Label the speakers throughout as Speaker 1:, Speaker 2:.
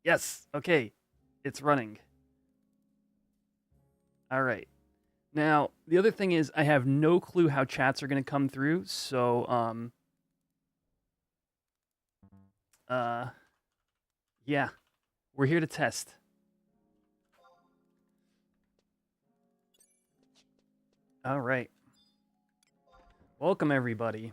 Speaker 1: Yes. Okay. It's running. All right. Now, the other thing is I have no clue how chats are going to come through, so uh yeah, we're here to test. All right. Welcome everybody.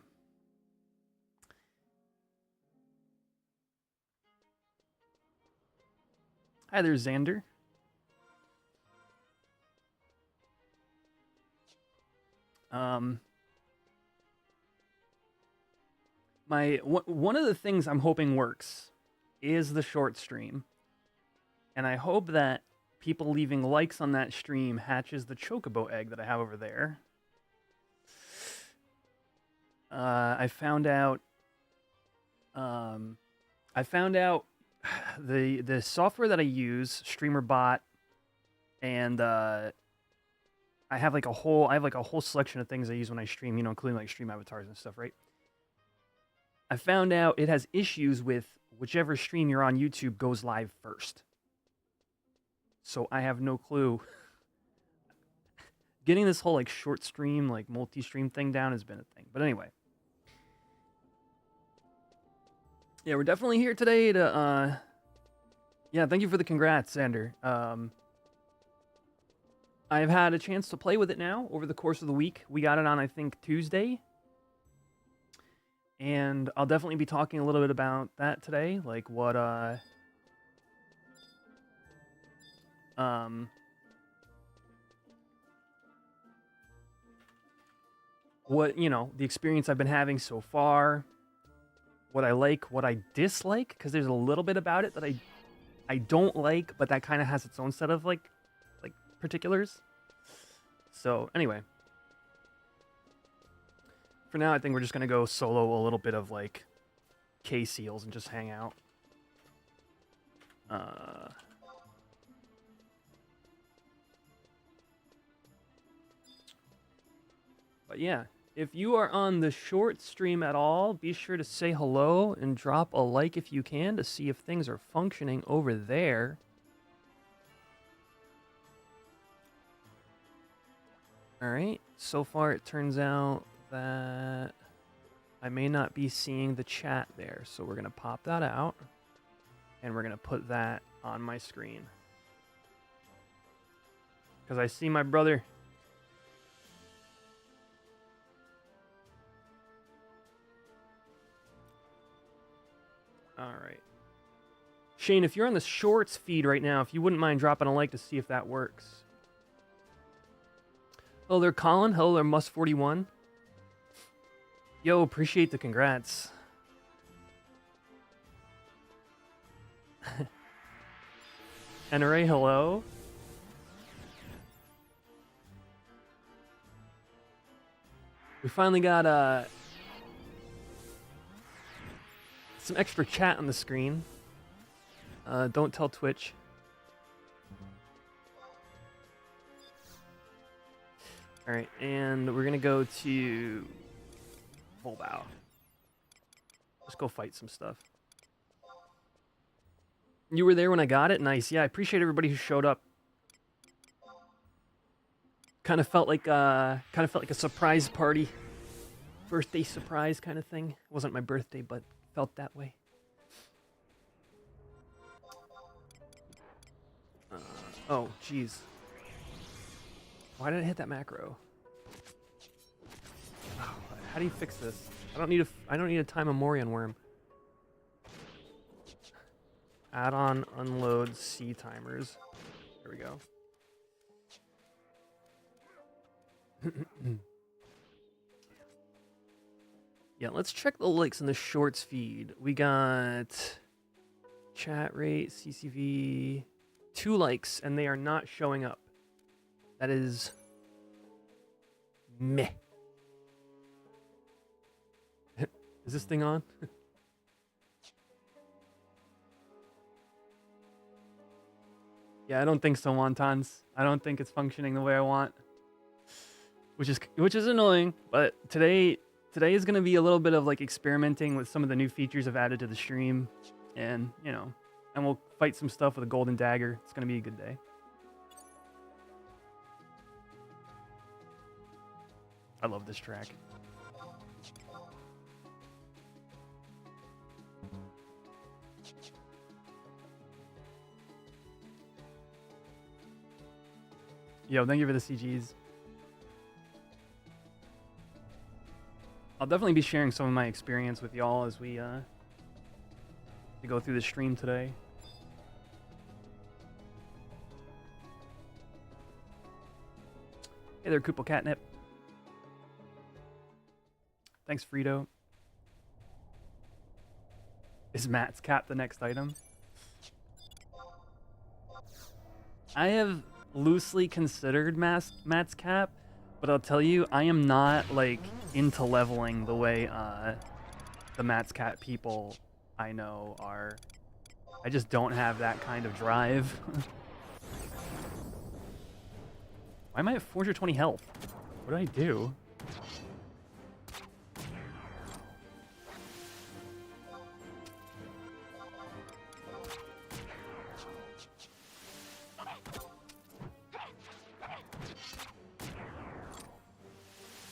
Speaker 1: Hi there, Xander. Um one of the things I'm hoping works is the short stream. And I hope that people leaving likes on that stream hatches the Chocobo egg that I have over there. I found out. I found out the software that I use, StreamerBot, and I have like a whole selection of things I use when I stream, including like stream avatars and stuff, right? I found out it has issues with whichever stream you're on YouTube goes live first. So I have no clue. Getting this whole like short stream, like multi-stream thing down has been a thing. But anyway. Yeah, we're definitely here today to yeah, thank you for the congrats, Xander. I've had a chance to play with it now over the course of the week. We got it on, I think, Tuesday. And I'll definitely be talking a little bit about that today, like what the experience I've been having so far, what I like, what I dislike, because there's a little bit about it that I don't like, but that kind of has its own set of like particulars. So anyway, for now I think we're just gonna go solo a little bit of like K seals and just hang out. But yeah, if you are on the short stream at all, be sure to say hello and drop a like if you can to see if things are functioning over there. Alright, so far it turns out that I may not be seeing the chat there, so we're going to pop that out, and we're going to put that on my screen. Because I see my brother. Alright. Shane, if you're on the shorts feed right now, if you wouldn't mind dropping a like to see if that works. Hello there, Colin. Hello there, Mus41. Yo, appreciate the congrats. NRA, hello. We finally got some extra chat on the screen. Don't tell Twitch. Alright, and we're gonna go to full bow. Let's go fight some stuff. You were there when I got it? Nice. Yeah, I appreciate everybody who showed up. Kind of felt like a surprise party. Birthday surprise kind of thing. It wasn't my birthday, but felt that way. Oh, jeez. Why did I hit that macro? Oh, how do you fix this? I don't need a time Memorian worm. Add-on unload C timers. There we go. Yeah, let's check the likes in the shorts feed. We got chat rate, CCV, 2 likes, and they are not showing up. That is meh. Is this thing on? Yeah, I don't think so, Wontons. I don't think it's functioning the way I want. Which is annoying, but today is going to be a little bit of like experimenting with some of the new features I've added to the stream, and and we'll fight some stuff with a golden dagger. It's gonna be a good day. I love this track. Yo, thank you for the CGs. I'll definitely be sharing some of my experience with y'all as we go through the stream today. Hey there, Koopo Catnip. Thanks, Frito. Is Matt's cap the next item? I have loosely considered Matt's cap, but I'll tell you, I am not like into leveling the way the Matt's cap people I know are. I just don't have that kind of drive. Why am I at 420 health? What did I do?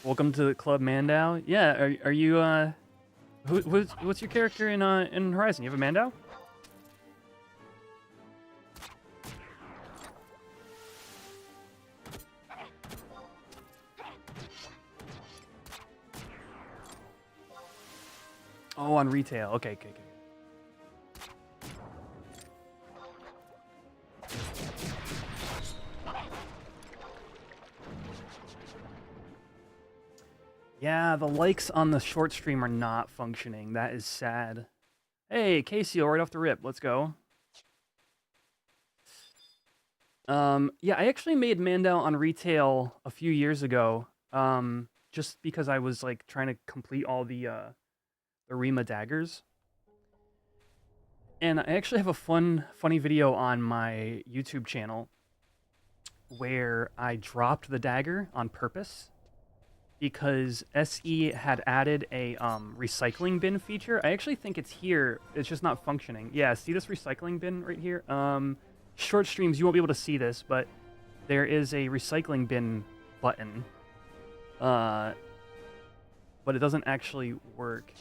Speaker 1: Welcome to the Club Mandau. Yeah, are you what's your character in Horizon? You have a Mandau? Oh, on retail. Okay. Yeah, the likes on the short stream are not functioning. That is sad. Hey, Casey, right off the rip. Let's go. Yeah, I actually made Mandau on retail a few years ago. Just because I was like trying to complete all the Rima daggers. And I actually have a funny video on my YouTube channel where I dropped the dagger on purpose because SE had added a recycling bin feature. I actually think it's here. It's just not functioning. Yeah, see this recycling bin right here? Short streams, you won't be able to see this, but there is a recycling bin button. But it doesn't actually work.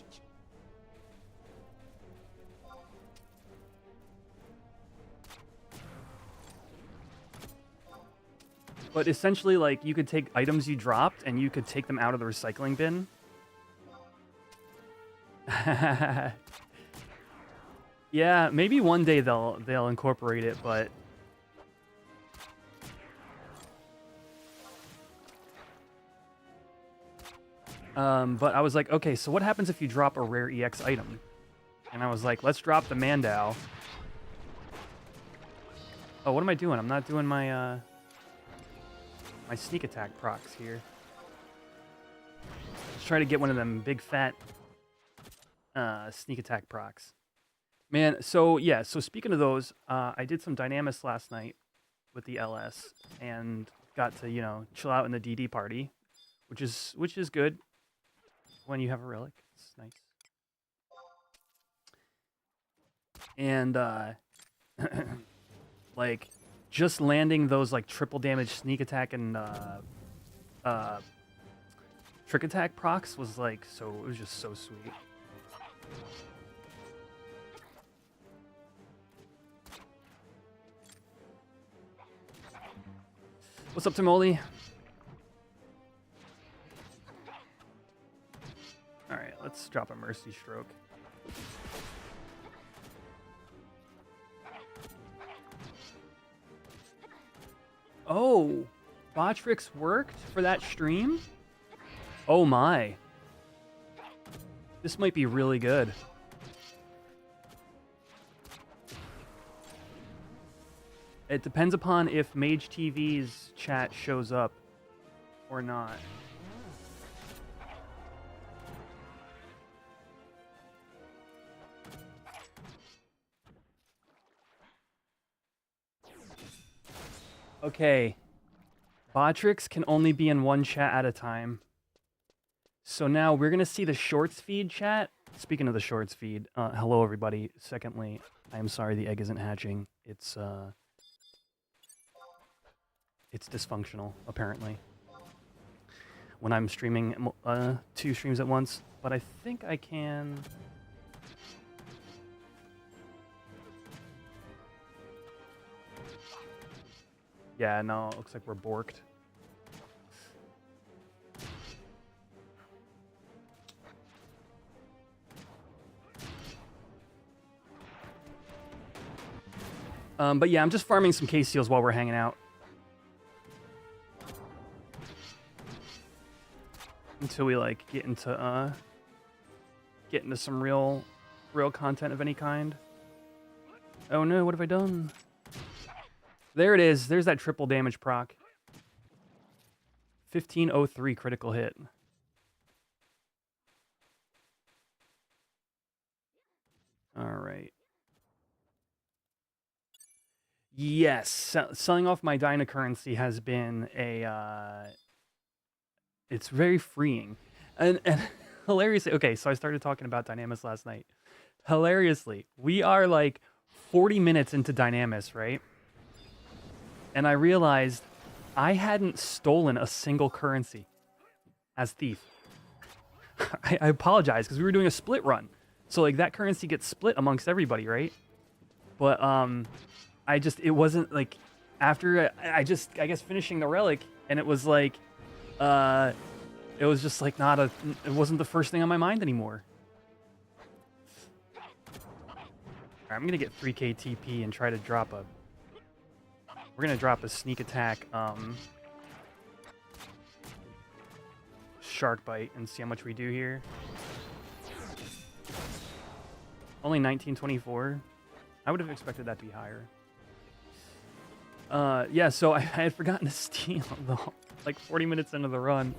Speaker 1: But essentially, like, you could take items you dropped and you could take them out of the recycling bin. Yeah, maybe one day they'll incorporate it, but I was like, okay, so what happens if you drop a rare EX item? And I was like, let's drop the Mandau. Oh, what am I doing? I'm not doing my my sneak attack procs here. Let's try to get one of them big fat sneak attack procs. Man, so yeah, so speaking of those, I did some Dynamis last night with the LS and got to, you know, chill out in the DD party, which is good when you have a relic. It's nice. And like just landing those like triple damage sneak attack and trick attack procs was like it was just so sweet. What's up, Timoli? Alright, let's drop a Mercy Stroke. Oh, Botrix worked for that stream? Oh my. This might be really good. It depends upon if Mage TV's chat shows up or not. Okay. Botrix can only be in one chat at a time. So now we're going to see the shorts feed chat. Speaking of the shorts feed, hello everybody. Secondly, I am sorry the egg isn't hatching. It's dysfunctional, apparently, when I'm streaming 2 streams at once. But I think I can... Yeah, no, it looks like we're borked. But yeah, I'm just farming some case seals while we're hanging out. Until we like get into some real content of any kind. Oh no, what have I done? There it is. There's that triple damage proc. 1503 critical hit. All right. Yes, selling off my Dyna currency has been a it's very freeing. And hilariously, okay, so I started talking about Dynamis last night. Hilariously, we are like 40 minutes into Dynamis, right? And I realized I hadn't stolen a single currency as thief. I apologize, because we were doing a split run. So like that currency gets split amongst everybody, right? But it wasn't like after I guess finishing the relic, and it was like it was just like it wasn't the first thing on my mind anymore. All right, I'm gonna get 3k TP and try to drop a... We're gonna drop a sneak attack shark bite and see how much we do here. Only 1924. I would have expected that to be higher. Yeah, so I had forgotten to steal like 40 minutes into the run,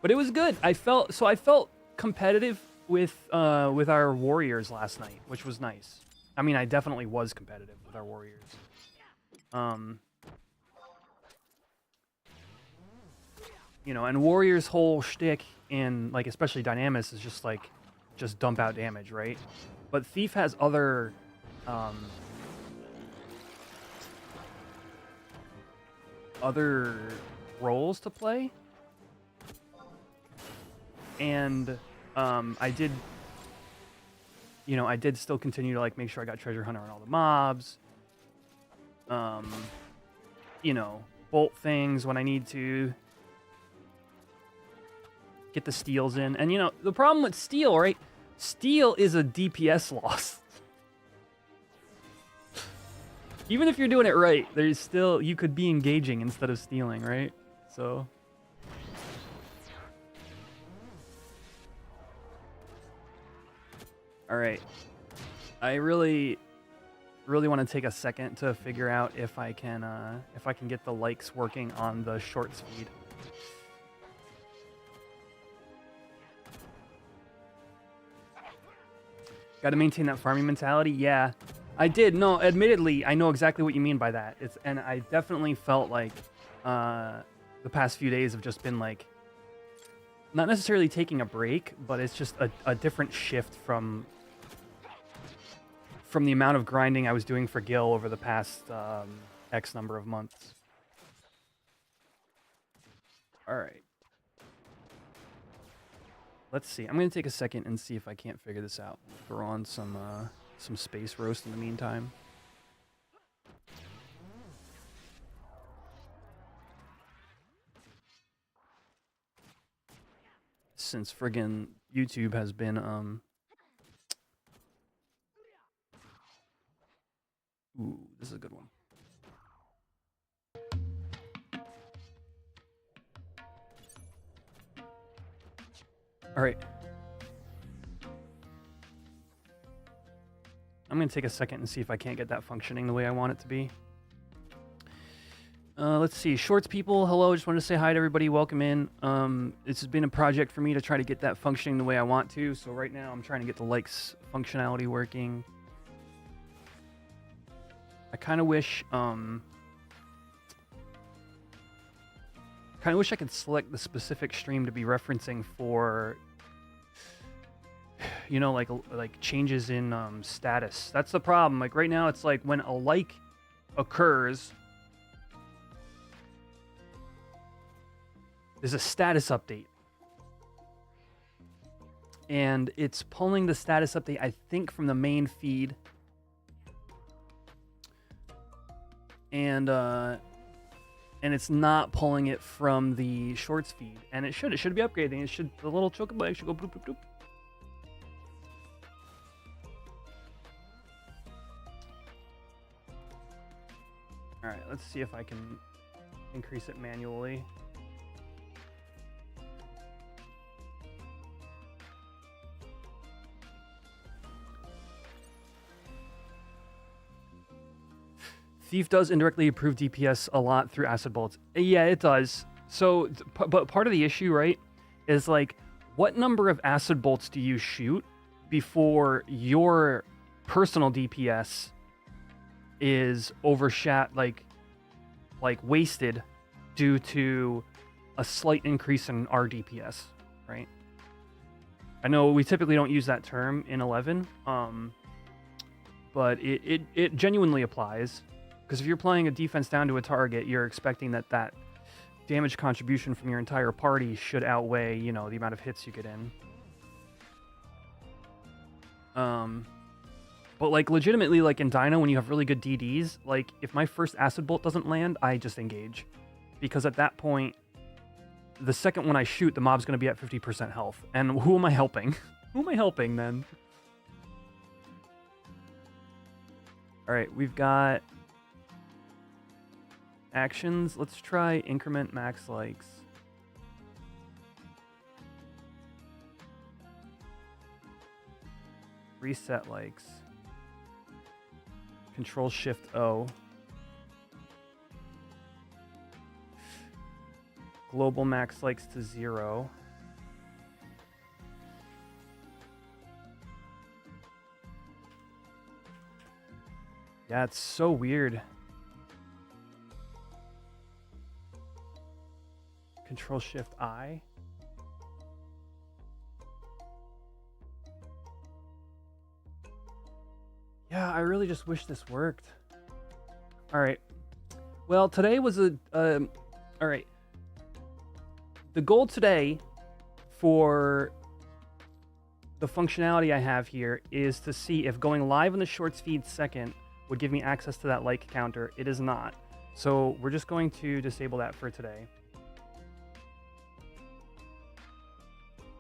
Speaker 1: but it was good. I felt competitive with our warriors last night, which was nice. I mean, I definitely was competitive with our warriors. You know, and warriors' whole shtick in like especially Dynamis is just like dump out damage, right? But thief has other other roles to play, and I did still continue to like make sure I got treasure hunter on all the mobs, you know, bolt things when I need to, get the steals in. And you know, the problem with steal, right? Steal is a DPS loss. Even if you're doing it right, there's still, you could be engaging instead of stealing, right? So all right. I really want to take a second to figure out if I can get the likes working on the shorts feed. Got to maintain that farming mentality. Yeah, I did. No, admittedly, I know exactly what you mean by that. And I definitely felt like the past few days have just been like, not necessarily taking a break, but it's just a different shift from the amount of grinding I was doing for Gil over the past X number of months. All right. Let's see. I'm going to take a second and see if I can't figure this out. Throw on some space roast in the meantime. Since friggin' YouTube has been ooh, this is a good one. All right. I'm going to take a second and see if I can't get that functioning the way I want it to be. Let's see. Shorts people, hello. Just wanted to say hi to everybody. Welcome in. This has been a project for me to try to get that functioning the way I want to. So right now I'm trying to get the likes functionality working. I kind of wish I could select the specific stream to be referencing for, you know, like changes in status. That's the problem. Like right now, it's like when a like occurs, there's a status update. And it's pulling the status update, I think, from the main feed. And it's not pulling it from the shorts feed. And it should be upgrading. It should, the little chocobo egg should go bloop bloop bloop. All right, let's see if I can increase it manually. Thief does indirectly improve DPS a lot through acid bullets. Yeah, it does. So, but part of the issue, right, is like, what number of acid bolts do you shoot before your personal DPS is overshot, like wasted due to a slight increase in our DPS, right? I know we typically don't use that term in 11, but it genuinely applies. Because if you're playing a defense down to a target, you're expecting that damage contribution from your entire party should outweigh, you know, the amount of hits you get in. But like legitimately, like in Dyna, when you have really good DDs, like if my first acid bolt doesn't land, I just engage, because at that point, the second one I shoot, the mob's going to be at 50% health, and who am I helping? Who am I helping then? All right, we've got actions. Let's try increment max likes. Reset likes. Control Shift O. Global max likes to 0. Yeah, it's so weird. Control Shift I. Yeah, I really just wish this worked. All right. Well, today was all right. The goal today for the functionality I have here is to see if going live in the shorts feed second would give me access to that like counter. It is not. So we're just going to disable that for today.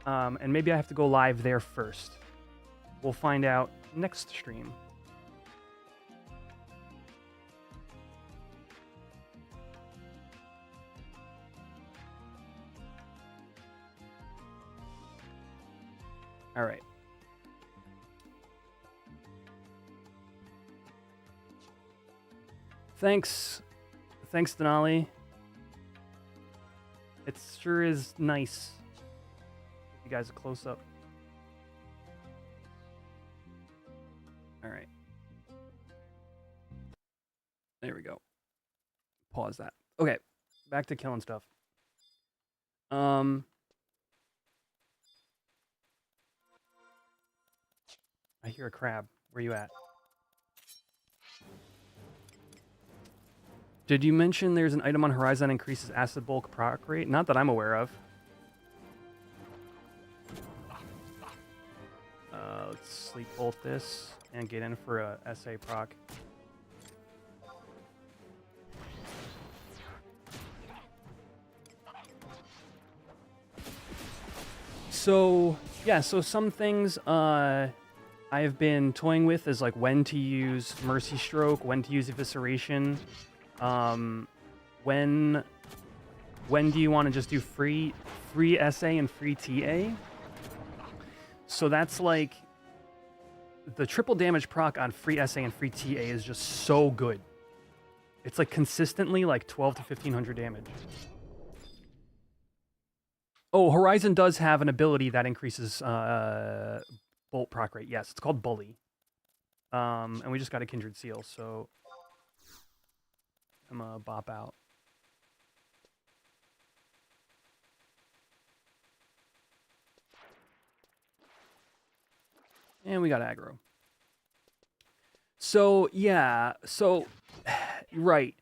Speaker 1: And maybe I have to go live there first. We'll find out next stream. All right. Thanks, Denali. It sure is nice. You guys a close up. All right. There we go. Pause that. Okay, back to killing stuff. I hear a crab. Where you at? Did you mention there's an item on Horizon that increases acid bulk proc rate? Not that I'm aware of. Let's sleep bolt this and get in for a SA proc. So yeah, so some things I've been toying with is like when to use Mercy Stroke, when to use Evisceration, when do you want to just do free SA and free TA? So that's like the triple damage proc on free SA and free TA is just so good. It's like consistently like 12 to 1500 damage. Oh, Horizon does have an ability that increases bolt proc rate. Yes, it's called Bully. And we just got a Kindred Seal, so I'm gonna bop out. And we got aggro. So, yeah. So, right.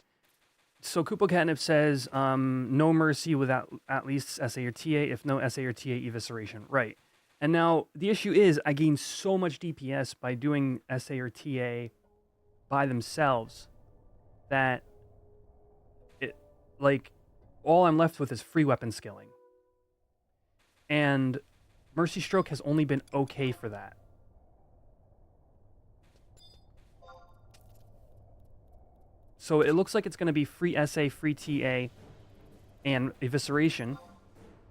Speaker 1: So, Kupo Catnip says, no mercy without at least SA or TA. If no SA or TA, evisceration. Right. And now, the issue is, I gain so much DPS by doing SA or TA by themselves that it, like, all I'm left with is free weapon skilling. And Mercy Stroke has only been okay for that. So it looks like it's going to be free SA, free TA, and evisceration,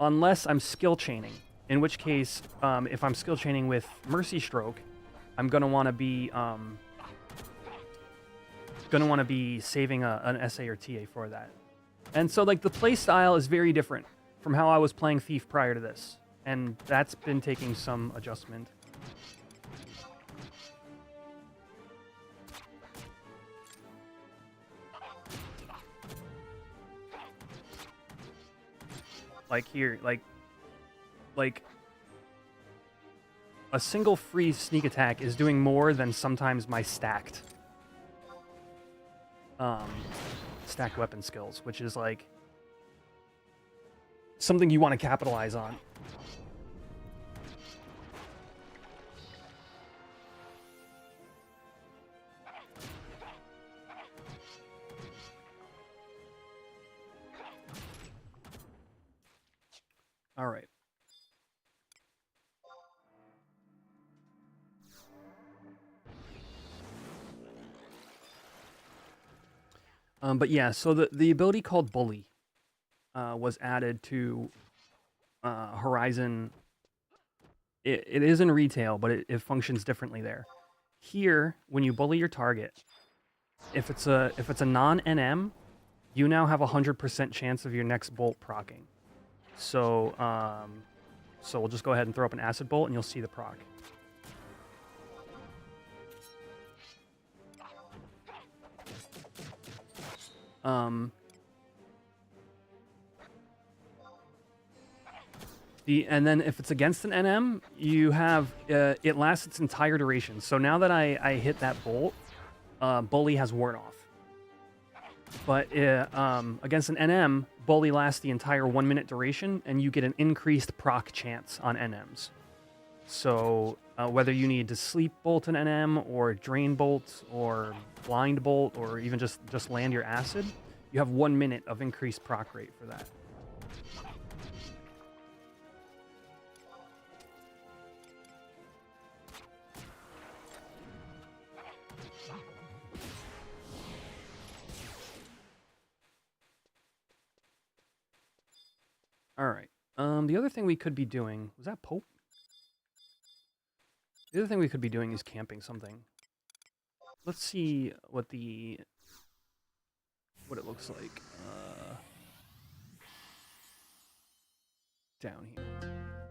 Speaker 1: unless I'm skill chaining. In which case, if I'm skill chaining with Mercy Stroke, I'm going to want to be saving an SA or TA for that. And so, like, the playstyle is very different from how I was playing Thief prior to this, and that's been taking some adjustment. Like here, like a single free sneak attack is doing more than sometimes my stacked weapon skills, which is like something you want to capitalize on. All right. But yeah, so the ability called Bully was added to Horizon. It is in retail, but it functions differently there. Here, when you bully your target, if it's a non-NM, you now have 100% chance of your next bolt proccing. So so we'll just go ahead and throw up an acid bolt, and you'll see the proc. And then if it's against an NM, you have it lasts its entire duration. So now that I hit that bolt, Bully has worn off. But against an NM, Bully lasts the entire 1 minute duration, and you get an increased proc chance on NMs. So whether you need to sleep bolt an NM, or drain bolt, or blind bolt, or even just land your acid, you have 1 minute of increased proc rate for that. All right. The other thing we could be doing, was that Pope? The other thing we could be doing is camping something. Let's see what it looks like down here.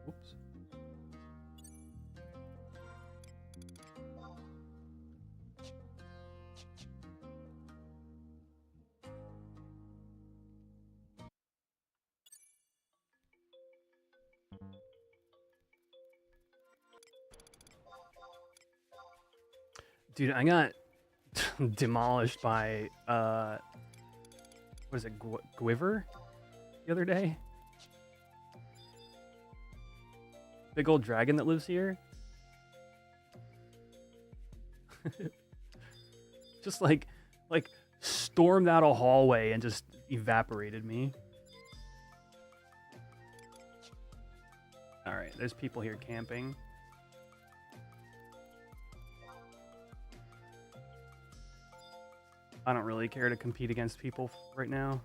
Speaker 1: Whoops. Dude, I got demolished by what is it, Gwiver the other day? Big old dragon that lives here. Just like stormed out a hallway and just evaporated me. All right, there's people here camping. I don't really care to compete against people right now.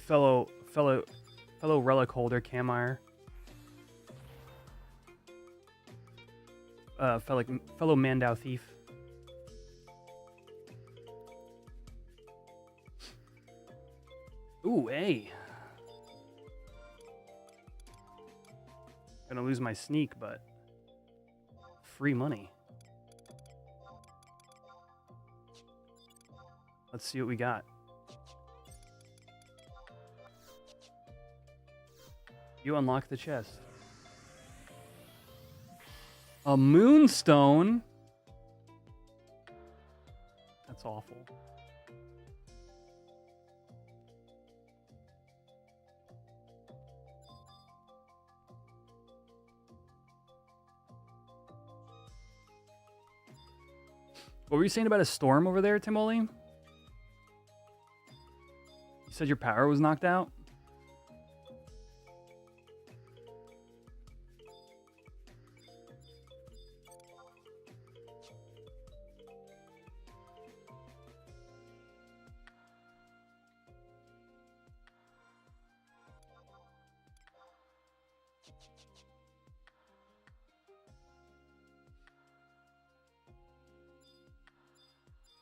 Speaker 1: Fellow relic holder Camire. Fellow Mandau thief. Ooh, hey. Gonna lose my sneak, but free money. Let's see what we got. You unlock the chest. A moonstone? That's awful. What were you saying about a storm over there, Timoli? You said your power was knocked out?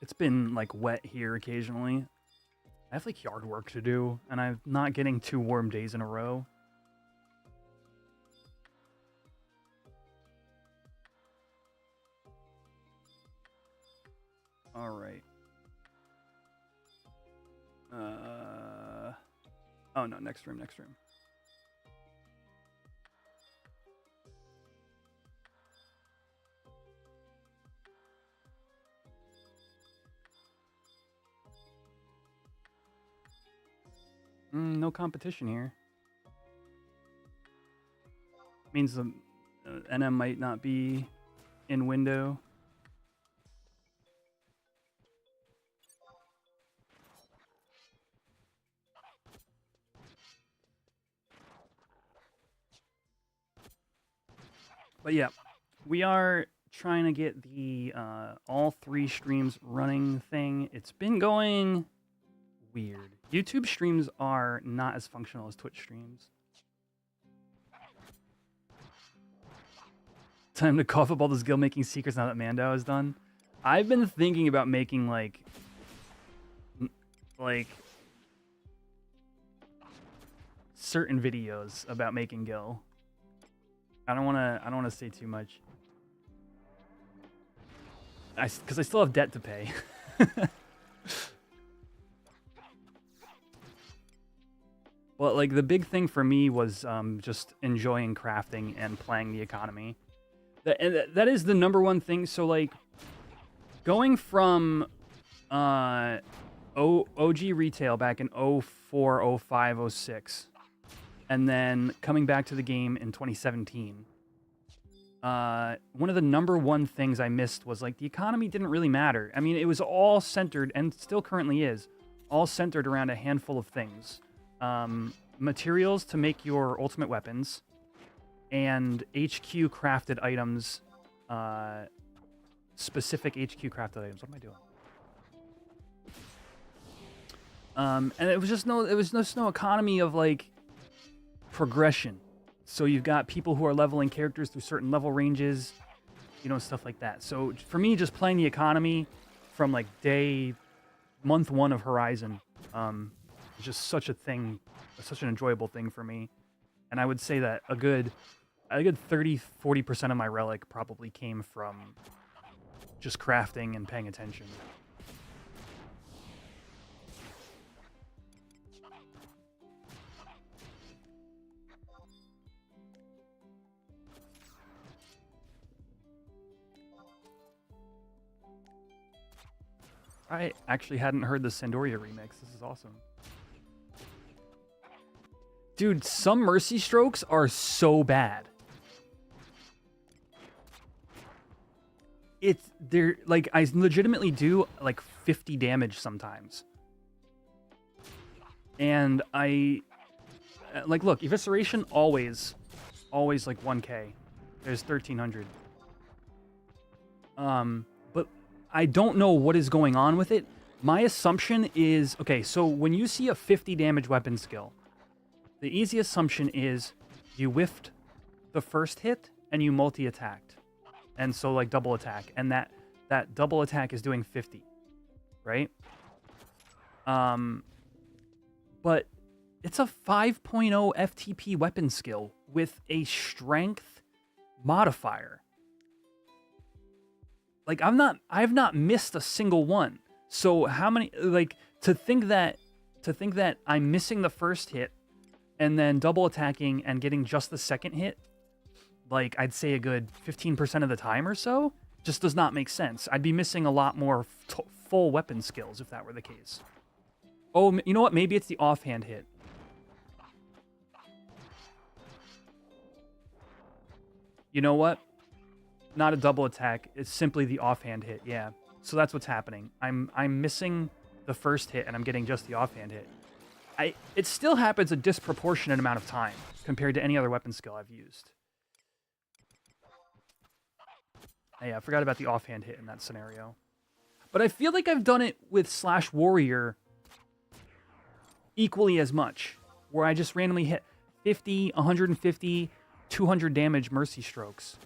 Speaker 1: It's been like wet here occasionally. I have like yard work to do, and I'm not getting 2 warm days in a row. All right. Oh no, next room, next room. No competition here. Means the NM might not be in window. But yeah, we are trying to get the all 3 streams running thing. It's been going weird. YouTube streams are not as functional as Twitch streams. Time to cough up all those guild making secrets now that Mandao is done. I've been thinking about making like certain videos about making gil. I don't want to say too much. Because I still have debt to pay. Well, like, the big thing for me was just enjoying crafting and playing the economy. That is the #1 thing. So, like, going from OG retail back in 04, 05, 06, and then coming back to the game in 2017, one of the #1 things I missed was, like, the economy didn't really matter. I mean, it was all centered, and still currently is, all centered around a handful of things. Materials to make your ultimate weapons, and HQ crafted items, specific HQ crafted items. What am I doing? And it was just no economy of like progression. So you've got people who are leveling characters through certain level ranges, you know, stuff like that. So for me, just playing the economy from like month 1 of Horizon, is just such a thing, such an enjoyable thing for me. And I would say that a good 30-40% of my relic probably came from just crafting and paying attention. I actually hadn't heard the Sandoria remix. This is awesome. Dude, some Mercy Strokes are so bad. They're like, I legitimately do like 50 damage sometimes. And like, look, Evisceration always like 1k. There's 1300. But I don't know what is going on with it. My assumption is, okay, so when you see a 50 damage weapon skill, the easy assumption is you whiffed the first hit and you multi-attacked. And so like double attack. And that double attack is doing 50. Right? But it's a 5.0 FTP weapon skill with a strength modifier. Like I've not missed a single one. So how many, like, to think that I'm missing the first hit and then double attacking and getting just the second hit, like I'd say a good 15% of the time or so, just does not make sense. I'd be missing a lot more full weapon skills if that were the case. Oh, you know what? Maybe it's the offhand hit. You know what? Not a double attack. It's simply the offhand hit. Yeah. So that's what's happening. I'm missing the first hit and I'm getting just the offhand hit. It still happens a disproportionate amount of time compared to any other weapon skill I've used. Yeah, I forgot about the offhand hit in that scenario. But I feel like I've done it with Slash Warrior equally as much, where I just randomly hit 50, 150, 200 damage Mercy Strokes.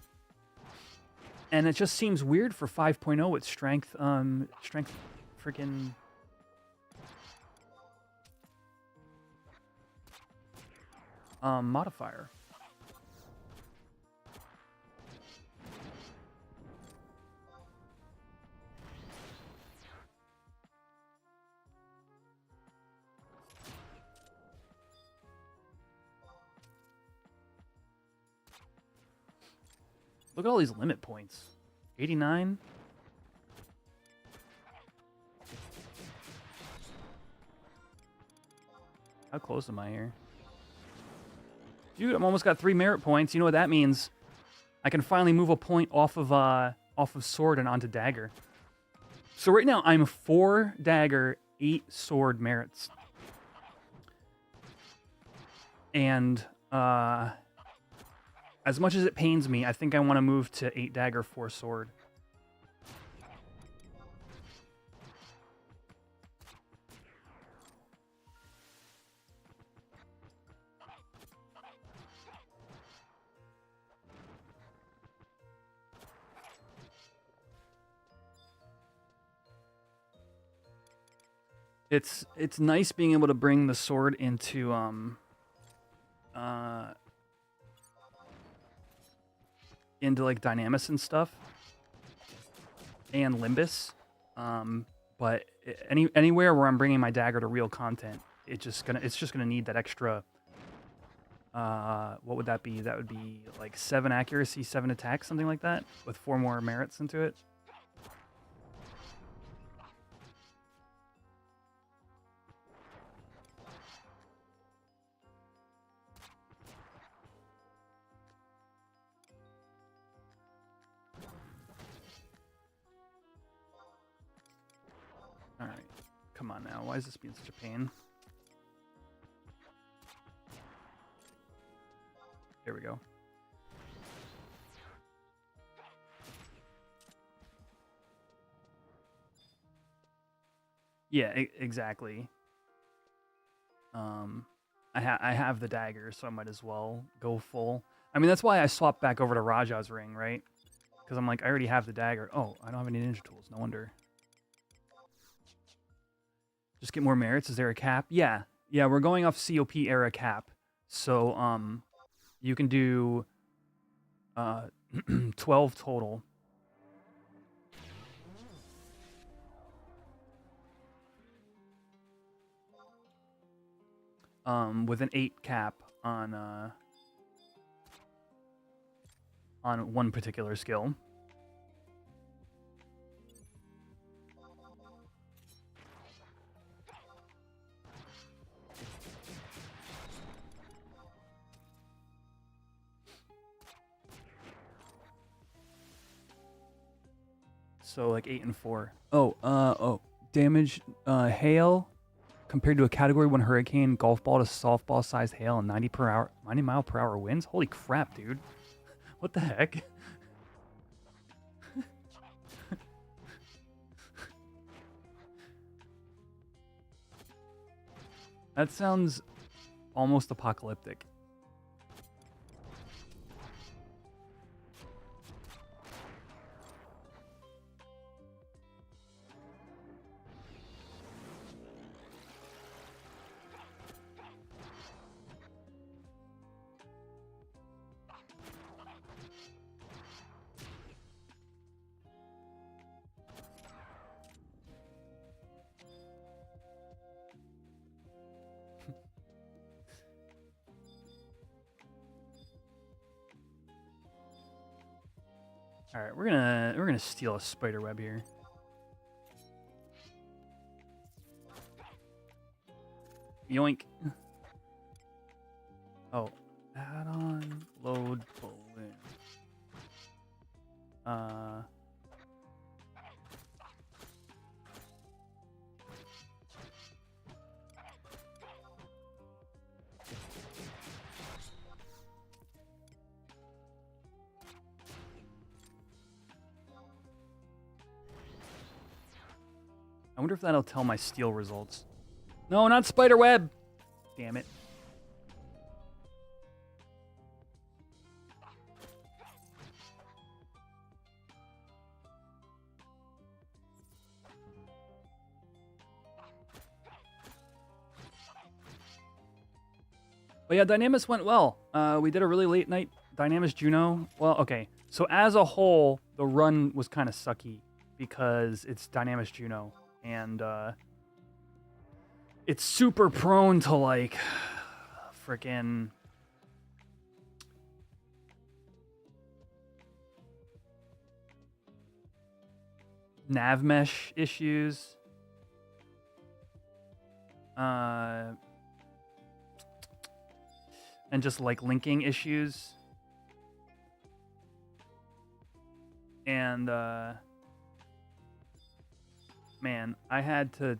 Speaker 1: And it just seems weird for 5.0 with strength freaking... modifier. Look at all these limit points. 89. How close am I here? Dude, I'm almost got 3 merit points. You know what that means? I can finally move a point off of sword and onto dagger. So right now I'm 4 dagger, 8 sword merits. And as much as it pains me, I think I want to move to 8 dagger, 4 sword. It's nice being able to bring the sword into like Dynamis and stuff, and Limbus, but anywhere where I'm bringing my dagger to real content, it's just gonna need that extra. What would that be? That would be like 7 accuracy, 7 attack, something like that, with 4 more merits into it. Alright, come on now. Why is this being such a pain? There we go. Yeah, exactly. I have the dagger, so I might as well go full. I mean, that's why I swapped back over to Raja's ring, right? Because I'm like, I already have the dagger. Oh, I don't have any ninja tools. No wonder. Just get more merits. Is there a cap? Yeah. Yeah, we're going off COP era cap. So, you can do 12 total. With an 8 cap on one particular skill. So like 8 and 4. Oh, damage, hail compared to a category 1 hurricane, golf ball to softball sized hail, and 90 mile per hour winds. Holy crap, dude! What the heck? That sounds almost apocalyptic. All right, we're gonna steal a spider web here. Yoink. Oh, add on load balloon. I wonder if that'll tell my steal results. No, not spider web. Damn it. But yeah, Dynamis went well. We did a really late night Dynamis Juno. Well, okay. So as a whole, the run was kind of sucky because it's Dynamis Juno. And it's super prone to, like, freaking nav mesh issues. And just, like, linking issues. And, man, I had to,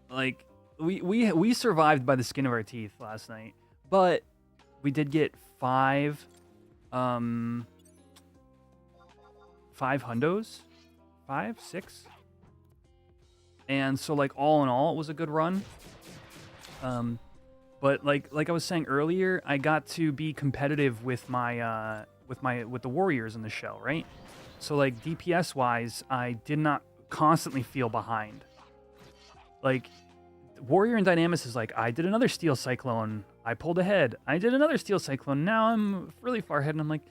Speaker 1: like, we survived by the skin of our teeth last night, but we did get five hundos, 5, 6, and so, like, all in all, it was a good run. But like I was saying earlier, I got to be competitive with my with the warriors in the shell, right? So, like, DPS wise, I did not constantly feel behind. Like, warrior and Dynamis is like, I did another steel cyclone, I pulled ahead. I did another steel cyclone, now I'm really far ahead, and I'm like,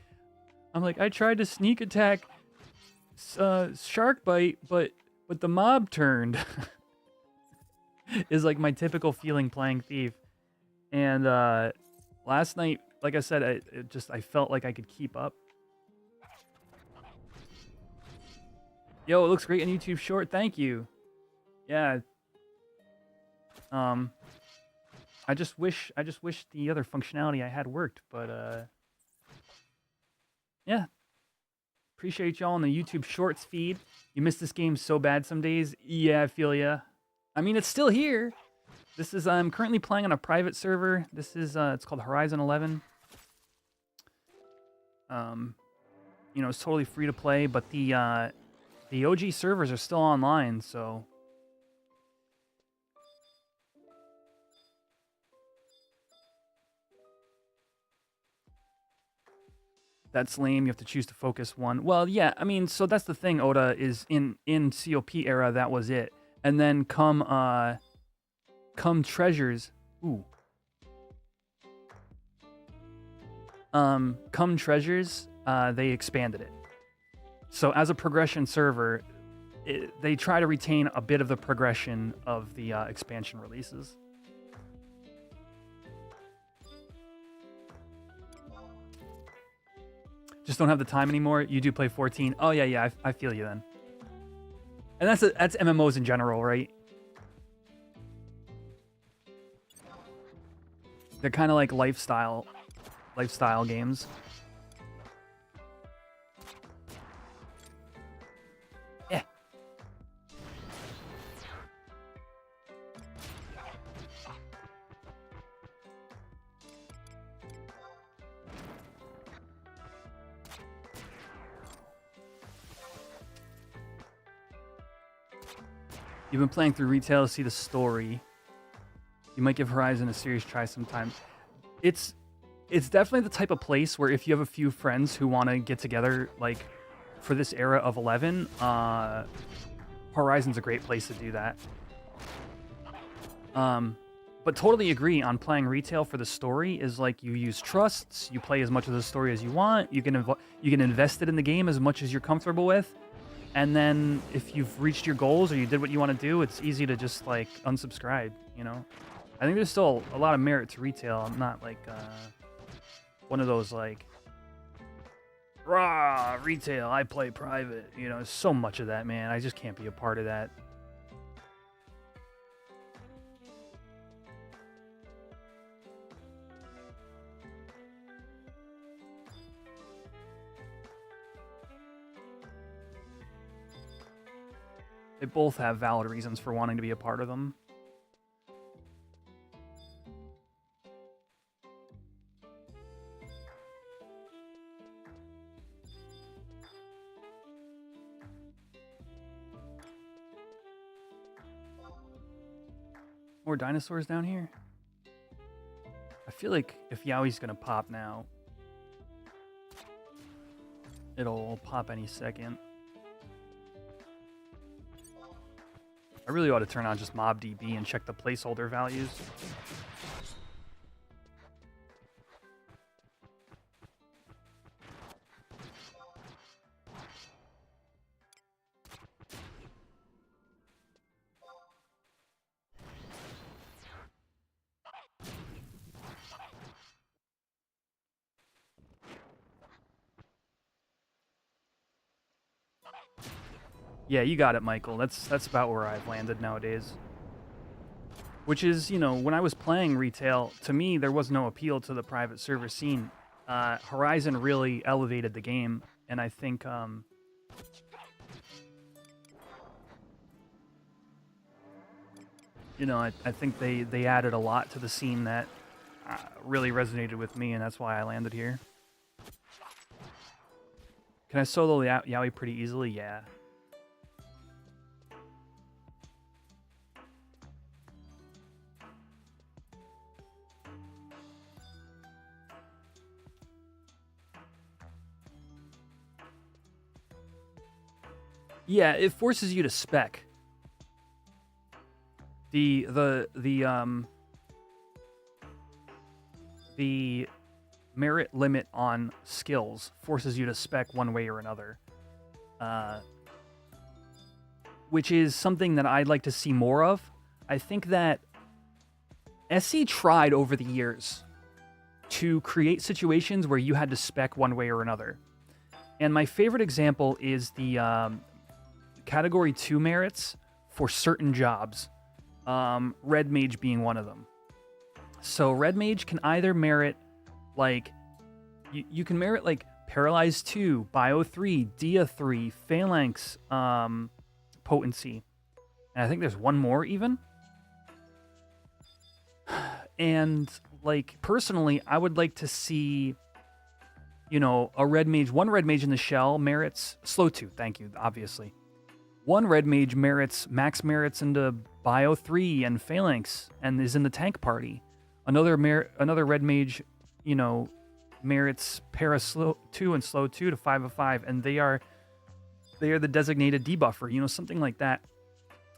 Speaker 1: I tried to sneak attack shark bite, but the mob turned. Is like my typical feeling playing Thief. And last night, like I said, I felt like I could keep up. Yo, it looks great on YouTube Short. Thank you. Yeah. I just wish the other functionality I had worked, but yeah. Appreciate y'all on the YouTube Shorts feed. You miss this game so bad some days. Yeah, I feel ya. I mean, it's still here. This is, I'm currently playing on a private server. This is, it's called Horizon 11. You know, it's totally free to play, but the OG servers are still online, so. That's lame. You have to choose to focus one. Well, yeah, I mean, so that's the thing, Oda, is in COP era, that was it. And then come treasures. Ooh. Come treasures, they expanded it. So as a progression server, they try to retain a bit of the progression of the expansion releases. Just don't have the time anymore. You do play 14. Oh yeah, I feel you then. And that's MMOs in general, right? They're kind of like lifestyle games. Yeah. You've been playing through retail to see the story. You might give Horizon a serious try sometime. It's definitely the type of place where if you have a few friends who want to get together, like, for this era of 11, Horizon's a great place to do that. But totally agree on playing retail for the story is like you use trusts, you play as much of the story as you want, you can invest it in the game as much as you're comfortable with, and then if you've reached your goals or you did what you want to do, it's easy to just, like, unsubscribe, you know? I think there's still a lot of merit to retail. I'm not, like, one of those, like, Rah, retail, I play private. You know, so much of that, man. I just can't be a part of that. They both have valid reasons for wanting to be a part of them. More dinosaurs down here? I feel like if Yowie's gonna pop now, it'll pop any second. I really ought to turn on just MobDB and check the placeholder values. Yeah, you got it, Michael. That's about where I've landed nowadays. Which is, you know, when I was playing retail, to me, there was no appeal to the private server scene. Horizon really elevated the game, and I think, you know, I think they added a lot to the scene that really resonated with me, and that's why I landed here. Can I solo Yowie pretty easily? Yeah. Yeah, it forces you to spec. The merit limit on skills forces you to spec one way or another. Which is something that I'd like to see more of. I think that SC tried over the years to create situations where you had to spec one way or another. And my favorite example is the Category 2 merits for certain jobs. Red Mage being one of them. So Red Mage can either merit, like, you can merit, like, Paralyze 2, Bio 3, Dia 3, Phalanx potency. And I think there's one more, even. And, like, personally, I would like to see, you know, a Red Mage, one Red Mage in the shell merits, Slow 2, thank you, obviously. One Red Mage merits, max merits into Bio 3 and Phalanx, and is in the tank party. Another Red Mage, you know, merits Para Slow 2 and Slow 2 to 5 of 5, and they are the designated debuffer, you know, something like that.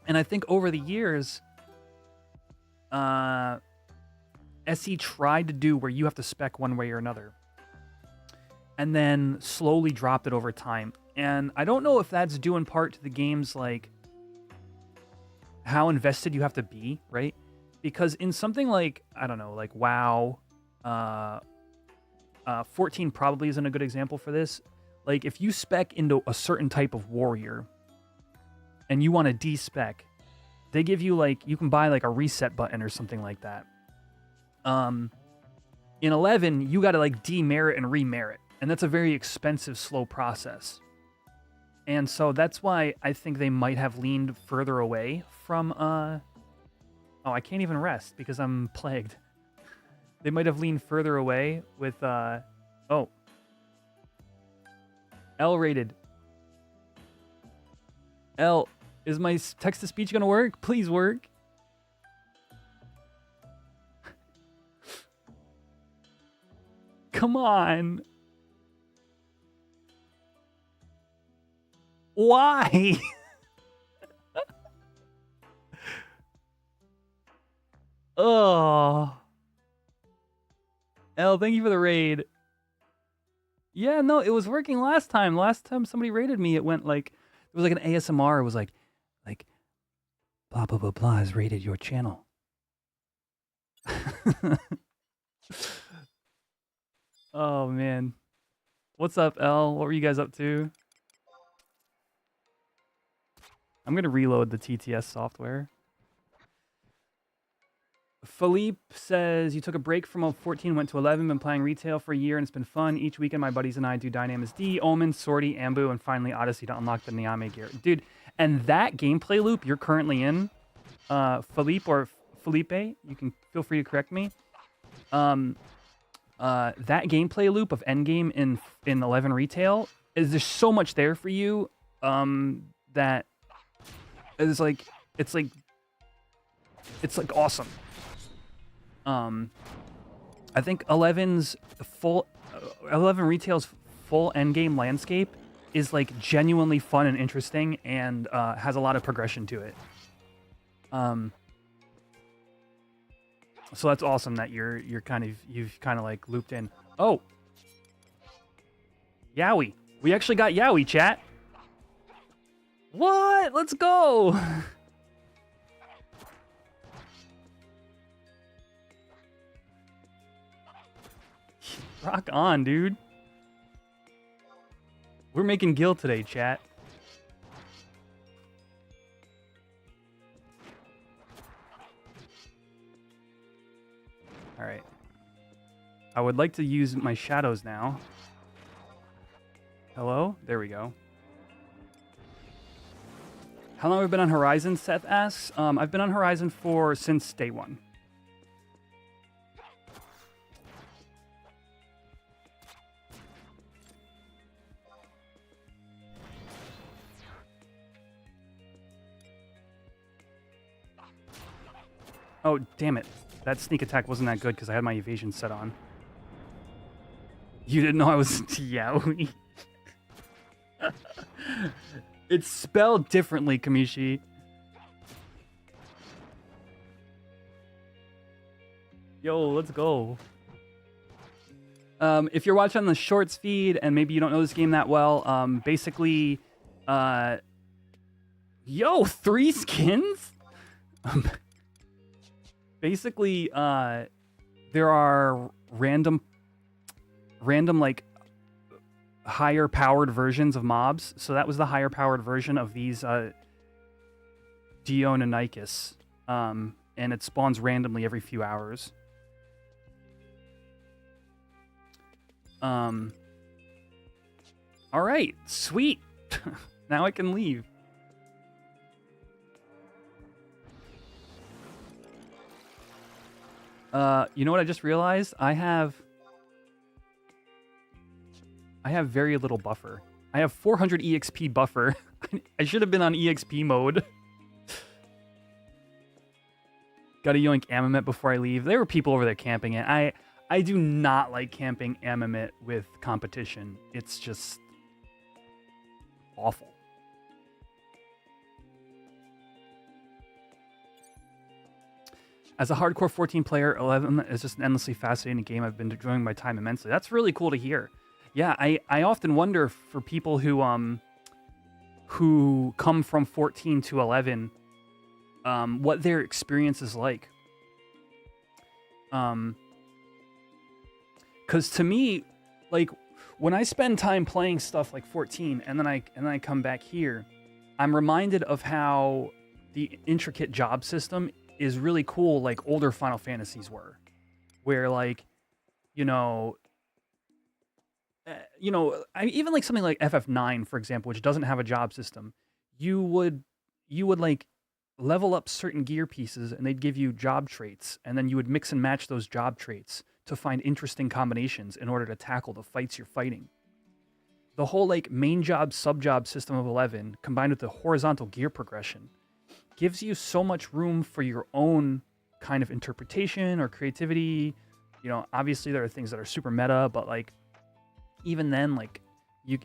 Speaker 1: And I think over the years, SE tried to do where you have to spec one way or another, and then slowly dropped it over time. And I don't know if that's due in part to the game's, like, how invested you have to be, right? Because in something like, I don't know, like WoW, 14 probably isn't a good example for this. Like, if you spec into a certain type of warrior and you want to de-spec, they give you, like, you can buy, like, a reset button or something like that. In 11, you got to, like, demerit and remerit. And that's a very expensive, slow process. And so that's why I think they might have leaned further away from, oh, I can't even rest because I'm plagued. They might have leaned further away with, oh. L-rated. L, is my text-to-speech going to work? Please work. Come on. Why? Oh. L, thank you for the raid. Yeah, no, it was working last time. Last time somebody raided me, it went like, it was like an ASMR. It was like, blah, blah, blah, blah has raided your channel. Oh, man. What's up, L? What were you guys up to? I'm going to reload the TTS software. Philippe says, you took a break from 14, went to 11, been playing retail for a year, and it's been fun. Each weekend, my buddies and I do Dynamis D, Omen, Sortie, Ambu, and finally Odyssey to unlock the Niame gear. Dude, and that gameplay loop you're currently in, Philippe or Felipe, you can feel free to correct me. That gameplay loop of Endgame in 11 retail, there's so much there for you that is like, it's like awesome. I think 11 retail's full endgame landscape is like genuinely fun and interesting and has a lot of progression to it. So that's awesome that you've kind of like looped in. Oh, Yowie, we actually got Yowie, chat. What? Let's go. Rock on, dude. We're making Gil today, chat. All right. I would like to use my shadows now. Hello? There we go. How long have I been on Horizon, Seth asks? I've been on Horizon since day one. Oh, damn it. That sneak attack wasn't that good because I had my evasion set on. You didn't know I was Yowie. It's spelled differently, Kamishi. Yo, let's go. If you're watching on the shorts feed and maybe you don't know this game that well, basically, yo, 3 skins? Basically, there are random like higher powered versions of mobs. So that was the higher powered version of these Dionanicus. And it spawns randomly every few hours. All right, sweet. Now I can leave. You know what I just realized? I have very little buffer. I have 400 EXP buffer. I should have been on EXP mode. Gotta yoink Amamit before I leave. There were people over there camping it. I do not like camping Amamit with competition. It's just awful. As a hardcore 14 player, 11 is just an endlessly fascinating game. I've been enjoying my time immensely. That's really cool to hear. Yeah, I often wonder for people who come from 14 to 11, what their experience is like. Because to me, like when I spend time playing stuff like 14 and then I come back here, I'm reminded of how the intricate job system is really cool, like older Final Fantasies were, where like, even like something like FF9, for example, which doesn't have a job system, you would like level up certain gear pieces and they'd give you job traits, and then you would mix and match those job traits to find interesting combinations in order to tackle the fights you're fighting. The whole like main job, sub job system of 11 combined with the horizontal gear progression gives you so much room for your own kind of interpretation or creativity. Obviously there are things that are super meta, but like even then, like you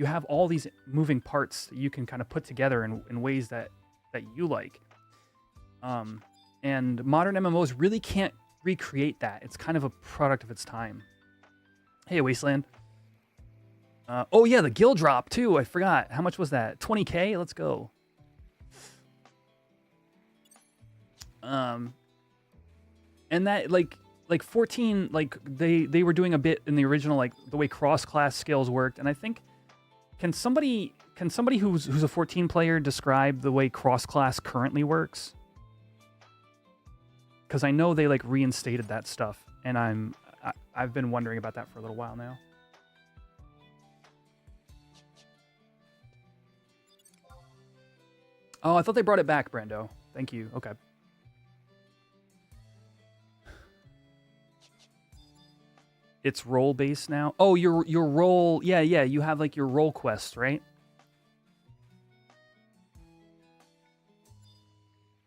Speaker 1: have all these moving parts that you can kind of put together in ways that you like. And modern MMOs really can't recreate that. It's kind of a product of its time. Hey, Wasteland. Oh yeah, the guild drop too. I forgot. How much was that? 20K? Let's go. And that, like, like 14, like they were doing a bit in the original, like the way cross-class skills worked, and I think can somebody who's a 14 player describe the way cross-class currently works? Because I know they like reinstated that stuff, and I've been wondering about that for a little while now. Oh, I thought they brought it back, Brando. Thank you. Okay. It's role based now. Oh, your role. Yeah, yeah. You have like your role quest, right?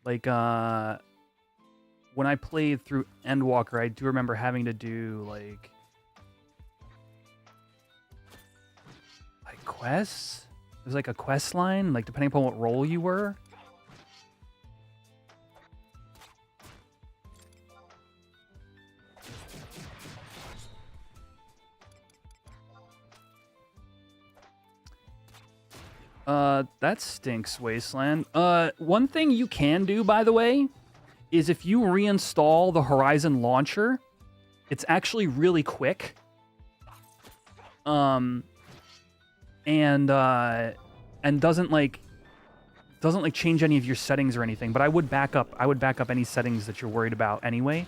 Speaker 1: Like when I played through Endwalker, I do remember having to do like quests. There's like a quest line, like depending upon what role you were. That stinks, Wasteland. One thing you can do, by the way, is if you reinstall the Horizon launcher, it's actually really quick. And doesn't like change any of your settings or anything. But I would back up any settings that you're worried about anyway.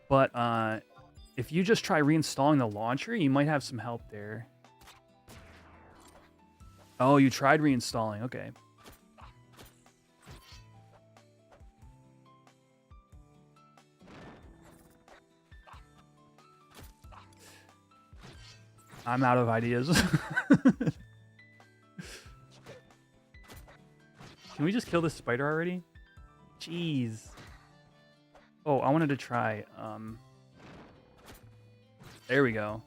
Speaker 1: But if you just try reinstalling the launcher, you might have some help there. Oh, you tried reinstalling. Okay. I'm out of ideas. Can we just kill this spider already? Jeez. Oh, I wanted to try. There we go.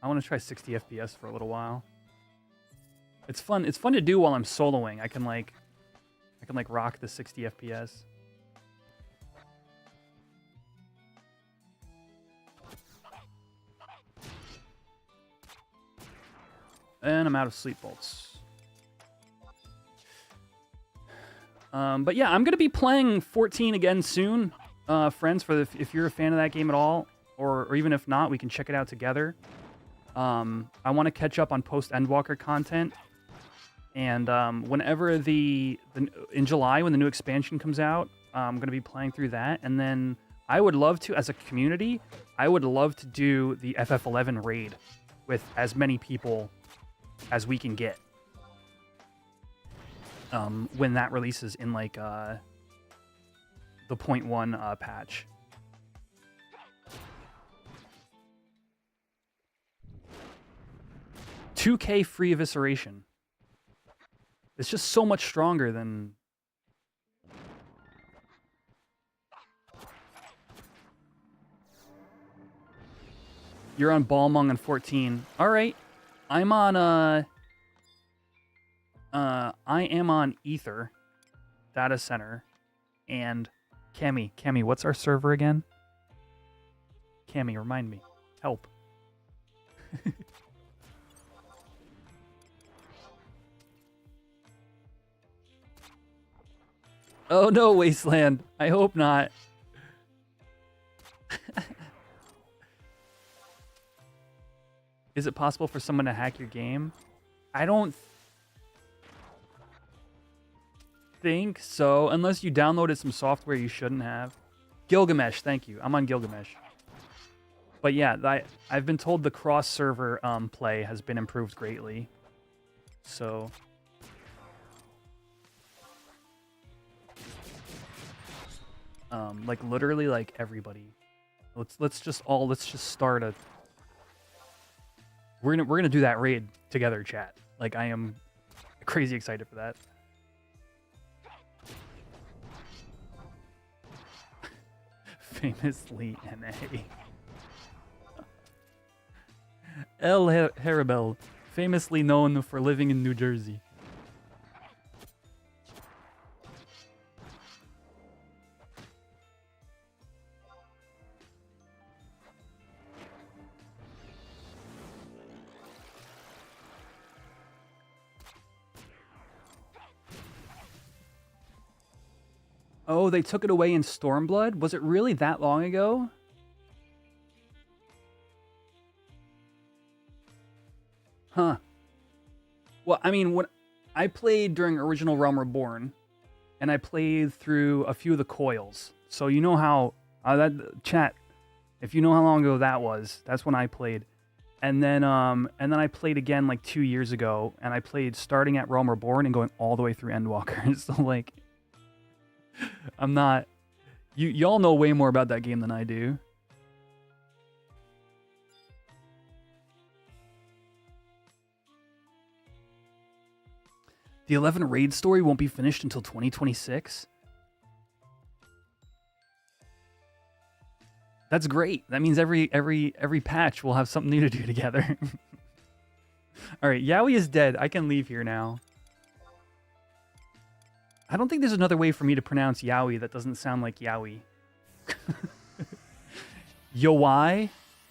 Speaker 1: I want to try 60 FPS for a little while. It's fun. It's fun to do while I'm soloing. I can like rock the 60 FPS. And I'm out of sleep bolts. But yeah, I'm gonna be playing 14 again soon, friends. If you're a fan of that game at all, or even if not, we can check it out together. I want to catch up on post Endwalker content. And whenever in July, when the new expansion comes out, I'm going to be playing through that. And then I would love to, as a community, I would love to do the FF11 raid with as many people as we can get. When that releases in like the 0.1 patch. $2K free evisceration. It's just so much stronger than... You're on Balmung on 14. All right. I'm on, I am on Ether Data Center. And Cammy, what's our server again? Cammy, remind me. Help. Oh no, Wasteland. I hope not. Is it possible for someone to hack your game? I don't think so, unless you downloaded some software you shouldn't have. Gilgamesh, thank you. I'm on Gilgamesh. But yeah, I've been told the cross-server play has been improved greatly. So... like literally like everybody. Let's just start a... We're gonna do that raid together, chat. Like I am crazy excited for that. Famously NA. El Haribel, famously known for living in New Jersey. Oh, they took it away in Stormblood? Was it really that long ago? Huh. Well, I mean, when I played during original Realm Reborn, and I played through a few of the coils. So you know how that chat. If you know how long ago that was, that's when I played. And then I played again like 2 years ago, and I played starting at Realm Reborn and going all the way through Endwalker. So like, I'm not. Y'all know way more about that game than I do. The 11 raid story won't be finished until 2026. That's great. That means every patch will have something new to do together. All right, Yowie is dead. I can leave here now. I don't think there's another way for me to pronounce Yowie that doesn't sound like Yowie. Yowie?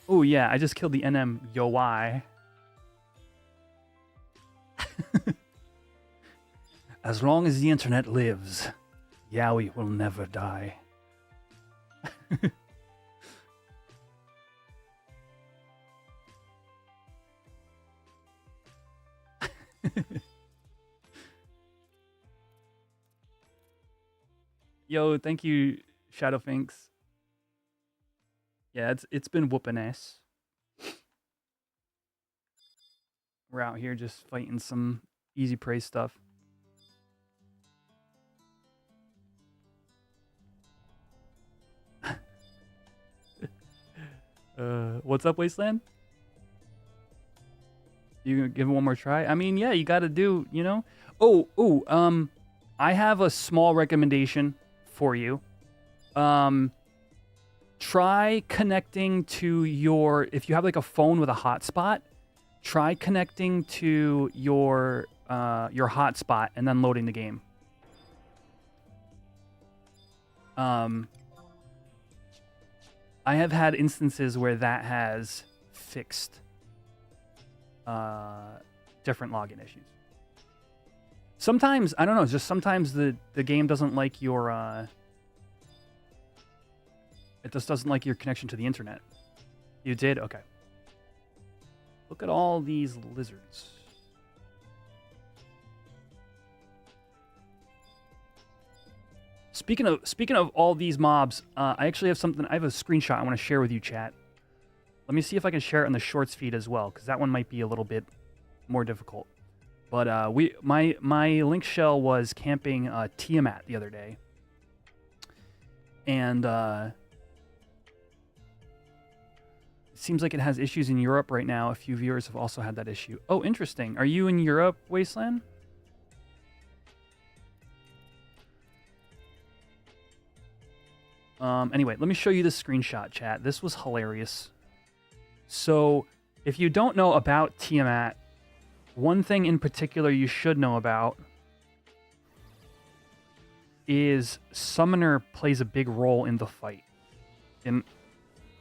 Speaker 1: Oh yeah, I just killed the NM Yowie. As long as the internet lives, Yowie will never die. Yo, thank you, Shadowfinks. Yeah, it's been whooping ass. We're out here just fighting some easy prey stuff. What's up, Wasteland? You gonna give it one more try? I mean, yeah, you gotta do, you know? I have a small recommendation for you. Try connecting to your, if you have like a phone with a hotspot, try connecting to your hotspot and then loading the game. I have had instances where that has fixed different login issues. Sometimes, I don't know, just sometimes the game doesn't like your it just doesn't like your connection to the internet. You did? Okay. Look at all these lizards. Speaking of all these mobs, I actually have something. I have a screenshot I want to share with you, chat. Let me see if I can share it on the shorts feed as well, because that one might be a little bit more difficult. But my link shell was camping Tiamat the other day, and it seems like it has issues in Europe right now. A few viewers have also had that issue. Oh, interesting. Are you in Europe, Wasteland? Anyway, let me show you this screenshot, chat. This was hilarious. So, if you don't know about Tiamat, one thing in particular you should know about is Summoner plays a big role in the fight. In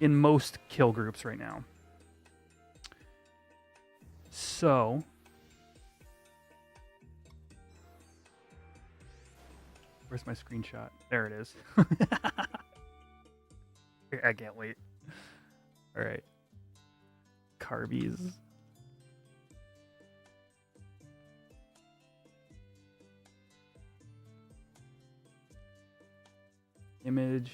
Speaker 1: most kill groups right now. So, where's my screenshot? There it is. I can't wait. All right. Carbies. Image.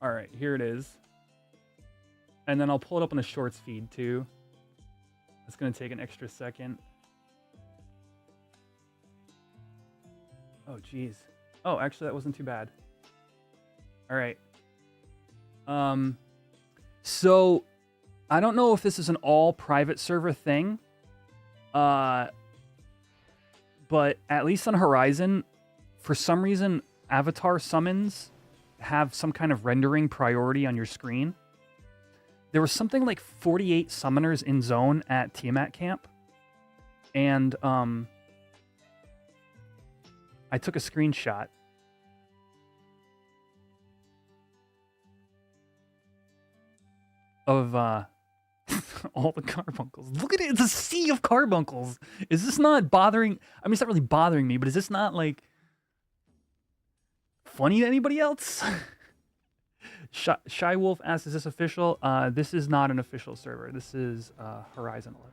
Speaker 1: All right, here it is. And then I'll pull it up on the shorts feed too. It's going to take an extra second. Oh, geez. Oh, actually, that wasn't too bad. All right. So, I don't know if this is an all private server thing. But at least on Horizon, for some reason, avatar summons have some kind of rendering priority on your screen. There was something like 48 summoners in zone at Tiamat camp. And I took a screenshot. Of all the carbuncles. Look at it, it's a sea of carbuncles. Is this not bothering? I mean, it's not really bothering me, but is this not like funny to anybody else? Shy Wolf asks, is this official? This is not an official server. This is Horizon 11.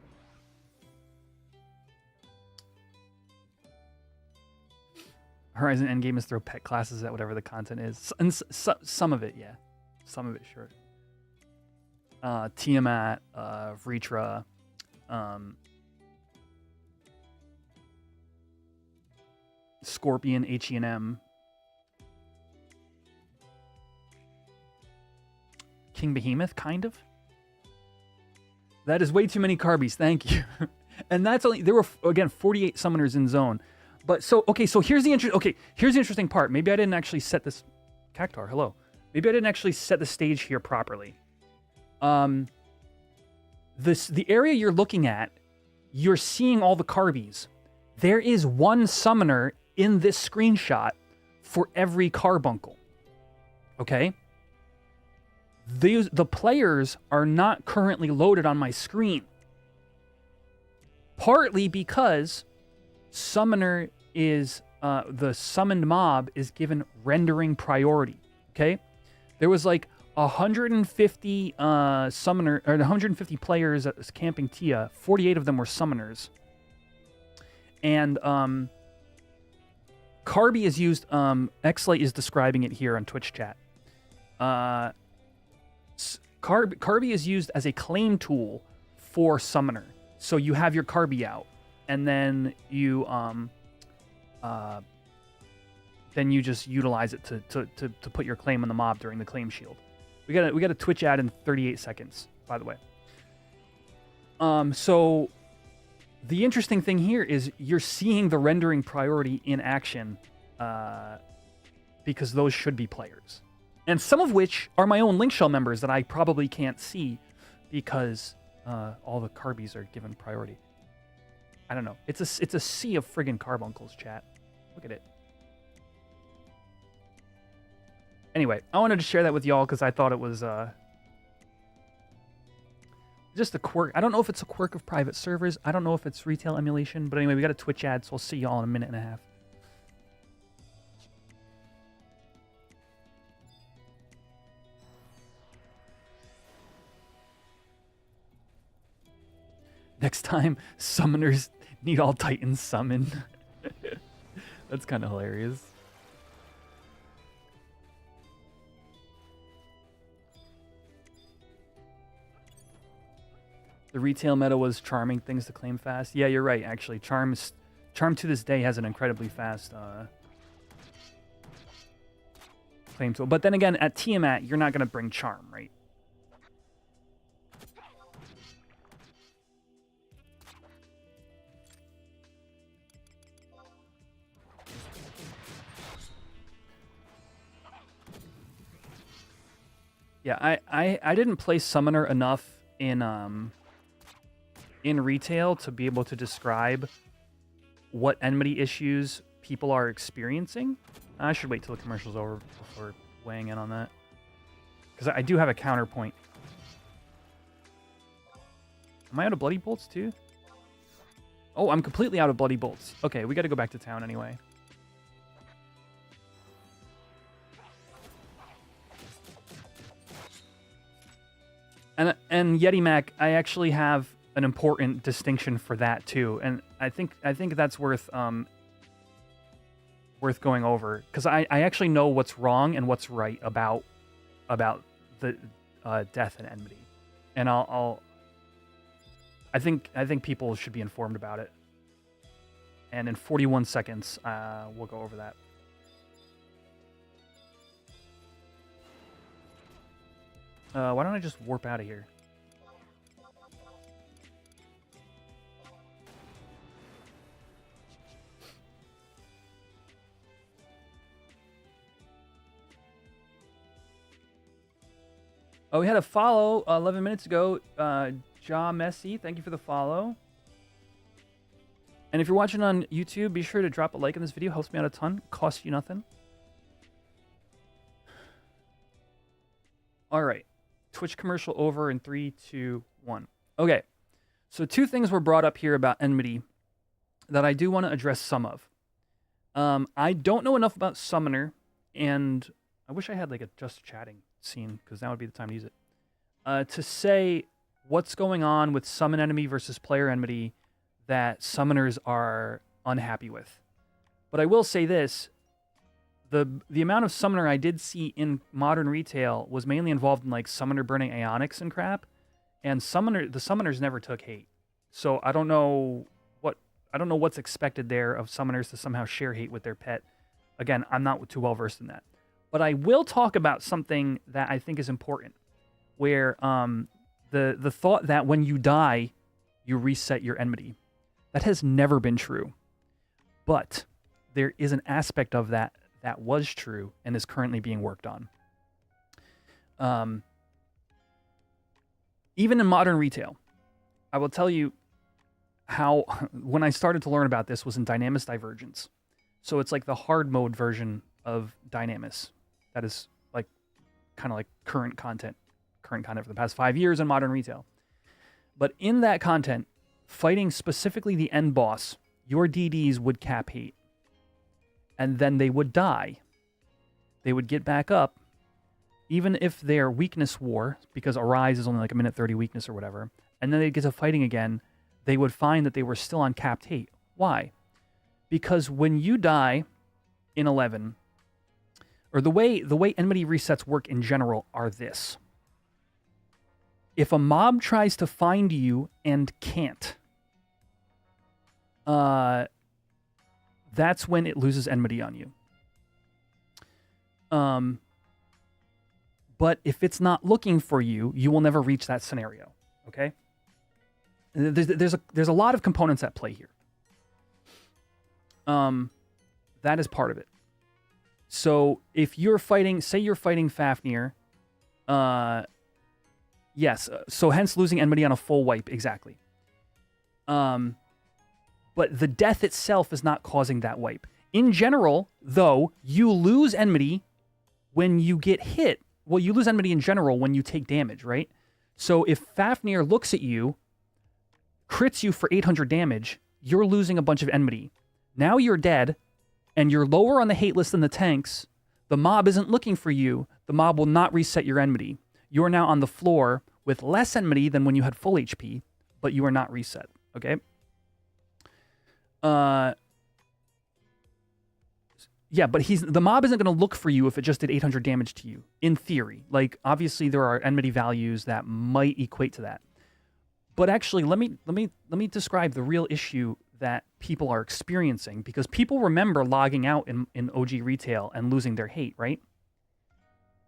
Speaker 1: Horizon Endgame is throw pet classes at whatever the content is. And some of it, yeah. Some of it, sure. Tiamat, Vritra, Scorpion, H-E-N-M, King Behemoth, kind of. That is way too many Carbies, thank you. And that's only, there were, again, 48 summoners in zone. But so, okay, so here's the interesting part. Maybe I didn't actually set this, Cactar, hello. Maybe I didn't actually set the stage here properly. The area you're looking at, you're seeing all the Carbies. There is one summoner in this screenshot for every carbuncle. Okay? The players are not currently loaded on my screen. Partly because summoner is, the summoned mob is given rendering priority. Okay? There was like 150 summoner, or 150 players that was camping Tia. 48 of them were summoners. And Carby is used, Xlight is describing it here on Twitch chat. Carby is used as a claim tool for summoner. So you have your Carby out, and then you just utilize it to put your claim on the mob during the claim shield. We got a Twitch ad in 38 seconds, by the way. So the interesting thing here is you're seeing the rendering priority in action, because those should be players. And some of which are my own Link Shell members that I probably can't see because all the Carbies are given priority. I don't know. It's a sea of friggin' carbuncles, chat. Look at it. Anyway, I wanted to share that with y'all because I thought it was just a quirk. I don't know if it's a quirk of private servers. I don't know if it's retail emulation. But anyway, we got a Twitch ad, so I'll see y'all in a minute and a half. Next time, summoners need all Titans summoned. That's kind of hilarious. The retail meta was charming things to claim fast. Yeah, you're right, actually. Charm to this day has an incredibly fast claim tool. But then again, at Tiamat, you're not going to bring Charm, right? Yeah, I didn't play Summoner enough in retail to be able to describe what enmity issues people are experiencing. I should wait till the commercial's over before weighing in on that, because I do have a counterpoint. Am I out of Bloody Bolts too? Oh, I'm completely out of Bloody Bolts. Okay, we got to go back to town anyway. And Yeti Mac, I actually have an important distinction for that too, and I think that's worth going over, because I actually know what's wrong and what's right about the death and enmity, and I think people should be informed about it. And in 41 seconds, we'll go over that. Why don't I just warp out of here? Oh, we had a follow 11 minutes ago. Ja Messi, thank you for the follow. And if you're watching on YouTube, be sure to drop a like on this video. Helps me out a ton. Costs you nothing. All right. Twitch commercial over in 3, 2, 1. Okay. So 2 things were brought up here about enmity that I do want to address some of. I don't know enough about Summoner and I wish I had like a just chatting scene, because that would be the time to use it. To say what's going on with summon enemy versus player enmity that summoners are unhappy with. But I will say this, the amount of summoner I did see in modern retail was mainly involved in like summoner burning Aeonics and crap, and the summoners never took hate. So I don't know what's expected there of summoners to somehow share hate with their pet. Again, I'm not too well versed in that. But I will talk about something that I think is important, where the thought that when you die, you reset your enmity. That has never been true. But there is an aspect of that that was true and is currently being worked on. Even in modern retail, I will tell you how, when I started to learn about this, was in Dynamis Divergence. So it's like the hard mode version of Dynamis. That is like kind of like current content for the past 5 years in modern retail. But in that content, fighting specifically the end boss, your DDs would cap hate. And then they would die. They would get back up, even if their weakness wore, because Arise is only like a minute 30 weakness or whatever, and then they'd get to fighting again, they would find that they were still on capped hate. Why? Because when you die in 11, or the way enmity resets work in general are this. If a mob tries to find you and can't, that's when it loses enmity on you. But if it's not looking for you, you will never reach that scenario. Okay? There's a lot of components at play here. That is part of it. So if you're fighting, say you're fighting Fafnir, yes, so hence losing enmity on a full wipe, exactly. But the death itself is not causing that wipe. In general, though, you lose enmity when you get hit. Well, you lose enmity in general when you take damage, right? So if Fafnir looks at you, crits you for 800 damage, you're losing a bunch of enmity. Now you're dead, and you're lower on the hate list than the tanks. The mob isn't looking for you. The mob will not reset your enmity. You are now on the floor with less enmity than when you had full HP, but you are not reset, okay? Yeah, but the mob isn't going to look for you if it just did 800 damage to you, in theory. Like, obviously, there are enmity values that might equate to that. But actually, let me describe the real issue that people are experiencing, because people remember logging out in OG retail and losing their hate, right?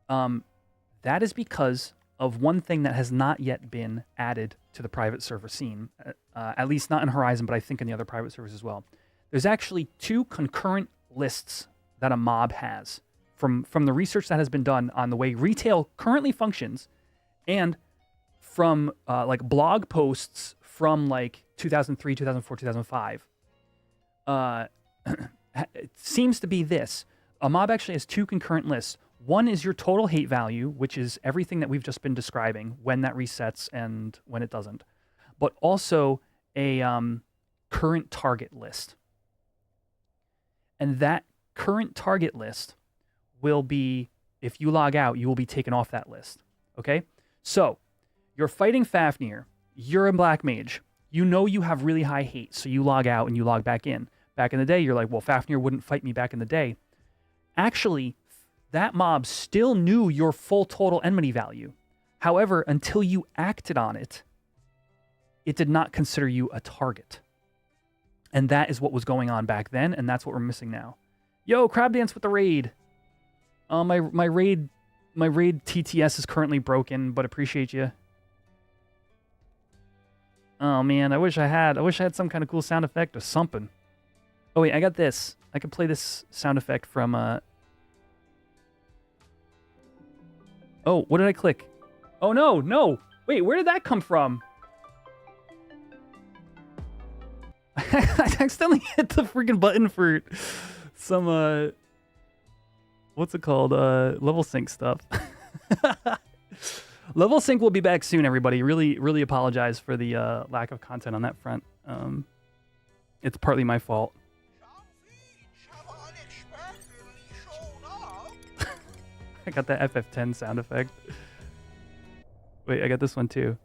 Speaker 1: That is because of one thing that has not yet been added to the private server scene, at least not in Horizon, but I think in the other private servers as well. There's actually 2 concurrent lists that a mob has from the research that has been done on the way retail currently functions, and from like blog posts from like 2003, 2004, 2005. It seems to be this. A mob actually has 2 concurrent lists. One is your total hate value, which is everything that we've just been describing, when that resets and when it doesn't. But also a current target list. And that current target list will be, if you log out, you will be taken off that list. Okay? So, you're fighting Fafnir. You're a black mage. You know you have really high hate, so you log out and you log back in. Back in the day, you're like, well, Fafnir wouldn't fight me back in the day. Actually, that mob still knew your full total enmity value. However, until you acted on it, it did not consider you a target. And that is what was going on back then, and that's what we're missing now. Yo, Crab Dance with the raid. My raid TTS is currently broken, but appreciate you. Oh man, I wish I had some kind of cool sound effect or something. Oh wait, I got this. I can play this sound effect from Oh, what did I click? Oh no. Wait, where did that come from? I accidentally hit the freaking button for some what's it called? Level sync stuff. Level sync will be back soon, everybody. Really apologize for the lack of content on that front. It's partly my fault. I got the FF10 sound effect. Wait, I got this one too.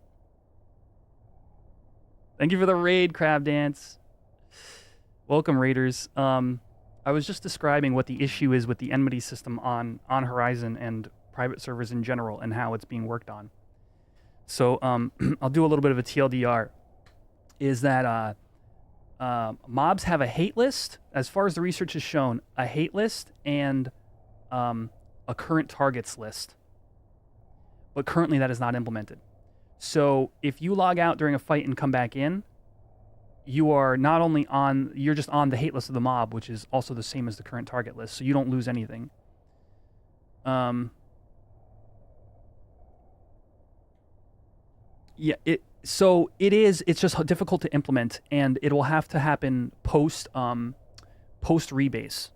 Speaker 1: Thank you for the raid, Crab Dance. Welcome, raiders. I was just describing what the issue is with the enmity system on Horizon and private servers in general and how it's being worked on. So I'll do a little bit of a TLDR. Is that mobs have a hate list, as far as the research has shown, a hate list and a current targets list. But currently that is not implemented. So if you log out during a fight and come back in, you are not only on, you're just on the hate list of the mob, which is also the same as the current target list, so you don't lose anything. Yeah, it's just difficult to implement, and it will have to happen post rebase.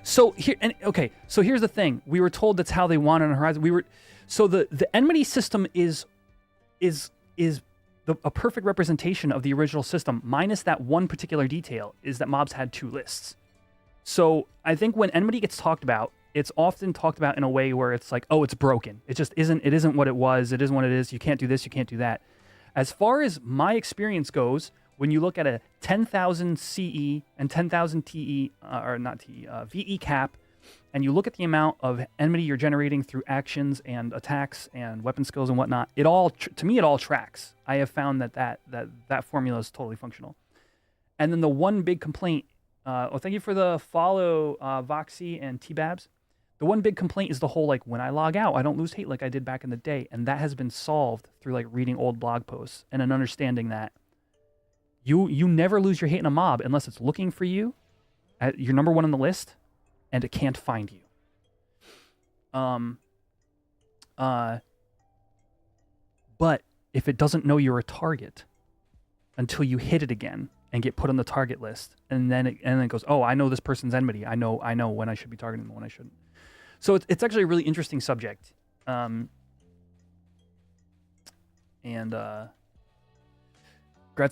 Speaker 1: So here's the thing. We were told that's how they want it on Horizon. So the enmity system is a perfect representation of the original system, minus that one particular detail, is that mobs had two lists. So I think when enmity gets talked about, it's often talked about in a way where it's like, oh, it's broken. It just isn't. It isn't what it was. It isn't what it is. You can't do this. You can't do that. As far as my experience goes, when you look at a 10,000 CE and 10,000 TE, VE cap, and you look at the amount of enmity you're generating through actions and attacks and weapon skills and whatnot, it all, to me, it all tracks. I have found that formula is totally functional. And then the one big complaint, thank you for the follow, Voxy and T-Babs. The one big complaint is the whole, like, when I log out, I don't lose hate like I did back in the day. And that has been solved through, like, reading old blog posts and an understanding that you never lose your hate in a mob unless it's looking for you, you're number one on the list, and it can't find you. But if it doesn't know you're a target until you hit it again and get put on the target list, and then it goes, oh, I know this person's enmity. I know when I should be targeting them, when I shouldn't. So it's actually a really interesting subject. Congrats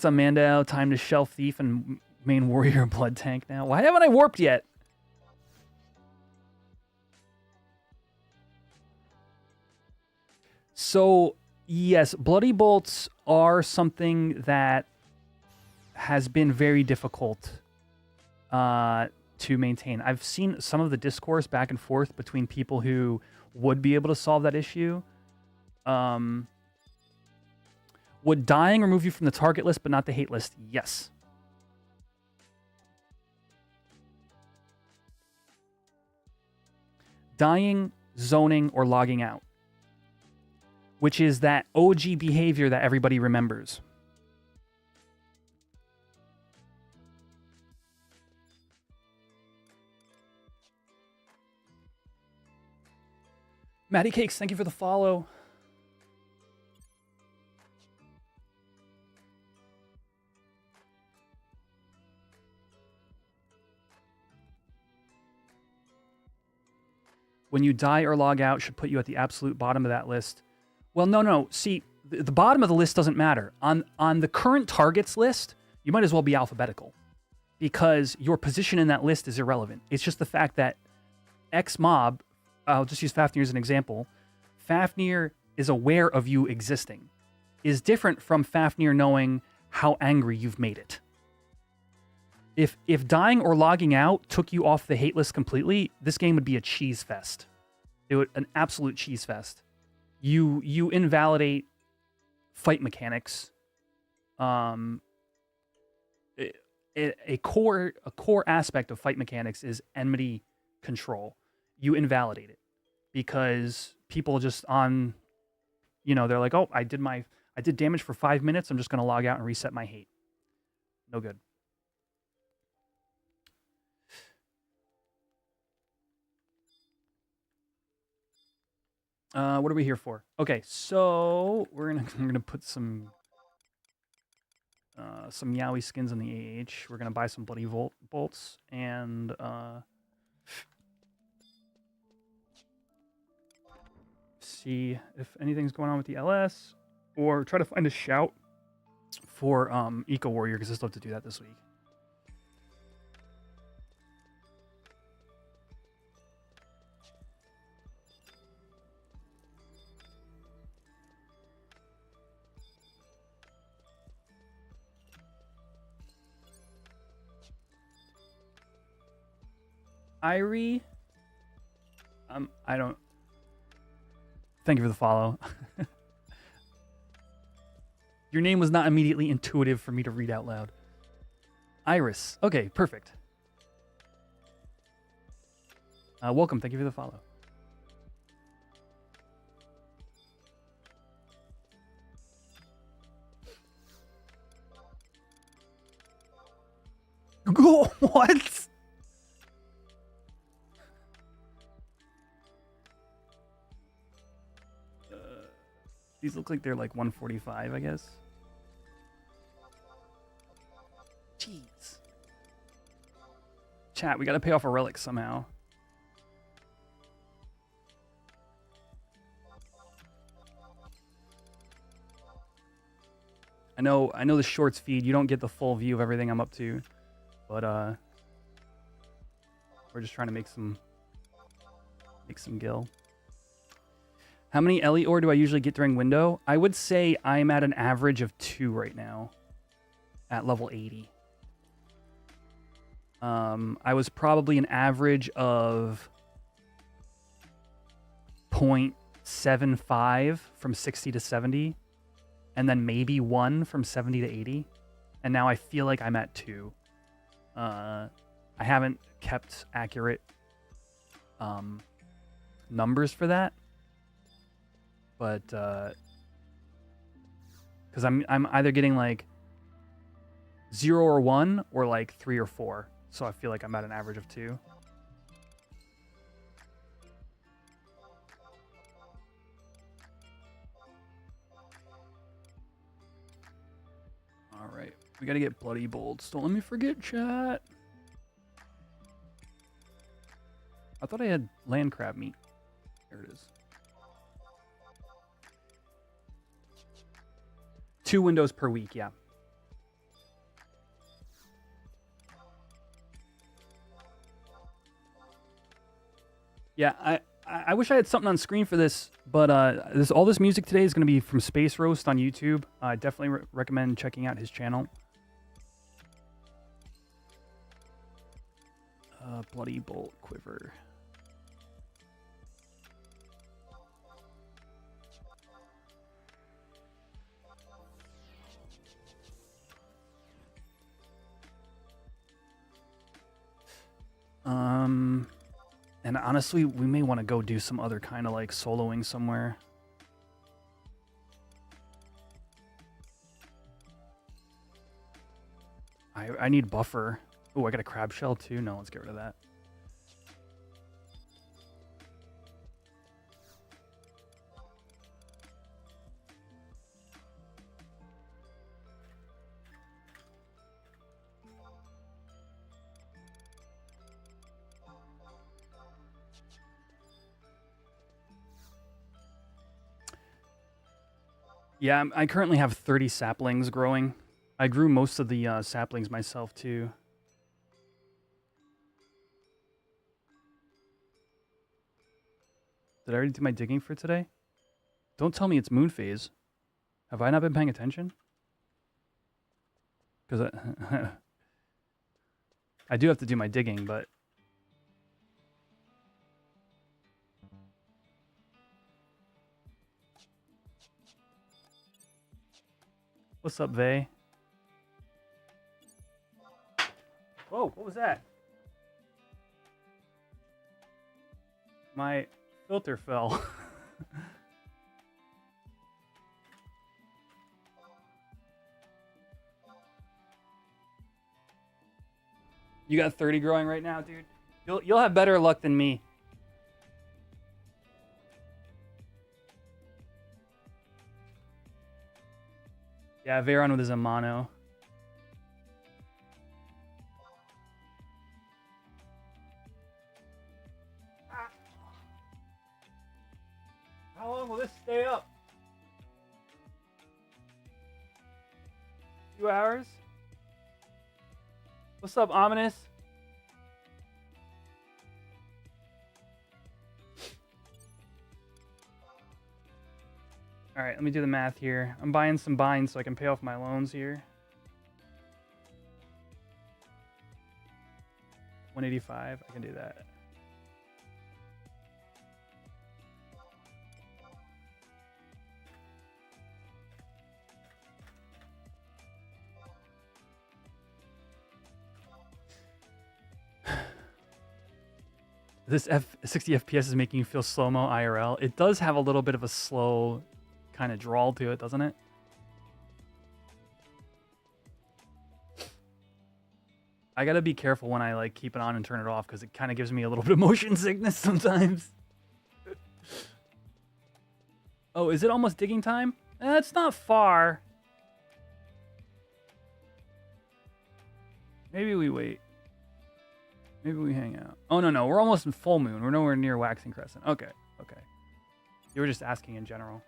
Speaker 1: on Mandau. Time to Shelf Thief and main warrior blood tank now. Why haven't I warped yet? So, yes, Bloody Bolts are something that has been very difficult to maintain. I've seen some of the discourse back and forth between people who would be able to solve that issue. Would dying remove you from the target list but not the hate list? Yes. Dying, zoning, or logging out, which is that OG behavior that everybody remembers. Matty Cakes, thank you for the follow. When you die or log out, should put you at the absolute bottom of that list. Well, no. See, the bottom of the list doesn't matter. On the current targets list, you might as well be alphabetical, because your position in that list is irrelevant. It's just the fact that X mob, I'll just use Fafnir as an example. Fafnir is aware of you existing, is different from Fafnir knowing how angry you've made it. If dying or logging out took you off the hate list completely, this game would be a cheese fest. It would an absolute cheese fest. You invalidate fight mechanics. A core aspect of fight mechanics is enmity control. You invalidate it because people just on, they're like, oh, I did damage for 5 minutes. I'm just going to log out and reset my hate. No good. What are we here for? Okay, so we're gonna put some Yowie skins in the AH. We're gonna buy some Bloody Bolts and see if anything's going on with the LS, or try to find a shout for Eco Warrior, because I still have to do that this week. Irie. I don't. Thank you for the follow. Your name was not immediately intuitive for me to read out loud. Iris. Okay, perfect. Welcome. Thank you for the follow. What? These look like they're like 145, I guess. Jeez. Chat, we gotta pay off a relic somehow. I know the shorts feed, you don't get the full view of everything I'm up to. But we're just trying to make some gil. How many Ellie ore do I usually get during window? I would say I'm at an average of 2 right now at level 80. I was probably an average of 0.75 from 60 to 70, and then maybe 1 from 70 to 80. And now I feel like I'm at 2. I haven't kept accurate numbers for that, but because I'm either getting like 0 or 1 or like 3 or 4, so I feel like I'm at an average of 2. All right, we gotta get bloody bolts. Don't let me forget, chat. I thought I had land crab meat. There it is. 2 windows per week, yeah. Yeah, I wish I had something on screen for this, but all this music today is going to be from Space Roast on YouTube. I definitely recommend checking out his channel. Bloody bolt quiver. And honestly, we may want to go do some other kind of like soloing somewhere. I need buffer. Oh, I got a crab shell too. No, let's get rid of that. Yeah, I currently have 30 saplings growing. I grew most of the saplings myself too. Did I already do my digging for today? Don't tell me it's moon phase. Have I not been paying attention? Because I do have to do my digging, but... What's up, Vay? Whoa, what was that? My filter fell. You got 30 growing right now, dude. You'll have better luck than me. Yeah, Veyron with his Amano. How long will this stay up? 2 hours? What's up, Ominous? All right, let me do the math here. I'm buying some binds so I can pay off my loans here. 185, I can do that. This 60 FPS is making you feel slow-mo IRL. It does have a little bit of a slow kind of drawl to it, doesn't it? I gotta be careful when I like keep it on and turn it off because it kind of gives me a little bit of motion sickness sometimes. Oh, is it almost digging time? It's not far. Maybe we wait. Maybe we hang out. Oh, no. We're almost in full moon. We're nowhere near waxing crescent. Okay. You were just asking in general.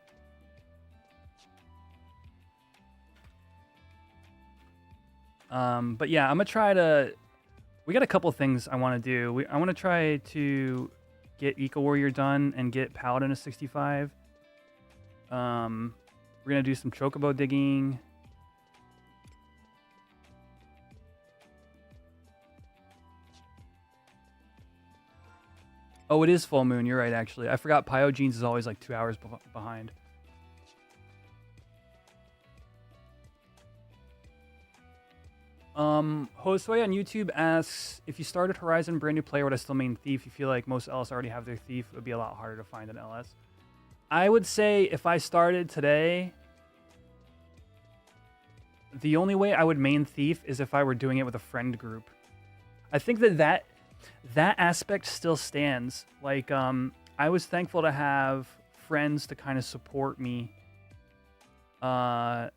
Speaker 1: But yeah, I'm going to try to... We got a couple things I want to do. I want to try to get Eco Warrior done and get Paladin to 65. We're going to do some Chocobo digging. Oh, it is full moon. You're right, actually. I forgot Pyogenes is always like 2 hours behind. Josue on YouTube asks, if you started Horizon brand new player, would I still main Thief? You feel like most LS already have their Thief. It would be a lot harder to find an LS. I would say if I started today, the only way I would main Thief is if I were doing it with a friend group. I think that aspect still stands. Like, I was thankful to have friends to kind of support me. A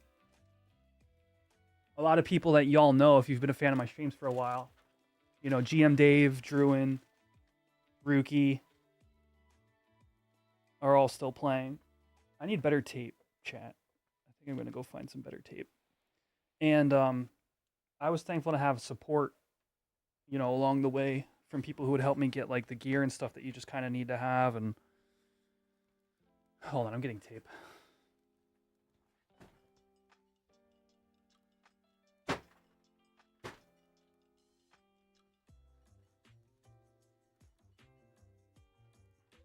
Speaker 1: lot of people that y'all know if you've been a fan of my streams for a while. You know, GM Dave, Druin, Rookie are all still playing. I need better tape, chat. I think I'm going to go find some better tape. And I was thankful to have support, you know, along the way from people who would help me get like the gear and stuff that you just kind of need to have. And hold on, I'm getting tape.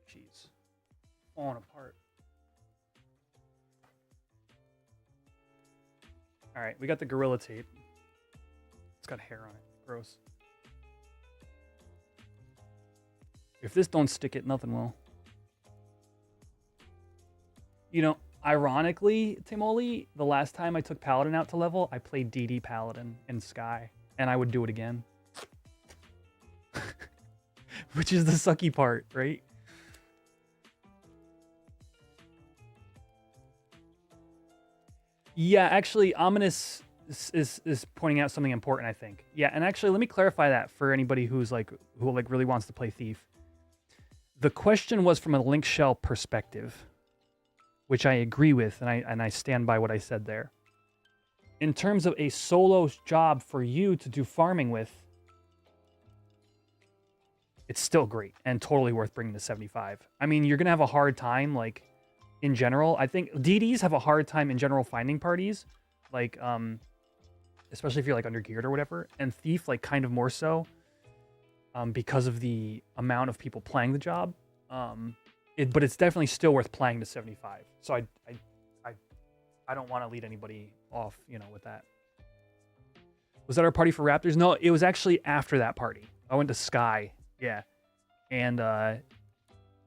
Speaker 1: Jeez, falling apart. All right, we got the Gorilla tape. It's got hair on it. Gross. If this don't stick it, nothing will. You know, ironically, Timoli, the last time I took Paladin out to level, I played DD Paladin in Sky, and I would do it again. Which is the sucky part, right? Yeah, actually, Ominous is pointing out something important, I think. Yeah, and actually, let me clarify that for anybody who really wants to play Thief. The question was from a link shell perspective, which I agree with, and I stand by what I said there. In terms of a solo job for you to do farming with, it's still great and totally worth bringing to 75. I mean, you're gonna have a hard time, like, in general. I think DDs have a hard time in general finding parties, like, especially if you're like under geared or whatever, and Thief like kind of more so, because of the amount of people playing the job. But it's definitely still worth playing to 75. So I don't want to lead anybody off, you know, with that. Was that our party for Raptors? No, it was actually after that party. I went to Sky, yeah, and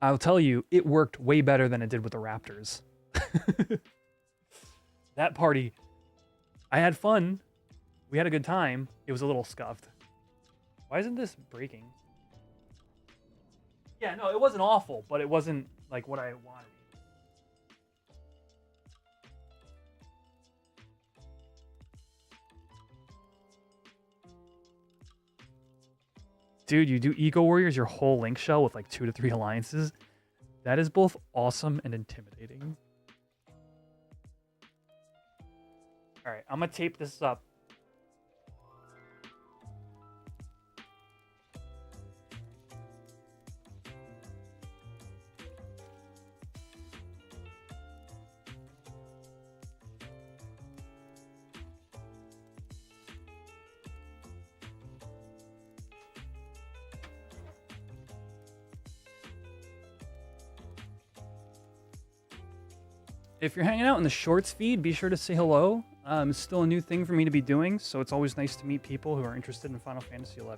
Speaker 1: I'll tell you, it worked way better than it did with the Raptors. That party, I had fun. We had a good time. It was a little scuffed. Why isn't this breaking? Yeah, no, it wasn't awful, but it wasn't like what I wanted. Dude, you do Eco Warriors, your whole link shell with like 2 to 3 alliances. That is both awesome and intimidating. All right, I'm gonna tape this up. If you're hanging out in the shorts feed, be sure to say hello. It's still a new thing for me to be doing, so it's always nice to meet people who are interested in Final Fantasy XI.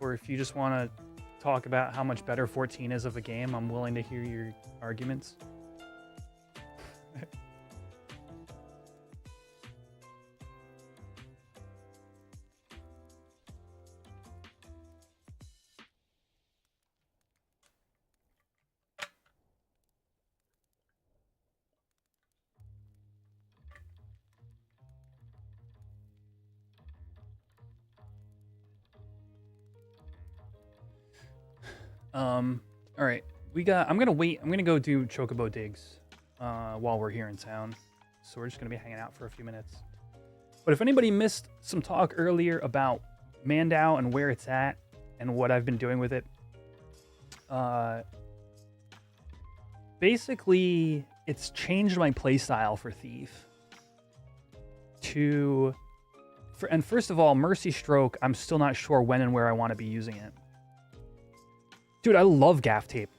Speaker 1: or if you just want to talk about how much better 14 is of a game, I'm willing to hear your arguments. All right, I'm gonna wait. I'm gonna go do Chocobo digs while we're here in town. So we're just gonna be hanging out for a few minutes. But if anybody missed some talk earlier about Mandau and where it's at and what I've been doing with it, basically it's changed my playstyle for Thief. And first of all, Mercy Stroke, I'm still not sure when and where I want to be using it. Dude, I love gaff tape.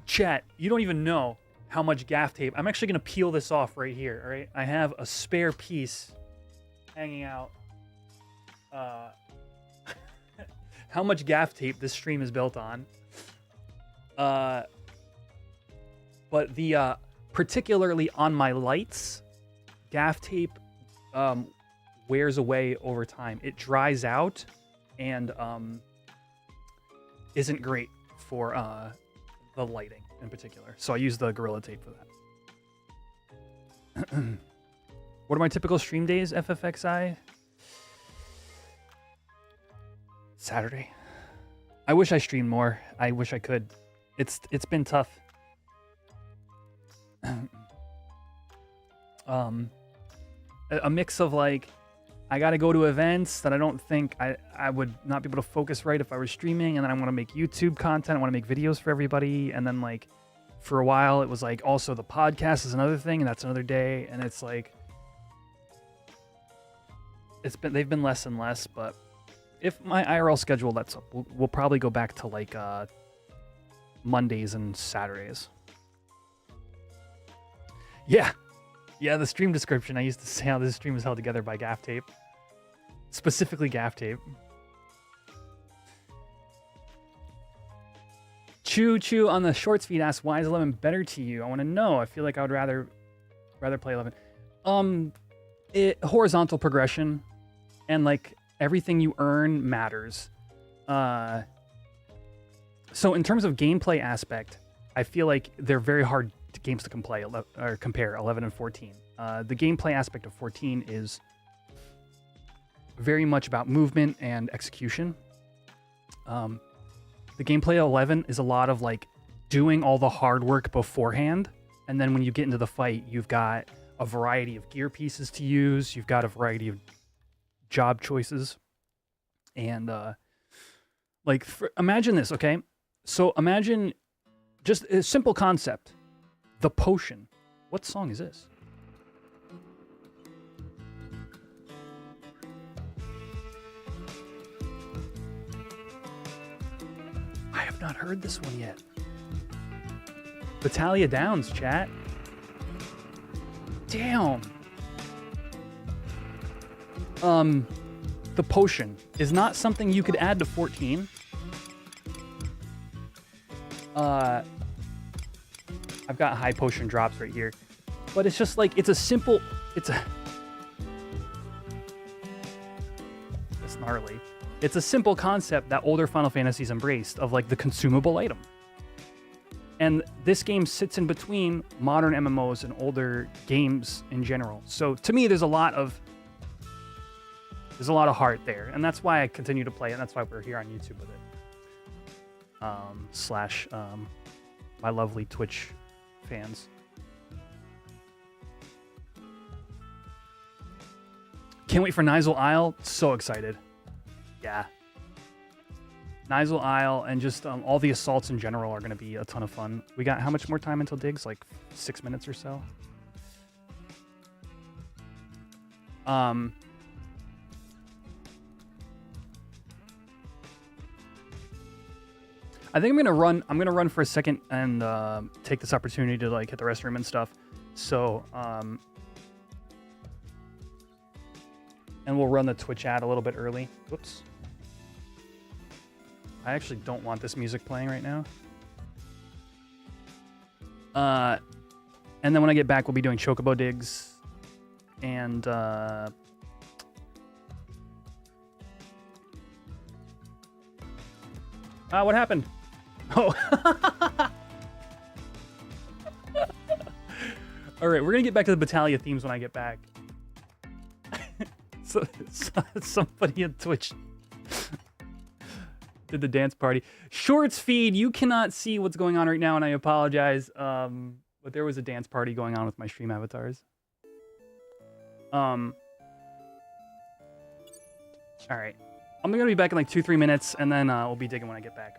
Speaker 1: Chat, you don't even know how much gaff tape. I'm actually going to peel this off right here, all right? I have a spare piece hanging out. How much gaff tape this stream is built on. But the particularly on my lights, gaff tape wears away over time. It dries out and isn't great for the lighting in particular. So I use the Gorilla Tape for that. What are my typical stream days, FFXI? Saturday. I wish I streamed more. I wish I could. It's been tough. A mix of like, I gotta go to events that I don't think I would not be able to focus right if I were streaming, and then I want to make YouTube content, I want to make videos for everybody, and then like for a while it was like also the podcast is another thing, and that's another day, and it's like they've been less and less. But if my IRL schedule lets up, we'll probably go back to like Mondays and Saturdays. Yeah, the stream description, I used to say how this stream is held together by gaff tape. Specifically gaff tape. Choo on the shorts feed asks, why is 11 better to you? I want to know. I feel like I would rather play 11. Horizontal progression and like everything you earn matters. So in terms of gameplay aspect, I feel like they're very hard games to compare 11 and 14. The gameplay aspect of 14 is very much about movement and execution. The gameplay of 11 is a lot of like doing all the hard work beforehand, and then when you get into the fight, you've got a variety of gear pieces to use, you've got a variety of job choices, and imagine this, okay? So imagine just a simple concept. The potion. What song is this? I have not heard this one yet. Battaglia Downs, chat. Damn. The potion is not something you could add to 14. I've got high potion drops right here, but it's just like, it's gnarly. It's a simple concept that older Final Fantasies embraced of like the consumable item. And this game sits in between modern MMOs and older games in general. So to me, there's a lot of heart there, and that's why I continue to play it, and that's why we're here on YouTube with it. My lovely Twitch fans. Can't wait for Nizal Isle. So excited. Yeah. Nizal Isle and just all the assaults in general are going to be a ton of fun. We got how much more time until digs? Like 6 minutes or so. I think I'm gonna run for a second and take this opportunity to like hit the restroom and stuff. So And we'll run the Twitch ad a little bit early. Whoops. I actually don't want this music playing right now. And then when I get back, we'll be doing Chocobo digs. And, what happened? Oh. All right, we're going to get back to the Battalion themes when I get back. So somebody on Twitch did the dance party. Shorts feed, you cannot see what's going on right now, and I apologize. But there was a dance party going on with my stream avatars. All right. I'm going to be back in like 2-3 minutes, and then we'll be digging when I get back.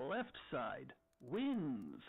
Speaker 2: Left side wins.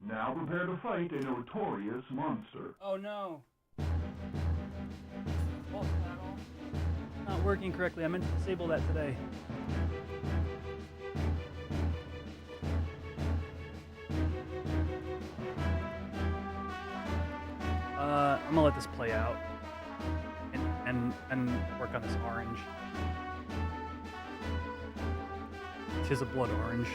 Speaker 3: Now prepare to fight a notorious monster.
Speaker 1: Oh no. Pulse panel. Not working correctly. I meant to disable that today. gonna let this play out and work on this orange. Tis a blood orange.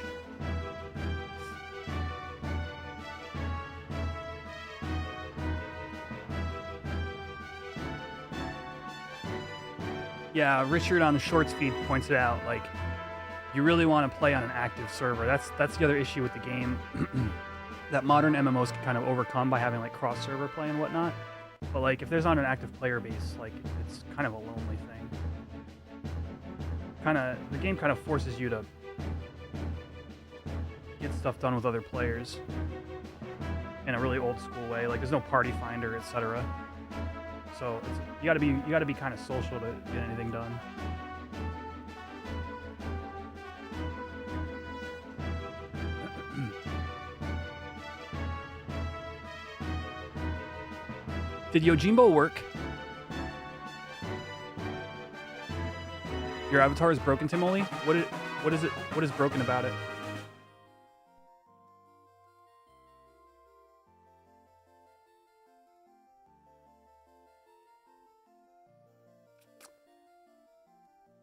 Speaker 1: Yeah, Richard on the shorts feed points it out. Like, you really want to play on an active server. That's the other issue with the game that modern MMOs can kind of overcome by having like cross server play and whatnot. But like, if there's not an active player base, like it's kind of a lonely thing. The game kind of forces you to get stuff done with other players in a really old school way. Like, there's no party finder, etc. So you gotta be kind of social to get anything done. Did Yojimbo work? Your avatar is broken, Timoli? What is broken about it?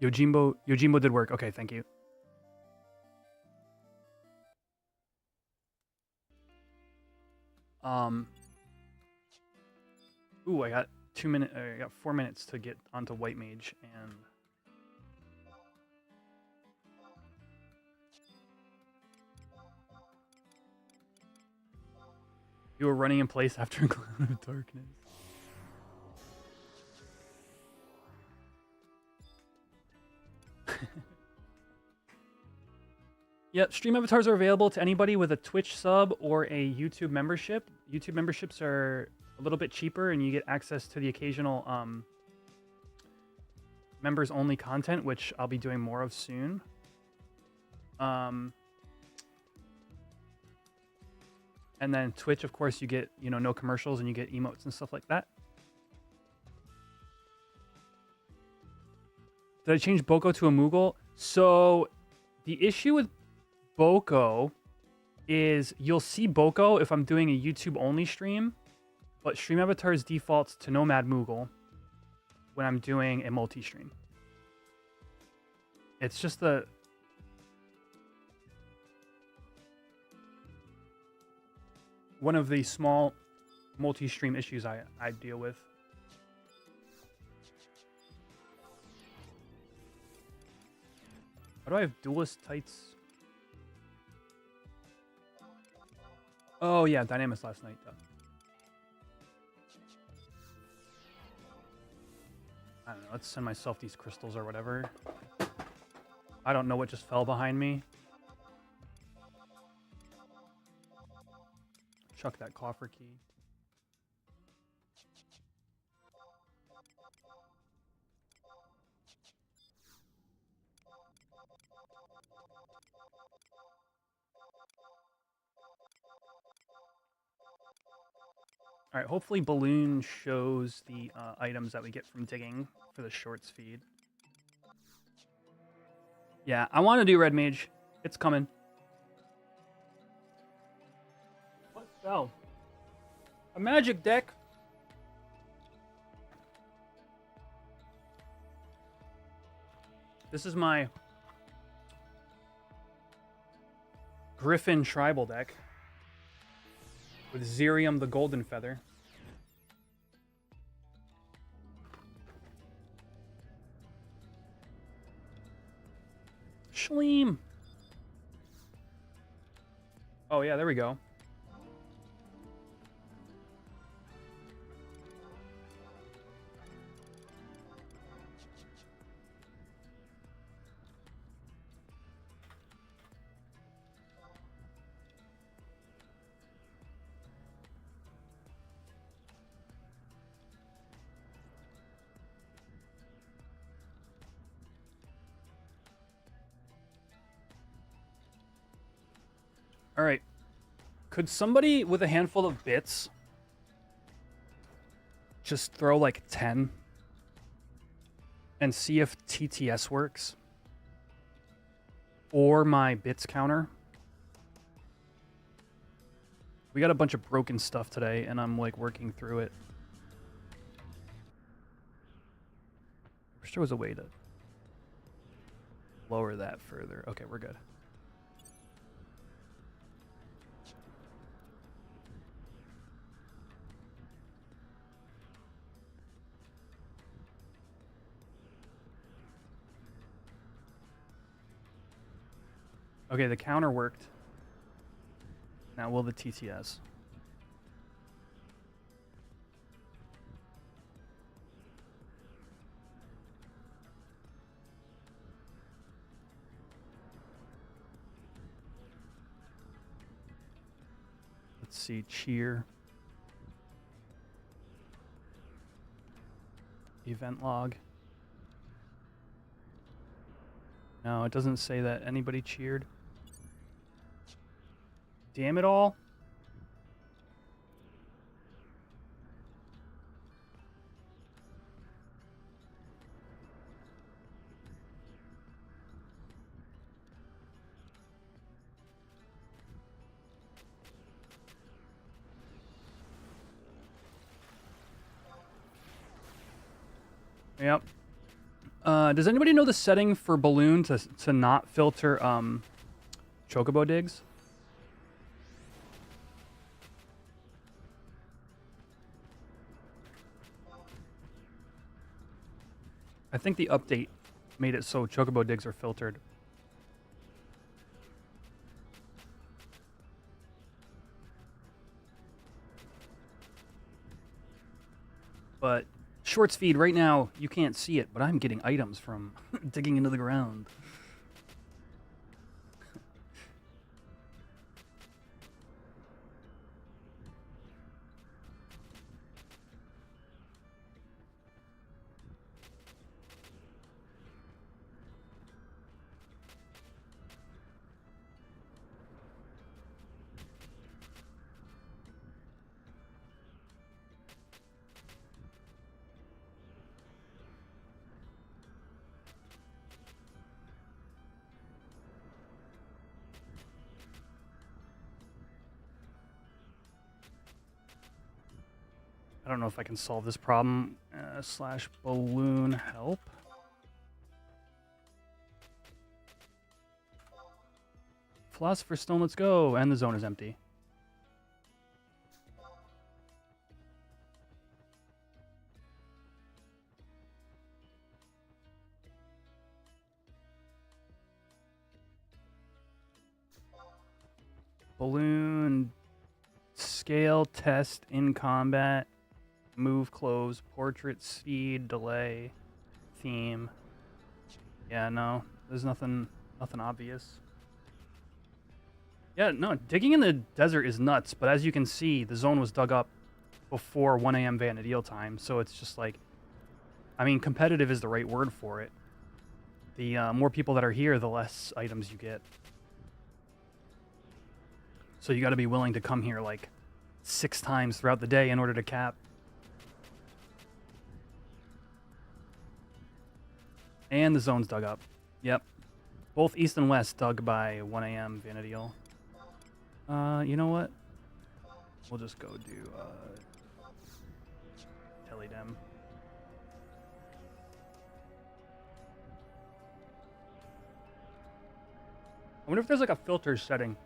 Speaker 1: Yojimbo did work. Okay, thank you. Ooh, I got 4 minutes to get onto White Mage, and you were running in place after a cloud of darkness. Yep, stream avatars are available to anybody with a Twitch sub or a YouTube membership. YouTube memberships are a little bit cheaper, and you get access to the occasional members-only content, which I'll be doing more of soon. And then Twitch, of course, you get, no commercials, and you get emotes and stuff like that. Did I change Boko to a Moogle? So the issue with Boko is you'll see Boko if I'm doing a YouTube-only stream, but Stream Avatars defaults to Nomad Moogle when I'm doing a multi-stream. It's just one of the small multi-stream issues I deal with. How do I have duelist tights? Oh yeah, Dynamis last night. I don't know, let's send myself these crystals or whatever. I don't know what just fell behind me. Chuck that coffer key. All right, hopefully Balloon shows the items that we get from digging for the shorts feed. Yeah, I want to do Red Mage. It's coming. What fell? A magic deck. This is my Griffin tribal deck with Zerium the Golden Feather. Shleem. Oh yeah, there we go. All right. Could somebody with a handful of bits just throw like 10 and see if TTS works? Or my bits counter? We got a bunch of broken stuff today, and I'm like working through it. Wish there was a way to lower that further. Okay, we're good. Okay, the counter worked. Now will the TTS? Let's see, cheer. Event log. No, it doesn't say that anybody cheered. Damn it all. Yep. Does anybody know the setting for balloon to not filter Chocobo digs? I think the update made it so Chocobo digs are filtered. But Shorts feed right now, you can't see it, but I'm getting items from digging into the ground. I don't know if I can solve this problem. Slash balloon help. Philosopher's Stone, let's go. And the zone is empty. Balloon scale test in combat. Move, close, portrait, speed, delay, theme. Yeah, no, there's nothing obvious. Yeah, no, digging in the desert is nuts, but as you can see, the zone was dug up before 1 a.m. Vanadil time, so it's just like, I mean, competitive is the right word for it. The more people that are here, the less items you get. So you got to be willing to come here like 6 times throughout the day in order to cap. And the zone's dug up. Yep. Both east and west dug by 1 a.m. Vanadil. You know what? We'll just go do Telidem. I wonder if there's like a filter setting.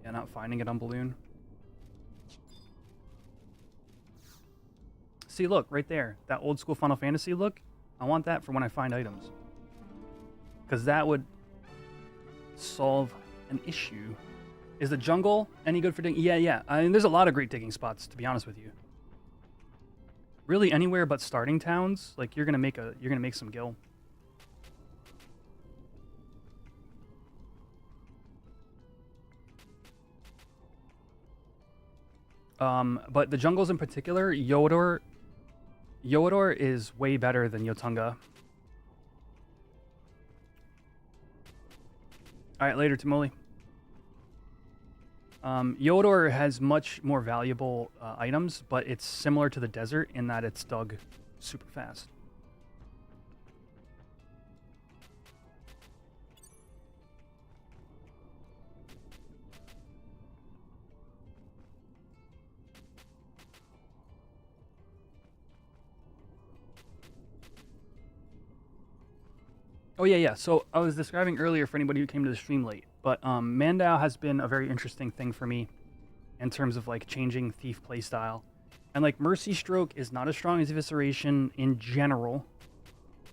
Speaker 1: Yeah, not finding it on balloon. See, look, right there. That old school Final Fantasy look. I want that for when I find items. Because that would solve an issue. Is the jungle any good for digging? Yeah. I mean, there's a lot of great digging spots, to be honest with you. Really, anywhere but starting towns, like you're gonna make some gil. But the jungles in particular, Yodor is way better than Yotunga. All right, later, Tamoli. Yodor has much more valuable items, but it's similar to the desert in that it's dug super fast. Oh, yeah. So I was describing earlier for anybody who came to the stream late, but Mandao has been a very interesting thing for me in terms of like changing Thief playstyle. And like Mercy Stroke is not as strong as Evisceration in general.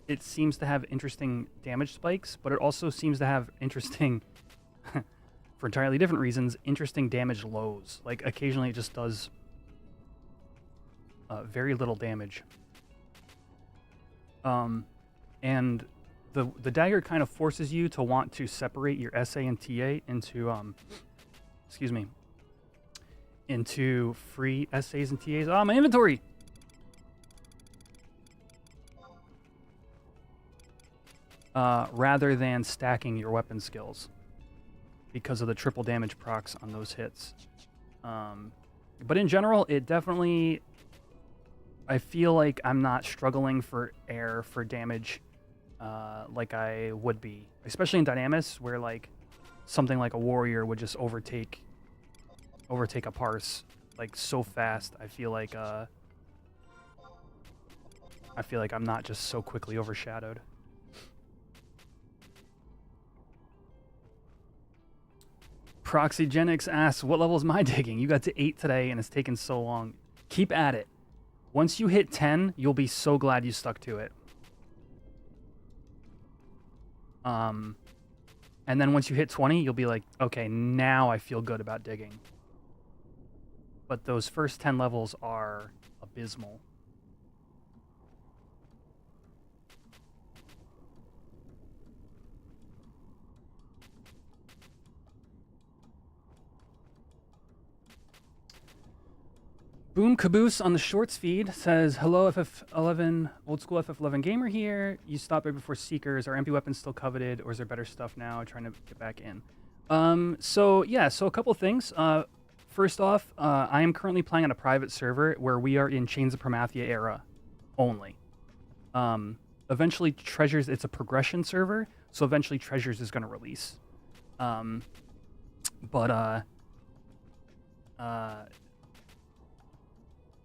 Speaker 1: It seems to have interesting damage spikes, but it also seems to have interesting, for entirely different reasons, interesting damage lows. Like occasionally it just does very little damage. And the dagger kind of forces you to want to separate your SA and TA into, into free SAs and TAs. Oh, my inventory! Rather than stacking your weapon skills because of the triple damage procs on those hits. But in general, it definitely... I feel like I'm not struggling for air for damage like I would be. Especially in Dynamis, where like something like a warrior would just overtake a parse like so fast. I feel like I'm not just so quickly overshadowed. Proxygenics asks, what level is my digging? You got to 8 today and it's taken so long. Keep at it. Once you hit 10, you'll be so glad you stuck to it. And then once you hit 20, you'll be like, okay, now I feel good about digging. But those first 10 levels are abysmal. Boom Caboose on the shorts feed says, hello FF11, old school FF11 gamer here. You stopped right before Seekers. Are MP weapons still coveted or is there better stuff now? Trying to get back in. So a couple things. First off, I am currently playing on a private server where we are in Chains of Promathia era only. Eventually Treasures, it's a progression server, so eventually Treasures is going to release.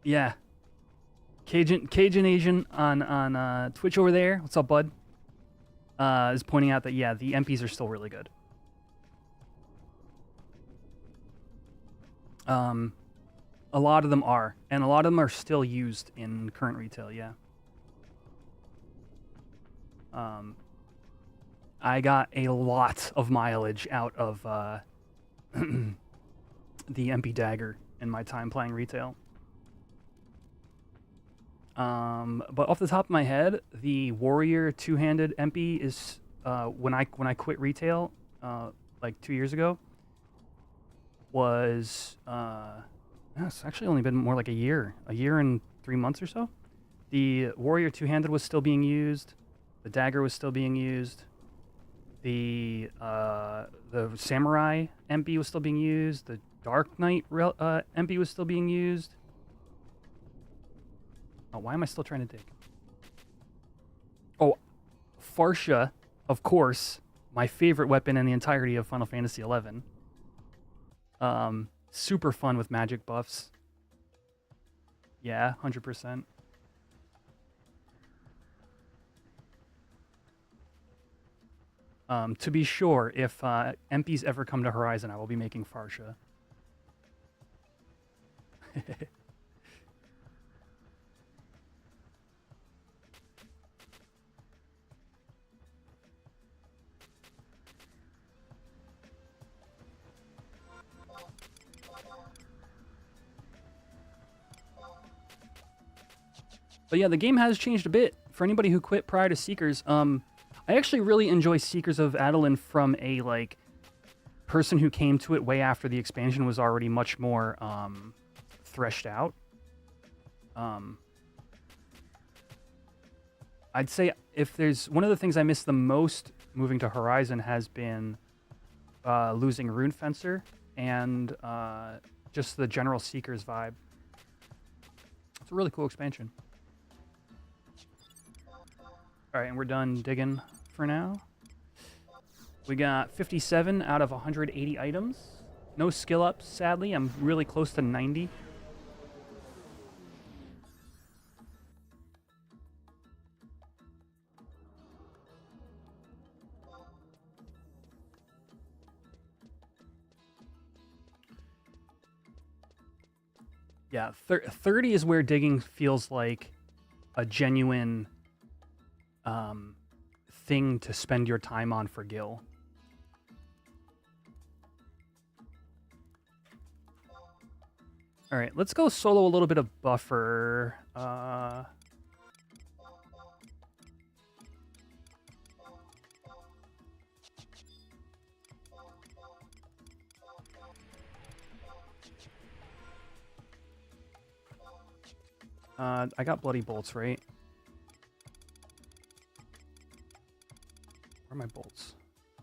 Speaker 1: Yeah. Cajun Asian on Twitch over there. What's up, bud? Is pointing out that, yeah, the MPs are still really good. A lot of them are. And a lot of them are still used in current retail, yeah. I got a lot of mileage out of the MP Dagger in my time playing retail. But off the top of my head, the Warrior two-handed MP is when I quit retail like 2 years ago was it's actually only been more like a year and 3 months or so. The Warrior two-handed was still being used, the Dagger was still being used, the Samurai MP was still being used, the Dark Knight MP was still being used. Oh, why am I still trying to dig? Oh, Farsha, of course, my favorite weapon in the entirety of Final Fantasy XI. Super fun with magic buffs. Yeah, 100%. To be sure, if MPs ever come to Horizon, I will be making Farsha. But yeah, the game has changed a bit. For anybody who quit prior to Seekers, I actually really enjoy Seekers of Adeline from a, like, person who came to it way after the expansion was already much more, threshed out. I'd say if there's... One of the things I miss the most moving to Horizon has been losing Rune Fencer and just the general Seekers vibe. It's a really cool expansion. All right, and we're done digging for now. We got 57 out of 180 items. No skill ups, sadly. I'm really close to 90. Yeah, 30 is where digging feels like a genuine thing to spend your time on for Gil. All right, let's go solo a little bit of buffer. I got bloody bolts, right? Where are my bolts?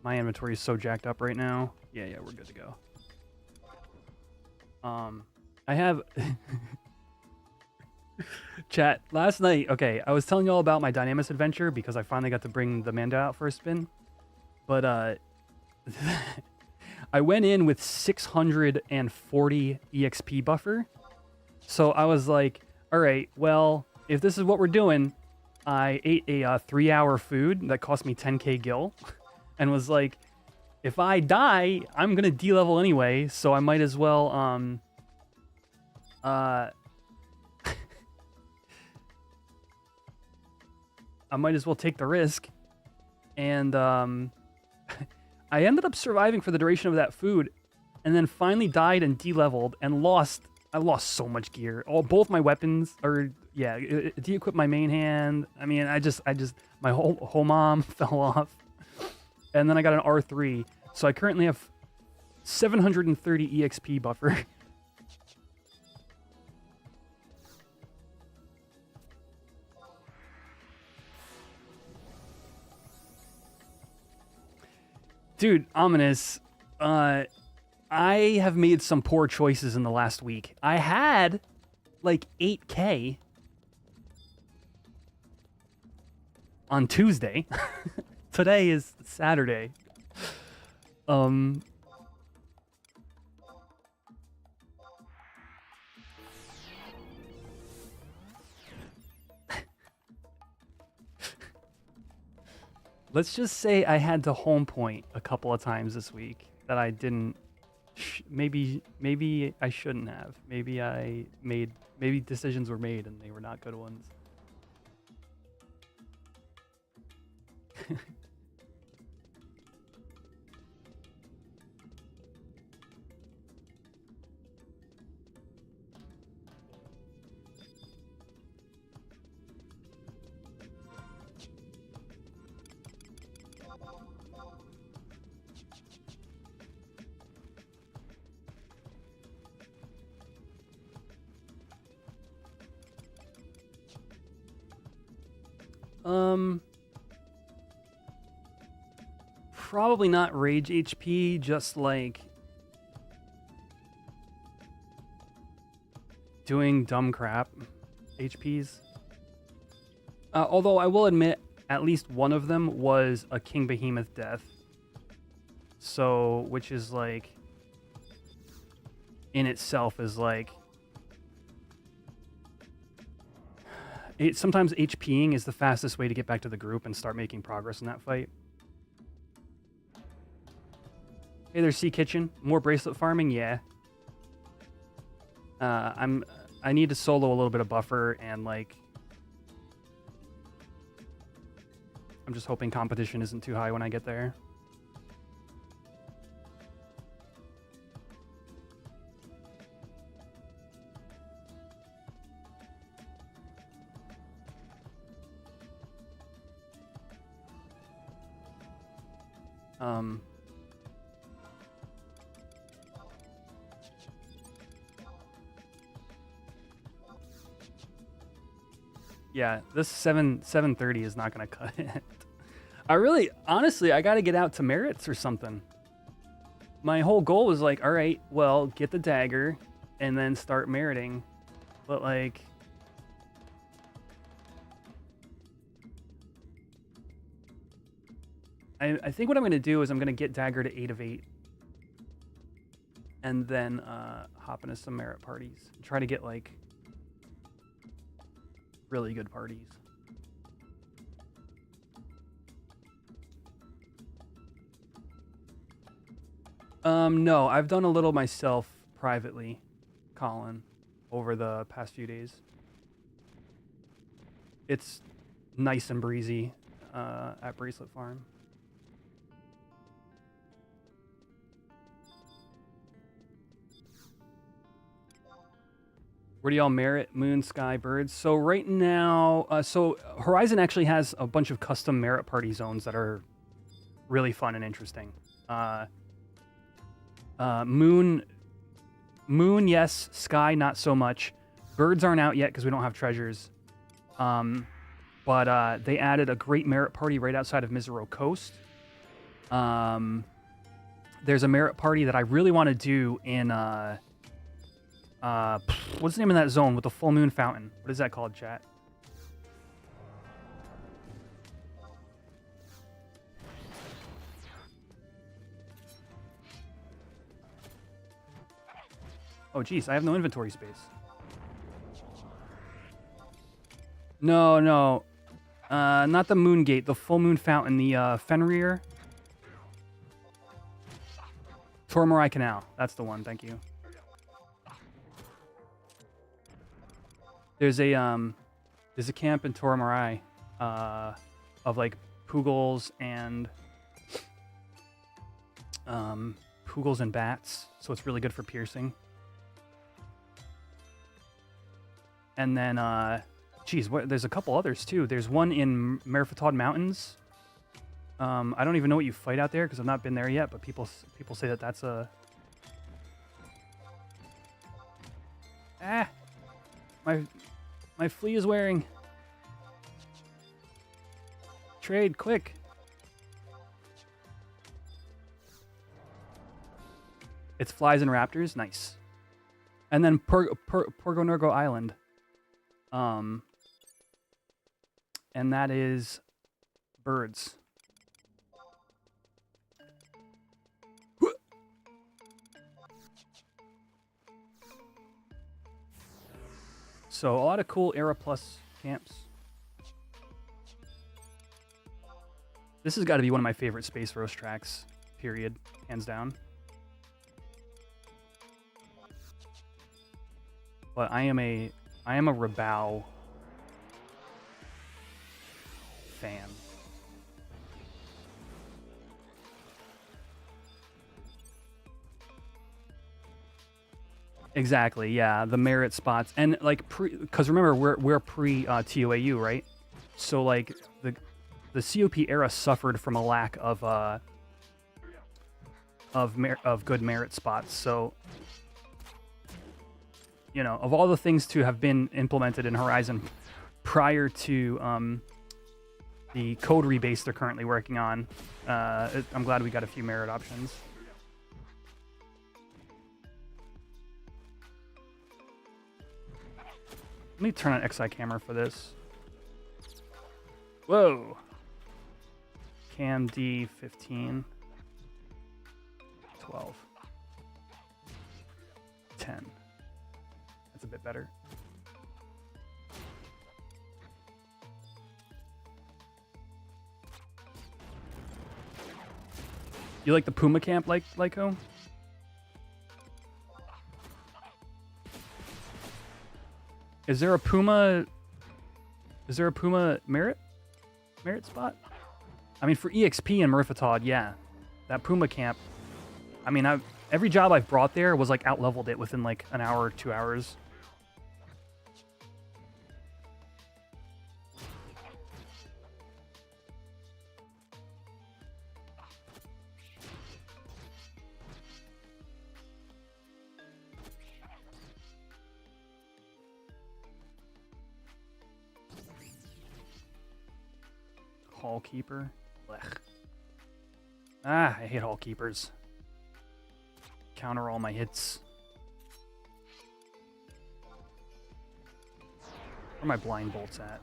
Speaker 1: My inventory is so jacked up right now. Yeah, we're good to go. I have chat last night. Okay, I was telling you all about my Dynamis adventure because I finally got to bring the Mando out for a spin. But I went in with 640 EXP buffer. So I was like, all right, well, if this is what we're doing, I ate a 3-hour food that cost me 10k gil and was like, if I die, I'm going to D-level anyway, so I might as well, I might as well take the risk. And I ended up surviving for the duration of that food and then finally died and D-leveled and lost. I lost so much gear. Both my weapons are, yeah, de-equip my main hand. I mean, I just, my whole mom fell off. And then I got an R3. So I currently have 730 EXP buffer. Dude, ominous. I have made some poor choices in the last week. I had like 8k on Tuesday. Today is Saturday. Let's just say I had to home point a couple of times this week that I didn't. Maybe I shouldn't have. Maybe decisions were made and they were not good ones. Probably not rage HP, just like doing dumb crap HPs. Although I will admit, at least one of them was a King Behemoth death. So, which is like, in itself is like, sometimes HPing is the fastest way to get back to the group and start making progress in that fight. Hey there, Sea Kitchen. More bracelet farming? Yeah. I need to solo a little bit of buffer and like I'm just hoping competition isn't too high when I get there. Yeah, this 730 is not gonna cut it. Honestly, I gotta get out to Merritt's or something. my whole goal was like, all right, well, get the dagger and then start meriting. But like, I think what I'm going to do is I'm going to get dagger to 8 of 8 and then hop into some merit parties. Try to get like really good parties. No, I've done a little myself privately, Colin, over the past few days. It's nice and breezy at Bracelet Farm. Where do y'all merit moon, sky, birds? So right now, so Horizon actually has a bunch of custom merit party zones that are really fun and interesting. Moon, yes. Sky, not so much. Birds aren't out yet because we don't have treasures. But they added a great merit party right outside of Misero Coast. There's a merit party that I really want to do in what's the name of that zone with the full moon fountain? What is that called, chat? Oh, geez, I have no inventory space. No, not the moon gate, the full moon fountain, the Fenrir. Tormorai Canal, that's the one. Thank you. There's a camp in Tormorai of like Poogles and bats, so it's really good for piercing. And then, there's a couple others too. There's one in Merfatod Mountains. I don't even know what you fight out there because I've not been there yet, but people say that that's a... My flea is wearing. Trade, quick. It's flies and raptors, nice. And then Porgonorgo Island. And that is birds. So a lot of cool Era Plus camps. This has got to be one of my favorite Space Roast tracks, period, hands down. But I am a Rabao fan. Exactly, yeah, the merit spots, and like because remember we're pre TOAU, right? So like the COP era suffered from a lack of good merit spots. So you know, of all the things to have been implemented in Horizon prior to the code rebase they're currently working on, I'm glad we got a few merit options. Let me turn on XI camera for this. Whoa. Cam D 15. 12. 10. That's a bit better. You like the Puma camp, Lyco? Is there a Puma merit spot? I mean, for EXP and Murphatod, yeah. That Puma camp, I mean, every job I've brought there was like out-leveled it within like an hour or 2 hours. Hall Keeper. Blech. I hate Hall Keepers. counter all my hits. Where are my blind bolts at?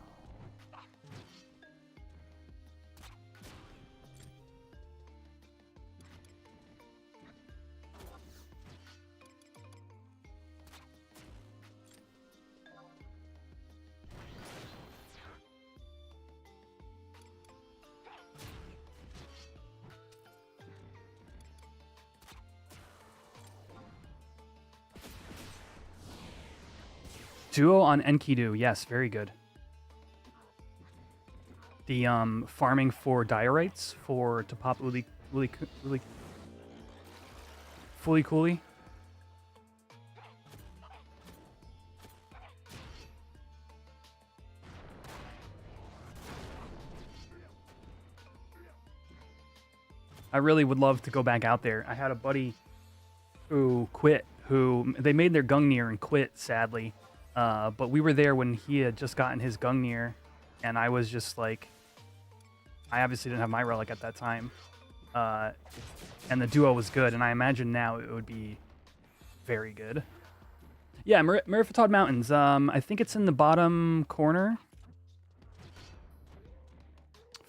Speaker 1: Duo on Enkidu, yes, very good. The farming for diorites to pop fully coolly. I really would love to go back out there. I had a buddy who quit, they made their Gungnir and quit, sadly. But we were there when he had just gotten his Gungnir, and I was just like, I obviously didn't have my Relic at that time. And the duo was good, and I imagine now it would be very good. Yeah, Merifatod Mountains. I think it's in the bottom corner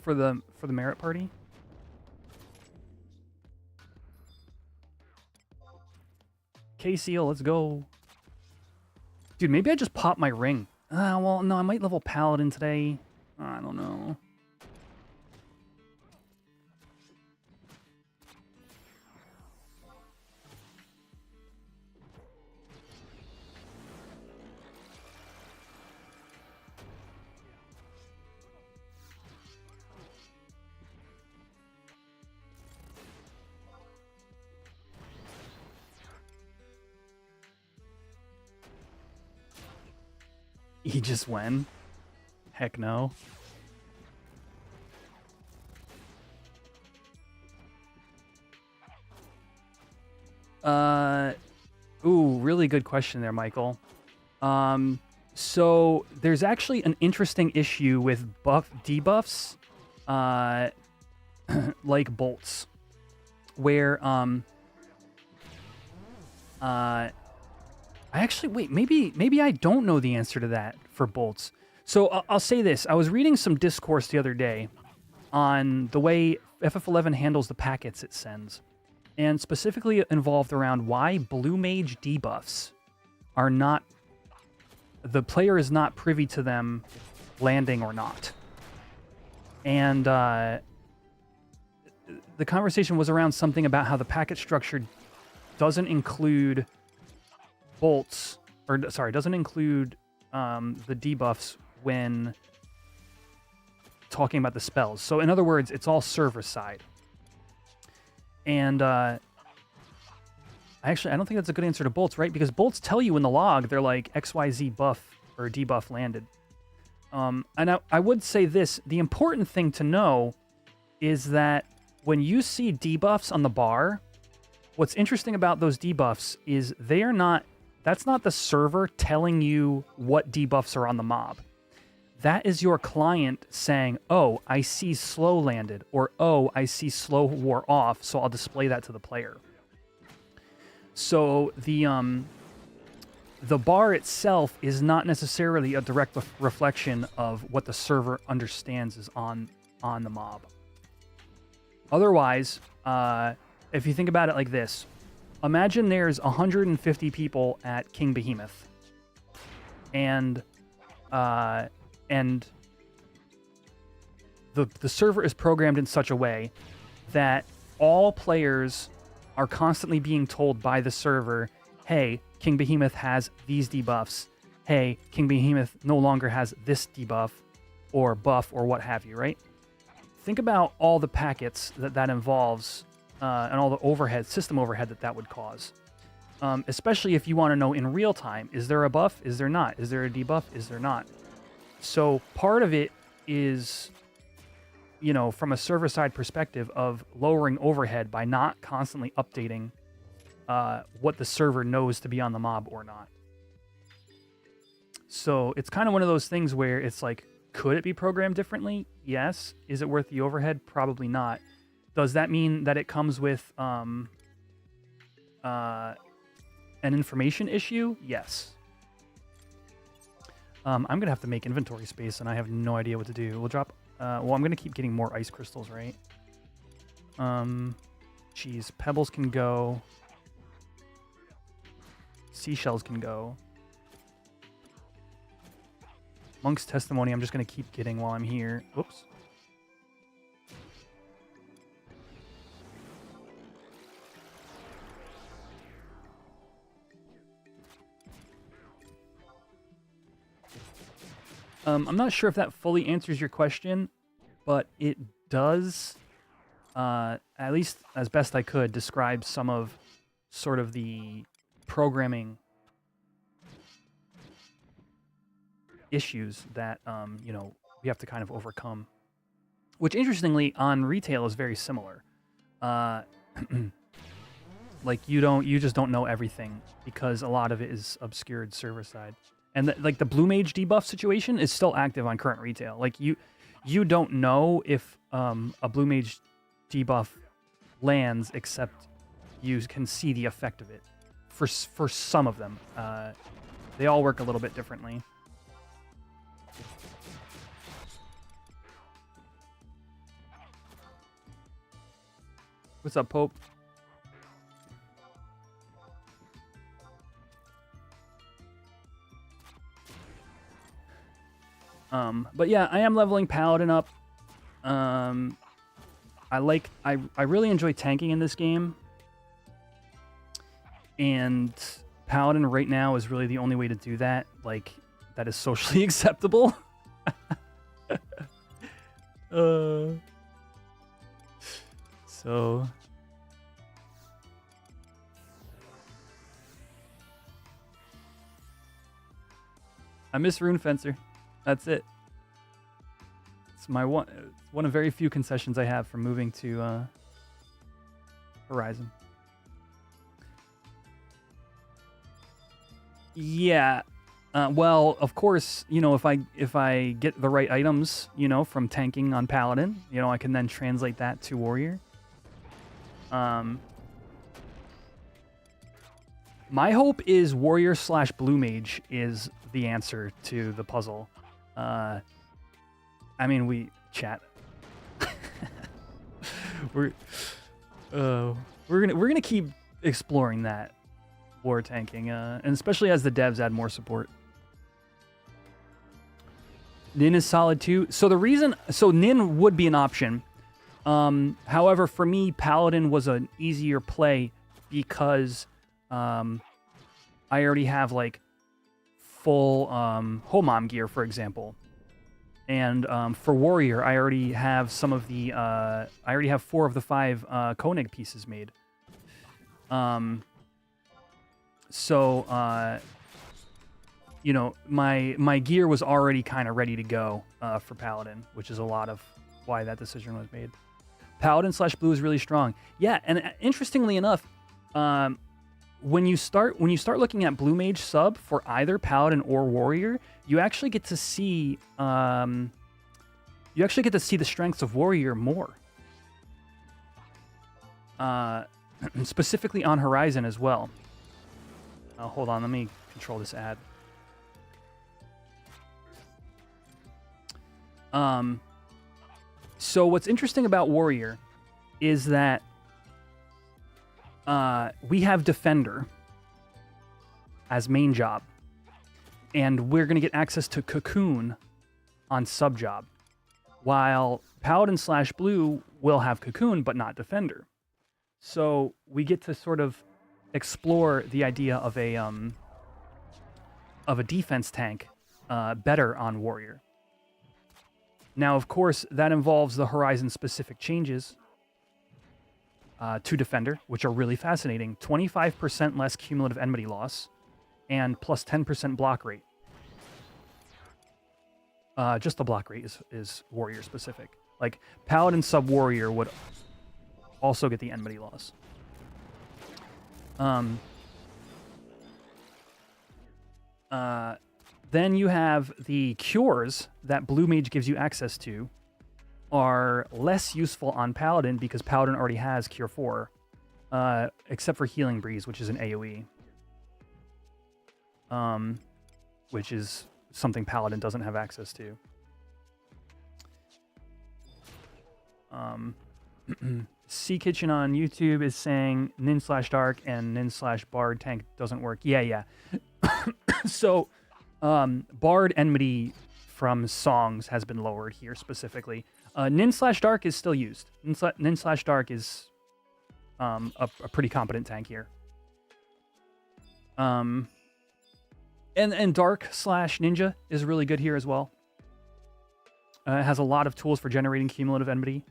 Speaker 1: for the merit party. K-Seal, let's go. Dude, maybe I just popped my ring. Well, no, I might level Paladin today. I don't know. He just went? Heck no. Ooh, really good question there, Michael. So there's actually an interesting issue with debuffs, like bolts, where wait, maybe I don't know the answer to that for bolts. So I'll say this. I was reading some discourse the other day on the way FF11 handles the packets it sends, and specifically involved around why blue mage debuffs are not, the player is not privy to them landing or not. And the conversation was around something about how the packet structure doesn't include bolts, or sorry, doesn't include the debuffs when talking about the spells. So in other words, it's all server side. And I don't think that's a good answer to bolts, right? Because bolts tell you in the log, they're like XYZ buff or debuff landed. And I would say this, the important thing to know is that when you see debuffs on the bar, what's interesting about those debuffs is that's not the server telling you what debuffs are on the mob. That is your client saying, oh, I see slow landed, or oh, I see slow wore off, so I'll display that to the player. So the bar itself is not necessarily a direct reflection of what the server understands is on the mob. Otherwise, if you think about it like this, imagine there's 150 people at King Behemoth, and the server is programmed in such a way that all players are constantly being told by the server, hey, King Behemoth has these debuffs. Hey, King Behemoth no longer has this debuff or buff or what have you, right? Think about all the packets that involves and all the overhead, system overhead that would cause. Especially if you want to know in real time, is there a buff? Is there not? Is there a debuff? Is there not? So part of it is, from a server-side perspective of lowering overhead by not constantly updating what the server knows to be on the mob or not. So it's kind of one of those things where it's like, could it be programmed differently? Yes. Is it worth the overhead? Probably not. Does that mean that it comes with an information issue, yes. I'm going to have to make inventory space, and I have no idea what to do. We'll drop... well, I'm going to keep getting more ice crystals, right? Geez, pebbles can go. Seashells can go. Monk's Testimony, I'm just going to keep getting while I'm here. Whoops. I'm not sure if that fully answers your question, but it does, at least as best I could, describe some of sort of the programming issues that, you know, we have to kind of overcome. Which, interestingly, on retail is very similar. Like, you just don't know everything because a lot of it is obscured server side. And like the Blue Mage debuff situation is still active on current retail. Like you don't know if a Blue Mage debuff lands, except you can see the effect of it. For some of them, they all work a little bit differently. What's up, Pope? But yeah, I am leveling Paladin up. I really enjoy tanking in this game. And Paladin right now is really the only way to do that. Like, that is socially acceptable. So... I miss Rune Fencer. That's it. It's one of very few concessions I have from moving to Horizon. Yeah. Well, of course, you know, if I get the right items, you know, from tanking on Paladin, you know, I can then translate that to Warrior. My hope is Warrior / Blue Mage is the answer to the puzzle. I mean, chat. we're gonna keep exploring that war tanking, and especially as the devs add more support. Nin is solid too. So Nin would be an option. However, for me, Paladin was an easier play because I already have like full Homam gear, for example. And for Warrior, I already have some of the... I already have 4 of the 5 Koenig pieces made. So, you know, my gear was already kind of ready to go for Paladin, which is a lot of why that decision was made. Paladin / Blue is really strong. Yeah, and interestingly enough, when you start looking at Blue Mage sub for either Paladin or Warrior, you actually get to see the strengths of Warrior more. Specifically on Horizon as well. Hold on, let me control this ad. So what's interesting about Warrior is that we have Defender as main job, and we're going to get access to Cocoon on sub job, while Paladin / Blue will have Cocoon but not Defender. So we get to sort of explore the idea of a defense tank better on Warrior. Now, of course, that involves the Horizon-specific changes to Defender, which are really fascinating. 25% less cumulative enmity loss, and plus 10% block rate. Just the block rate is Warrior-specific. Like, Paladin sub-Warrior would also get the enmity loss. Then you have the cures that Blue Mage gives you access to are less useful on Paladin because Paladin already has Cure 4. except for Healing Breeze, which is an AoE. Which is something Paladin doesn't have access to. Sea Kitchen on YouTube is saying Nin/Dark and Nin/Bard tank doesn't work. Yeah. So, Bard enmity from songs has been lowered here specifically. Nin/Dark is still used. Nin/Dark is a pretty competent tank here. And Dark/Ninja is really good here as well. It has a lot of tools for generating cumulative enmity.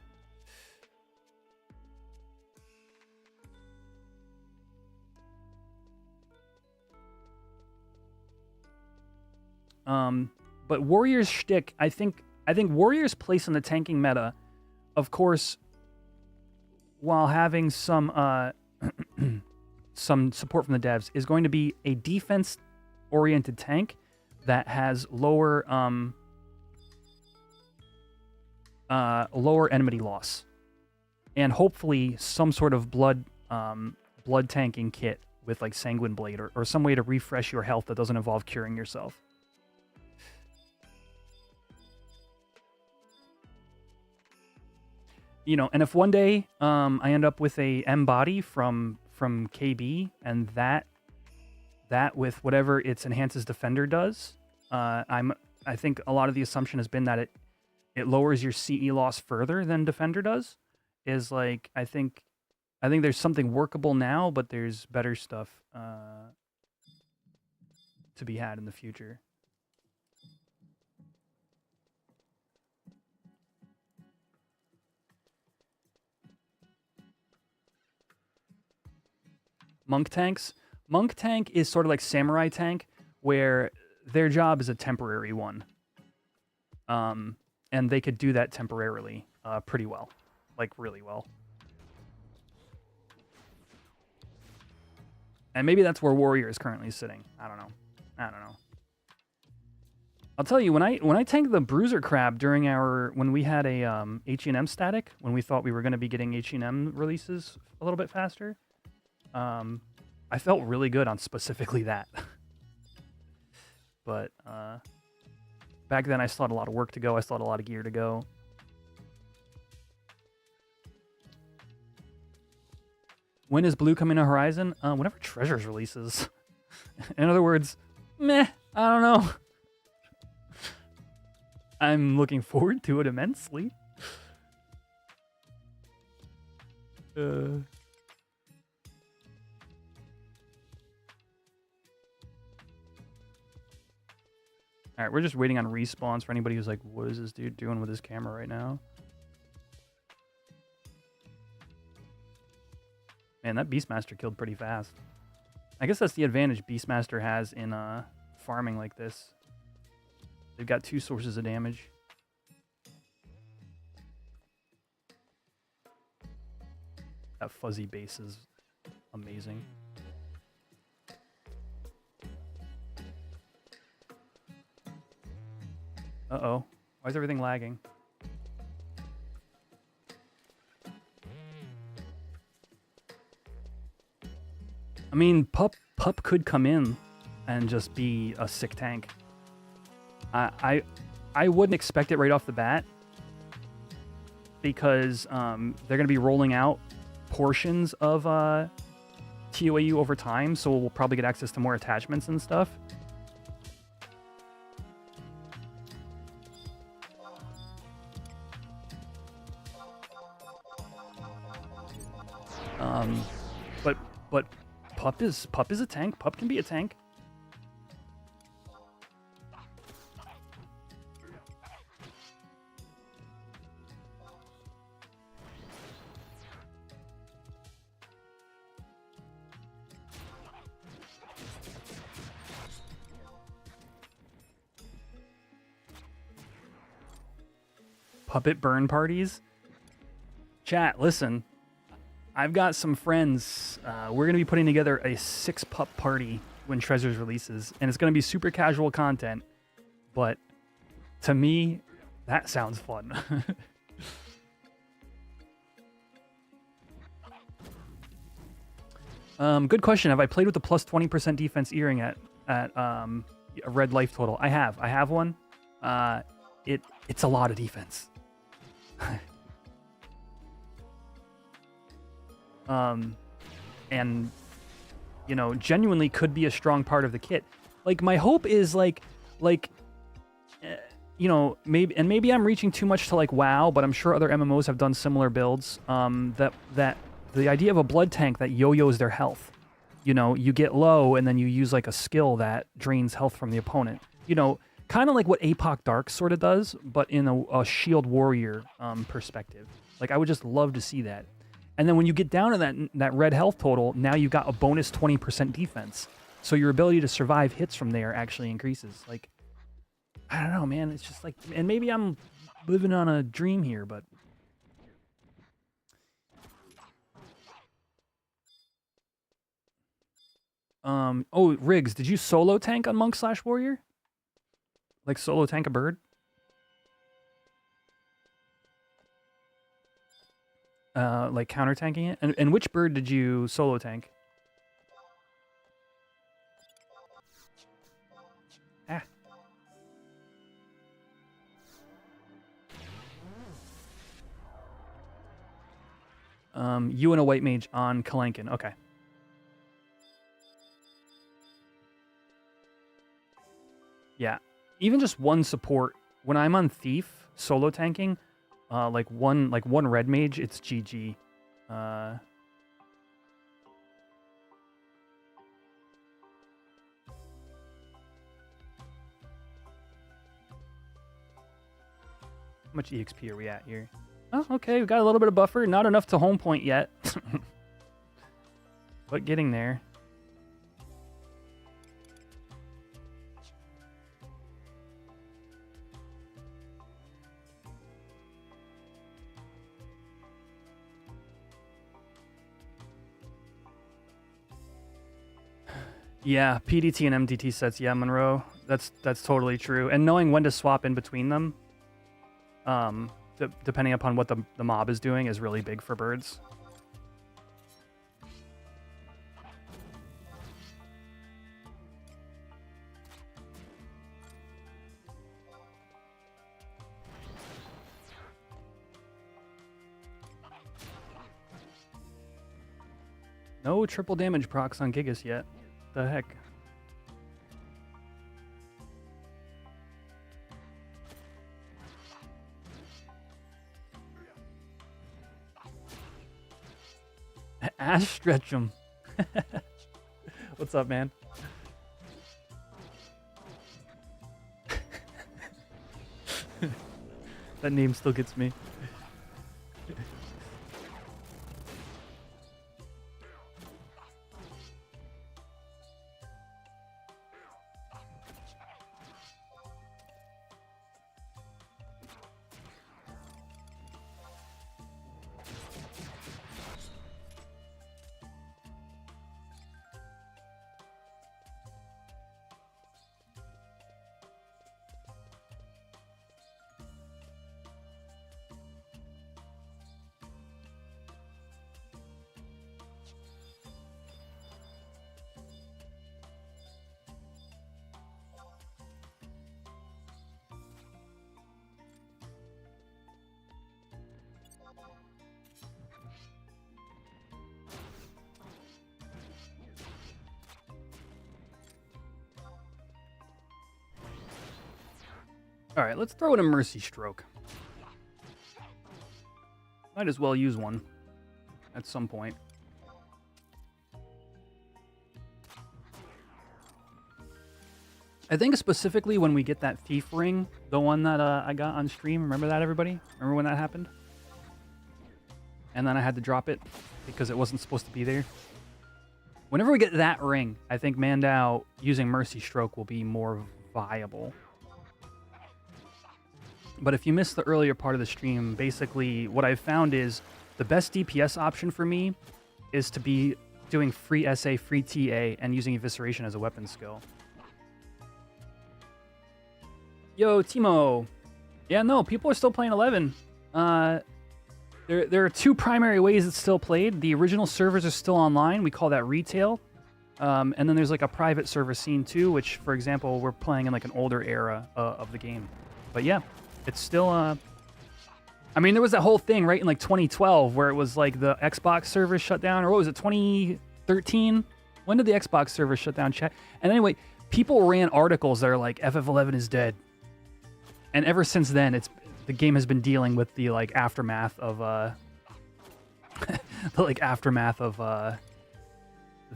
Speaker 1: But Warrior's shtick, I think Warrior's place in the tanking meta, of course, while having some some support from the devs, is going to be a defense-oriented tank that has lower lower enmity loss, and hopefully some sort of blood tanking kit with like Sanguine Blade or some way to refresh your health that doesn't involve curing yourself. You know, and if one day I end up with a M body from KB, and that with whatever its enhances defender does, I think a lot of the assumption has been that it lowers your CE loss further than defender does. Is like I think there's something workable now, but there's better stuff to be had in the future. Monk tanks. Monk tank is sort of like Samurai tank, where their job is a temporary one. And they could do that temporarily pretty well. Like, really well. And maybe that's where Warrior is currently sitting. I don't know. I'll tell you, when I tanked the Bruiser Crab during when we had a H&M static, when we thought we were going to be getting H&M releases a little bit faster, I felt really good on specifically that. But back then I still had a lot of work to go. I still had a lot of gear to go. When is Blue coming to Horizon? Whenever Treasures releases. In other words, meh, I don't know. I'm looking forward to it immensely. Alright, we're just waiting on respawns for anybody who's like, what is this dude doing with his camera right now? Man, that Beastmaster killed pretty fast. I guess that's the advantage Beastmaster has in farming like this. They've got 2 sources of damage. That fuzzy base is amazing. Uh-oh. Why is everything lagging? I mean, Pup could come in and just be a sick tank. I wouldn't expect it right off the bat, because they're going to be rolling out portions of TOAU over time, so we'll probably get access to more attachments and stuff. But Pup is a tank. Pup can be a tank. Puppet burn parties. Chat, listen. I've got some friends. We're going to be putting together a 6-pup party when Treasures releases, and it's going to be super casual content, but to me, that sounds fun. Good question. Have I played with the plus 20% defense earring at a red life total? I have. I have one. It's a lot of defense. And you know, genuinely could be a strong part of the kit. Like my hope is you know, maybe I'm reaching too much to like WoW, but I'm sure other MMOs have done similar builds. That the idea of a blood tank that yo-yos their health. You know, you get low and then you use like a skill that drains health from the opponent. You know, kind of like what APOC Dark sort of does, but in a shield warrior perspective. Like I would just love to see that. And then when you get down to that red health total, now you've got a bonus 20% defense. So your ability to survive hits from there actually increases. Like, I don't know, man. It's just like, and maybe I'm living on a dream here, but. Oh, Riggs, did you solo tank on Monk / Warrior? Like solo tank a bird? Like counter tanking it? And which bird did you solo tank? Ah. You and a white mage on Kalenkin. Okay. Yeah. Even just one support. When I'm on Thief solo tanking, like one red mage, it's GG. How much EXP are we at here? Oh, okay, we got a little bit of buffer. Not enough to home point yet. But getting there. Yeah, PDT and MDT sets. Yeah, Monroe. That's totally true. And knowing when to swap in between them, depending upon what the mob is doing, is really big for birds. No triple damage procs on Gigas yet. The heck? Ash stretch him. What's up, man? That name still gets me. All right, let's throw in a Mercy Stroke. Might as well use one at some point. I think specifically when we get that Thief Ring, the one that I got on stream. Remember that, everybody? Remember when that happened? And then I had to drop it because it wasn't supposed to be there. Whenever we get that ring, I think Mandao using Mercy Stroke will be more viable. But if you missed the earlier part of the stream, basically what I've found is the best DPS option for me is to be doing free SA, free TA, and using Evisceration as a weapon skill. Yo, Timo. Yeah, no, people are still playing 11. There are two primary ways it's still played. The original servers are still online. We call that retail. And then there's like a private server scene too, which, for example, we're playing in like an older era of the game. But yeah, it's still... I mean, there was that whole thing, right, in like 2012 where it was like the Xbox servers shut down, or what was it, 2013? When did the Xbox servers shut down, chat? And anyway, people ran articles that are like, FF11 is dead. And ever since then, the game has been dealing with the like aftermath of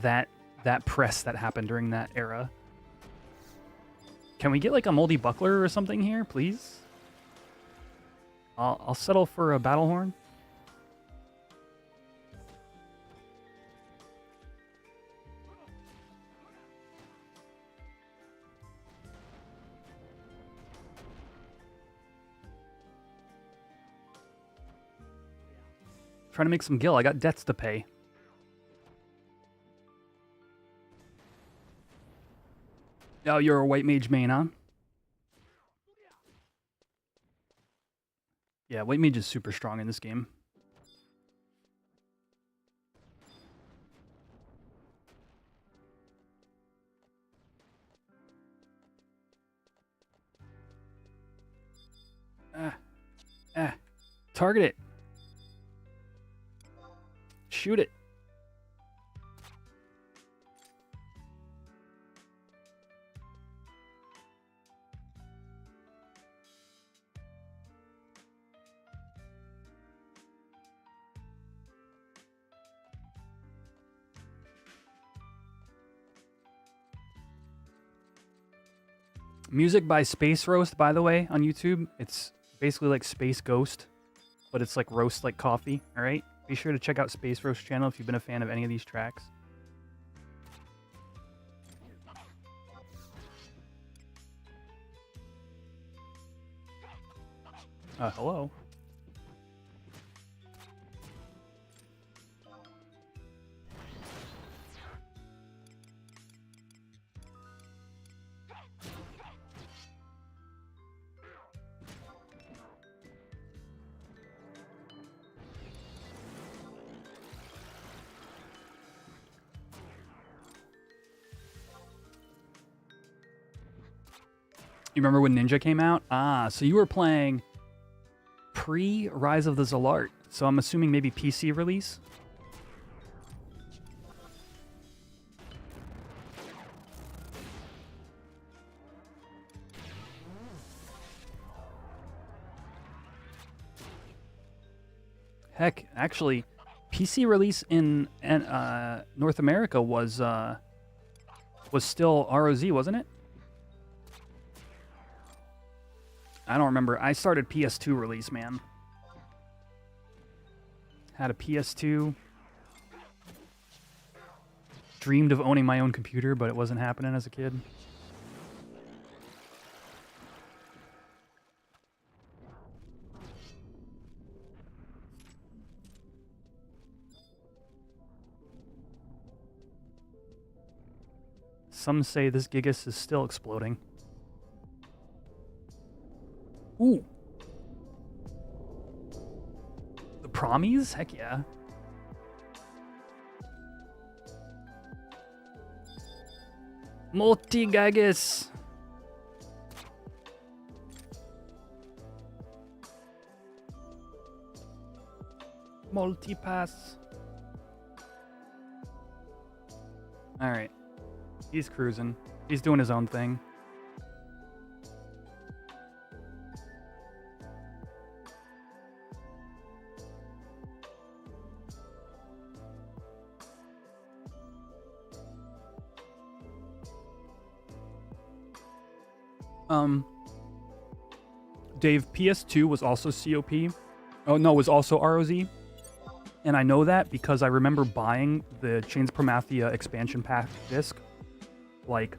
Speaker 1: that press that happened during that era. Can we get like a moldy buckler or something here, please? I'll settle for a battle horn. Trying to make some gil. I got debts to pay. Oh, you're a white mage main, huh? Yeah, white mage is super strong in this game. Target it. Shoot it. Music by Space Roast, by the way, on YouTube. It's basically like Space Ghost, but it's like roast like coffee, all right? Be sure to check out Space Roast channel if you've been a fan of any of these tracks. Hello. You remember when Ninja came out? Ah, so you were playing pre-Rise of the Zalart. So I'm assuming maybe PC release? Heck, actually, PC release in North America was still ROZ, wasn't it? I don't remember. I started PS2 release, man. Had a PS2. Dreamed of owning my own computer, but it wasn't happening as a kid. Some say this Gigas is still exploding. Ooh. The Promies? Heck yeah. Multi-Gigas. Multi-pass. Alright. He's cruising. He's doing his own thing. Dave, PS2 was also COP. Oh, no, was also ROZ. And I know that because I remember buying the Chains of Promathia expansion pack disc like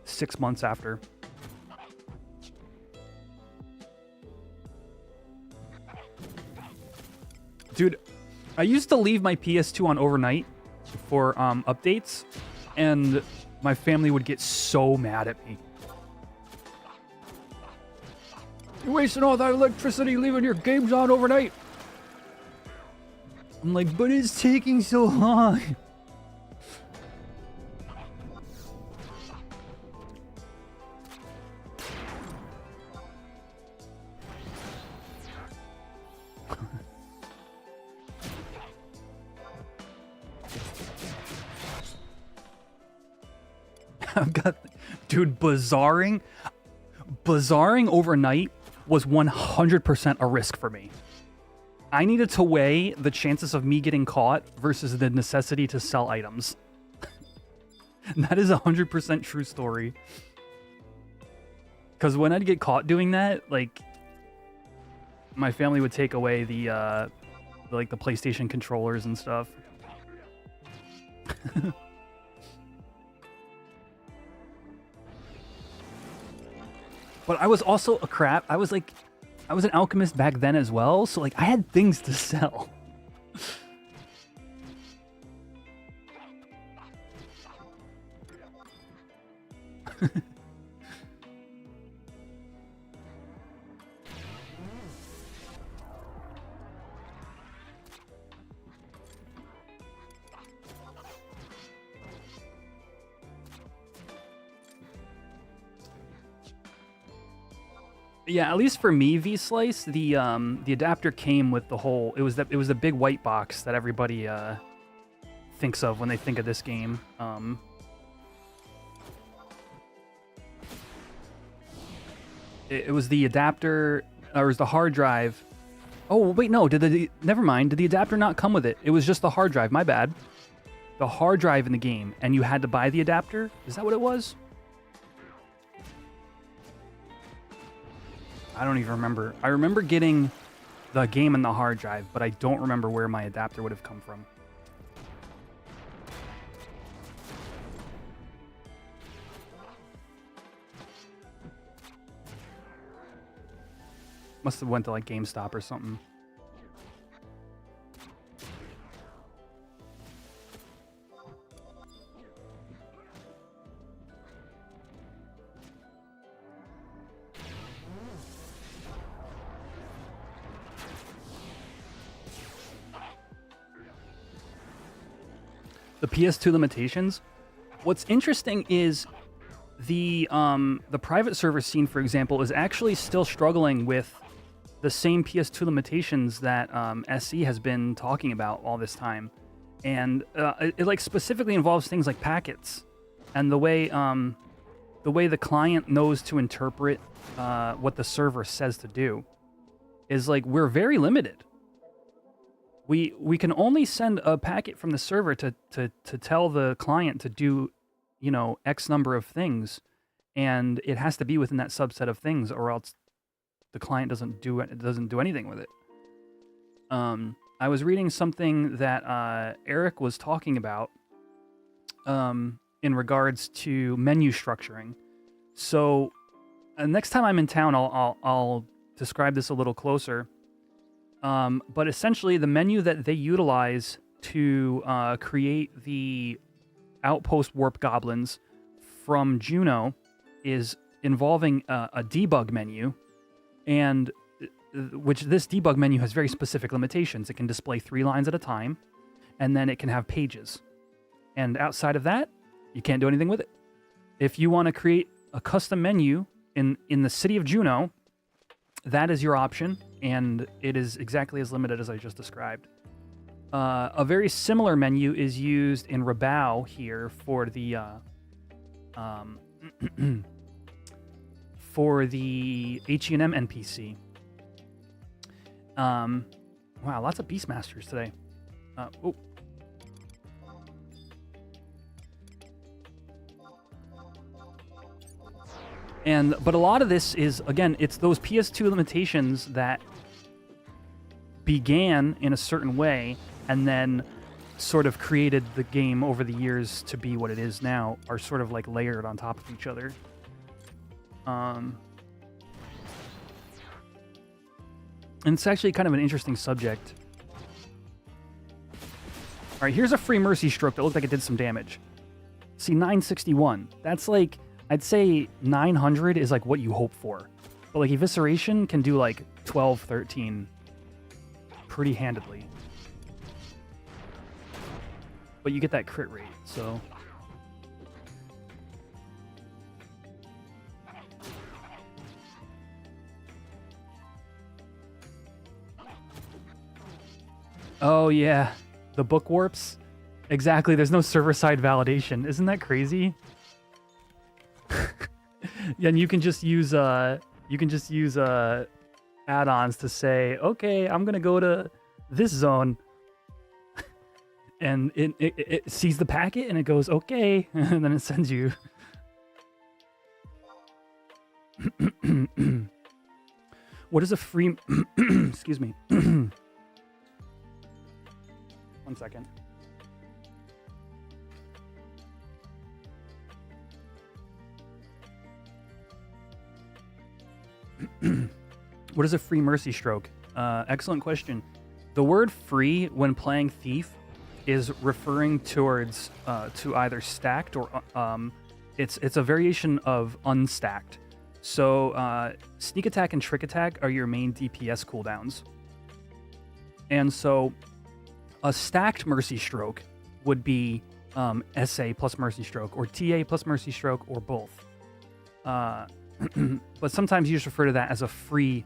Speaker 1: 6 months after. Dude, I used to leave my PS2 on overnight for updates, and my family would get so mad at me. You're wasting all that electricity leaving your games on overnight. I'm like, but it's taking so long. I've got, dude, bazaring overnight was 100% a risk for me. I needed to weigh the chances of me getting caught versus the necessity to sell items. That is 100% true story. Because when I'd get caught doing that, like, my family would take away the PlayStation controllers and stuff. But I was also a crap. I was an alchemist back then as well, so like I had things to sell. Yeah, at least for me, V-Slice, the adapter came with the whole. It was the big white box that everybody thinks of when they think of this game. It was the adapter, or it was the hard drive. Oh wait, no. Never mind. Did the adapter not come with it? It was just the hard drive. My bad. The hard drive in the game, and you had to buy the adapter. Is that what it was? I don't even remember. I remember getting the game and the hard drive, but I don't remember where my adapter would have come from. Must have went to like GameStop or something. The PS2 limitations. What's interesting is the private server scene, for example, is actually still struggling with the same PS2 limitations that SE has been talking about all this time, and it like specifically involves things like packets and the way the client knows to interpret what the server says to do is like we're very limited. We can only send a packet from the server to tell the client to do, X number of things, and it has to be within that subset of things, or else the client doesn't do anything with it. I was reading something that Eric was talking about in regards to menu structuring. So next time I'm in town, I'll describe this a little closer. But essentially, the menu that they utilize to create the outpost warp goblins from Juno is involving a debug menu, and which this debug menu has very specific limitations. It can display 3 lines at a time, and then it can have pages. And outside of that, you can't do anything with it. If you want to create a custom menu in the city of Juno, that is your option, and it is exactly as limited as I just described. A very similar menu is used in Rabao here for the for the H&M NPC. Wow, lots of Beastmasters today. Oh. But a lot of this is, again, it's those PS2 limitations that began in a certain way and then sort of created the game over the years to be what it is now, are sort of like layered on top of each other. And it's actually kind of an interesting subject. All right, here's a free Mercy Stroke that looked like it did some damage. See, 961. That's like, I'd say 900 is like what you hope for. But like Evisceration can do like 12, 13 pretty handedly. but you get that crit rate, so. Oh yeah, the book warps. Exactly. There's no server-side validation. Isn't that crazy? Yeah, and you can just use add-ons to say, okay, I'm gonna go to this zone, and it sees the packet and it goes okay, and then it sends you. What is a free? Excuse me. 1 second. What is a free mercy stroke? Excellent question. The word free when playing Thief is referring towards to either stacked or it's a variation of unstacked. So sneak attack and trick attack are your main DPS cooldowns. And so a stacked mercy stroke would be SA plus mercy stroke or TA plus mercy stroke or both. But sometimes you just refer to that as a free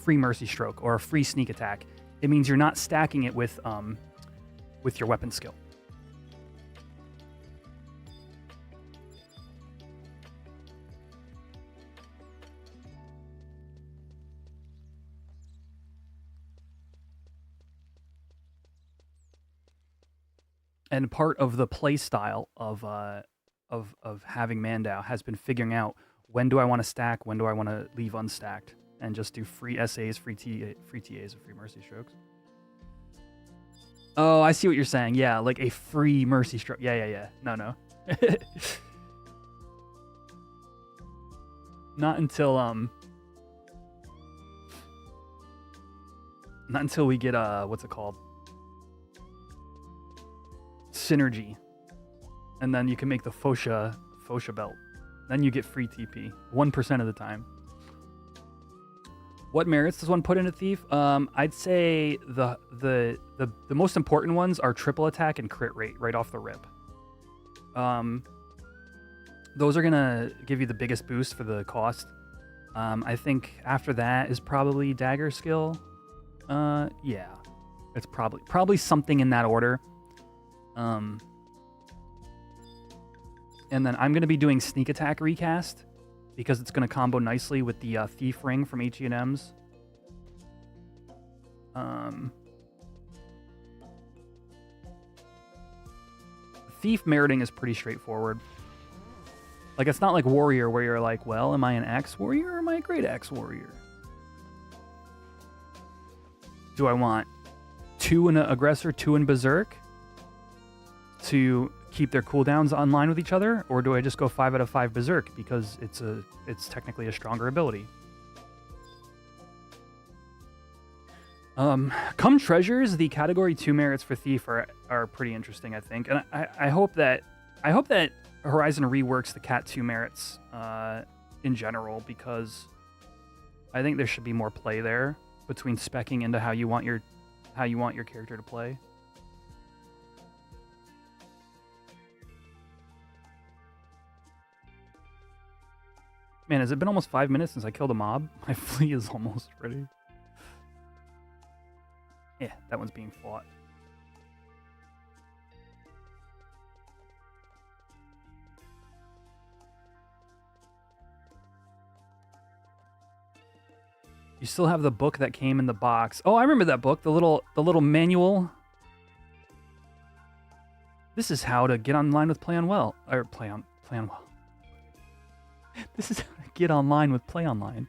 Speaker 1: mercy stroke or a free sneak attack. It means you're not stacking it with your weapon skill. And part of the play style of having Mandau has been figuring out when do I want to stack, when do I want to leave unstacked, and just do free SAs, free TAs, and free mercy strokes. Oh, I see what you're saying. Yeah, like a free mercy stroke. Yeah. No. Not until we get what's it called? Synergy. And then you can make the Fosha belt. Then you get free TP 1% of the time. What merits does one put into Thief? I'd say the most important ones are triple attack and crit rate right off the rip. Those are gonna give you the biggest boost for the cost. I think after that is probably dagger skill. Yeah, it's probably something in that order. And then I'm gonna be doing sneak attack recast, because it's going to combo nicely with the Thief Ring from H&M's. Thief meriting is pretty straightforward. Like, it's not like Warrior where you're like, well, am I an Axe Warrior or am I a Great Axe Warrior? Do I want 2 in Aggressor, 2 in Berserk to keep their cooldowns online with each other, or do I just go 5 out of 5 Berserk because it's technically a stronger ability? Come treasures, the category 2 merits for Thief are pretty interesting, I think, and I hope that Horizon reworks the Cat 2 merits in general, because I think there should be more play there between speccing into how you want your character to play. Man, has it been almost 5 minutes since I killed a mob? My flea is almost ready. Yeah, that one's being fought. You still have the book that came in the box. Oh, I remember that book, the little manual. This is how to get online with Play on Well. Or Play on Well. This is how to get online with Play Online.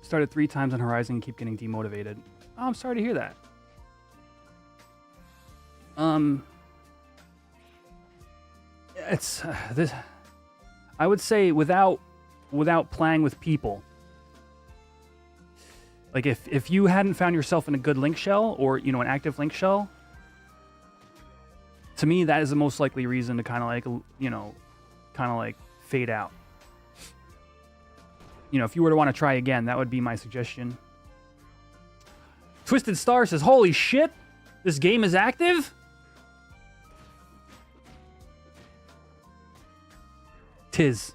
Speaker 1: Started 3 times on Horizon and keep getting demotivated. Oh, I'm sorry to hear that. It's this. I would say without playing with people. Like if you hadn't found yourself in a good link shell or an active link shell, to me that is the most likely reason to kind of like fade out. If you were to want to try again, that would be my suggestion. Twisted Star says, "Holy shit, this game is active." Tis.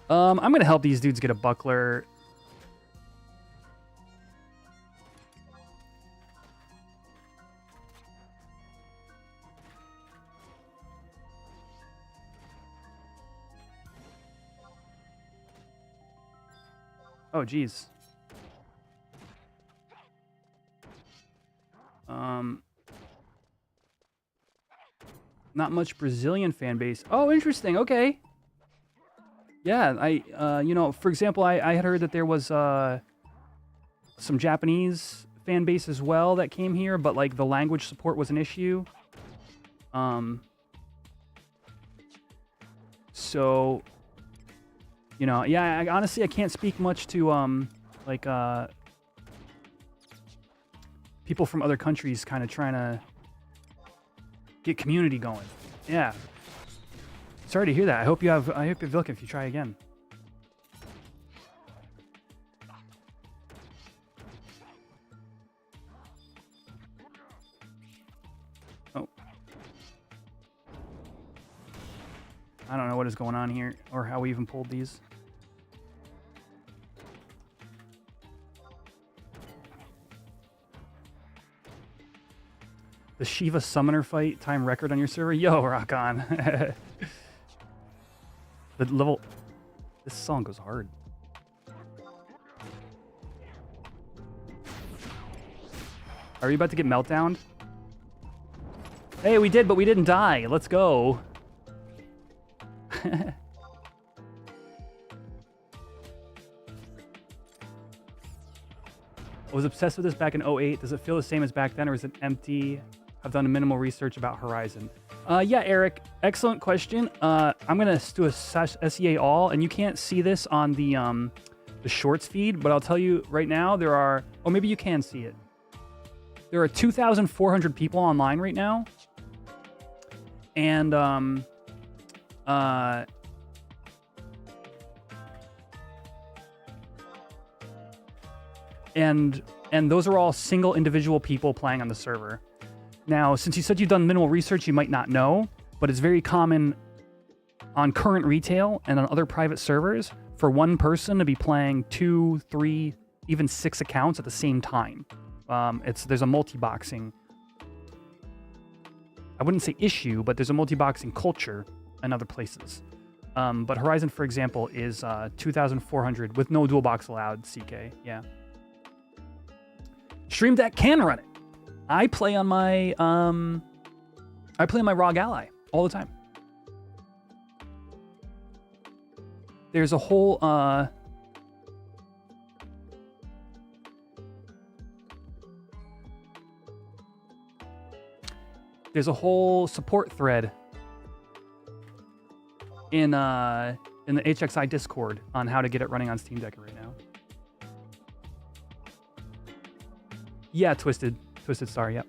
Speaker 1: I'm gonna help these dudes get a buckler. Oh, geez. Not much Brazilian fan base. Oh, interesting. Okay. Yeah, for example, I had heard that there was some Japanese fan base as well that came here, but like the language support was an issue. So, yeah, honestly, I can't speak much to people from other countries kind of trying to get community going. Yeah. Sorry to hear that. I hope you have luck if you try again. Oh. I don't know what is going on here or how we even pulled these. The Shiva Summoner fight time record on your server? Yo, rock on. The level... This song goes hard. Are you about to get meltdowned? Hey, we did, but we didn't die. Let's go. I was obsessed with this back in 08. Does it feel the same as back then, or is it empty? I've done a minimal research about Horizon. Yeah, Eric, excellent question. I'm gonna do a SEA all, and you can't see this on the shorts feed, but I'll tell you right now there are, or maybe you can see it. There are 2,400 people online right now, and and those are all single individual people playing on the server. Now, since you said you've done minimal research, you might not know, but it's very common on current retail and on other private servers for one person to be playing 2, 3, even 6 accounts at the same time. There's a multi-boxing, I wouldn't say issue, but there's a multi-boxing culture in other places. But Horizon, for example, is 2,400 with no dual box allowed, CK, yeah. Stream Deck can run it. I play on my ROG Ally all the time. There's a whole support thread in the HXI Discord on how to get it running on Steam Deck right now. Yeah, Twisted Star, yep.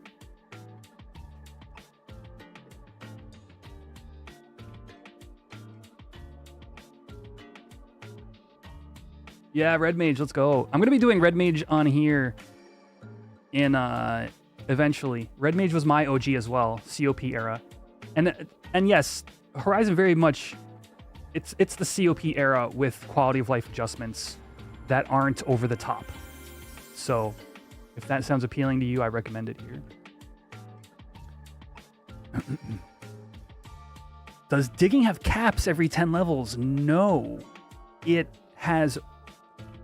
Speaker 1: Yeah, Red Mage, let's go. I'm gonna be doing Red Mage on here in eventually. Red Mage was my OG as well, COP era. And yes, Horizon very much it's the COP era with quality of life adjustments that aren't over the top. So if that sounds appealing to you, I recommend it here. Does digging have caps every 10 levels? No. It has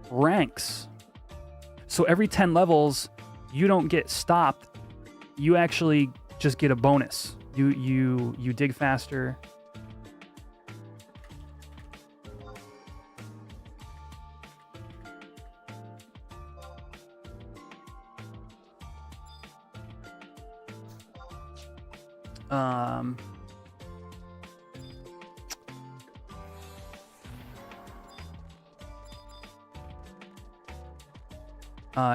Speaker 1: ranks. So every 10 levels, you don't get stopped. You actually just get a bonus. You dig faster.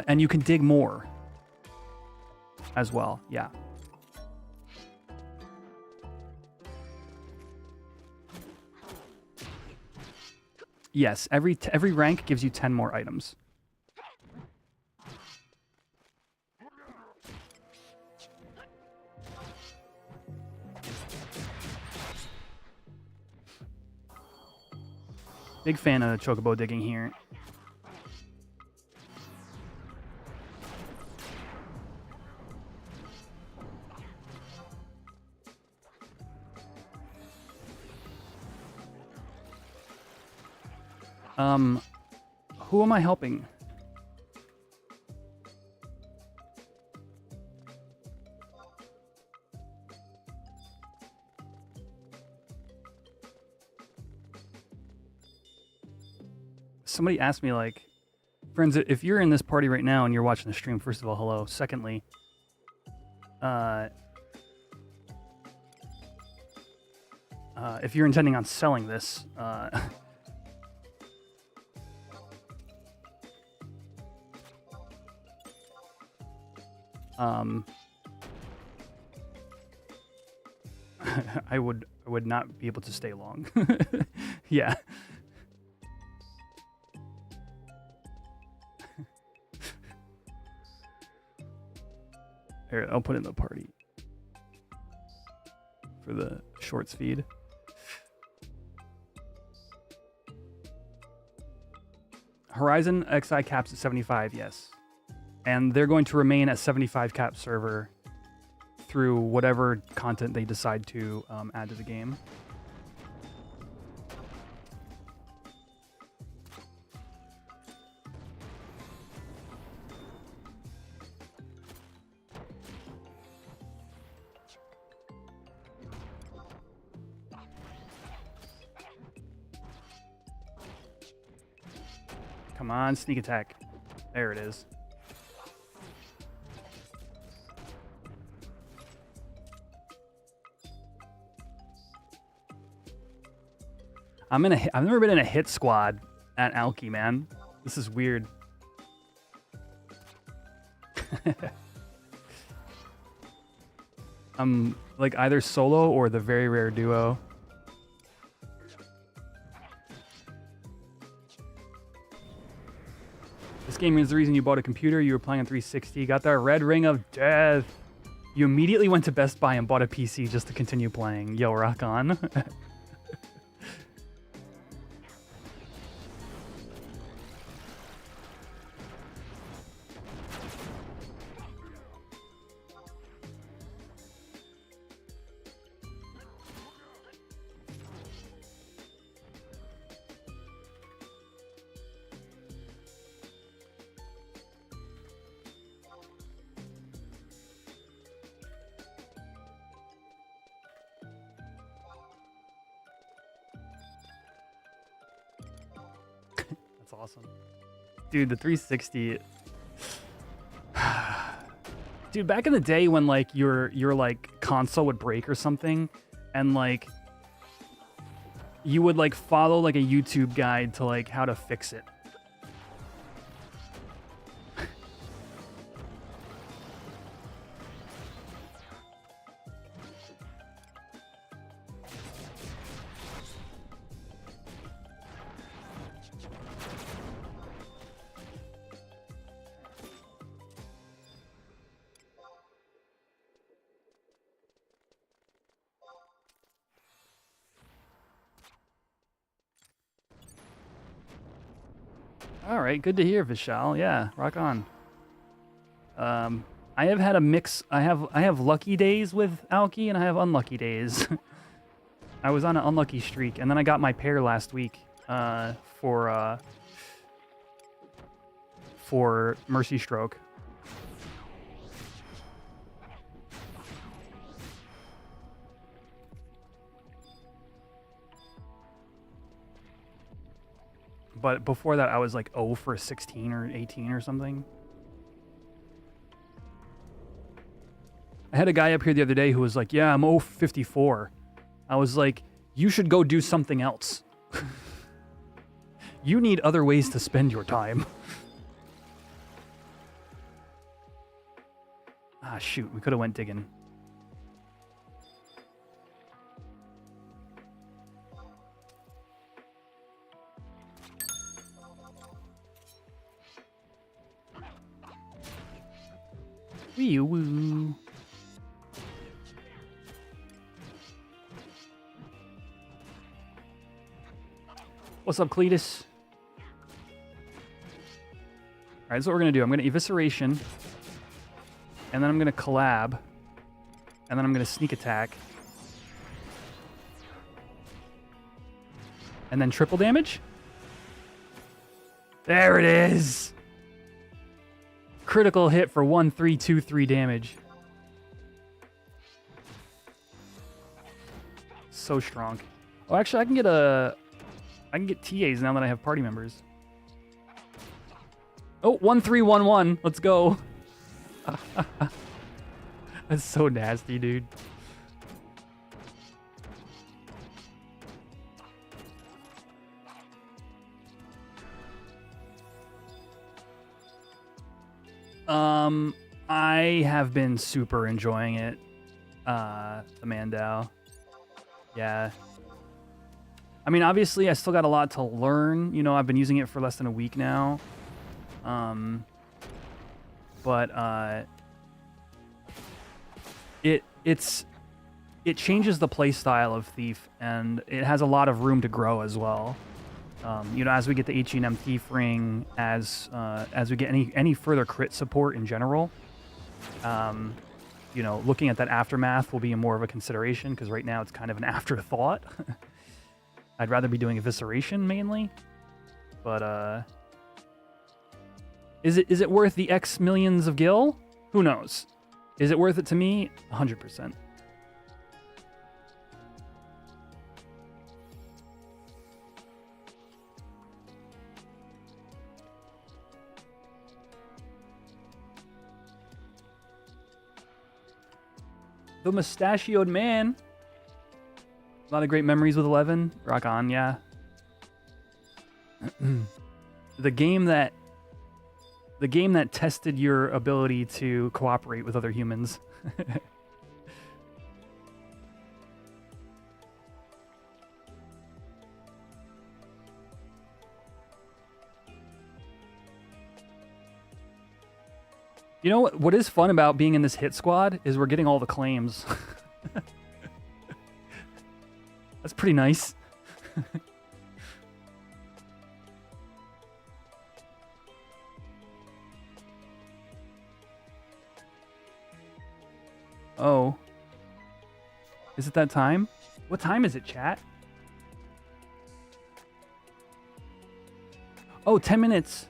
Speaker 1: And you can dig more as well. Yeah. Yes, every rank gives you 10 more items. Big fan of Chocobo digging here. Who am I helping? Somebody asked me, like, friends, if you're in this party right now and you're watching the stream, first of all, hello. Secondly, if you're intending on selling this, I would not be able to stay long. Yeah. Here, I'll put in the party for the shorts feed. Horizon XI caps at 75, yes. And they're going to remain at 75 cap server through whatever content they decide to add to the game. Come on, sneak attack. There it is. I've never been in a hit squad at Alki, man. This is weird. I'm like either solo or the very rare duo. This game is the reason you bought a computer. You were playing on 360, got that red ring of death. You immediately went to Best Buy and bought a PC just to continue playing. Yo, rock on. Awesome. Dude, the 360. Dude, back in the day when like your like console would break or something and like you would like follow like a YouTube guide to like how to fix it. All right, good to hear, Vishal. Yeah, rock on. I have had a mix. I have lucky days with Alki, and I have unlucky days. I was on an unlucky streak, and then I got my pair last week for Mercy Stroke. But before that, I was like 0 for 16 or 18 or something. I had a guy up here the other day who was like, yeah, I'm 054. I was like, you should go do something else. You need other ways to spend your time. Ah, shoot. We could have went digging. Wee woo. What's up, Cletus? Alright, that's what we're going to do. I'm going to Evisceration. And then I'm going to collab. And then I'm going to sneak attack. And then triple damage? There it is! Critical hit for 1-3-2-3 damage. So strong. Oh, actually, I can get TAs now that I have party members. Oh, 1-3-1-1. Let's go. That's so nasty, dude. I have been super enjoying it. The Mandao. Yeah. I mean, obviously, I still got a lot to learn. You know, I've been using it for less than a week now. It changes the play style of Thief, and it has a lot of room to grow as well. You know, as we get the H&M Thief Ring, as we get any further crit support in general, you know, looking at that aftermath will be more of a consideration, because right now it's kind of an afterthought. I'd rather be doing Evisceration mainly, but is it worth the X millions of gil? Who knows? Is it worth it to me? 100%. The Mustachioed Man. A lot of great memories with 11. Rock on, yeah. The game that tested your ability to cooperate with other humans. You know what is fun about being in this hit squad is we're getting all the claims. That's pretty nice. Oh. Is it that time? What time is it, chat? Oh, 10 minutes.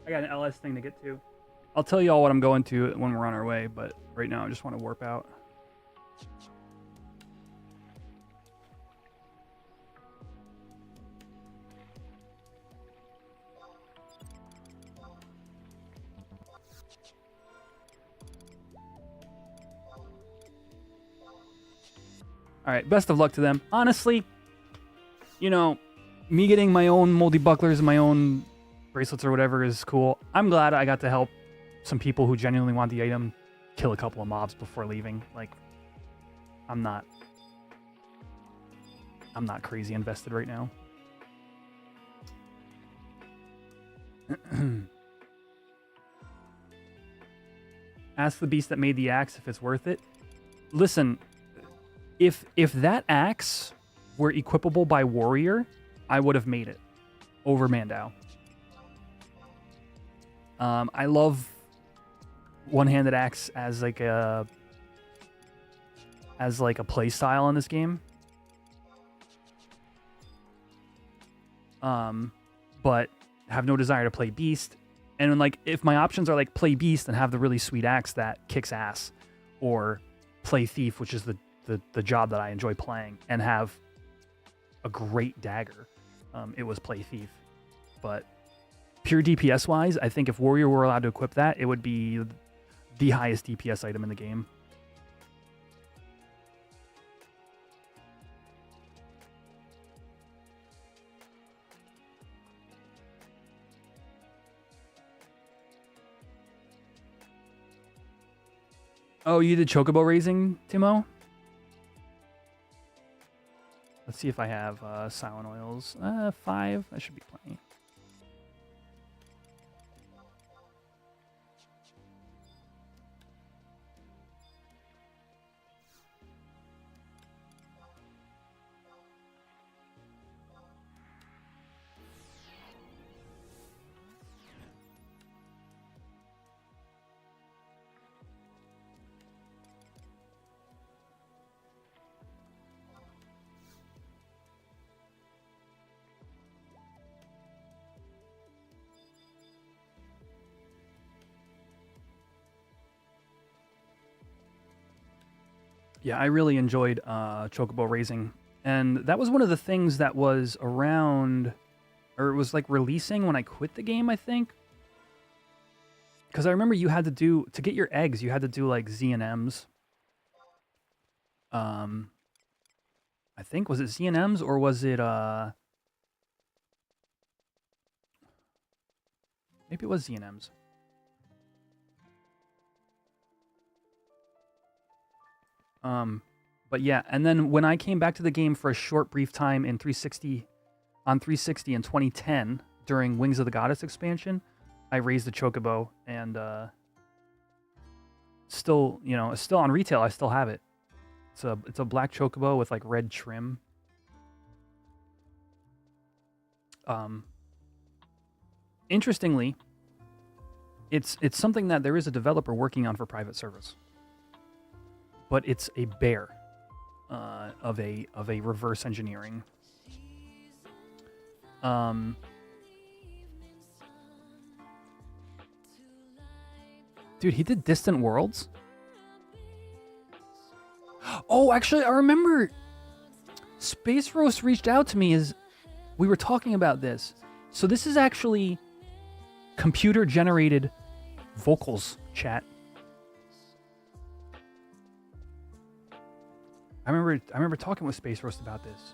Speaker 1: I got an LS thing to get to. I'll tell you all what I'm going to when we're on our way, but right now I just want to warp out. All right, best of luck to them. Honestly, you know, me getting my own moldy bucklers and my own bracelets or whatever is cool. I'm glad I got to help some people who genuinely want the item kill a couple of mobs before leaving. Like, I'm not crazy invested right now. Ask the beast that made the axe if it's worth it. Listen, if that axe were equipable by warrior, I would have made it over Mandao. I love one-handed axe as like a play style in this game. But have no desire to play beast. And then, like, if my options are like play beast and have the really sweet axe that kicks ass, or play thief, which is the job that I enjoy playing, and have a great dagger, it was play thief. But pure DPS wise, I think if warrior were allowed to equip that, it would be the highest DPS item in the game. Oh, you did Chocobo raising, Timo? Let's see if I have silent oils. 5. That should be plenty. Yeah, I really enjoyed Chocobo raising, and that was one of the things that was around, or it was like releasing when I quit the game, I think. Because I remember you had to do, to get your eggs, you had to do like Z and M's. I think, was it Z and M's or was it maybe it was Z and M's. But yeah, and then when I came back to the game for a short, brief time in 360, on 360 in 2010 during Wings of the Goddess expansion, I raised the Chocobo, and still, you know, it's still on retail. I still have it. It's a black Chocobo with like red trim. Interestingly, it's something that there is a developer working on for private service, but it's a bear of a reverse engineering. Dude, he did Distant Worlds. Oh, actually, I remember Space Roast reached out to me as we were talking about this. So this is actually computer-generated vocals, chat. I remember talking with Space Roast about this.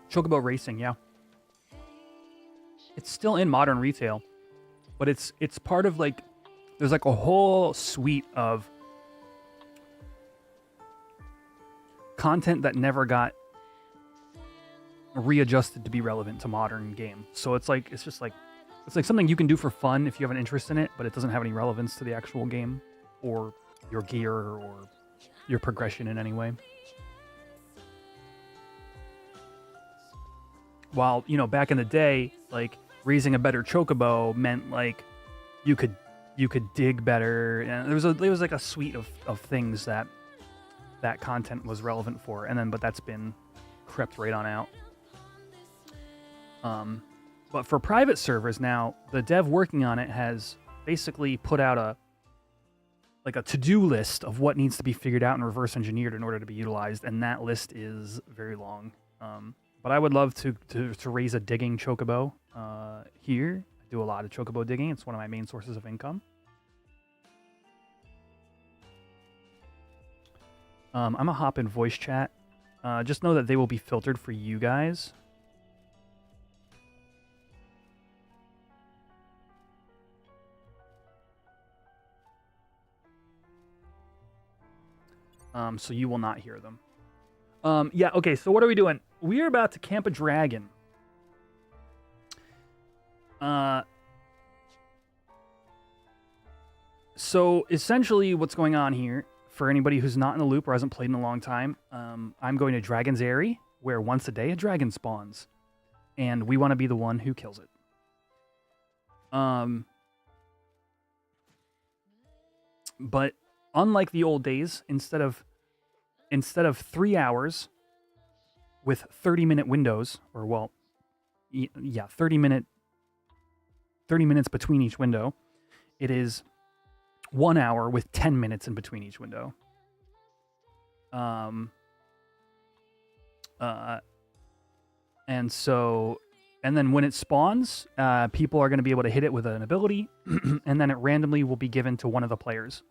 Speaker 1: Chocobo Racing, yeah. It's still in modern retail, but it's part of like, there's like a whole suite of content that never got readjusted to be relevant to modern game. So it's like, it's like something you can do for fun if you have an interest in it, but it doesn't have any relevance to the actual game or your gear or your progression in any way. While, you know, back in the day, like raising a better Chocobo meant like you could dig better, and there was like a suite of things that content was relevant for, and then but that's been crept right on out. But for private servers now, the dev working on it has basically put out a to-do list of what needs to be figured out and reverse engineered in order to be utilized, and that list is very long. But I would love to raise a digging Chocobo here. I do a lot of Chocobo digging. It's one of my main sources of income. I'm going to hop in voice chat. Just know that they will be filtered for you guys. so you will not hear them. Yeah, okay, so what are we doing? We are about to camp a dragon. So essentially what's going on here, for anybody who's not in the loop or hasn't played in a long time, I'm going to Dragon's Eyrie, where once a day a dragon spawns. And we want to be the one who kills it. But unlike the old days, instead of 3 hours with 30-minute windows, or well, yeah, 30 minutes between each window, it is 1 hour with 10 minutes in between each window. And then when it spawns, people are going to be able to hit it with an ability, and then it randomly will be given to one of the players.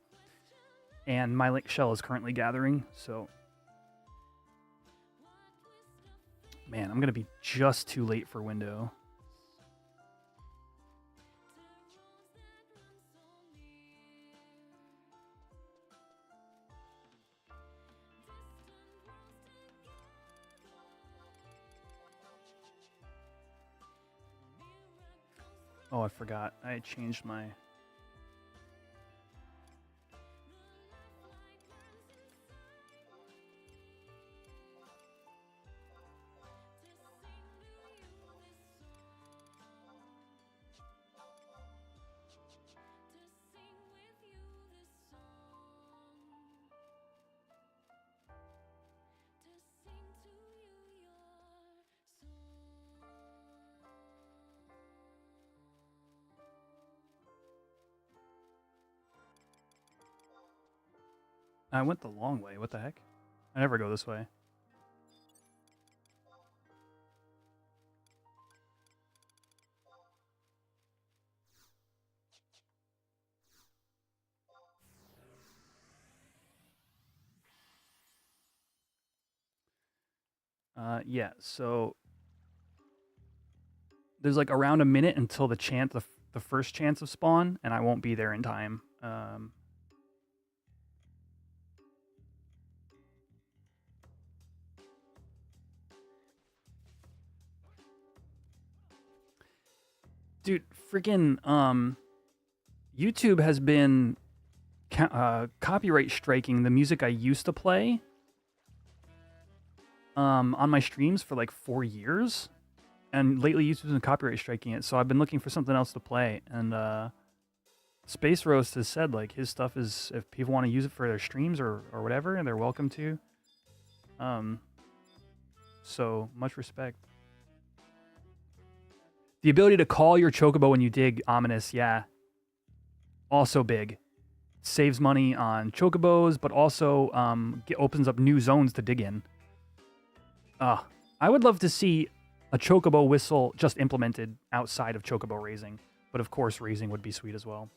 Speaker 1: And my link shell is currently gathering, so... Man, I'm going to be just too late for window. Oh, I forgot. I changed my... I went the long way. What the heck? I never go this way. Yeah, so there's like around a minute until the first chance of spawn, and I won't be there in time. Dude, freaking YouTube has been copyright striking the music I used to play on my streams for like 4 years, and lately YouTube's been copyright striking it, so I've been looking for something else to play, and Space Roast has said like his stuff is, if people want to use it for their streams or whatever, and they're welcome to. So much respect. The ability to call your Chocobo when you dig, ominous, yeah. Also big. Saves money on Chocobos, but also opens up new zones to dig in. I would love to see a Chocobo whistle just implemented outside of Chocobo raising, but of course raising would be sweet as well.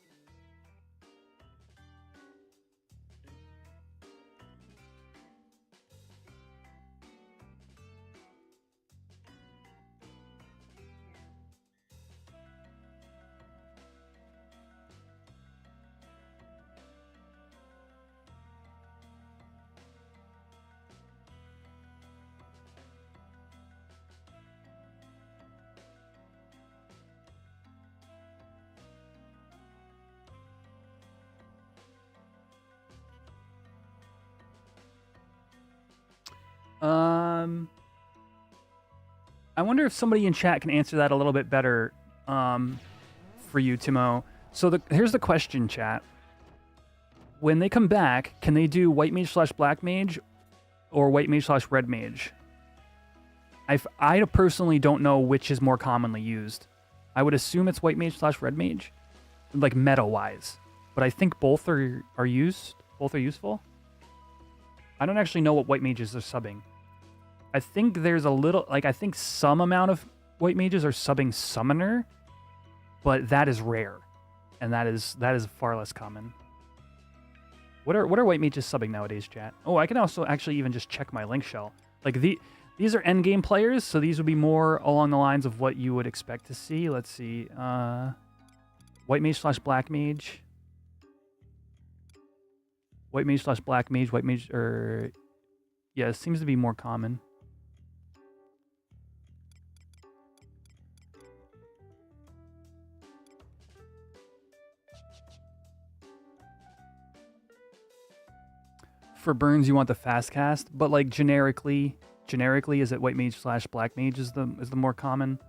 Speaker 1: I wonder if somebody in chat can answer that a little bit better for you, Timo. So here's the question, chat. When they come back, can they do white mage / black mage or white mage / red mage? I personally don't know which is more commonly used. I would assume it's white mage / red mage, like meta-wise. But I think both are used. Both are useful. I don't actually know what white mages are subbing. I think there's a little, like, I think some amount of white mages are subbing summoner, but that is rare, and that is far less common. What are white mages subbing nowadays, chat? Oh, I can also actually even just check my link shell. Like these are endgame players, so these would be more along the lines of what you would expect to see. Let's see, white mage / black mage. White mage slash black mage, white mage, or... Yeah, it seems to be more common. For burns, you want the fast cast, but like generically, is it white mage slash black mage is the more common?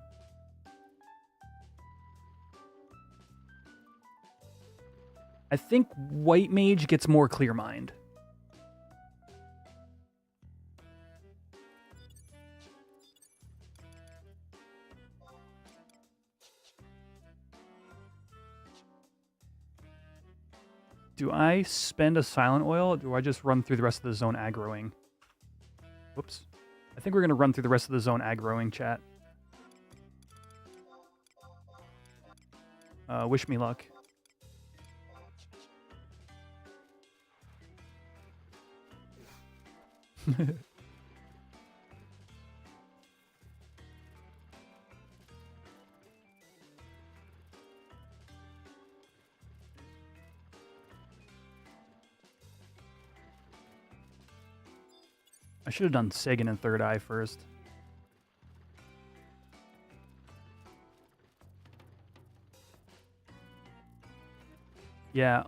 Speaker 1: I think white mage gets more clear mind. Do I spend a silent oil, or do I just run through the rest of the zone aggroing? Whoops. I think we're going to run through the rest of the zone aggroing, chat. Wish me luck. I should have done Sagan and Third Eye first. Yeah.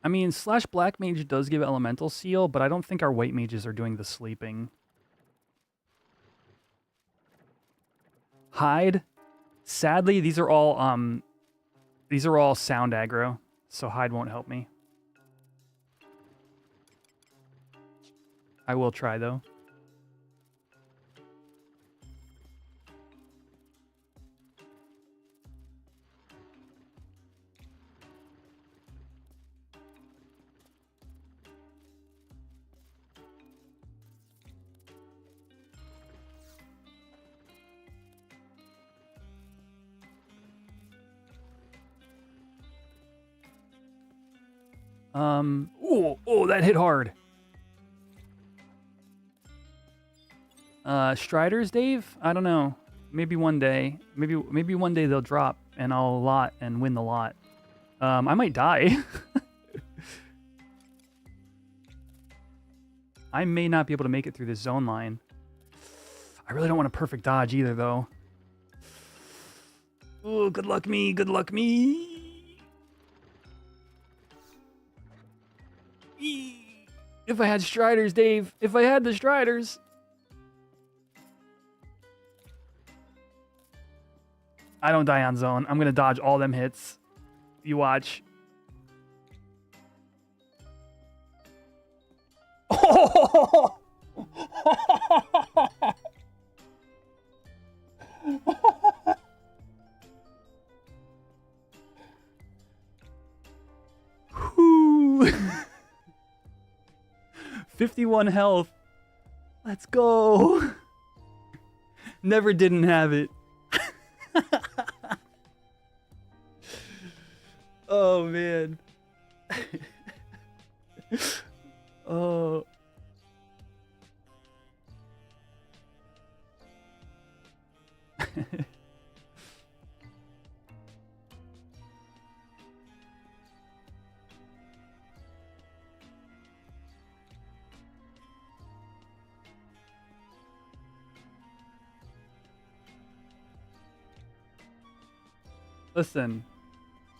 Speaker 1: I mean, slash black mage does give elemental seal, but I don't think our white mages are doing the sleeping. Hide. Sadly, these are all sound aggro, so hide won't help me. I will try though. Oh, that hit hard. Striders, Dave? I don't know. Maybe one day. Maybe one day they'll drop and I'll lot and win the lot. I might die. I may not be able to make it through this zone line. I really don't want a perfect dodge either, though. Oh, good luck me. Good luck me. If I had Striders, Dave. If I had the Striders. I don't die on zone. I'm going to dodge all them hits. You watch. Oh! Whew. 51 health. Let's go. Never didn't have it. Oh, man. Oh. Listen,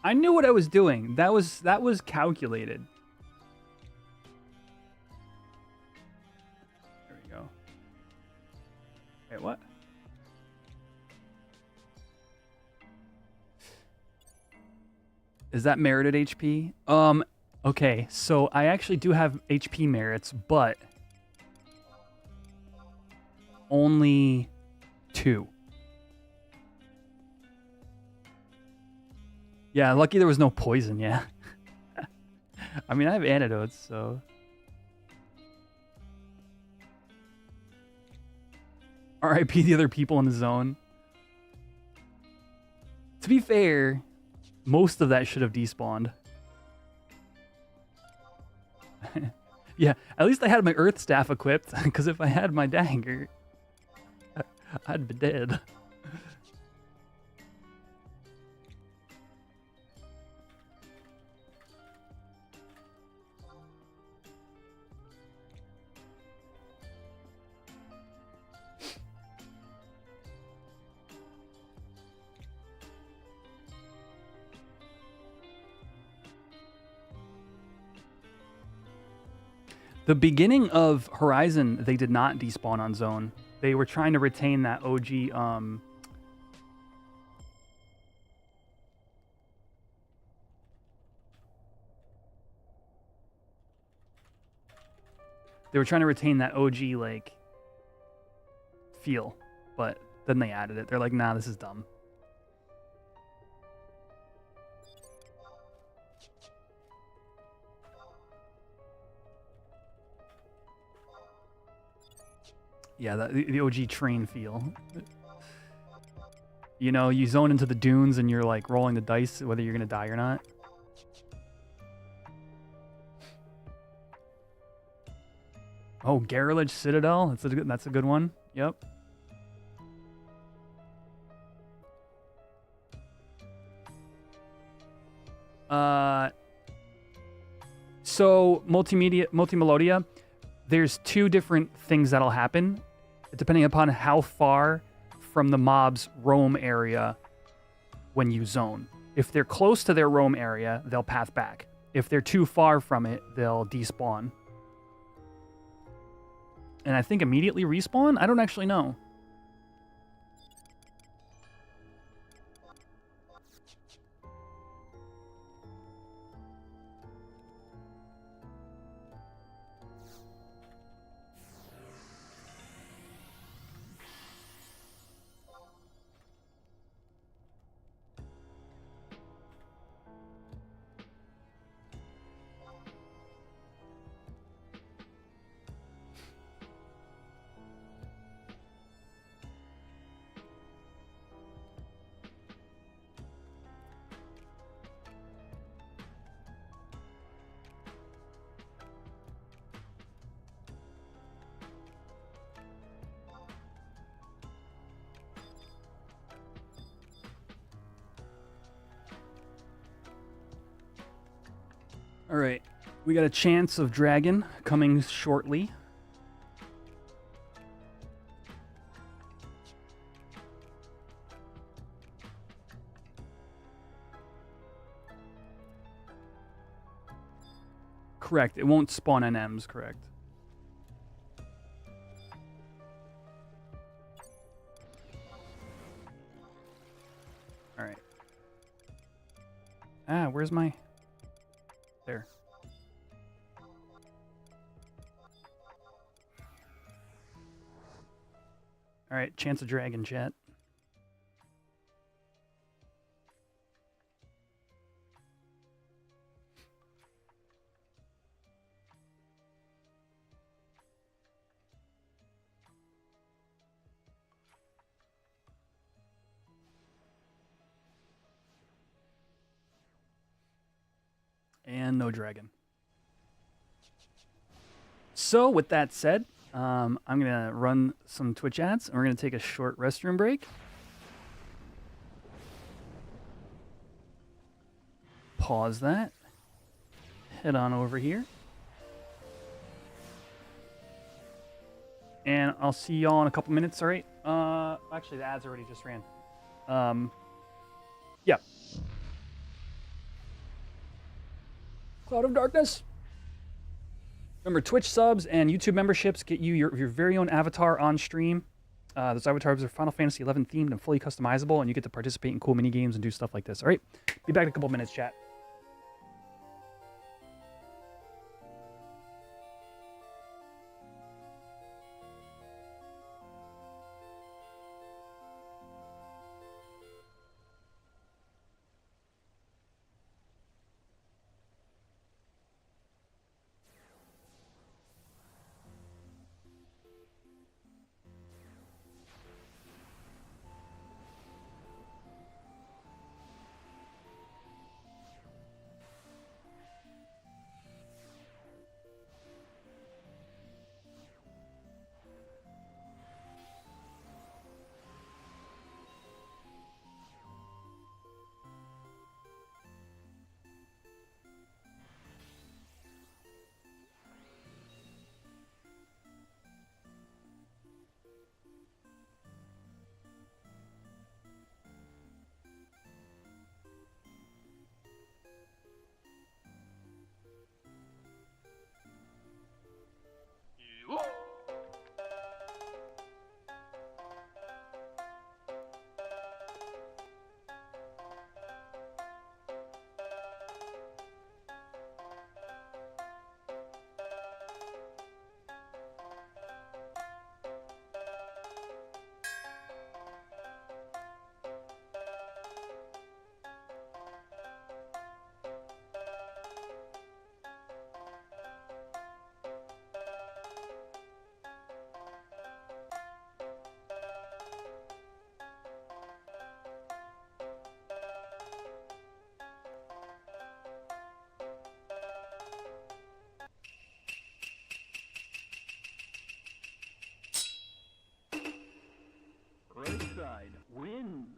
Speaker 1: I knew what I was doing. That was calculated. There we go. Wait, what? Is that merited HP? Okay, so I actually do have HP merits, but only 2. Yeah, lucky there was no poison, yeah. I mean, I have antidotes, so... RIP the other people in the zone. To be fair, most of that should have despawned. Yeah, at least I had my Earth Staff equipped, because if I had my dagger, I'd be dead. The beginning of Horizon, they did not despawn on zone. They were trying to retain that OG. They were trying to retain that OG like feel, but then they added it. They're like, nah, this is dumb. Yeah, the OG train feel. You know, you zone into the dunes and you're like rolling the dice whether you're gonna die or not. Oh, Garrelage Citadel. That's a good one. Yep. So multimelodia. There's two different things that'll happen depending upon how far from the mob's roam area when you zone. If they're close to their roam area, they'll path back. If they're too far from it, they'll despawn. And I think immediately respawn? I don't actually know. All right, we got a chance of dragon coming shortly. Correct, it won't spawn NMs, correct. All right. Ah, where's my... There. All right, chance of dragon, chat. And no dragon. So with that said, I'm going to run some Twitch ads, and we're going to take a short restroom break. Pause that. Head on over here. And I'll see y'all in a couple minutes, all right? Actually, the ads already just ran. Yeah. Cloud of Darkness. Remember, Twitch subs and YouTube memberships get you your very own avatar on stream. Those avatars are Final Fantasy XI themed and fully customizable, and you get to participate in cool mini games and do stuff like this. All right, be back in a couple minutes, chat.
Speaker 2: side wins.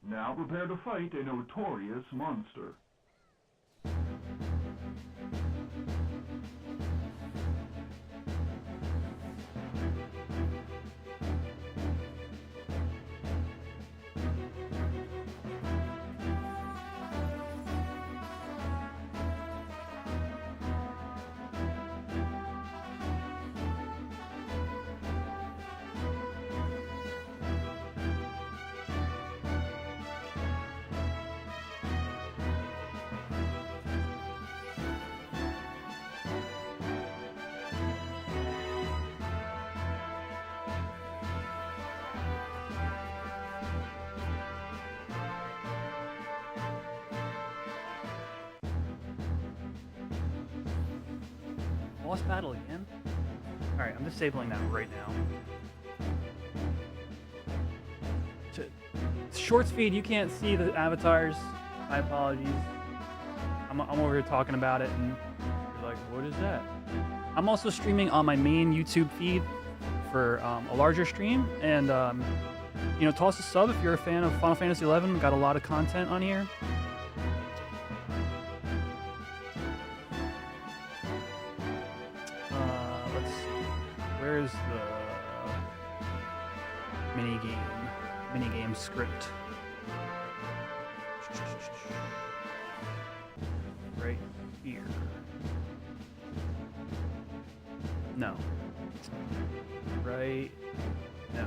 Speaker 3: Now prepare to fight a notorious monster.
Speaker 1: Boss battle again? Alright, I'm disabling that right now. Short speed, you can't see the avatars. My apologies. I'm over here talking about it and you're like, what is that? I'm also streaming on my main YouTube feed for a larger stream. And, you know, toss a sub if you're a fan of Final Fantasy XI. Got a lot of content on here. Let's see. Where's the minigame script? Right here. No. Right. No.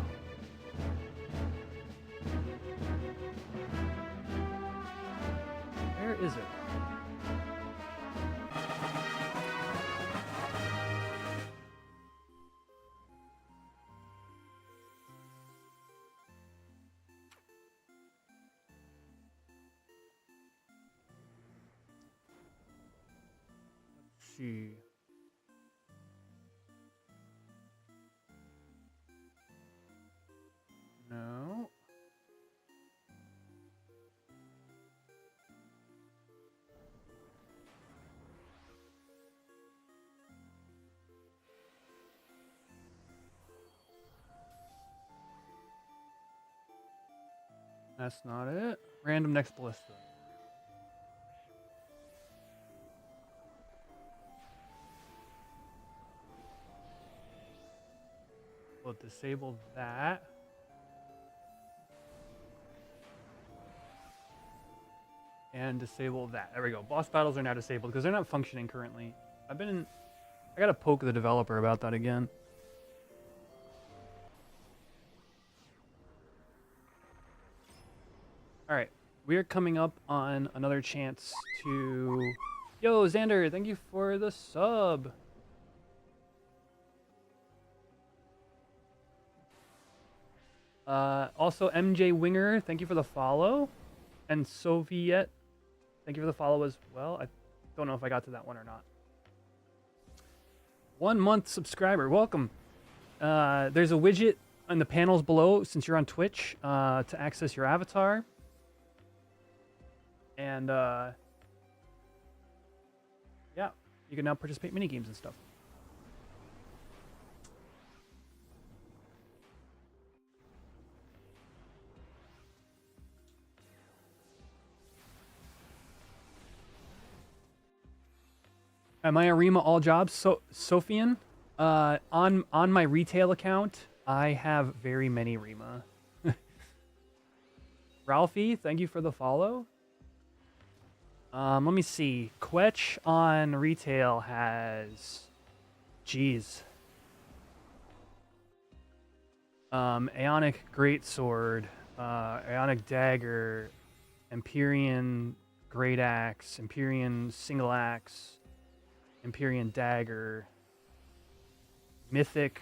Speaker 1: Where is it? Let's see. No. That's not it. Random next ballista. We'll disable that. And disable that. There we go. Boss battles are now disabled because they're not functioning currently. I gotta poke the developer about that again. Alright. We are coming up on another chance to... Yo, Xander, thank you for the sub. Also, MJ Winger, thank you for the follow. And Soviet, thank you for the follow as well. I don't know if I got to that one or not. 1 month subscriber, welcome. There's a widget on the panels below since you're on Twitch to access your avatar. And yeah, you can now participate in mini games and stuff. Am I a Rima all jobs? So Sophian, on my retail account, I have very many Rima. Ralphie, thank you for the follow. Let me see. Quetch on retail has, jeez. Aeonic Greatsword, Aeonic Dagger, Empyrean Great Axe, Empyrean Single Axe, Empyrean Dagger, Mythic,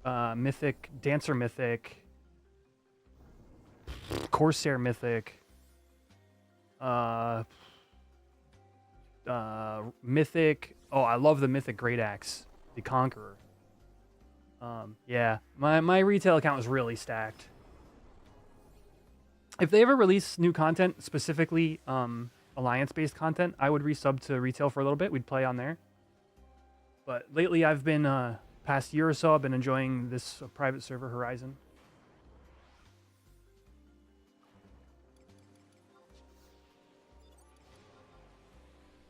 Speaker 1: Mythic, Dancer Mythic, Corsair Mythic, Mythic, oh, I love the Mythic Great Axe, the Conqueror. Yeah, my retail account was really stacked. If they ever release new content, specifically alliance-based content, I would resub to retail for a little bit. We'd play on there. But lately, I've been, past year or so, I've been enjoying this private server Horizon.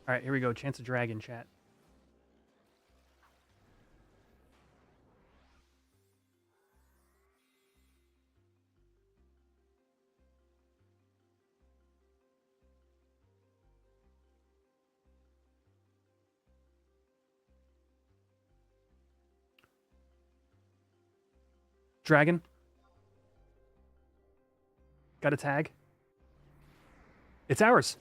Speaker 1: All right, here we go. Chance of Dragon chat. Dragon. Got a tag. It's ours.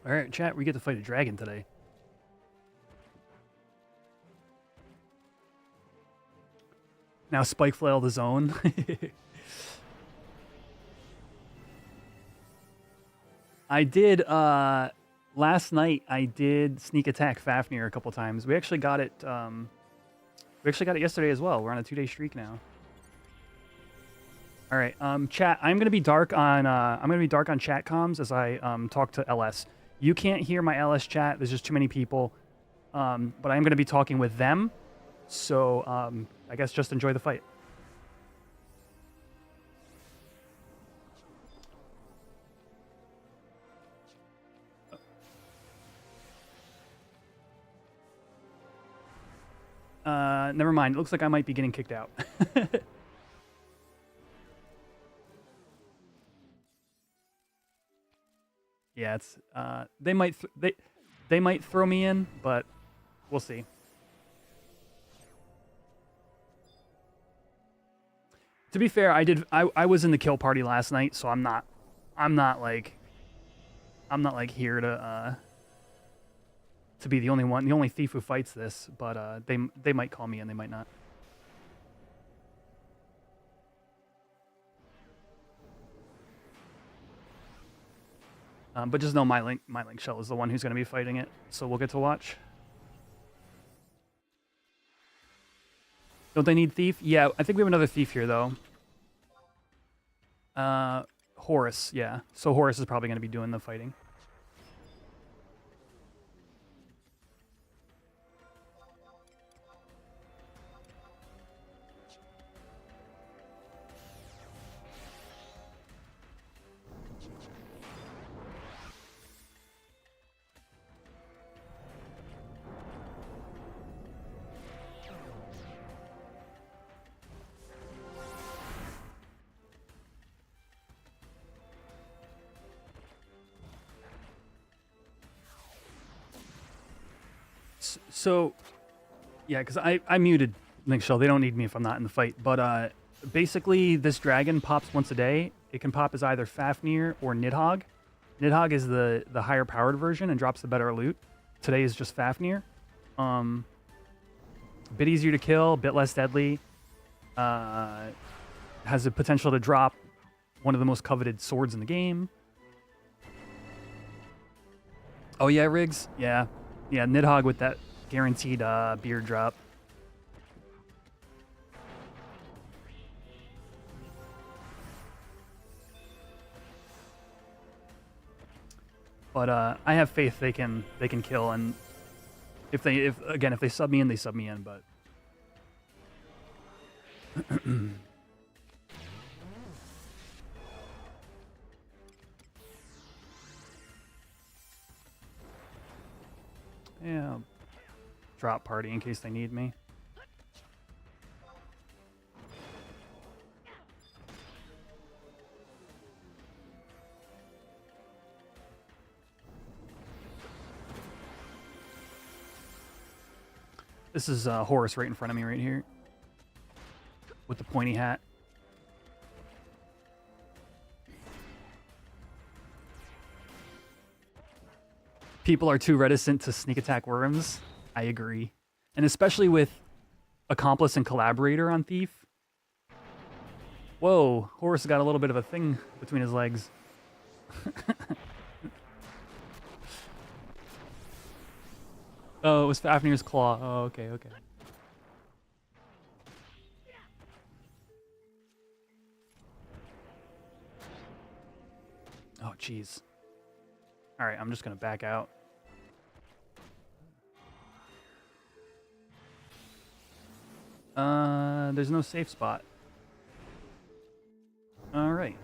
Speaker 1: All right, chat, we get to fight a dragon today. Now Spike Flail the zone. I did, last night, I did sneak attack Fafnir a couple times. We actually got it, yesterday as well. We're on a 2-day streak now. All right, chat, I'm gonna be dark on chat comms as I talk to LS. You can't hear my LS chat. There's just too many people. But I'm going to be talking with them. So I guess just enjoy the fight. Never mind. It looks like I might be getting kicked out. Yeah, it's they might throw me in, but we'll see. To be fair, I was in the kill party last night, so I'm not like here to be the only thief who fights this, but they might call me and they might not. But just know my link shell is the one who's going to be fighting it, so we'll get to watch. Don't they need thief? Yeah, I think we have another thief here though. Horus, yeah. So Horus is probably going to be doing the fighting. So, yeah, because I muted Link Shell. They don't need me if I'm not in the fight. But basically, this dragon pops once a day. It can pop as either Fafnir or Nidhogg. Nidhogg is the higher powered version and drops the better loot. Today is just Fafnir. A bit easier to kill, a bit less deadly. Has the potential to drop one of the most coveted swords in the game. Oh yeah, Riggs? Yeah. Yeah, Nidhogg with that guaranteed beard drop. But I have faith they can kill, and if they sub me in, they sub me in, but yeah, drop party in case they need me. This is Horus right in front of me right here with the pointy hat. People are too reticent to sneak attack worms. I agree. And especially with Accomplice and Collaborator on Thief. Whoa, Horus got a little bit of a thing between his legs. Oh, it was Fafnir's claw. Oh, okay, okay. Oh, jeez. All right, I'm just going to back out. There's no safe spot. All right.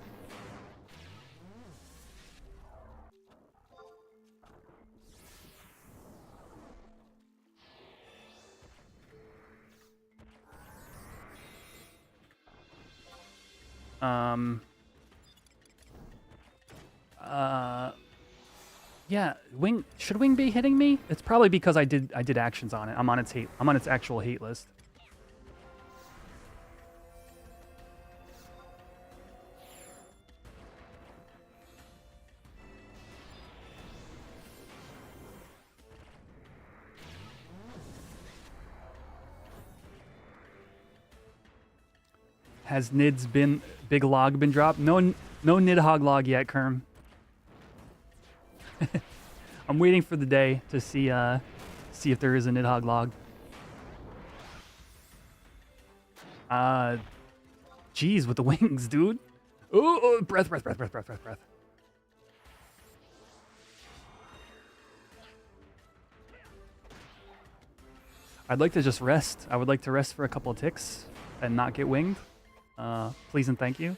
Speaker 1: Yeah, should Wing be hitting me? It's probably because I did actions on it. I'm on its actual hate list. Has Nid's big log been dropped? No Nidhogg log yet, Kerm. I'm waiting for the day to see if there is a Nidhogg log. Jeez, with the wings, dude. Oh, breath. I'd like to just rest. I would like to rest for a couple of ticks and not get winged. Please and thank you.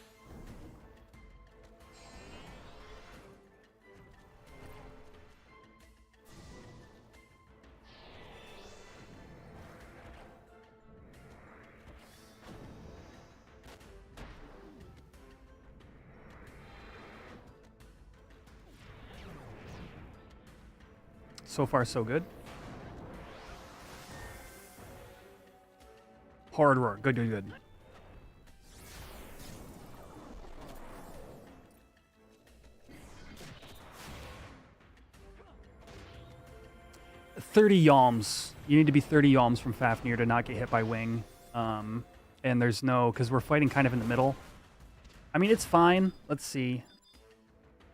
Speaker 1: So far, so good. Hard roar. Good. $30 yalms. You need to be 30 yalms from Fafnir to not get hit by wing. And there's no, because we're fighting kind of in the middle. I mean, it's fine. Let's see.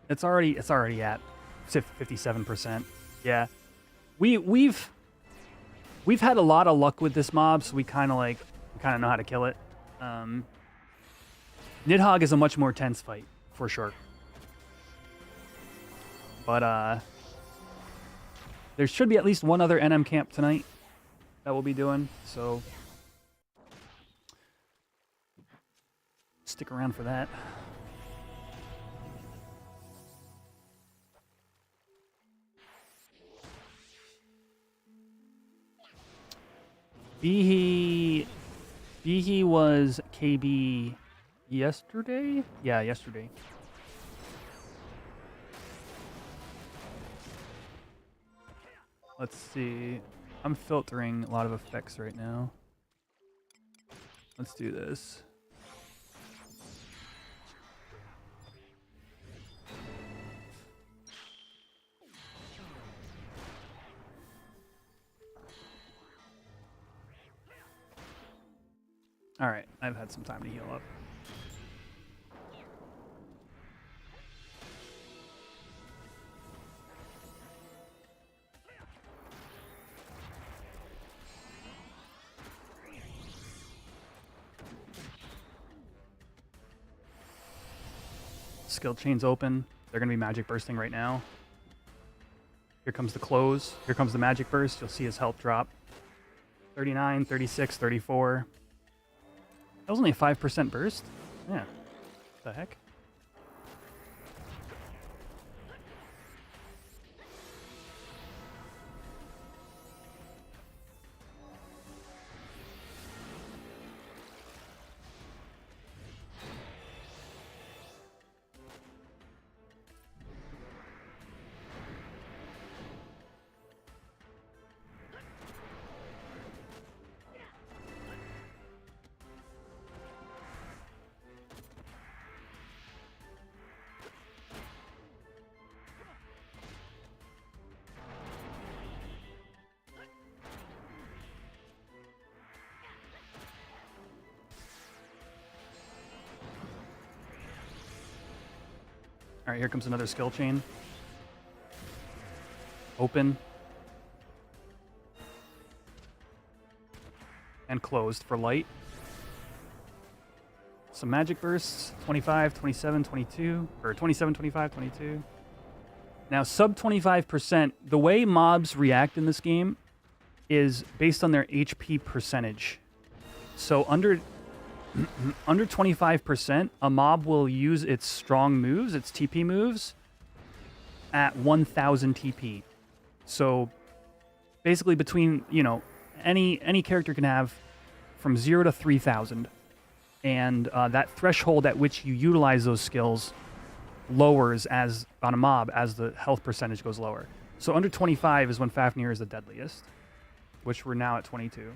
Speaker 1: It's already at 57%. Yeah, we've had a lot of luck with this mob, so we kind of know how to kill it. Nidhogg is a much more tense fight for sure, but there should be at least one other NM camp tonight that we'll be doing, so stick around for that. Behe was KB yesterday? Yeah, yesterday. Let's see. I'm filtering a lot of effects right now. Let's do this. All right, I've had some time to heal up. Skill chain's open. They're going to be magic bursting right now. Here comes the close. Here comes the magic burst. You'll see his health drop. 39, 36, 34. That was only a 5% burst? Yeah. What the heck? All right, here comes another skill chain. Open. And closed for light. Some magic bursts. 25, 27, 22. Or 27, 25, 22. Now, sub 25%, the way mobs react in this game is based on their HP percentage. So under 25%, a mob will use its strong moves, its TP moves, at 1,000 TP. So basically between, you know, any character can have from 0 to 3,000. And that threshold at which you utilize those skills lowers as on a mob as the health percentage goes lower. So under 25 is when Fafnir is the deadliest, which we're now at 22.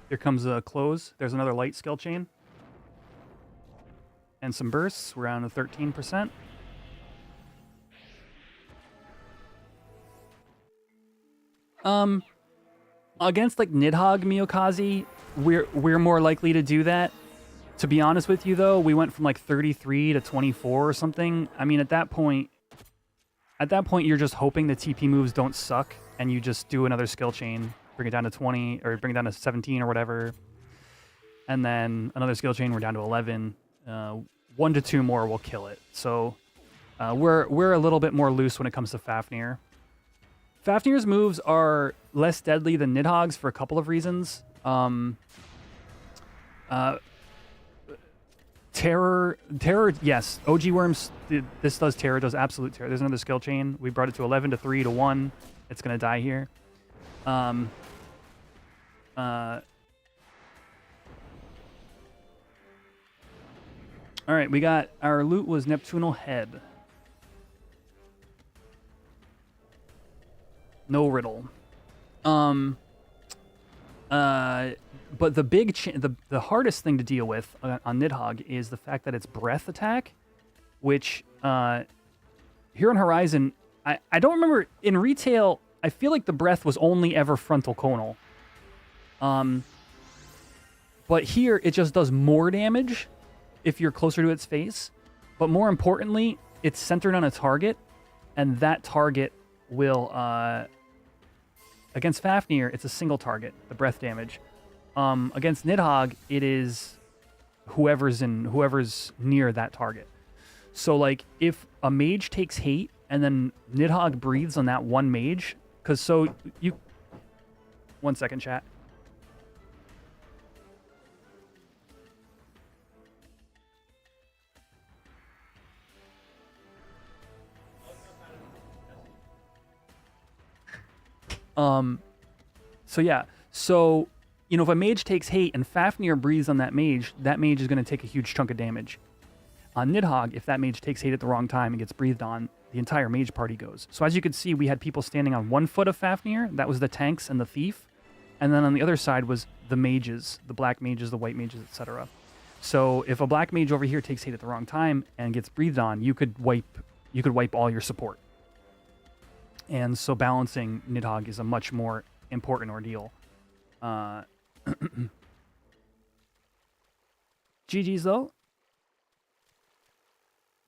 Speaker 1: Here comes a close. There's another light skill chain. And some bursts. We're on to 13%. Against like Nidhogg Miyokazi, we're more likely to do that. To be honest with you though, we went from like 33 to 24 or something. I mean, at that point you're just hoping the TP moves don't suck and you just do another skill chain. Bring it down to 20 or bring it down to 17 or whatever, and then another skill chain. We're down to 11. 1 to 2 more will kill it. So we're a little bit more loose when it comes to Fafnir. Fafnir's moves are less deadly than Nidhogg's for a couple of reasons. Terror, yes. OG Worms, this does terror, does absolute terror. There's another skill chain. We brought it to 11 to 3 to 1. It's gonna die here. All right, we got our loot was Neptunal Head. No riddle. But the big the hardest thing to deal with on Nidhogg is the fact that it's breath attack, which here on Horizon, I don't remember in retail. I feel like the breath was only ever frontal conal. But here it just does more damage if you're closer to its face. But more importantly, it's centered on a target, and that target will against Fafnir, it's a single target, the breath damage. Against Nidhogg, it is whoever's near that target. So like if a mage takes hate and then Nidhogg breathes on that one mage, because so you 1 second, chat. So yeah. So, you know, if a mage takes hate and Fafnir breathes on that mage is going to take a huge chunk of damage. On Nidhogg, if that mage takes hate at the wrong time and gets breathed on, the entire mage party goes. So as you could see, we had people standing on 1 foot of Fafnir. That was the tanks and the thief. And then on the other side was the mages, the black mages, the white mages, etc. So if a black mage over here takes hate at the wrong time and gets breathed on, you could wipe all your support. And so balancing Nidhogg is a much more important ordeal. GG's though.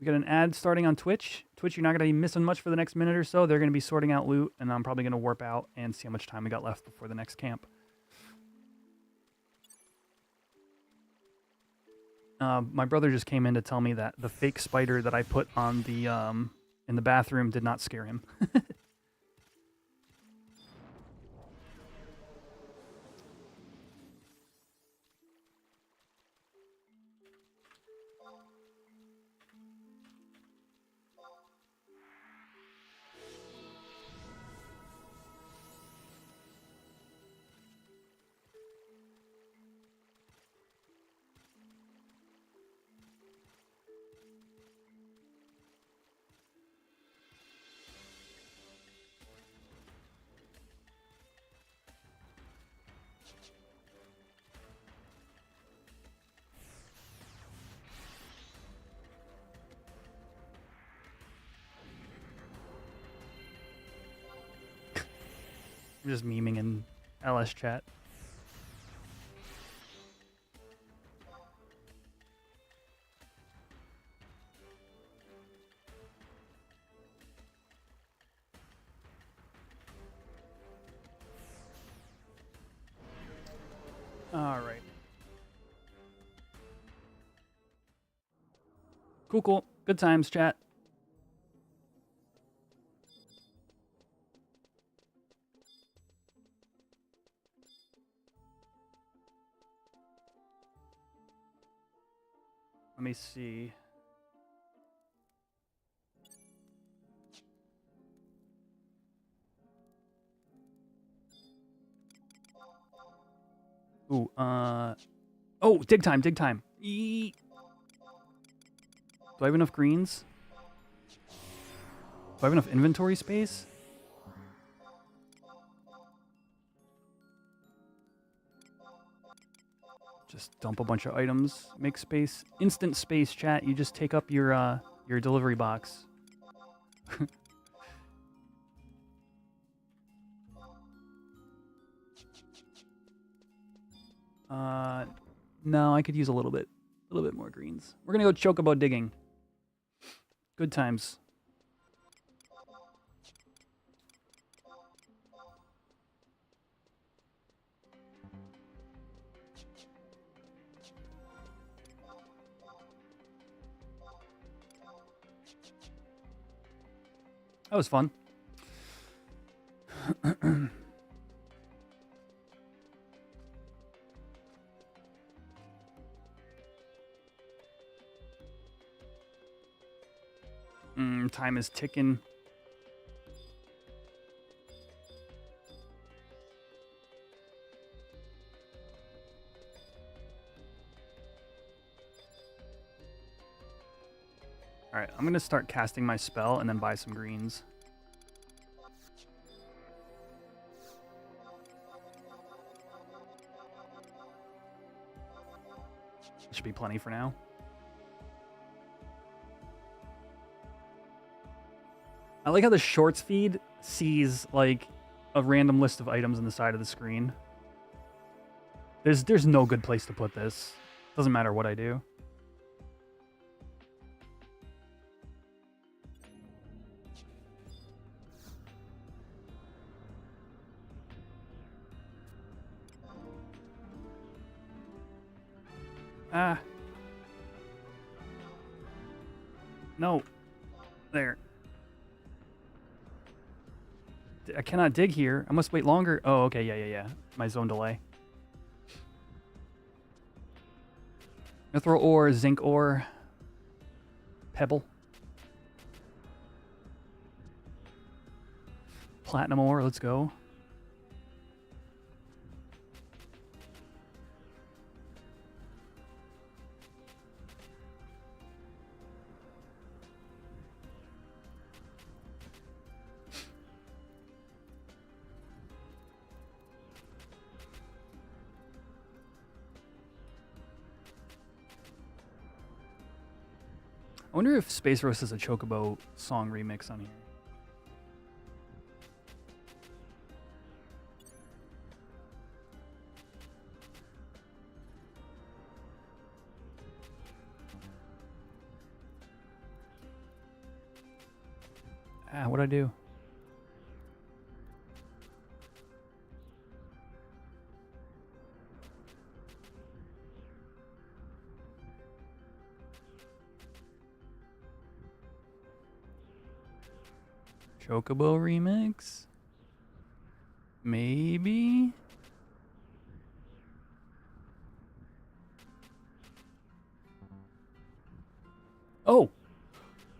Speaker 1: We got an ad starting on Twitch. Twitch, you're not going to be missing much for the next minute or so. They're going to be sorting out loot, and I'm probably going to warp out and see how much time we got left before the next camp. My brother just came in to tell me that the fake spider that I put on the in the bathroom did not scare him. I'm just memeing in LS chat. All right. Cool, cool. Good times, chat. Let me see. Ooh, oh, dig time, dig time. Eee. Do I have enough greens? Do I have enough inventory space? Just dump a bunch of items, make space, instant space, chat. You just take up your delivery box. No, I could use a little bit more greens. We're gonna go chocobo digging. Good times. That was fun. Time is ticking. All right, I'm going to start casting my spell and then buy some greens. Should be plenty for now. I like how the shorts feed sees like a random list of items on the side of the screen. There's no good place to put this. Doesn't matter what I do. Ah. No. There. I cannot dig here. I must wait longer. Oh, okay. Yeah. My zone delay. Mithril ore, zinc ore, pebble, platinum ore. Let's go. I wonder if Space Roast has a Chocobo song remix on here. Ah, what'd I do? Chocobo remix? Maybe? Oh!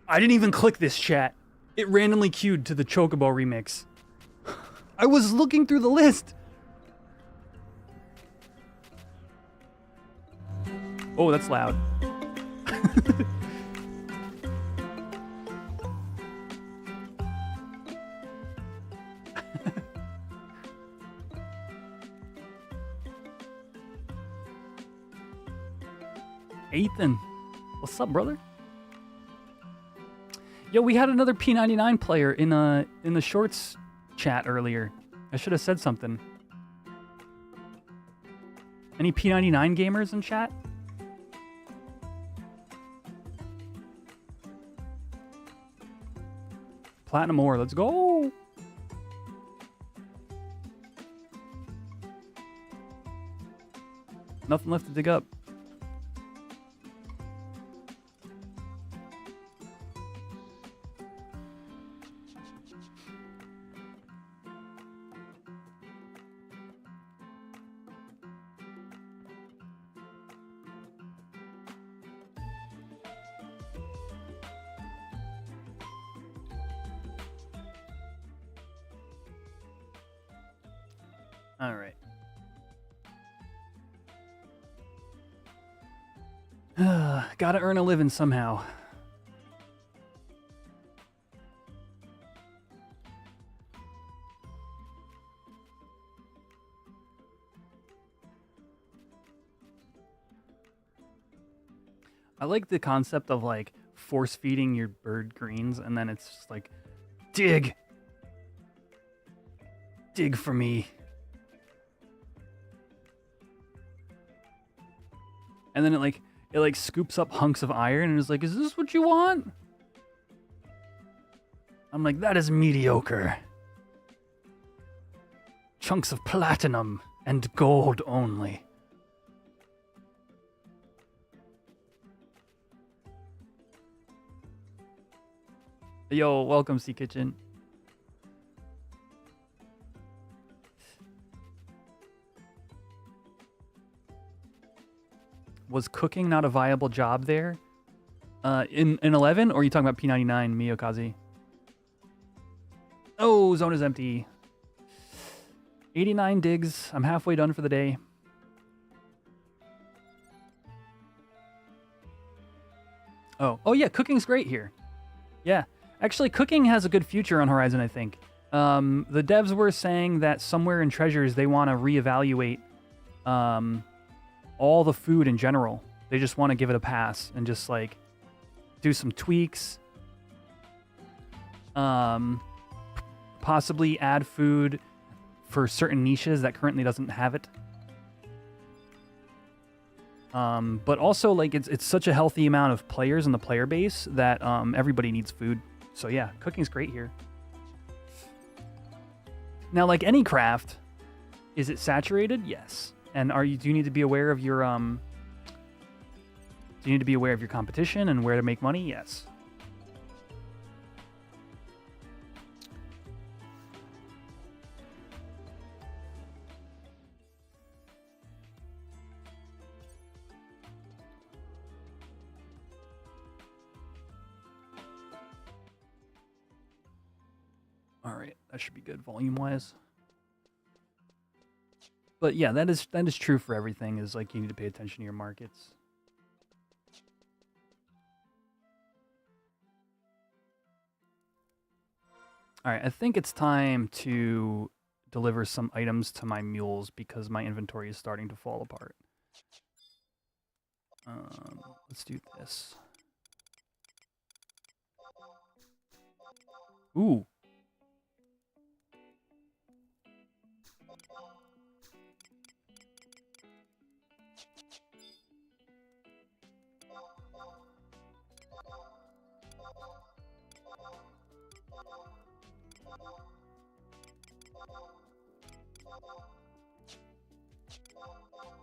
Speaker 1: I didn't even click this, chat. It randomly queued to the Chocobo remix. I was looking through the list! Oh, that's loud. Ethan, what's up, brother? Yo, we had another P99 player in the shorts chat earlier. I should have said something. Any P99 gamers in chat? Platinum ore, let's go! Nothing left to dig up. All right. Gotta earn a living somehow. I like the concept of like force feeding your bird greens and then it's just like, dig! Dig for me. And then it like scoops up hunks of iron and is like, is this what you want? I'm like, that is mediocre. Chunks of platinum and gold only. Yo, welcome, Sea Kitchen. Was cooking not a viable job there? In 11, or are you talking about P99, Miyokazi? Oh, zone is empty. 89 digs. I'm halfway done for the day. Oh yeah, cooking's great here. Yeah, actually, cooking has a good future on Horizon, I think. The devs were saying that somewhere in Treasures they want to reevaluate all the food in general. They just want to give it a pass and just like do some tweaks. Possibly add food for certain niches that currently doesn't have it. But also like it's such a healthy amount of players in the player base that everybody needs food. So yeah, cooking's great here. Now, like any craft, is it saturated? Yes. And do you need to be aware of your do you need to be aware of your competition and where to make money? Yes. All right, that should be good volume-wise. But yeah, that is true for everything. Is like you need to pay attention to your markets. All right, I think it's time to deliver some items to my mules because my inventory is starting to fall apart. Let's do this. Ooh.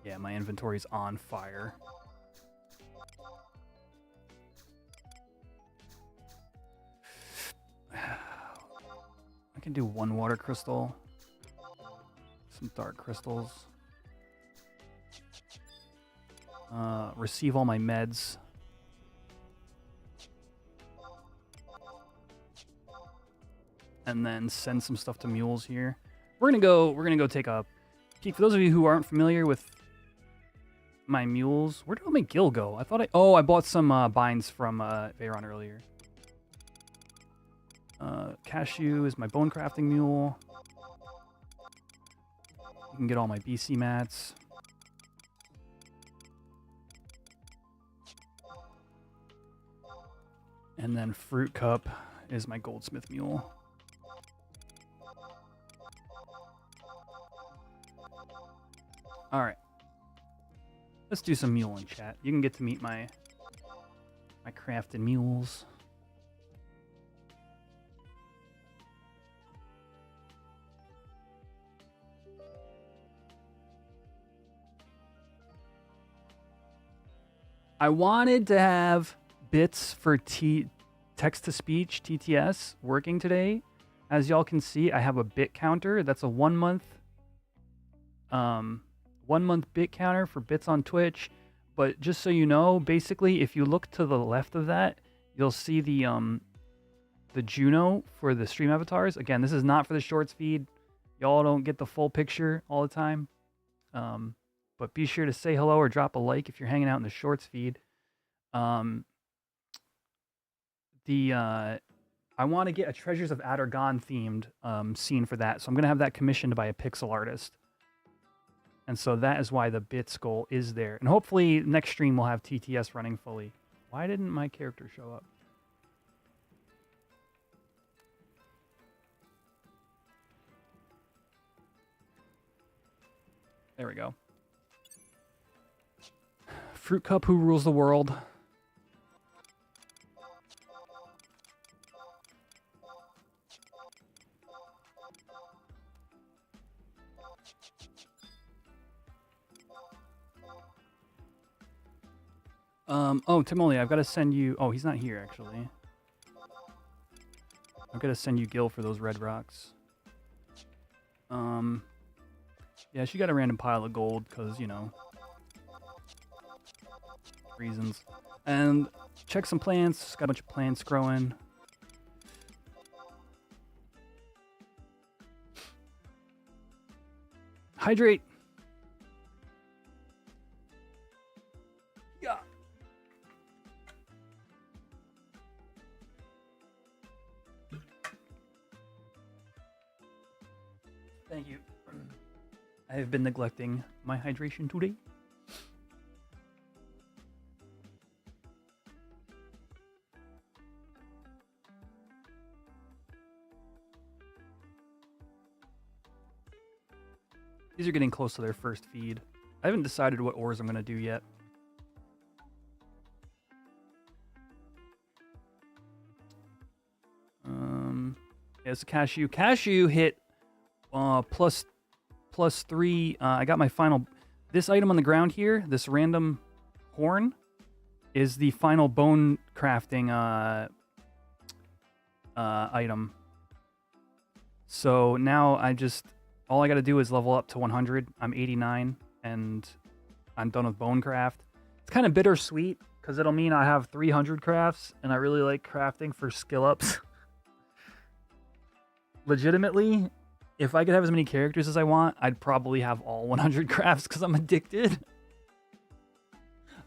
Speaker 1: Yeah, my inventory's on fire. I can do 1 water crystal, some dark crystals, receive all my meds, and then send some stuff to mules here. We're gonna go take a peek. For those of you who aren't familiar with my mules, where did all my gil go? I thought I bought some binds from Veyron earlier. Cashew is my bone crafting mule. You can get all my BC mats. And then Fruit Cup is my goldsmith mule. All right. Let's do some mule in chat. You can get to meet my crafted mules. I wanted to have bits for text-to-speech, TTS, working today. As y'all can see, I have a bit counter. That's a 1 month, 1 month bit counter for bits on Twitch. But just so you know, basically, if you look to the left of that, you'll see the Juno for the stream avatars. Again, this is not for the shorts feed. Y'all don't get the full picture all the time. But be sure to say hello or drop a like if you're hanging out in the shorts feed. I want to get a Treasures of Adargon themed scene for that. So I'm going to have that commissioned by a pixel artist. And so that is why the bits goal is there. And hopefully next stream we'll have TTS running fully. Why didn't my character show up? There we go. Fruit Cup, who rules the world? Oh, Timoli, I've got to send you... Oh, he's not here, actually. I've got to send you Gil for those red rocks. Yeah, she got a random pile of gold, because, you know... reasons. And check some plants. Got a bunch of plants growing. Hydrate. Yeah. Thank you. I have been neglecting my hydration today. These are getting close to their first feed. I haven't decided what ores I'm going to do yet. Yeah, it's a cashew. Cashew hit plus 3. I got my final... This item on the ground here, this random horn, is the final bone crafting item. So now all I got to do is level up to 100. I'm 89, and I'm done with bone craft. It's kind of bittersweet, because it'll mean I have 300 crafts, and I really like crafting for skill ups. Legitimately, if I could have as many characters as I want, I'd probably have all 100 crafts, because I'm addicted.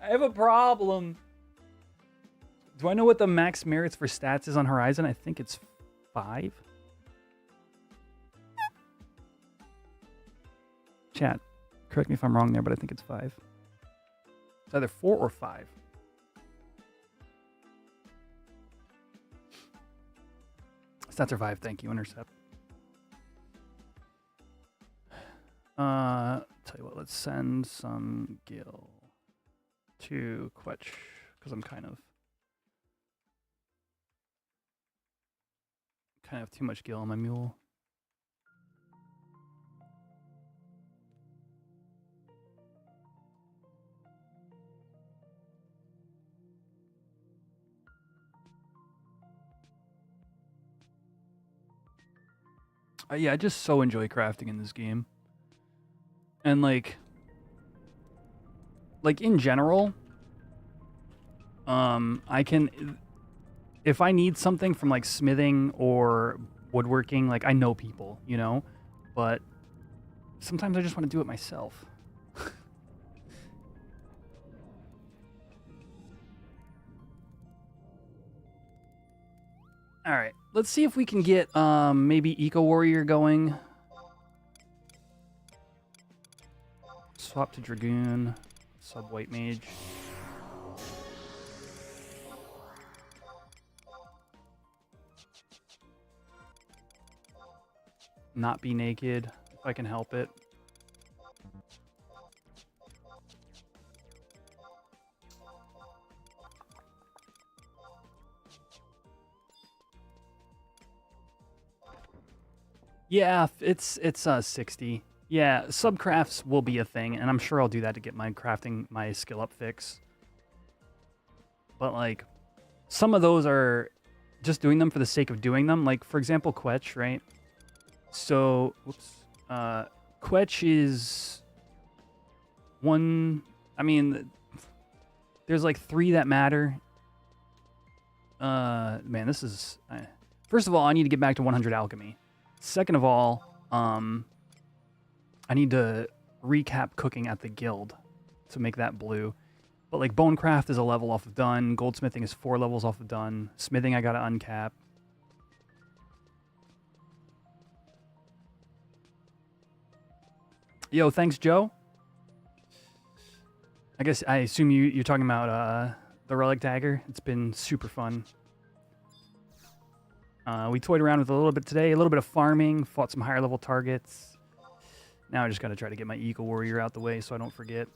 Speaker 1: I have a problem. Do I know what the max merits for stats is on Horizon? I think it's 5. Chat, correct me if I'm wrong there, but I think it's 5. It's either 4 or 5. Stats are 5. Thank you. Intercept. Tell you what. Let's send some Gil to Quetch because I'm kind of too much Gil on my mule. Yeah, I just so enjoy crafting in this game. And like in general, I can, if I need something from like smithing or woodworking, like I know people, you know, but sometimes I just want to do it myself. All right, let's see if we can get maybe Eco Warrior going. Swap to Dragoon, sub White Mage. Not be naked if I can help it. Yeah, it's 60. Yeah, subcrafts will be a thing, and I'm sure I'll do that to get my crafting, my skill up fix. But like, some of those are just doing them for the sake of doing them. Like, for example, Quetch, right? So, whoops. Quetch is one. I mean, there's like 3 that matter. Man, this is. First of all, I need to get back to 100 alchemy. Second of all, I need to recap cooking at the guild to make that blue. But like bonecraft is a level off of done. Goldsmithing is 4 levels off of done. Smithing I gotta uncap. Yo, thanks, Joe. I assume you're talking about the Relic dagger. It's been super fun. We toyed around with a little bit today, a little bit of farming, fought some higher level targets. Now I just got to try to get my Eco Warrior out the way so I don't forget.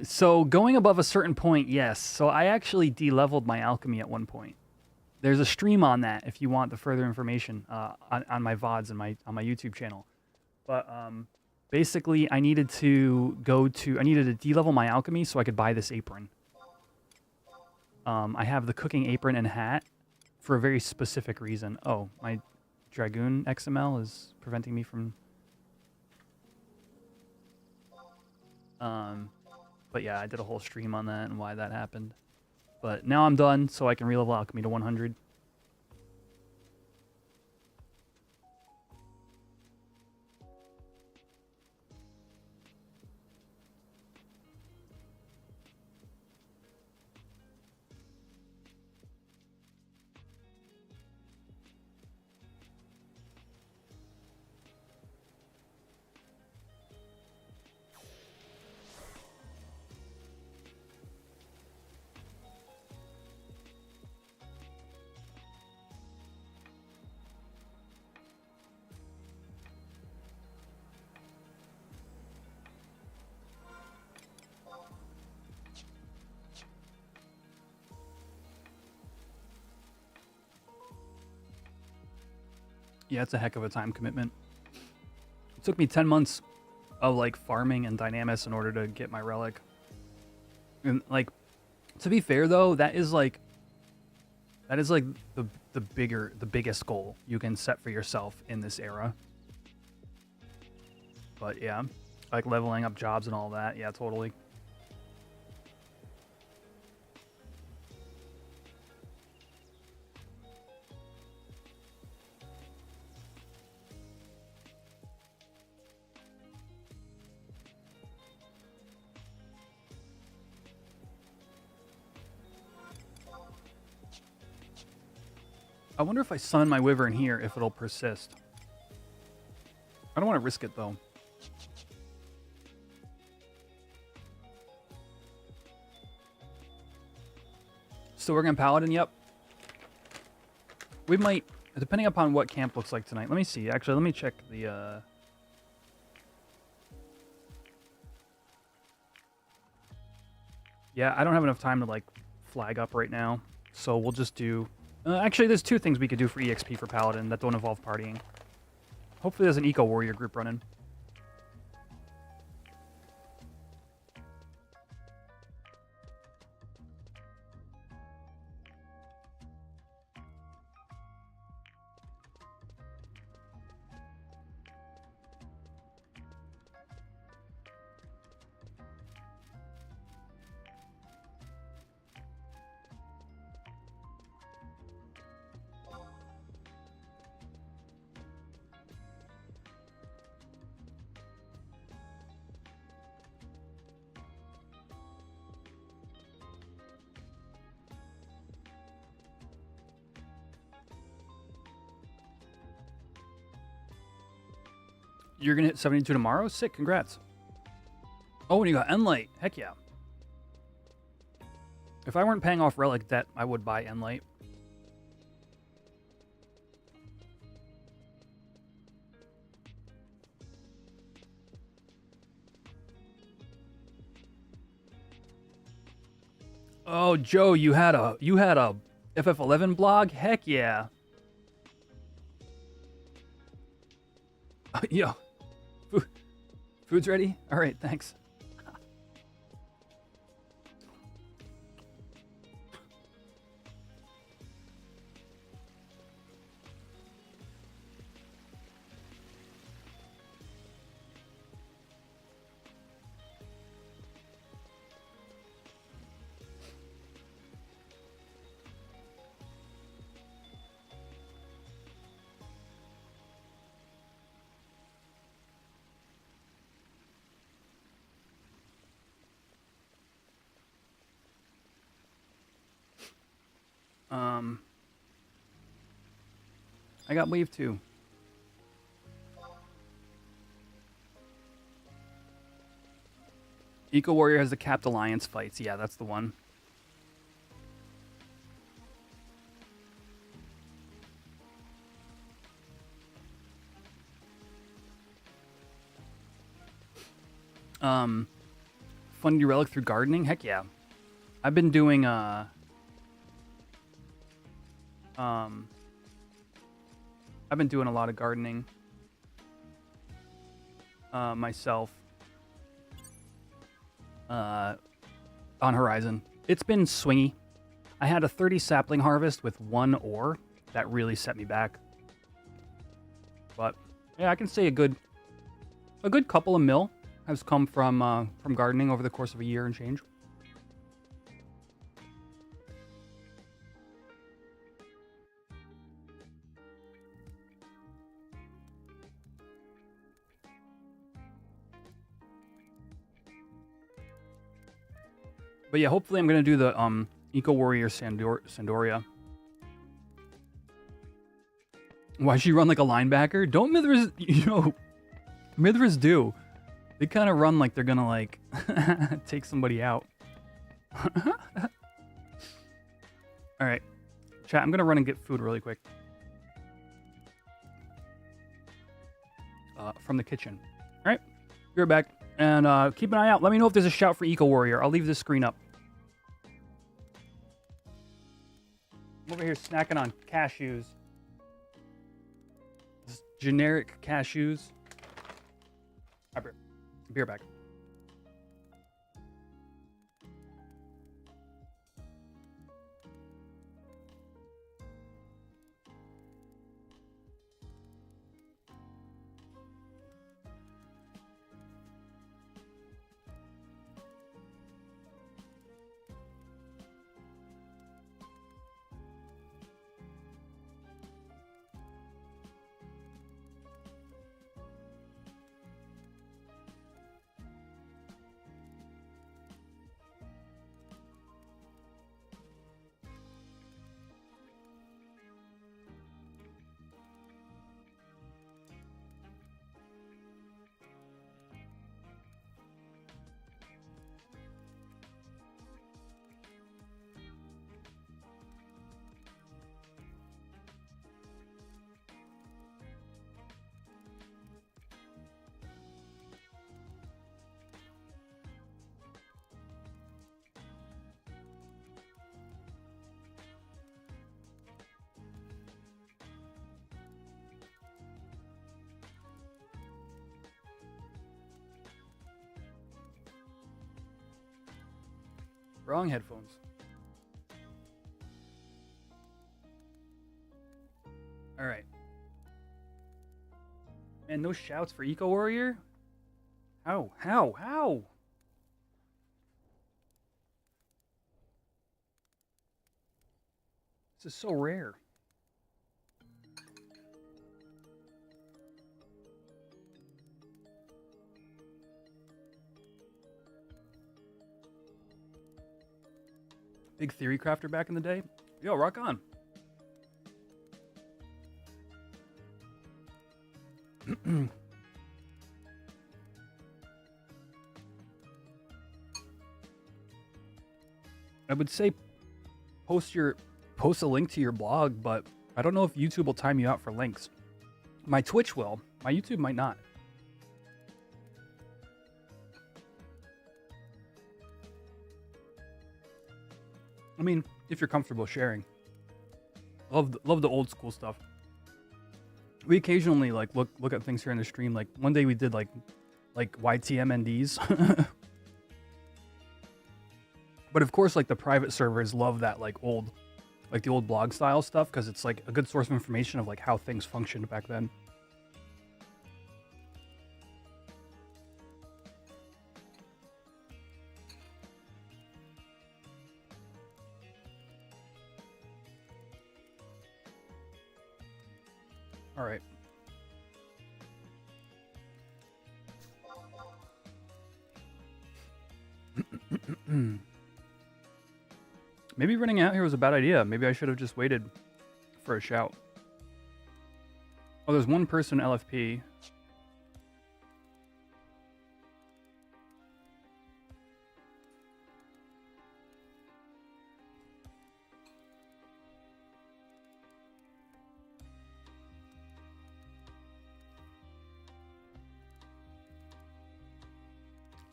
Speaker 1: So going above a certain point, yes. So I actually de-leveled my alchemy at one point. There's a stream on that if you want the further information on my VODs and on my YouTube channel. But basically, I needed to de-level my alchemy so I could buy this apron. I have the cooking apron and hat for a very specific reason. Oh, my Dragoon XML is preventing me from... But yeah, I did a whole stream on that and why that happened. But now I'm done, so I can re-level alchemy to 100. Yeah, it's a heck of a time commitment. It took me 10 months of like farming and Dynamis in order to get my relic. And like, to be fair though, that is like the biggest goal you can set for yourself in this era. But yeah, like leveling up jobs and all that. Yeah, totally. I wonder if I summon my wyvern here, if it'll persist. I don't want to risk it, though. Still working on Paladin, yep. We might, depending upon what camp looks like tonight. Let me see. Actually, let me check the... Yeah, I don't have enough time to, like, flag up right now. So we'll just do... actually, there's 2 things we could do for EXP for Paladin that don't involve partying. Hopefully there's an Eco Warrior group running. You're going to hit 72 tomorrow? Sick, congrats. Oh, and you got Enlight. Heck yeah. If I weren't paying off Relic debt, I would buy Enlight. Oh, Joe, you had a FF11 blog? Heck yeah. Yo. Food's ready? All right, thanks. I got wave 2. Eco Warrior has the capped alliance fights. Yeah, that's the one. Fun to do Relic through gardening? Heck yeah. I've been doing I've been doing a lot of gardening myself on Horizon. It's been swingy. I had a 30 sapling harvest with 1 ore. That really set me back. But yeah, I can say a good couple of mil has come from gardening over the course of a year and change. But yeah, hopefully I'm gonna do the Eco Warrior Sandoria. Why she run like a linebacker? Don't Mithras, Mithras do. They kind of run like they're gonna like take somebody out. All right, chat. I'm gonna run and get food really quick from the kitchen. All right, be right back. And keep an eye out. Let me know if there's a shout for Eco Warrior. I'll leave this screen up. I'm over here snacking on cashews. Just generic cashews. All right, be right back. Wrong headphones. All right. Man, no shouts for Eco Warrior? How? This is so rare. Big theory crafter back in the day. Yo, rock on. I would say post a link to your blog, but I don't know if YouTube will time you out for links. My Twitch will. My YouTube might not. I mean, if you're comfortable sharing. Love the old school stuff. We occasionally like look at things here in the stream. Like one day we did like YTMNDs. But of course, like the private servers love that like the old blog style stuff because it's like a good source of information of like how things functioned back then. All right. Maybe running out here was a bad idea. Maybe I should have just waited for a shout. Oh, there's one person LFP.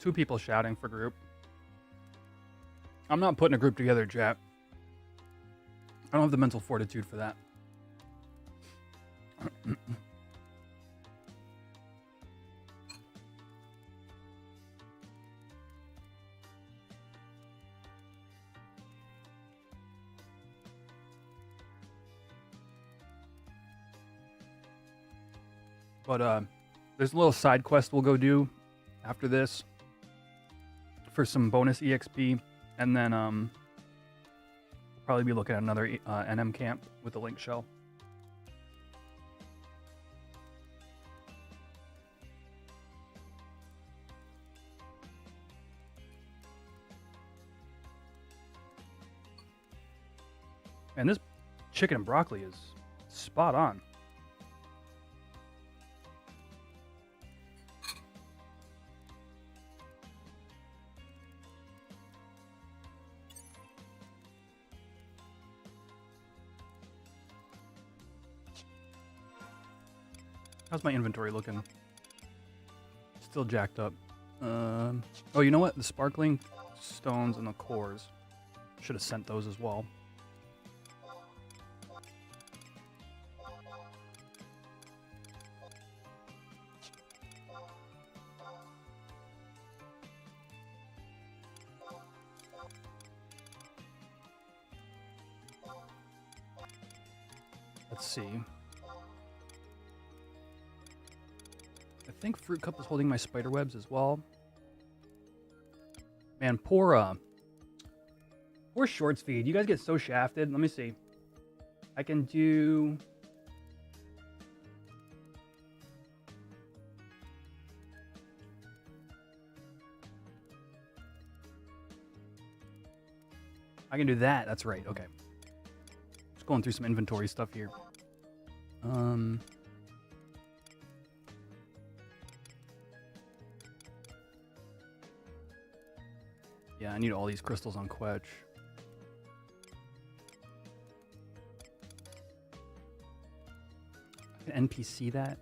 Speaker 1: Two people shouting for group. I'm not putting a group together, chat. I don't have the mental fortitude for that. But there's a little side quest we'll go do after this for some bonus EXP, and then we'll probably be looking at another NM camp with the link shell. And this chicken and broccoli is spot on. How's my inventory looking? Still jacked up. Oh, you know what? The sparkling stones and the cores. Should have sent those as well. Let's see. I think Fruit Cup is holding my spider webs as well. Man, poor shorts feed. You guys get so shafted. Let me see. I can do... I can do that. That's right. Okay. Just going through some inventory stuff here. Yeah, I need all these crystals on Quetch. I can NPC that.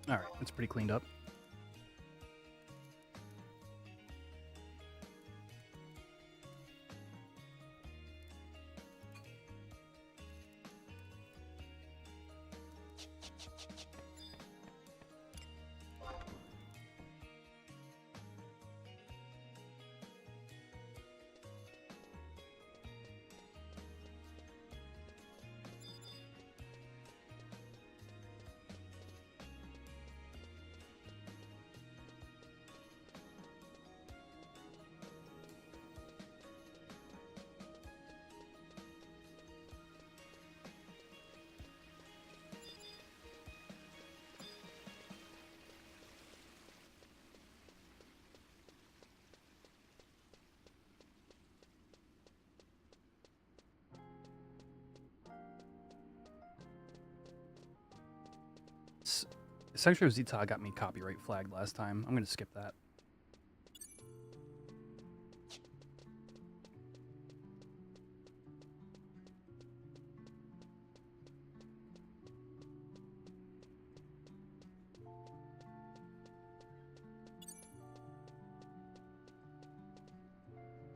Speaker 1: All right, that's pretty cleaned up. Sanctuary of Zeta got me copyright flagged last time. I'm gonna skip that.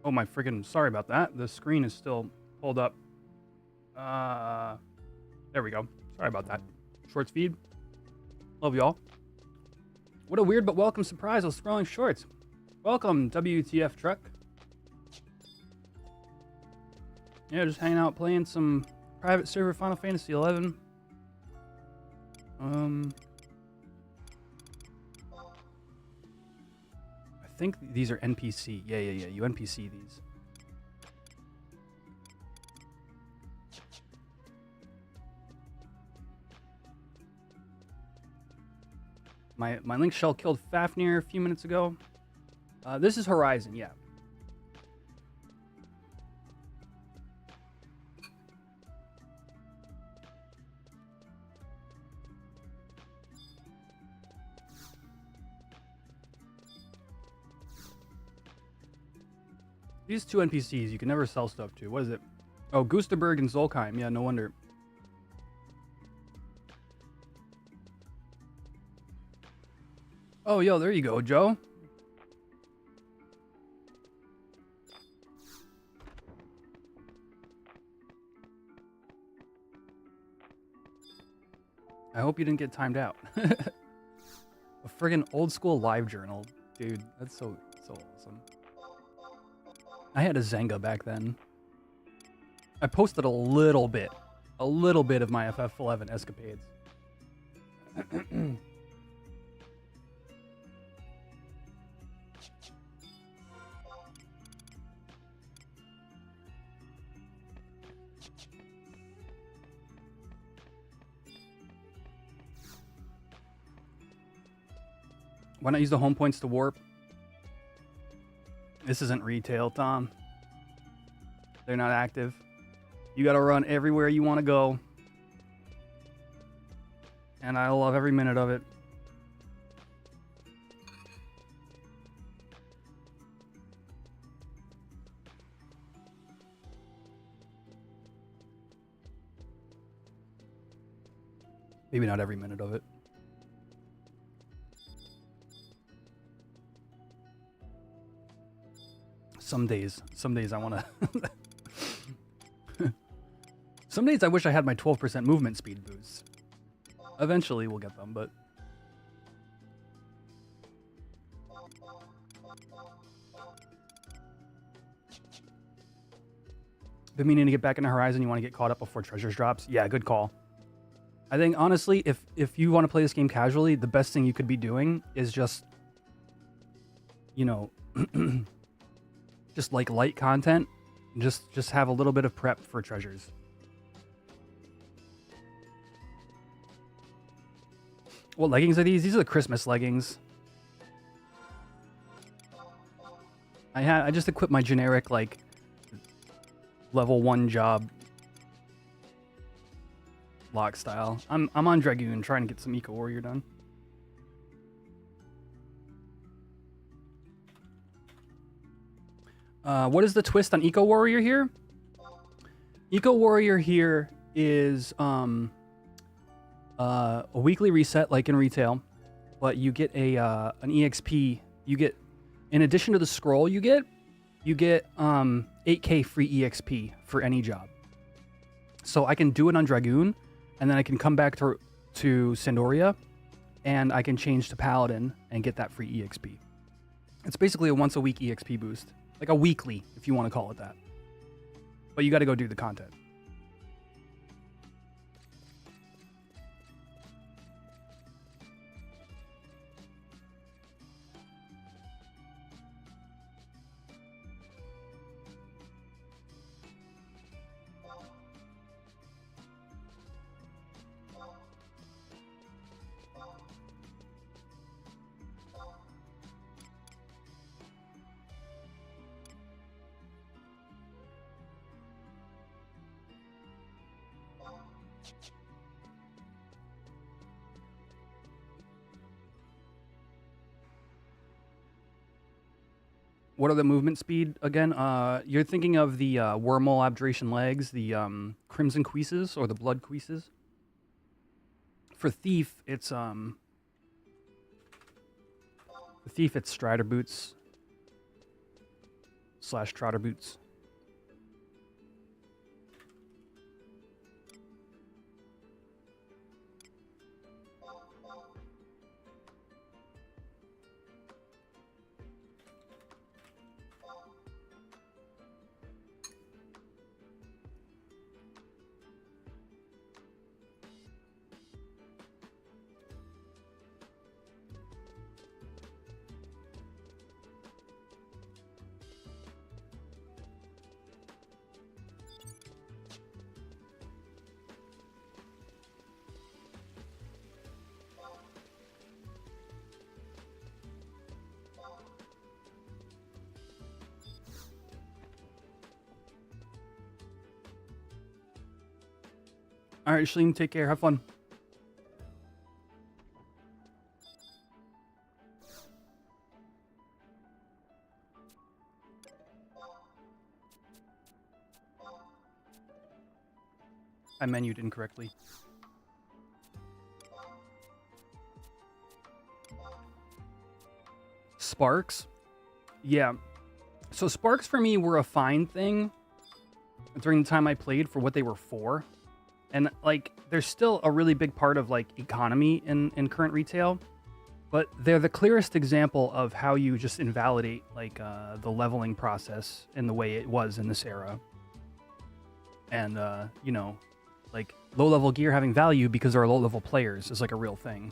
Speaker 1: Oh my friggin', sorry about that. The screen is still pulled up. There we go. Sorry about that. Shorts feed. Love y'all. What a weird but welcome surprise. I was scrolling shorts. Welcome, WTF Truck. Yeah, just hanging out playing some private server Final Fantasy 11. I think these are NPC. Yeah. You NPC these. My link shell killed Fafnir a few minutes ago. This is Horizon, yeah. These two NPCs you can never sell stuff to. What is it? Oh, Gustaberg and Zolkheim. Yeah, no wonder. Oh, yo, there you go, Joe. I hope you didn't get timed out. A friggin' old school live journal. Dude, that's so awesome. I had a Zenga back then. I posted a little bit of my FF11 escapades. Why not use the home points to warp? This isn't retail, Tom. They're not active. You gotta run everywhere you want to go. And I love every minute of it. Maybe not every minute of it. Some days I want to. Some days I wish I had my 12% movement speed boosts. Eventually we'll get them, but. Been meaning to get back into Horizon. You want to get caught up before treasures drops? Yeah, good call. I think honestly, if you want to play this game casually, the best thing you could be doing is just, you know, just like light content. Just have a little bit of prep for treasures. What leggings are these? These are the Christmas leggings. I just equipped my generic like level 1 job lock style. I'm on Dragoon trying to get some Eco Warrior done. What is the twist on Eco Warrior here? Eco Warrior here is a weekly reset like in retail, but you get a an EXP. You get, in addition to the scroll you get 8k free EXP for any job. So I can do it on Dragoon, and then I can come back to Sandoria, and I can change to Paladin and get that free EXP. It's basically a once a week EXP boost. Like a weekly, if you want to call it that. But you got to go do the content. What are the movement speed again? You're thinking of the Wormhole Abjuration legs, the Crimson Cuisses or the Blood Cuisses. For Thief, it's Strider Boots / Trotter Boots. All right, Shaleem, take care. Have fun. I menued incorrectly. Sparks? Yeah. So sparks for me were a fine thing during the time I played for what they were for. And, like, they're still a really big part of, like, economy in current retail. But they're the clearest example of how you just invalidate, like, the leveling process in the way it was in this era. And, you know, like, low-level gear having value because there are low-level players is, like, a real thing.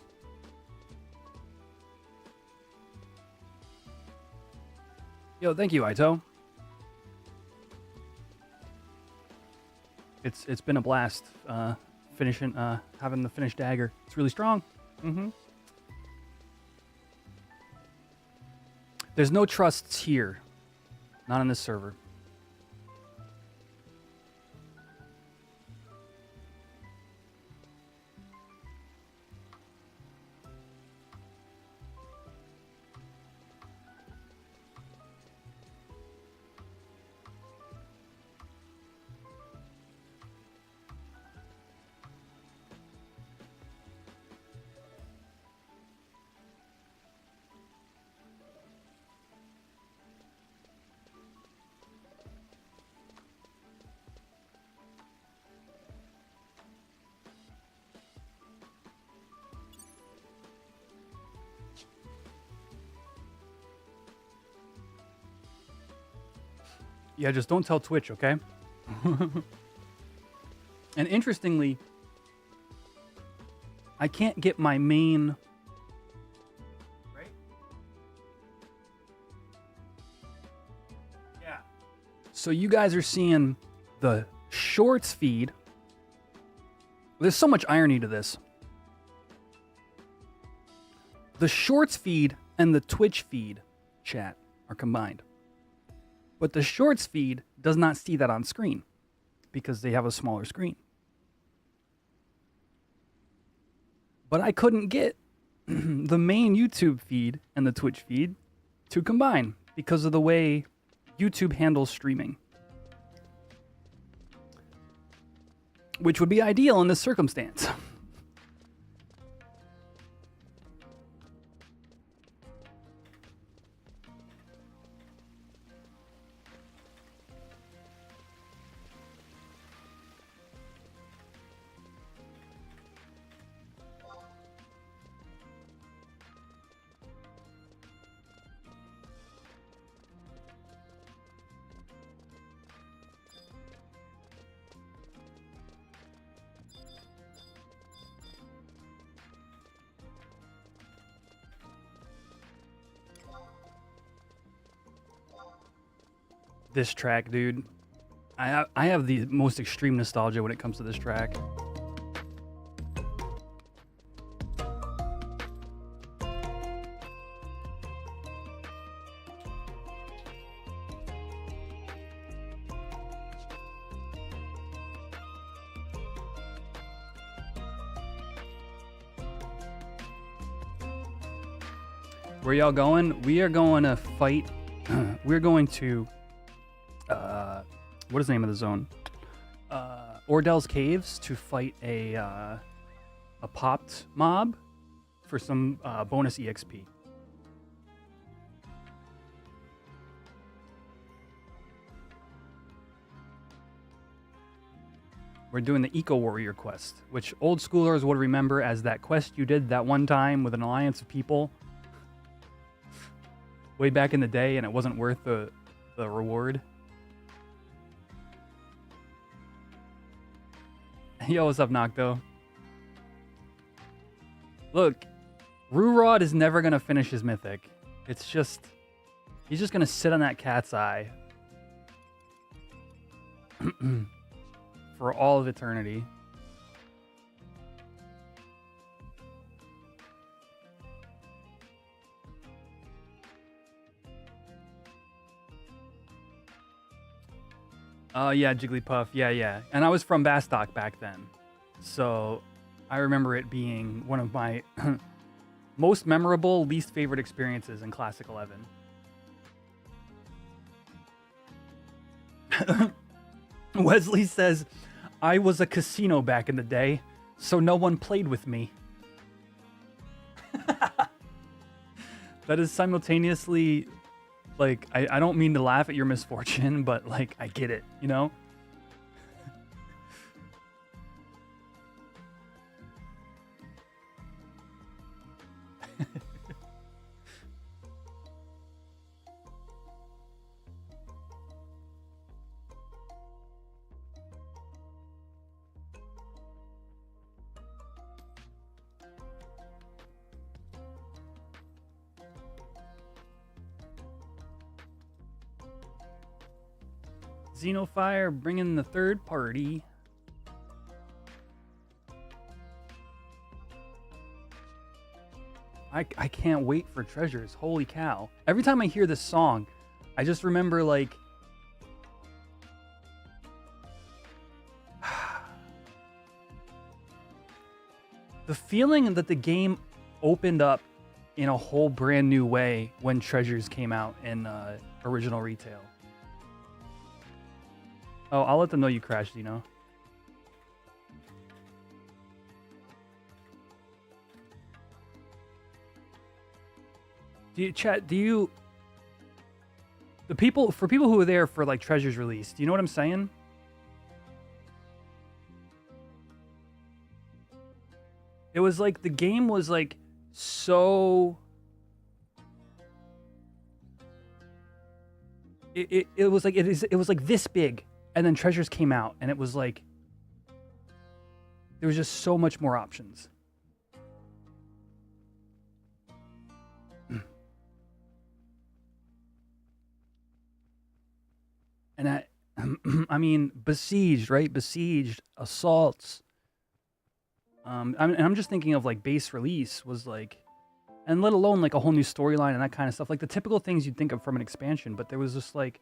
Speaker 1: Yo, thank you, Aito. It's been a blast finishing having the finished dagger. It's really strong. There's no trusts here, not on this server. Yeah, just don't tell Twitch, okay? And interestingly, I can't get my main... Right? Yeah. So you guys are seeing the shorts feed. There's so much irony to this. The shorts feed and the Twitch feed chat are combined. But the shorts feed does not see that on screen because they have a smaller screen. But I couldn't get the main YouTube feed and the Twitch feed to combine because of the way YouTube handles streaming. Which would be ideal in this circumstance. This track, dude. I have the most extreme nostalgia when it comes to this track. Where y'all going? We are going to fight we're going to what is the name of the zone? Ordell's Caves to fight a popped mob for some bonus EXP. We're doing the Eco Warrior quest, which old schoolers would remember as that quest you did that one time with an alliance of people way back in the day, and it wasn't worth the reward. Yo, what's up, Nocto? Look, Rurod is never going to finish his mythic. It's just... he's just going to sit on that cat's eye. For all of eternity. Yeah, Jigglypuff. Yeah. And I was from Bastock back then. So I remember it being one of my most memorable, least favorite experiences in Classic 11. Wesley says, I was a casino back in the day, so no one played with me. That is simultaneously, like, I don't mean to laugh at your misfortune, but, like, I get it, you know? Xenofire bringing the third party. I can't wait for treasures. Holy cow. Every time I hear this song, I just remember, like... the feeling that the game opened up in a whole brand new way when treasures came out in original retail. Oh, I'll let them know you crashed, you know. For people who were there for like Treasures release, do you know what I'm saying? It was like the game was like so... It was like it was like this big. And then Treasures came out, and it was like... there was just so much more options. And I mean, Besieged, right? Besieged, Assaults. I'm just thinking of, like, base release was, like... and let alone, like, a whole new storyline and that kind of stuff. Like, the typical things you'd think of from an expansion, but there was just, like...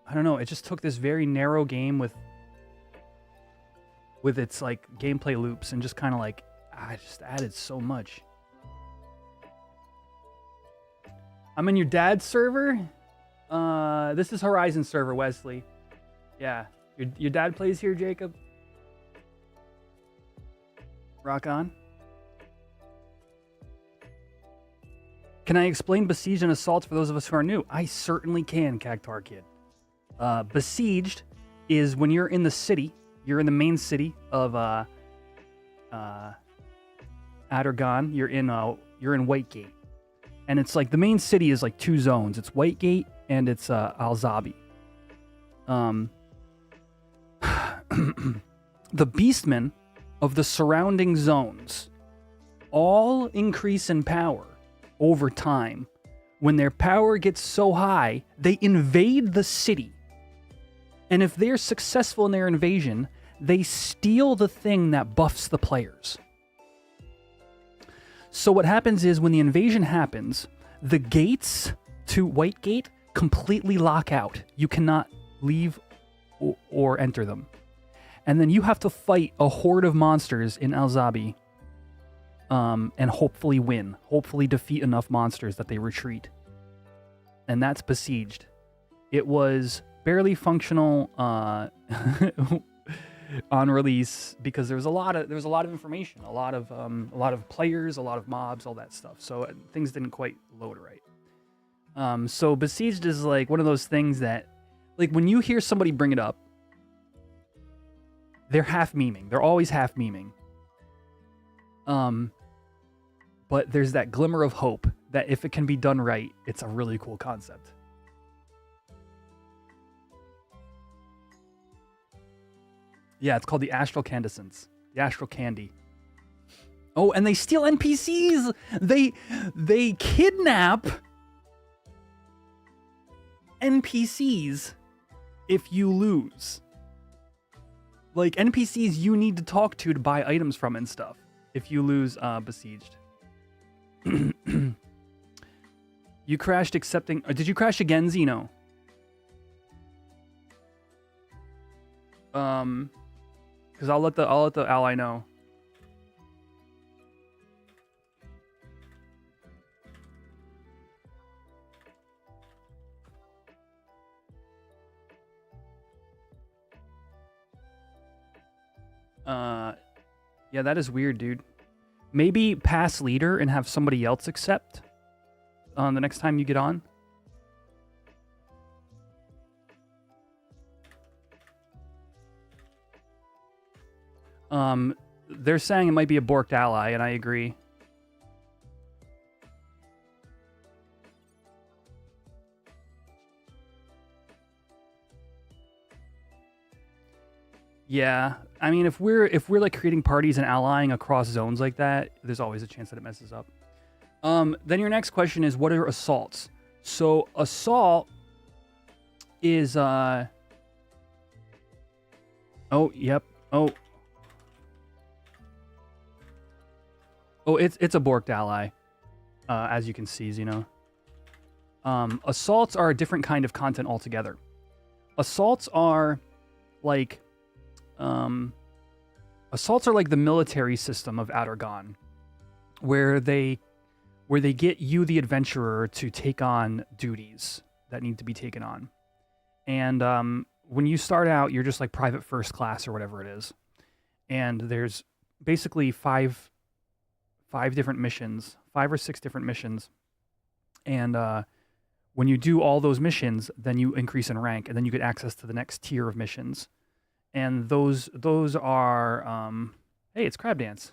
Speaker 1: I don't know, it just took this very narrow game with its, like, gameplay loops and just kind of, like, just added so much. I'm in your dad's server? This is Horizon server, Wesley. Yeah. Your dad plays here, Jacob? Rock on. Can I explain Besieged and Assault for those of us who are new? I certainly can, Cactar Kid. Besieged is when you're in the city, you're in the main city of Adargon. You're in Whitegate, and it's like the main city is like two zones. It's Whitegate and it's Alzabi. The beastmen of the surrounding zones all increase in power over time. When their power gets so high, they invade the city. And if they're successful in their invasion, they steal the thing that buffs the players. So what happens is when the invasion happens, the gates to Whitegate completely lock out. You cannot leave or enter them. And then you have to fight a horde of monsters in Alzabi and hopefully win. Hopefully defeat enough monsters that they retreat. And that's Besieged. It was barely functional on release because there was a lot of information, a lot of players, a lot of mobs, all that stuff. So things didn't quite load right. So Besieged is like one of those things that, like, when you hear somebody bring it up, they're half memeing. They're always half memeing. But there's that glimmer of hope that if it can be done right, it's a really cool concept. Yeah, it's called the Astral Candescence. The Astral Candy. Oh, and they steal NPCs! They kidnap NPCs if you lose. Like, NPCs you need to talk to buy items from and stuff if you lose Besieged. You crashed accepting... did you crash again, Zeno? Because I'll let the ally know. Yeah, that is weird, dude. Maybe pass leader and have somebody else accept the next time you get on. They're saying it might be a borked ally, and I agree. Yeah, I mean, if we're like creating parties and allying across zones like that, there's always a chance that it messes up. Then your next question is, what are assaults? So assault is oh, yep. Oh, it's a borked ally, as you can see, Zeno. Assaults are a different kind of content altogether. Assaults are like the military system of Outergon, where they get you, the adventurer, to take on duties that need to be taken on. And when you start out, you're just like private first class or whatever it is. And there's basically five different missions, 5 or 6 different missions. And when you do all those missions, then you increase in rank, and then you get access to the next tier of missions. And those are hey, it's Crab Dance.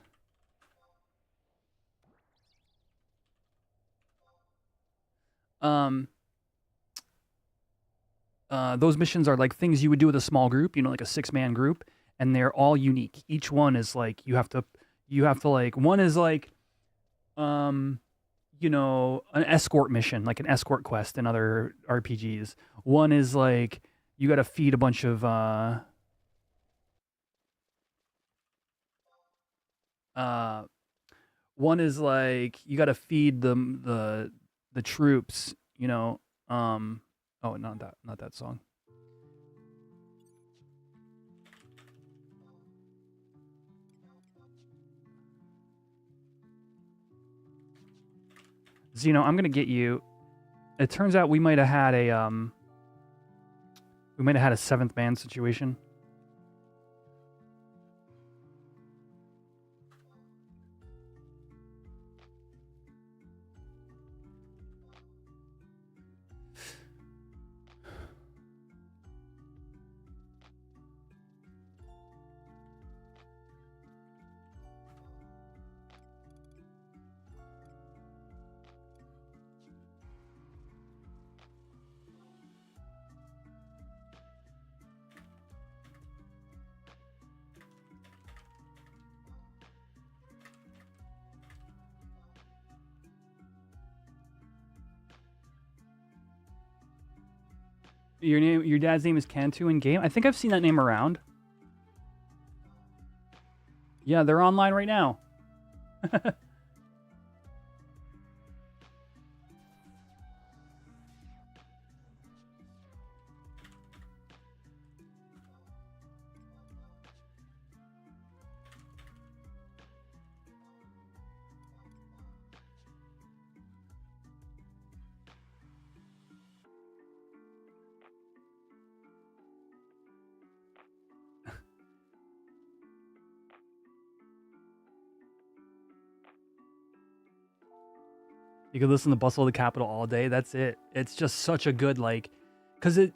Speaker 1: Those missions are like things you would do with a small group, like a 6-man group, and they're all unique. Each one is like you have to like, one is like an escort mission, like an escort quest in other RPGs. One is like you got to feed a bunch of one is like you got to feed the troops, oh, not that song. Zeno, I'm gonna get you. It turns out we might have had a 7th man situation. Your dad's name is Cantu in game? I think I've seen that name around. Yeah, they're online right now. You could listen to Bustle of the Capital all day. That's it. It's just such a good, like, because it,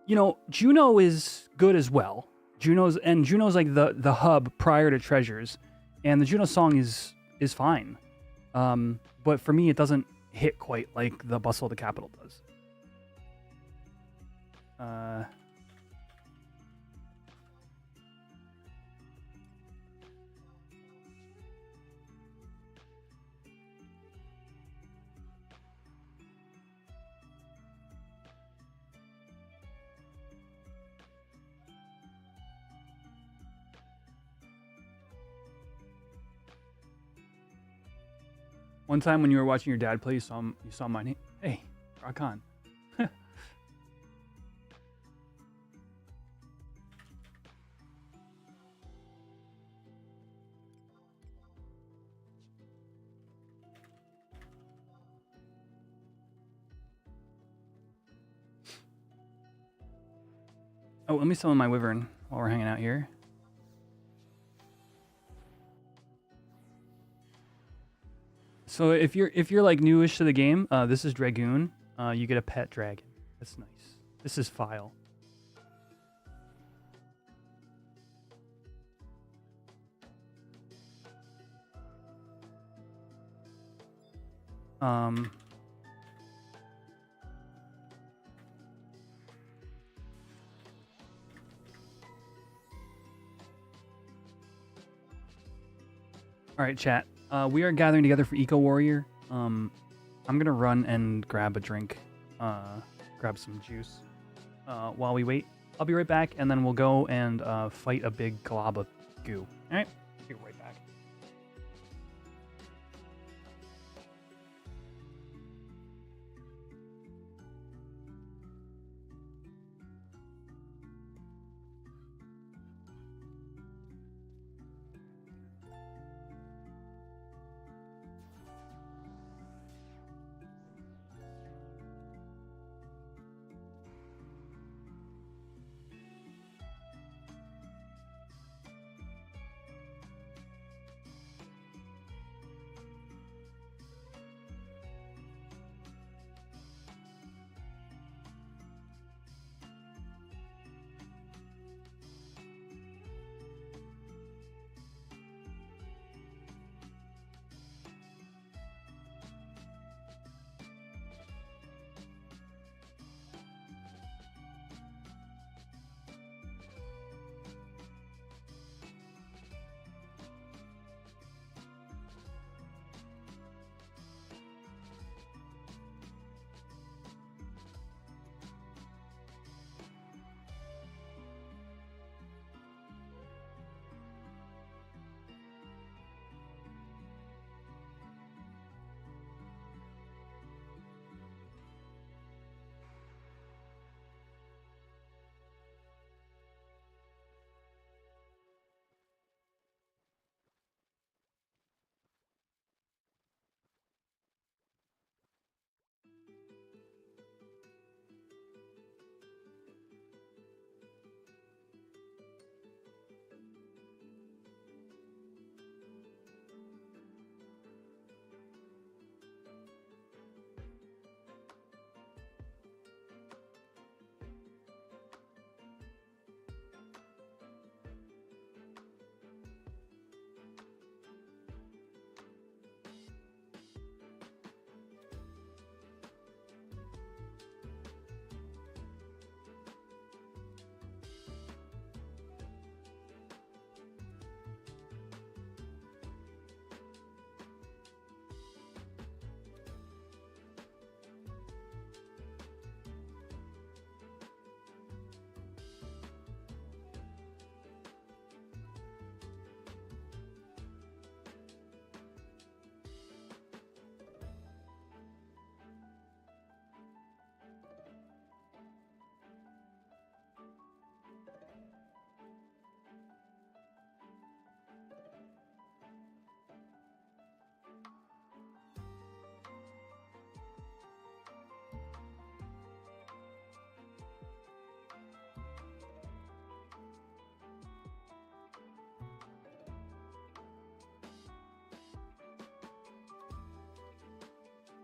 Speaker 1: you know, Juno is good as well. Juno's like the hub prior to Treasures, and the Juno song is fine. But for me, it doesn't hit quite like the Bustle of the Capital does. One time when you were watching your dad play, you saw mine. Hey, rock on. Oh, let me summon my Wyvern while we're hanging out here. So if you're like newish to the game, this is Dragoon. You get a pet dragon. That's nice. This is File. All right, chat. We are gathering together for Eco Warrior. I'm gonna run and grab a drink, grab some juice. While we wait, I'll be right back, and then we'll go and fight a big glob of goo. All right, be right back.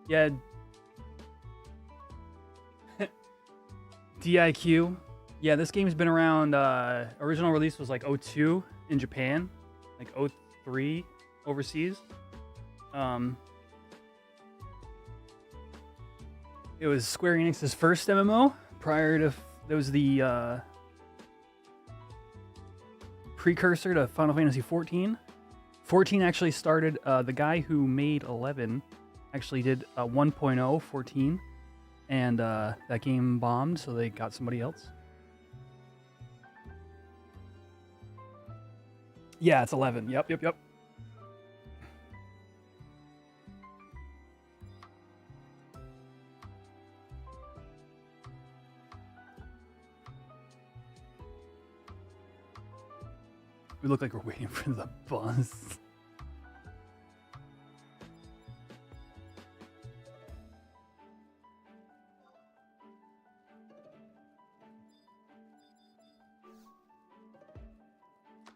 Speaker 1: Yeah. DIQ. Yeah, this game's been around. Original release was like 02 in Japan, like 03 overseas. It was Square Enix's first MMO. Prior to there was the precursor to Final Fantasy 14. 14 actually started. The guy who made 11 actually did 1.0 14, and that game bombed, so they got somebody else. Yeah, it's 11. Yep. We look like we're waiting for the bus.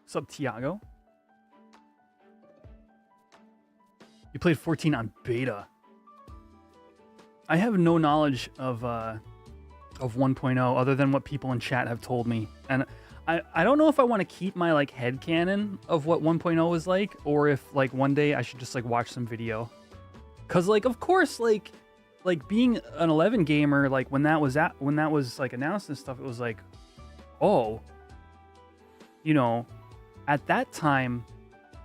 Speaker 1: What's up, Tiago? You played 14 on beta. I have no knowledge of 1.0 other than what people in chat have told me, and I don't know if I want to keep my like headcanon of what 1.0 was like, or if like one day I should just like watch some video. Cause like of course like being an 11 gamer, like when that was like announced and stuff, it was like, oh, you know, at that time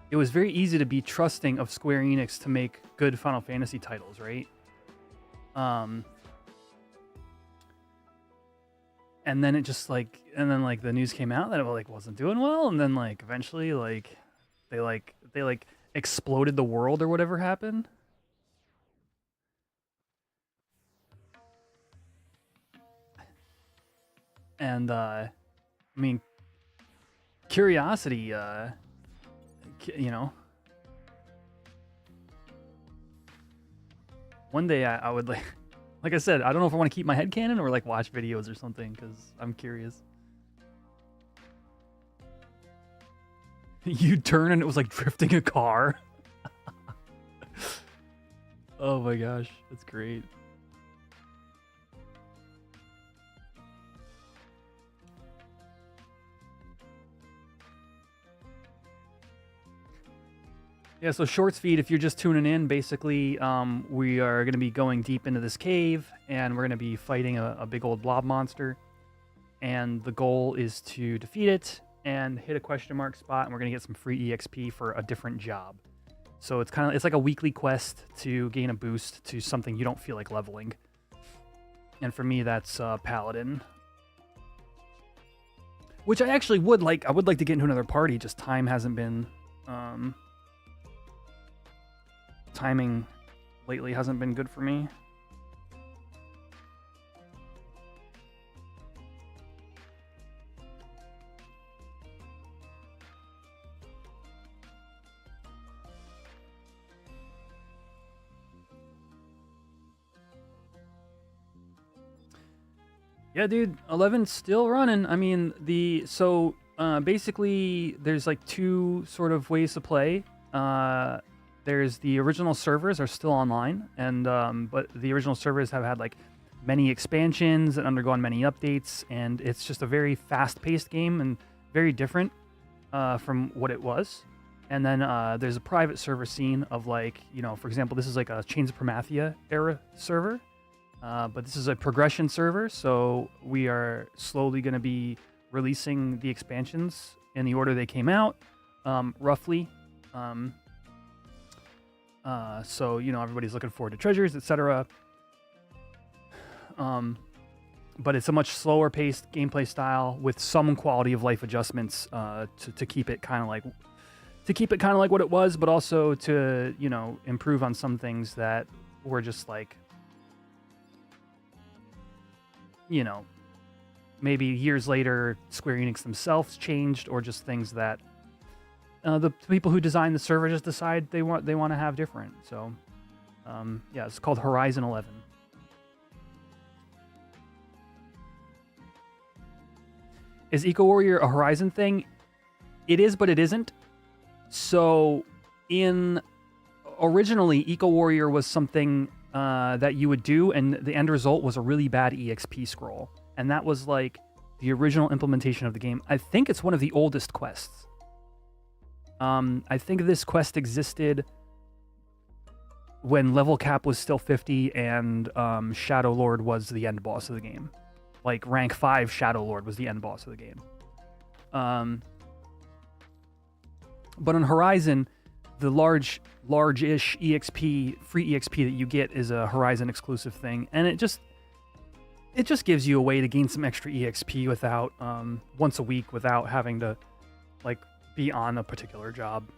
Speaker 1: it was very easy to be trusting of Square Enix to make good Final Fantasy titles, right? And then it just like, and then like the news came out that it like wasn't doing well, and then like eventually like they exploded the world or whatever happened. And I mean, curiosity, you know, one day I would like I said, I don't know if I want to keep my headcanon or like watch videos or something, because I'm curious. You turn and it was like drifting a car. Oh my gosh, that's great. Yeah, so Shorts feed, if you're just tuning in, basically we are going to be going deep into this cave, and we're going to be fighting a big old blob monster. And the goal is to defeat it and hit a question mark spot, and we're going to get some free EXP for a different job. So it's like a weekly quest to gain a boost to something you don't feel like leveling. And for me, that's Paladin. Which I actually would like. I would like to get into another party, just time hasn't been... timing lately hasn't been good for me. Yeah, dude, 11's still running. I mean, basically there's like two sort of ways to play. There's the original servers are still online, and but the original servers have had like many expansions and undergone many updates, and it's just a very fast-paced game and very different from what it was. And then there's a private server scene of like, you know, for example, this is like a Chains of Promathia era server, but this is a progression server, so we are slowly going to be releasing the expansions in the order they came out, roughly. So, you know, everybody's looking forward to treasures, etc. But it's a much slower paced gameplay style with some quality of life adjustments to keep it kind of like what it was, but also to, you know, improve on some things that were just like, you know, maybe years later Square Enix themselves changed, or just things that the people who designed the server just decide they want to have different. So, yeah, it's called Horizon 11. Is Eco Warrior a Horizon thing? It is, but it isn't. So, originally, Eco Warrior was something that you would do, and the end result was a really bad EXP scroll. And that was like the original implementation of the game. I think it's one of the oldest quests. I think this quest existed when level cap was still 50 and Shadow Lord was the end boss of the game. Like rank 5 Shadow Lord was the end boss of the game. But on Horizon, the large-ish EXP, free EXP that you get is a Horizon exclusive thing, and it just gives you a way to gain some extra EXP without once a week without having to like be on a particular job.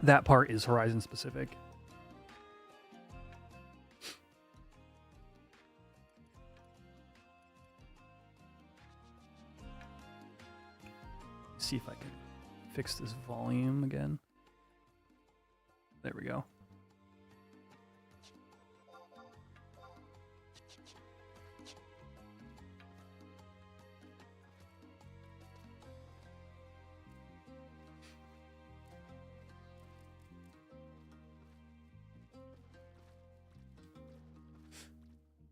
Speaker 1: That part is Horizon specific. See if I can fix this volume again. There we go.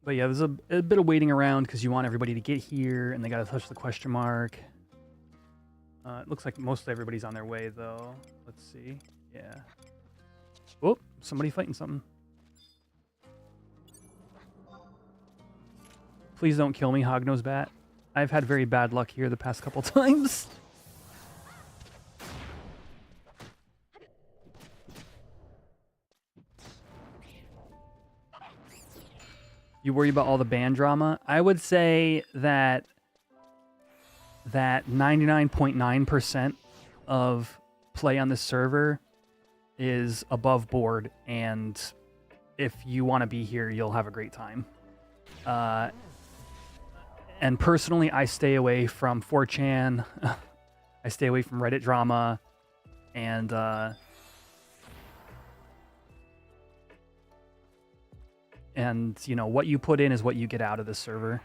Speaker 1: But yeah, there's a bit of waiting around because you want everybody to get here and they got to touch the question mark. It looks like mostly everybody's on their way, though. Let's see. Yeah. Oh, somebody fighting something. Please don't kill me, Hognose Bat. I've had very bad luck here the past couple times. You worry about all the ban drama? I would say that 99.9% of play on this server is above board, and if you want to be here, you'll have a great time. And personally, I stay away from 4chan. I stay away from Reddit drama, and you know, what you put in is what you get out of this server.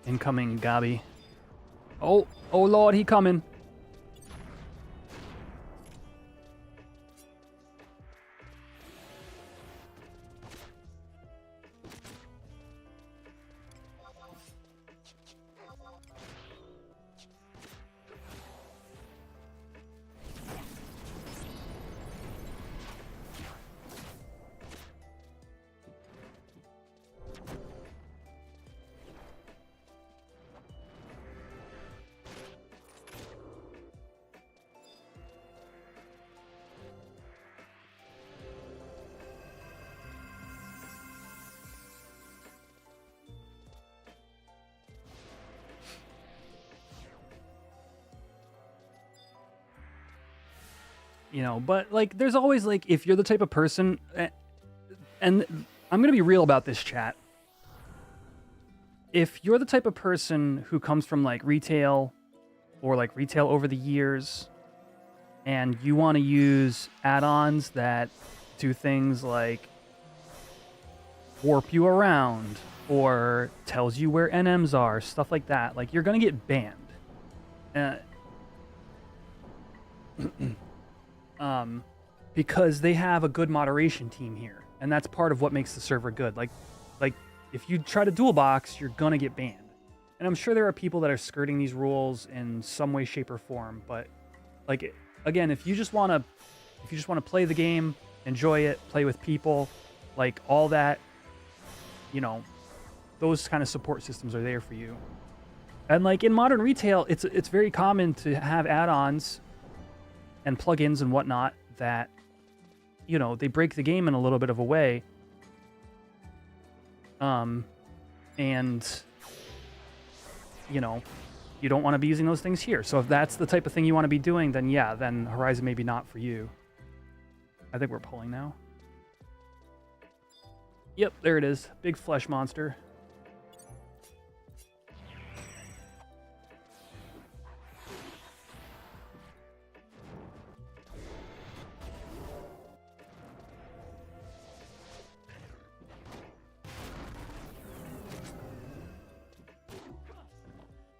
Speaker 1: Incoming, Gabi. Oh Lord, he coming. You know, but like there's always like, if you're the type of person, and I'm gonna be real about this, chat. If you're the type of person who comes from like retail or like retail over the years, and you want to use add-ons that do things like warp you around or tells you where NMs are, stuff like that, like you're gonna get banned. Because they have a good moderation team here, and that's part of what makes the server good. Like if you try to dual box, you're gonna get banned. And I'm sure there are people that are skirting these rules in some way, shape, or form. But like again, if you just wanna play the game, enjoy it, play with people, like all that, you know, those kind of support systems are there for you. And like in modern retail, it's very common to have add-ons and plugins and whatnot that, you know, they break the game in a little bit of a way. And, you know, you don't want to be using those things here. So if that's the type of thing you want to be doing, then yeah, then Horizon maybe not for you. I think we're pulling now. Yep, there it is. Big flesh monster.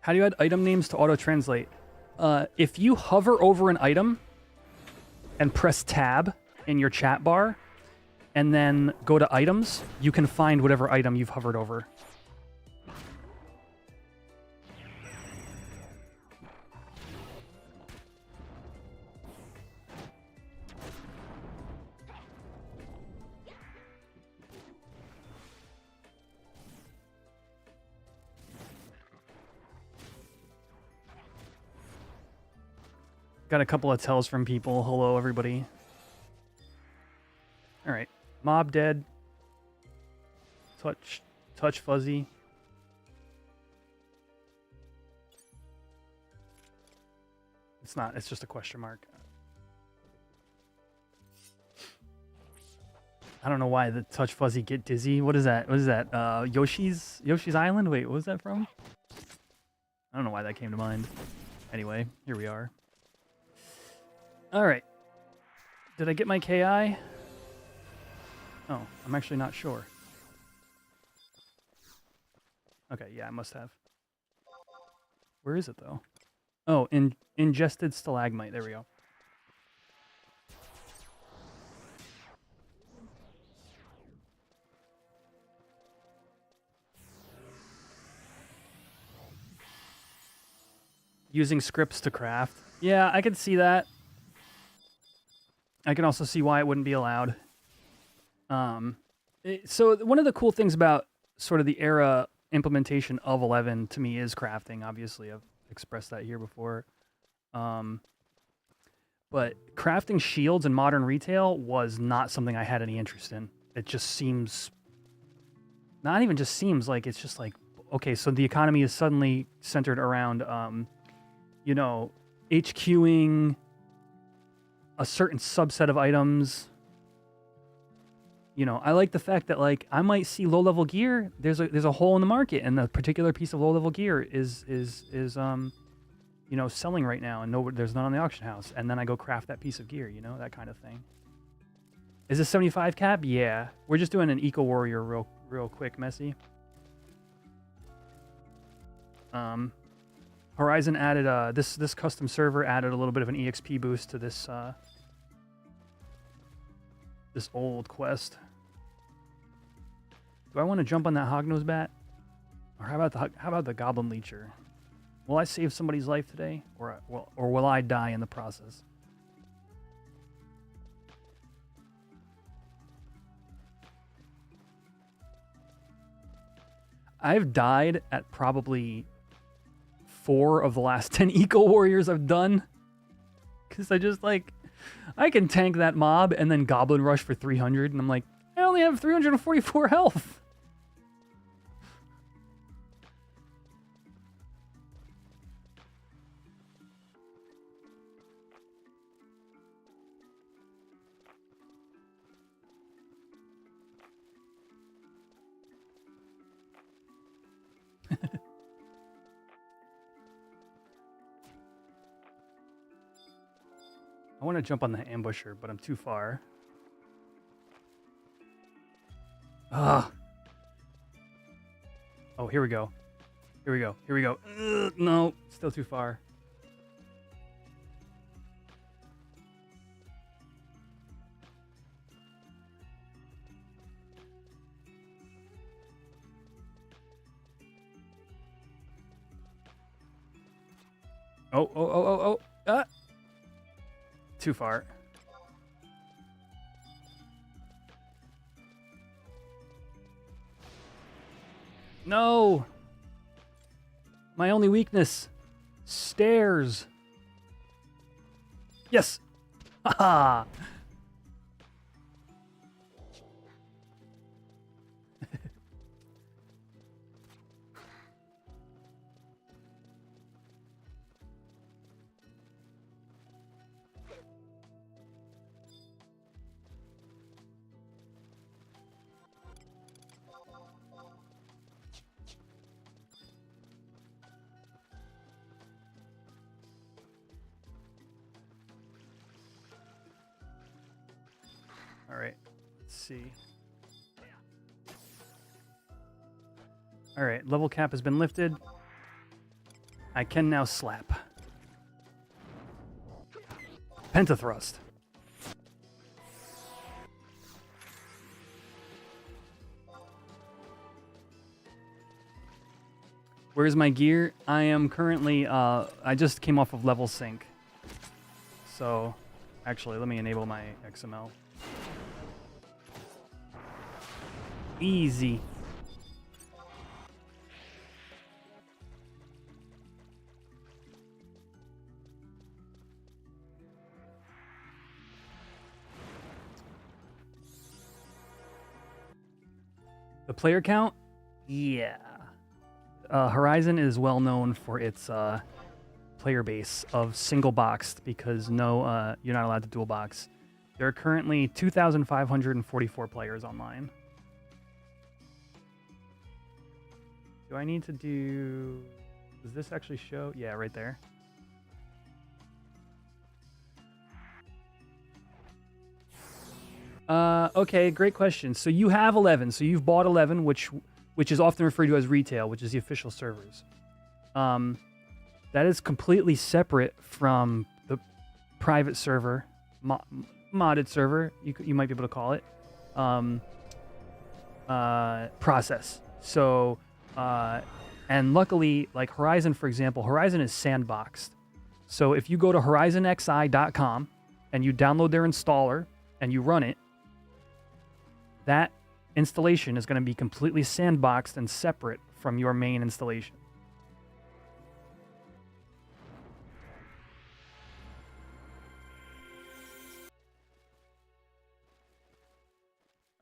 Speaker 1: How do you add item names to auto-translate? if you hover over an item and press tab in your chat bar, and then go to items, you can find whatever item you've hovered over. Got a couple of tells from people. Hello, everybody. All right. Mob dead. Touch fuzzy. It's not. It's just a question mark. I don't know why the touch fuzzy get dizzy. What is that? What is that? Yoshi's Island? Wait, what was that from? I don't know why that came to mind. Anyway, here we are. All right. Did I get my KI? Oh, I'm actually not sure. Okay, yeah, I must have. Where is it, though? Oh, ingested stalagmite. There we go. Using scripts to craft. Yeah, I could see that. I can also see why it wouldn't be allowed. So one of the cool things about sort of the era implementation of 11 to me is crafting. Obviously, I've expressed that here before. But crafting shields in modern retail was not something I had any interest in. It just seems... Not even just seems like, it's just like, okay, so the economy is suddenly centered around, you know, HQing a certain subset of items. You know, I like the fact that, like, I might see low-level gear. There's a hole in the market, and the particular piece of low-level gear is you know, selling right now, and there's none on the auction house. And then I go craft that piece of gear, you know, that kind of thing. Is this 75 cap? Yeah, we're just doing an eco warrior real quick, messy. Horizon added this custom server added a little bit of an EXP boost to this this old quest. Do I want to jump on that hognose bat, or how about the goblin leecher? Will I save somebody's life today, or will I die in the process? I've died at probably 4 of the last 10 eco warriors I've done, because I just, like, I can tank that mob and then goblin rush for 300, and I'm like, I only have 344 health. I want to jump on the ambusher, but I'm too far. Ah. Oh, here we go. Here we go. Here we go. No, still too far. Oh. Ah. Too far. No! My only weakness. Stairs. Yes! Haha! All right, let's see. All right, level cap has been lifted. I can now slap. Pentathrust. Where's my gear? I am currently, I just came off of level sync. So, actually, let me enable my XML. Easy. The player count? Yeah. Horizon is well known for its player base of single boxed because no, you're not allowed to dual box. There are currently 2,544 players online. Do I need to do... Does this actually show? Yeah, right there. Okay, great question. So you have 11. So you've bought 11, which is often referred to as retail, which is the official servers. That is completely separate from the private server, modded server, you might be able to call it, process. So, and luckily, like Horizon, for example, Horizon is sandboxed. So if you go to horizonxi.com and you download their installer and you run it, that installation is going to be completely sandboxed and separate from your main installation.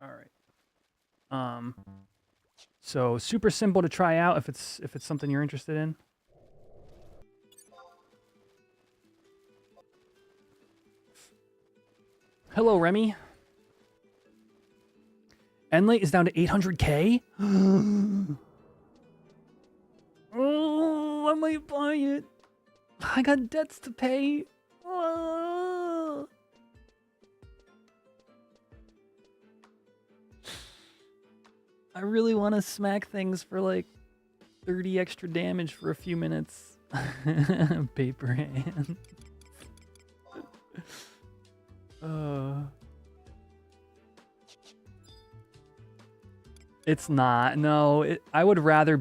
Speaker 1: All right. So super simple to try out if it's something you're interested in. Hello, Remy. Enlight is down to 800k. Oh, I might buy it. I got debts to pay. Oh. I really want to smack things for like 30 extra damage for a few minutes. Paper hand. It's not. No, I would rather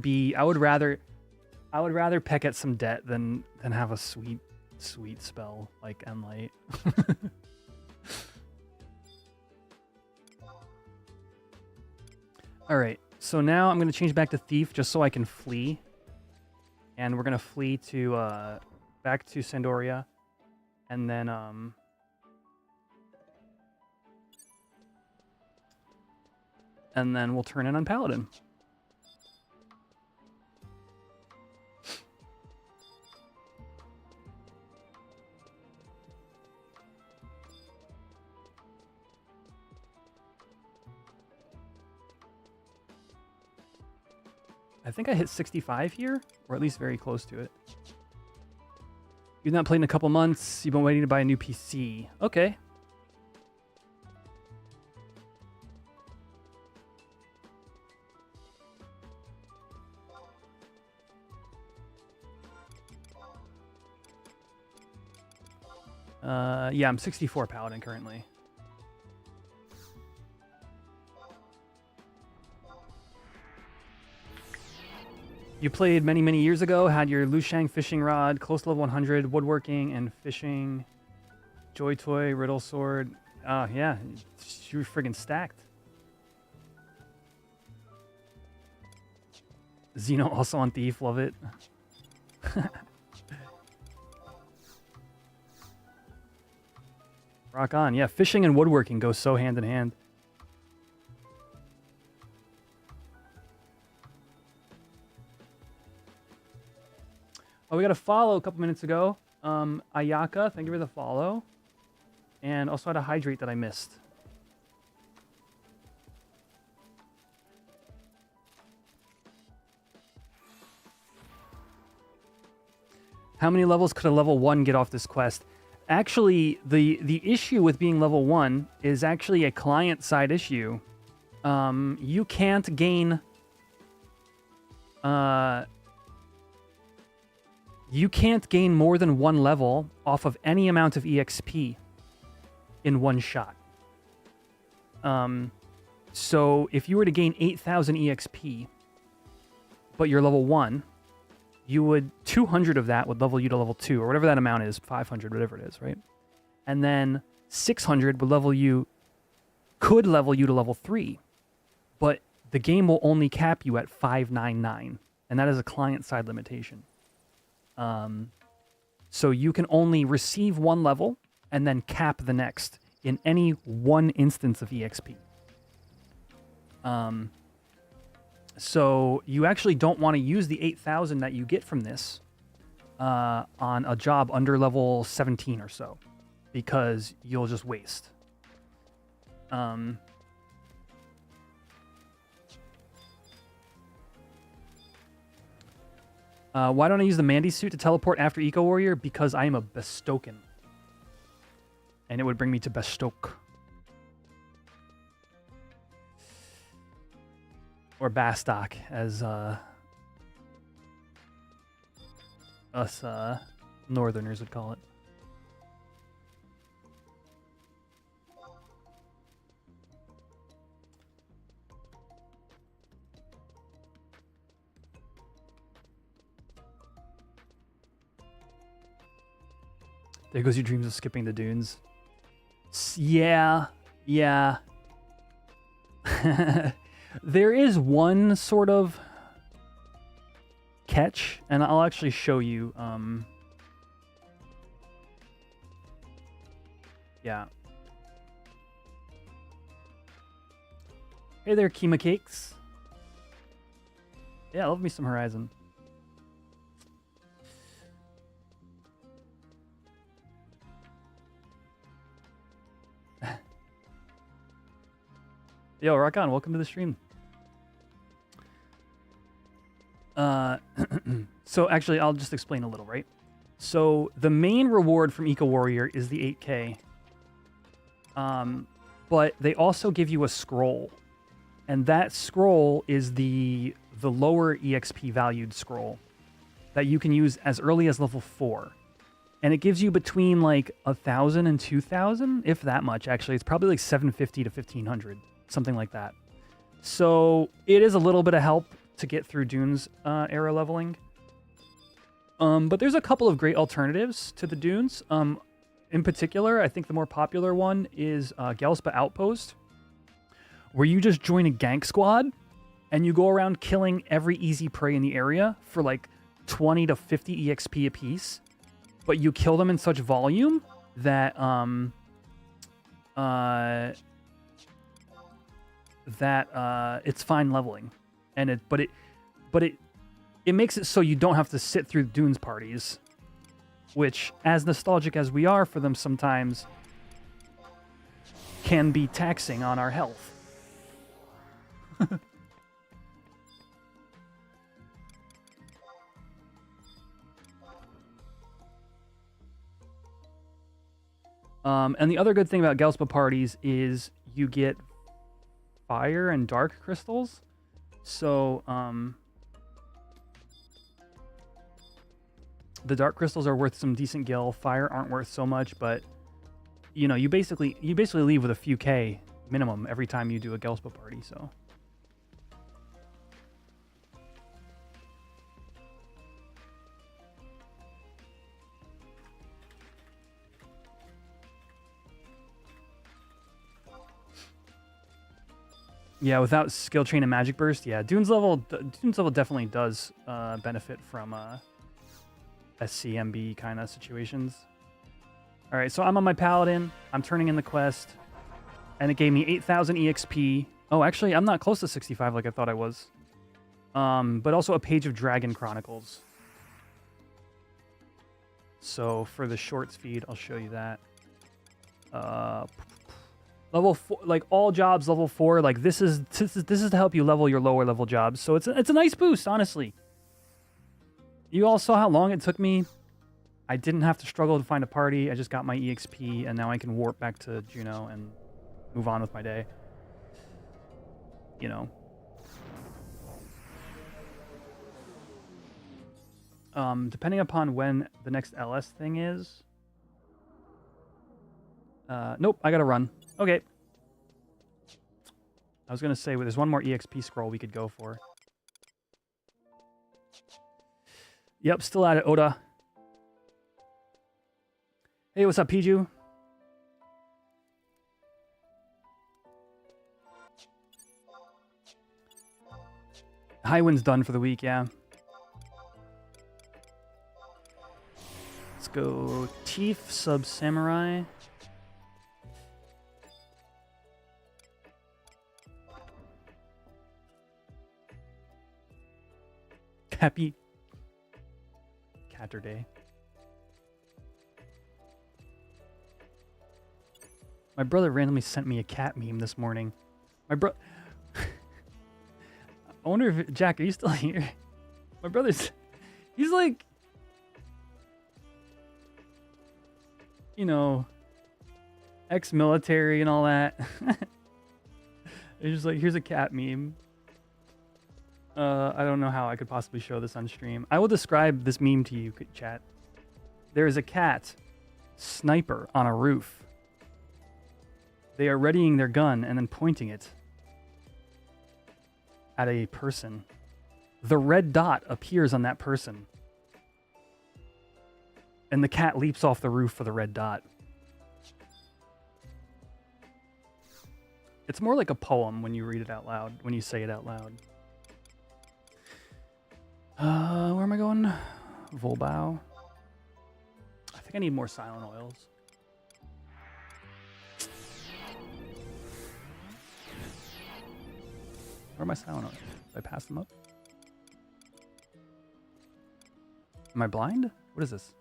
Speaker 1: peck at some debt than have a sweet spell like Enlight. All right. So now I'm going to change back to Thief just so I can flee. And we're going to flee to back to Sandoria and then we'll turn in on Paladin. I think I hit 65 here, or at least very close to it. You've not played in a couple months. You've been waiting to buy a new PC. Okay. Yeah, I'm 64 Paladin currently. You played many, many years ago, had your Lushang fishing rod, close to level 100, woodworking and fishing, Joy Toy, Riddle Sword. Yeah, you were friggin' stacked. Xeno also on Thief, love it. Rock on. Yeah, fishing and woodworking go so hand in hand. Oh, we got a follow a couple minutes ago. Ayaka, thank you for the follow. And also had a hydrate that I missed. How many levels could a level 1 get off this quest? Actually, the issue with being level 1 is actually a client-side issue. You can't gain... you can't gain more than 1 level off of any amount of EXP in one shot. So if you were to gain 8,000 EXP, but you're level 1, you would 200 of that would level you to level 2, or whatever that amount is, 500, whatever it is, right? And then 600 would could level you to level 3, but the game will only cap you at 599, and that is a client-side limitation. So you can only receive one level and then cap the next in any one instance of EXP. So you actually don't want to use the 8,000 that you get from this on a job under level 17 or so, because you'll just waste. Why don't I use the Mandy suit to teleport after Eco Warrior? Because I am a Bestoken. And it would bring me to Bestoke. Or Bastok, as us Northerners would call it. There goes your dreams of skipping the dunes. Yeah. There is one sort of catch, and I'll actually show you. Yeah. Hey there, Kima Cakes. Yeah, love me some Horizon. Yo, rock on. Welcome to the stream. So actually, I'll just explain a little, right? So the main reward from Eco Warrior is the 8K. But they also give you a scroll. And that scroll is the lower EXP valued scroll that you can use as early as level 4. And it gives you between like 1,000 and 2,000, if that much, actually. It's probably like 750 to 1,500. Something like that. So it is a little bit of help to get through Dunes era leveling. But there's a couple of great alternatives to the Dunes. In particular, I think the more popular one is Gelspa Outpost, where you just join a gank squad and you go around killing every easy prey in the area for like 20 to 50 EXP apiece. But you kill them in such volume that it's fine leveling, and it makes it so you don't have to sit through Dunes parties, which, as nostalgic as we are for them sometimes, can be taxing on our health. And the other good thing about Gelspa parties is you get fire and dark crystals. So the dark crystals are worth some decent gil. Fire aren't worth so much, but you know, you basically leave with a few K minimum every time you do a Gelspa party, so. Yeah, without skill chain and magic burst, yeah, Dunes level definitely does benefit from SCMB kind of situations. All right, so I'm on my paladin. I'm turning in the quest, and it gave me 8,000 EXP. Oh, actually, I'm not close to 65 like I thought I was. But also a page of Dragon Chronicles. So for the shorts feed, I'll show you that. Level 4, like all jobs level 4, like this is to help you level your lower level jobs. So it's a nice boost, honestly. You all saw how long it took me. I didn't have to struggle to find a party. I just got my EXP, and now I can warp back to Juno and move on with my day. You know. Depending upon when the next LS thing is, Nope, I gotta run. Okay. I was gonna say, well, there's one more EXP scroll we could go for. Yep, still at it, Oda. Hey, what's up, Piju? Highwind's done for the week, yeah. Let's go Tief, Sub Samurai. Happy Catterday. My brother randomly sent me a cat meme this morning. My bro... I wonder if... Jack, are you still here? My brother's... He's like... You know... Ex-military and all that. It's just like, here's a cat meme. I don't know how I could possibly show this on stream. I will describe this meme to you, chat. There is a cat sniper on a roof. They are readying their gun and then pointing it at a person. The red dot appears on that person. And the cat leaps off the roof for the red dot. It's more like a poem when you read it out loud, when you say it out loud. Where am I going? Volbow. I think I need more silent oils. Where are my silent oils? Did I pass them up? Am I blind? What is this?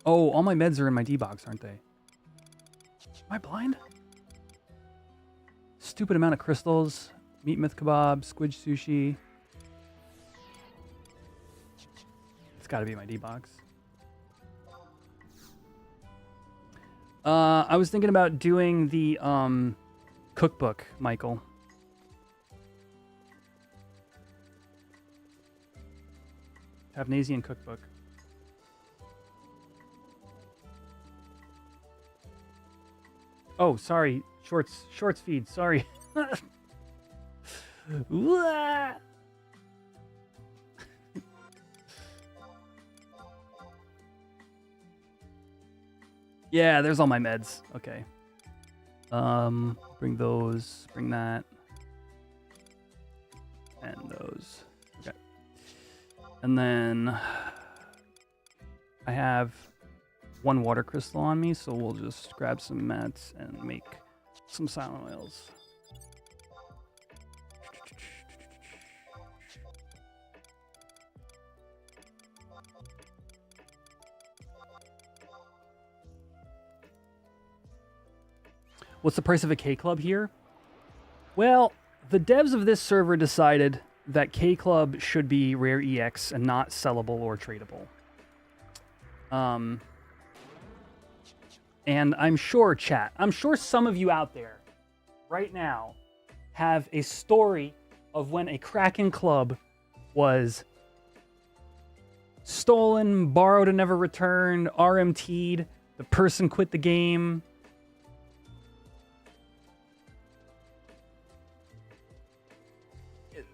Speaker 1: Oh, all my meds are in my D-box, aren't they? Am I blind? Stupid amount of crystals. Meat myth kebab, squid sushi. It's got to be my D-box. I was thinking about doing the cookbook, Michael. Tavnasian cookbook. Oh, sorry. Shorts feed. Sorry. Yeah, there's all my meds. Okay. Bring those. Bring that. And those. Okay. And then I have one water crystal on me, so we'll just grab some mats and make some silent oils. What's the price of a K-Club here? Well, the devs of this server decided that K-Club should be rare EX and not sellable or tradable. And I'm sure, chat, I'm sure some of you out there right now have a story of when a Kraken club was stolen, borrowed and never returned, RMT'd, the person quit the game.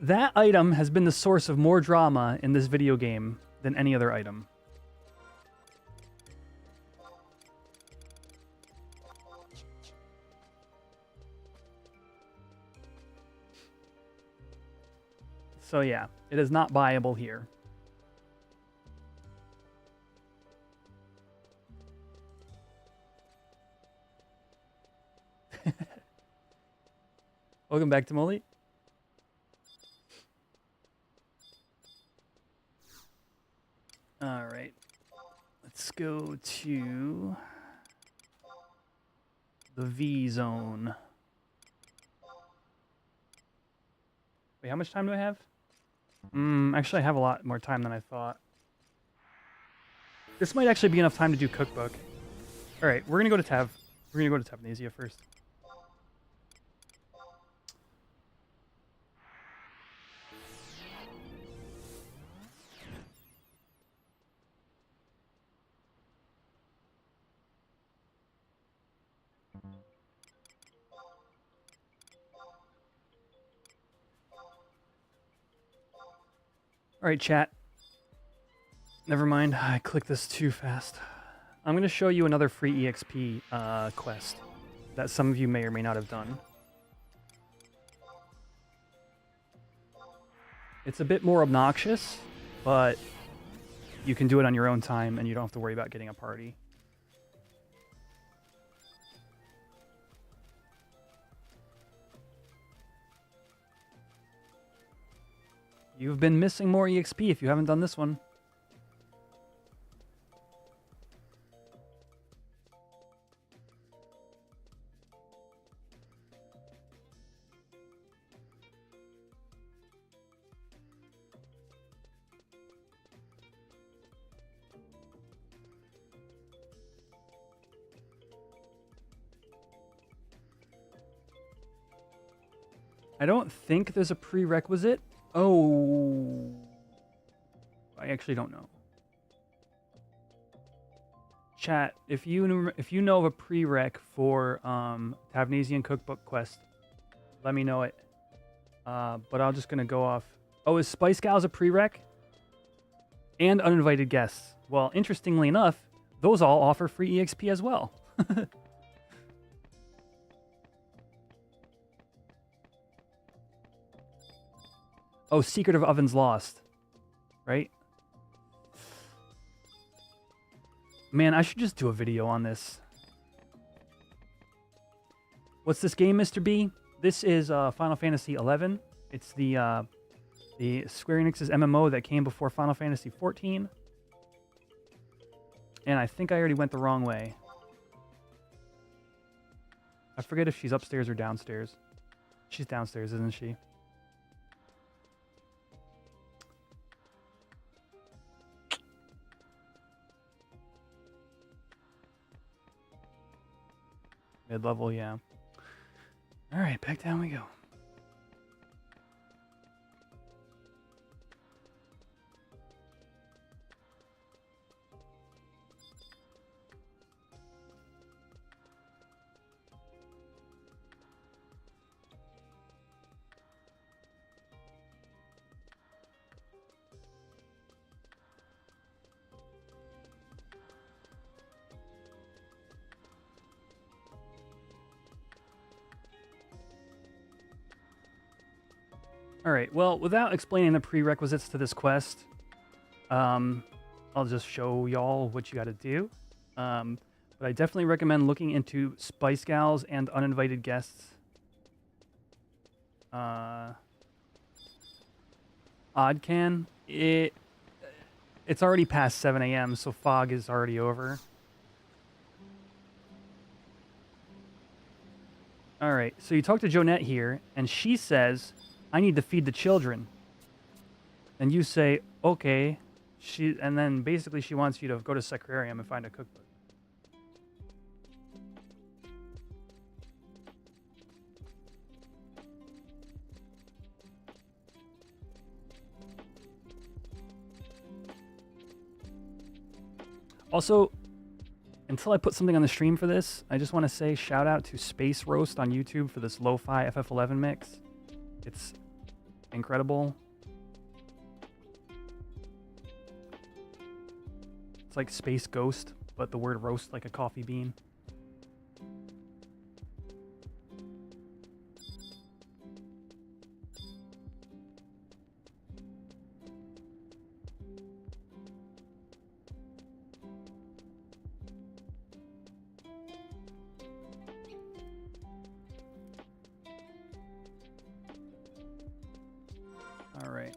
Speaker 1: That item has been the source of more drama in this video game than any other item. So yeah, it is not buyable here. Welcome back to Molly. All right, let's go to the V zone. Wait, how much time do I have? Actually, I have a lot more time than I thought. This might actually be enough time to do cookbook. All right, we're gonna go to Tav. We're gonna go to Tavnasia first. All right, chat. Never mind. I clicked this too fast. I'm going to show you another free EXP quest that some of you may or may not have done. It's a bit more obnoxious, but you can do it on your own time and you don't have to worry about getting a party. You've been missing more EXP if you haven't done this one. I don't think there's a prerequisite. Oh, I actually don't know. Chat, if you know of a prereq for Tavnesian Cookbook quest, let me know it. But I'm just gonna go off. Oh, is Spice Gals a prereq? And uninvited guests. Well, interestingly enough, those all offer free EXP as well. Oh, Secret of Ovens Lost. Right? Man, I should just do a video on this. What's this game, Mr. B? This is Final Fantasy XI. It's the Square Enix's MMO that came before Final Fantasy XIV. And I think I already went the wrong way. I forget if she's upstairs or downstairs. She's downstairs, isn't she? Mid-level, yeah. All right, back down we go. All right, well, without explaining the prerequisites to this quest, I'll just show y'all what you got to do. But I definitely recommend looking into Spice Gals and uninvited guests. Oddcan, it's already past 7 a.m., so fog is already over. All right, so you talk to Jonette here, and she says, I need to feed the children. And you say, okay. And then basically she wants you to go to Sacrarium and find a cookbook. Also, until I put something on the stream for this, I just want to say shout out to Space Roast on YouTube for this lo-fi FF11 mix. It's incredible. It's like Space Ghost, but the word roast like a coffee bean. All right.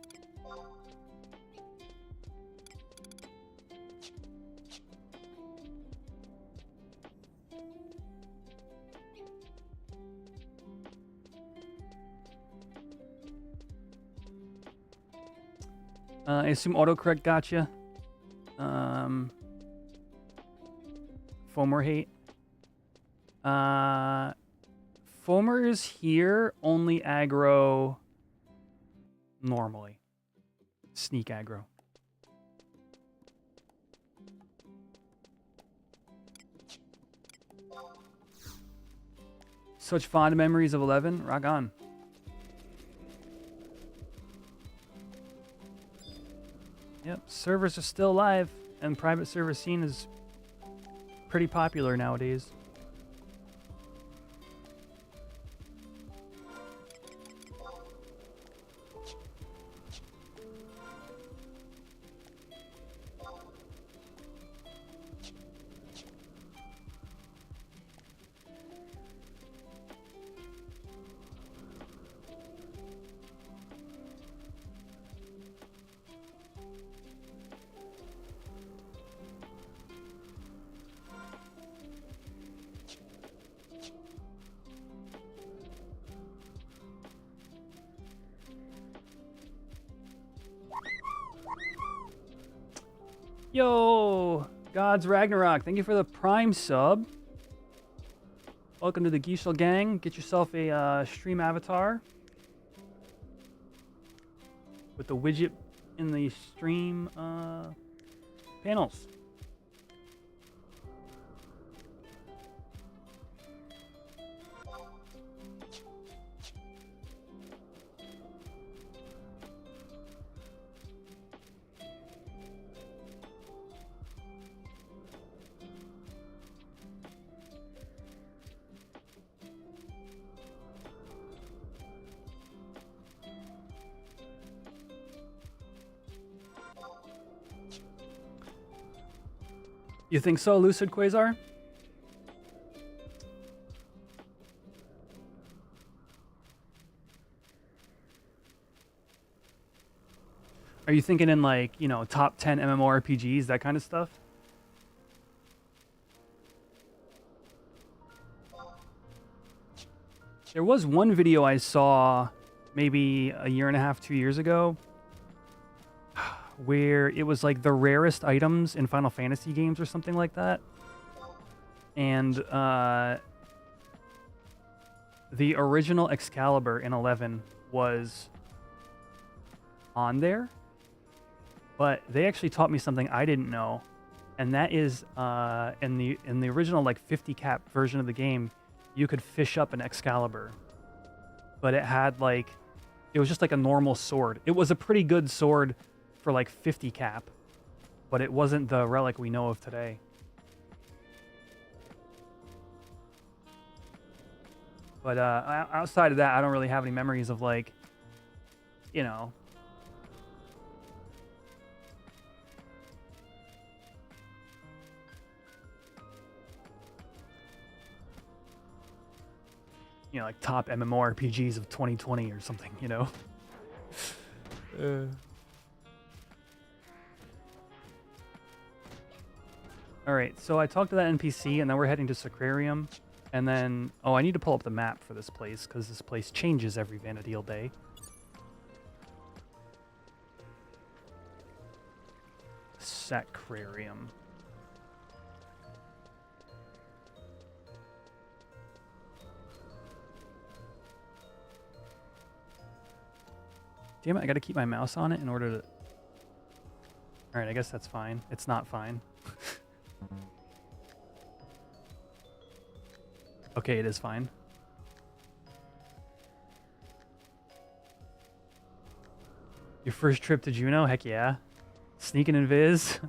Speaker 1: I assume autocorrect gotcha. Foamer hate. Foamers here only aggro normally. Sneak aggro. Such fond memories of 11. Rock on. Yep, servers are still live, and private server scene is pretty popular nowadays. Yo, God's Ragnarok, thank you for the Prime sub. Welcome to the Geishel gang. Get yourself a stream avatar with the widget in the stream panels. You think so, Lucid Quasar? Are you thinking in like, you know, top 10 MMORPGs, that kind of stuff? There was one video I saw maybe a year and a half, 2 years ago, where it was like the rarest items in Final Fantasy games or something like that. And the original Excalibur in 11 was on there, but they actually taught me something I didn't know, and that is in the original like 50 cap version of the game, you could fish up an Excalibur, but it had like, it was just like a normal sword. It was a pretty good sword for like 50 cap, but it wasn't the relic we know of today. But outside of that, I don't really have any memories of like, you know, like top MMORPGs of 2020 or something, you know? All right, so I talked to that NPC, and then we're heading to Sacrarium. And then, oh, I need to pull up the map for this place, because this place changes every Vana'diel day. Sacrarium. Damn it, I gotta keep my mouse on it in order to... Alright, I guess that's fine. It's not fine. Okay, it is fine. Your first trip to Juno? Heck yeah. Sneaking in Viz.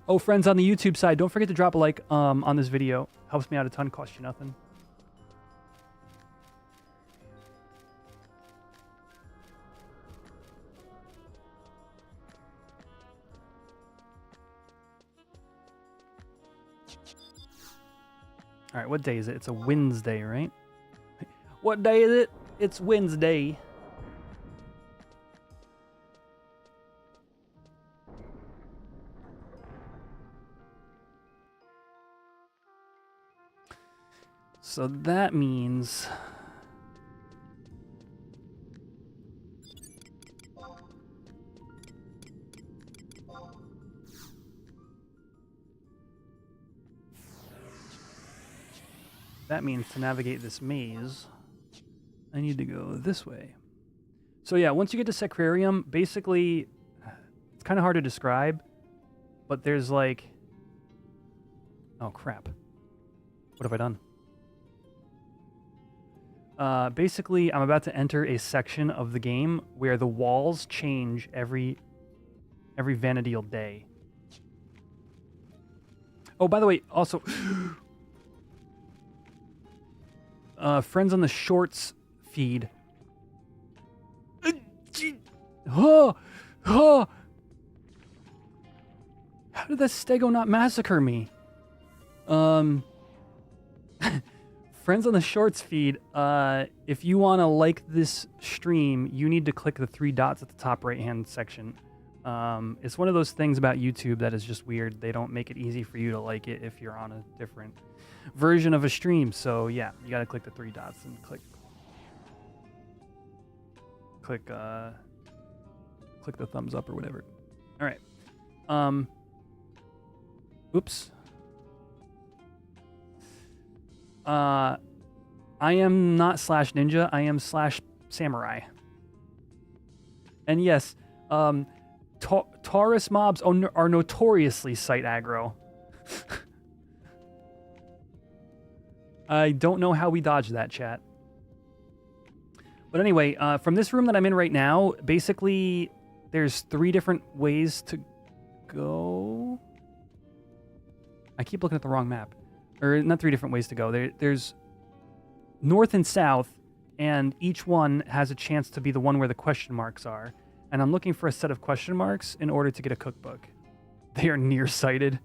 Speaker 1: Oh, friends on the YouTube side, don't forget to drop a like on this video. Helps me out a ton, costs you nothing. All right, what day is it? It's a Wednesday, right? What day is it? It's Wednesday. So that means... That means to navigate this maze, I need to go this way. So yeah, once you get to Sacrarium, basically, it's kind of hard to describe, but there's like... Oh, crap. What have I done? Basically, I'm about to enter a section of the game where the walls change every Vanadil day. Oh, by the way, also, friends on the Shorts feed. Oh, oh. How did that stego not massacre me? Friends on the Shorts feed, if you want to like this stream, you need to click the 3 dots at the top right-hand section. It's one of those things about YouTube that is just weird. They don't make it easy for you to like it if you're on a different version of a stream. So yeah, you got to click the 3 dots and click the thumbs up or whatever. All right. Oops. I am not slash ninja. I am slash samurai. And yes, Taurus mobs are notoriously site aggro. I don't know how we dodged that, chat. But anyway, from this room that I'm in right now, basically there's 3 different ways to go. I keep looking at the wrong map. Or not 3 different ways to go. There's north and south, and each one has a chance to be the one where the question marks are. And I'm looking for a set of question marks in order to get a cookbook. They are nearsighted.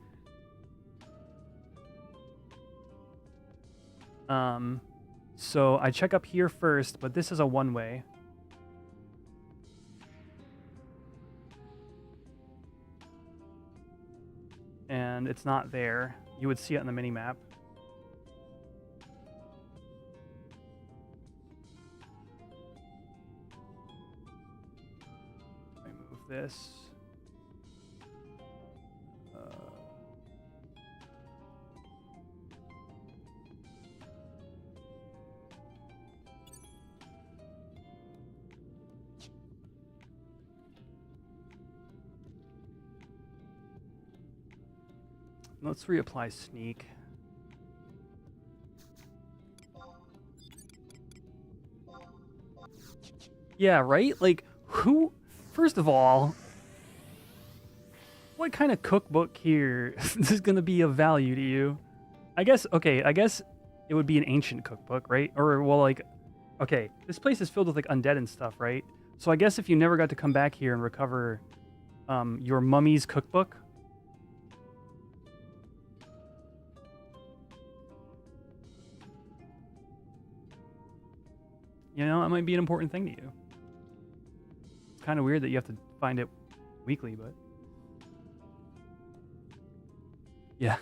Speaker 1: So I check up here first, but this is a one-way. And it's not there. You would see it on the mini-map. Let me move this. Let's reapply sneak. Yeah, right? Like, who... First of all, what kind of cookbook here is going to be of value to you? I guess, okay, I guess it would be an ancient cookbook, right? Or, well, like, okay, this place is filled with, like, undead and stuff, right? So I guess if you never got to come back here and recover your mummy's cookbook... You know, that might be an important thing to you. It's kind of weird that you have to find it weekly, but... Yeah.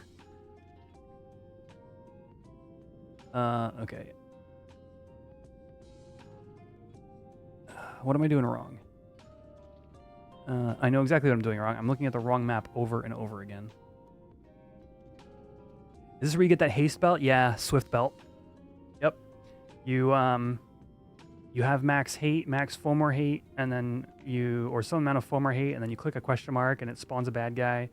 Speaker 1: Okay. What am I doing wrong? I know exactly what I'm doing wrong. I'm looking at the wrong map over and over again. Is this where you get that haste belt? Yeah, swift belt. Yep. You have max hate, max Fomor hate, and then or some amount of Fomor hate, and then you click a question mark and it spawns a bad guy.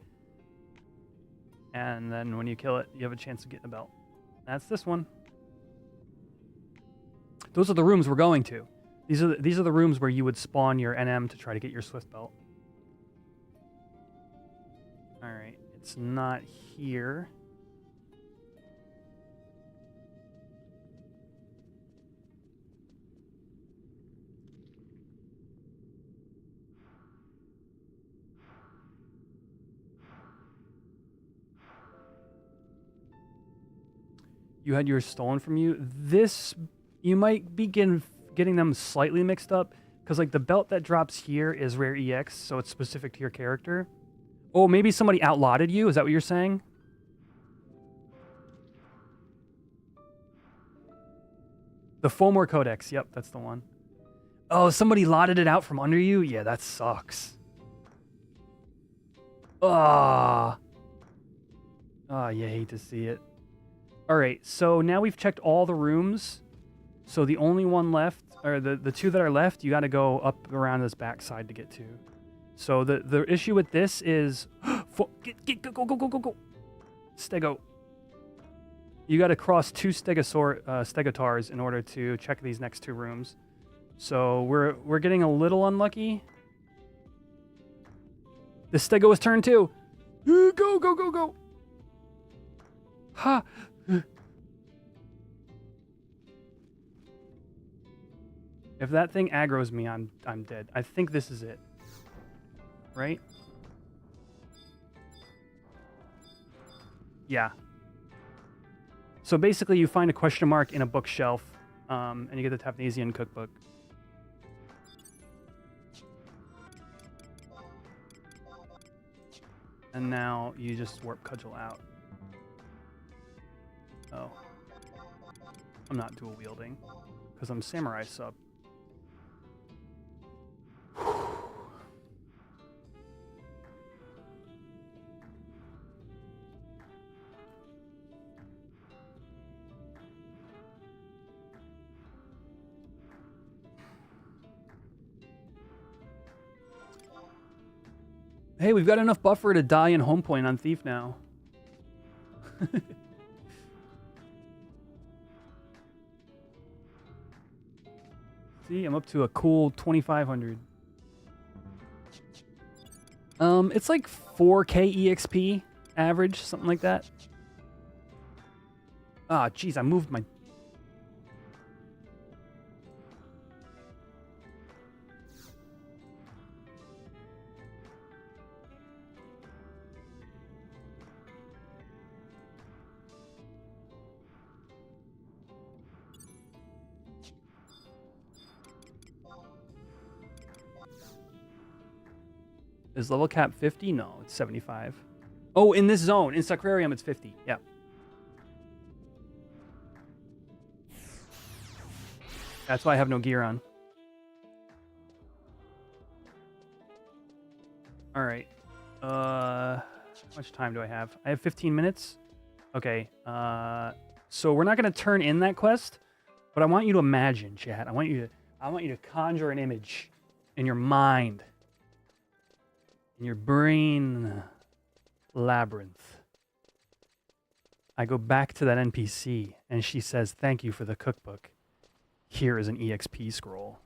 Speaker 1: And then when you kill it, you have a chance of getting a belt. That's this one. Those are the rooms we're going to. These are the rooms where you would spawn your NM to try to get your swift belt. All right, it's not here. You had yours stolen from you. This, you might be getting them slightly mixed up, because like the belt that drops here is rare EX, so it's specific to your character. Oh, maybe somebody outlotted you? Is that what you're saying? The Fomor Codex. Yep, that's the one. Oh, somebody lotted it out from under you? Yeah, that sucks. Ah. Oh, you hate to see it. All right, so now we've checked all the rooms. So the only one left, or the 2 that are left, you got to go up around this backside to get to. So the issue with this is... go. Stego. You got to cross 2 stegotars in order to check these next 2 rooms. So we're getting a little unlucky. The stego was turned too. Go, go, go, go. Ha. If that thing aggroes me, I'm dead. I think this is it. Right? Yeah. So basically, you find a question mark in a bookshelf, and you get the Taphnasian cookbook. And now you just warp cudgel out. Oh. I'm not dual wielding, because I'm samurai sub. Hey, we've got enough buffer to die in home point on Thief now. See, I'm up to a cool 2,500. It's like 4K EXP average, something like that. Ah, jeez, I moved my... Is level cap 50? No, it's 75. Oh, in this zone. In Sacrarium, it's 50. Yeah. That's why I have no gear on. All right. How much time do I have? I have 15 minutes. Okay. So we're not going to turn in that quest, but I want you to imagine, chat. I want you to conjure an image in your mind. In your brain labyrinth. I go back to that NPC, and she says, "Thank you for the cookbook. Here is an EXP scroll."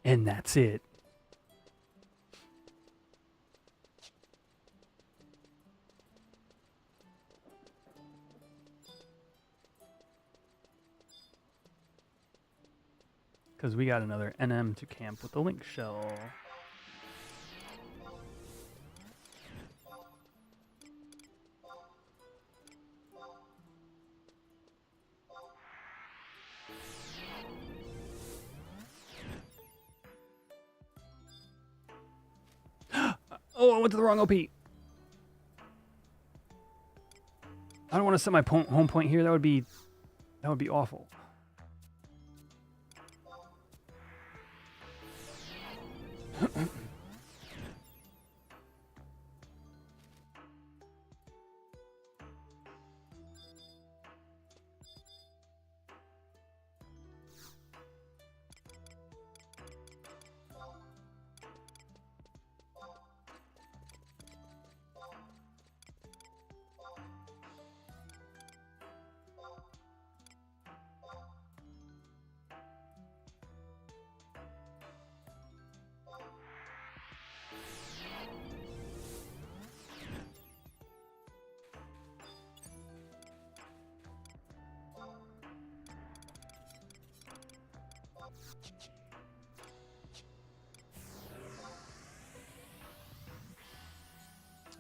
Speaker 1: And that's it. Because we got another NM to camp with the link shell. Oh, I went to the wrong OP. I don't want to set my home point here. That would be awful.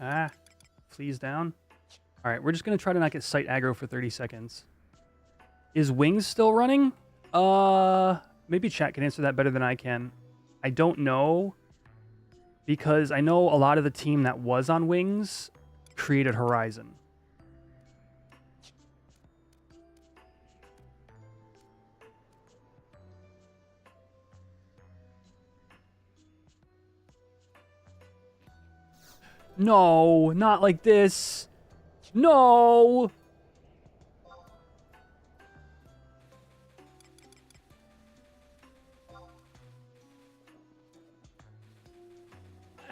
Speaker 1: Ah, fleas down. All right, we're just going to try to not get sight aggro for 30 seconds. Is Wings still running? Maybe chat can answer that better than I can. I don't know, because I know a lot of the team that was on Wings created Horizon. No, not like this. No.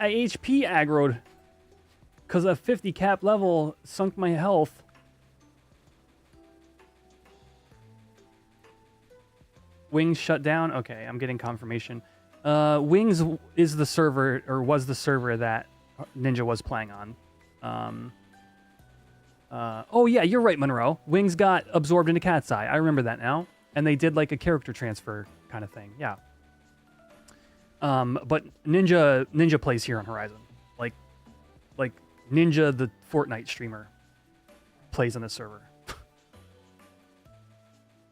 Speaker 1: I HP aggroed. Because a 50 cap level sunk my health. Wings shut down. Okay, I'm getting confirmation. Wings is the server, or was the server that Ninja was playing on. Oh yeah, you're right, Monroe. Wings got absorbed into Cat's Eye. I remember that now. And they did like a character transfer kind of thing. Yeah. But Ninja plays here on Horizon. Like Ninja, the Fortnite streamer, plays on the server.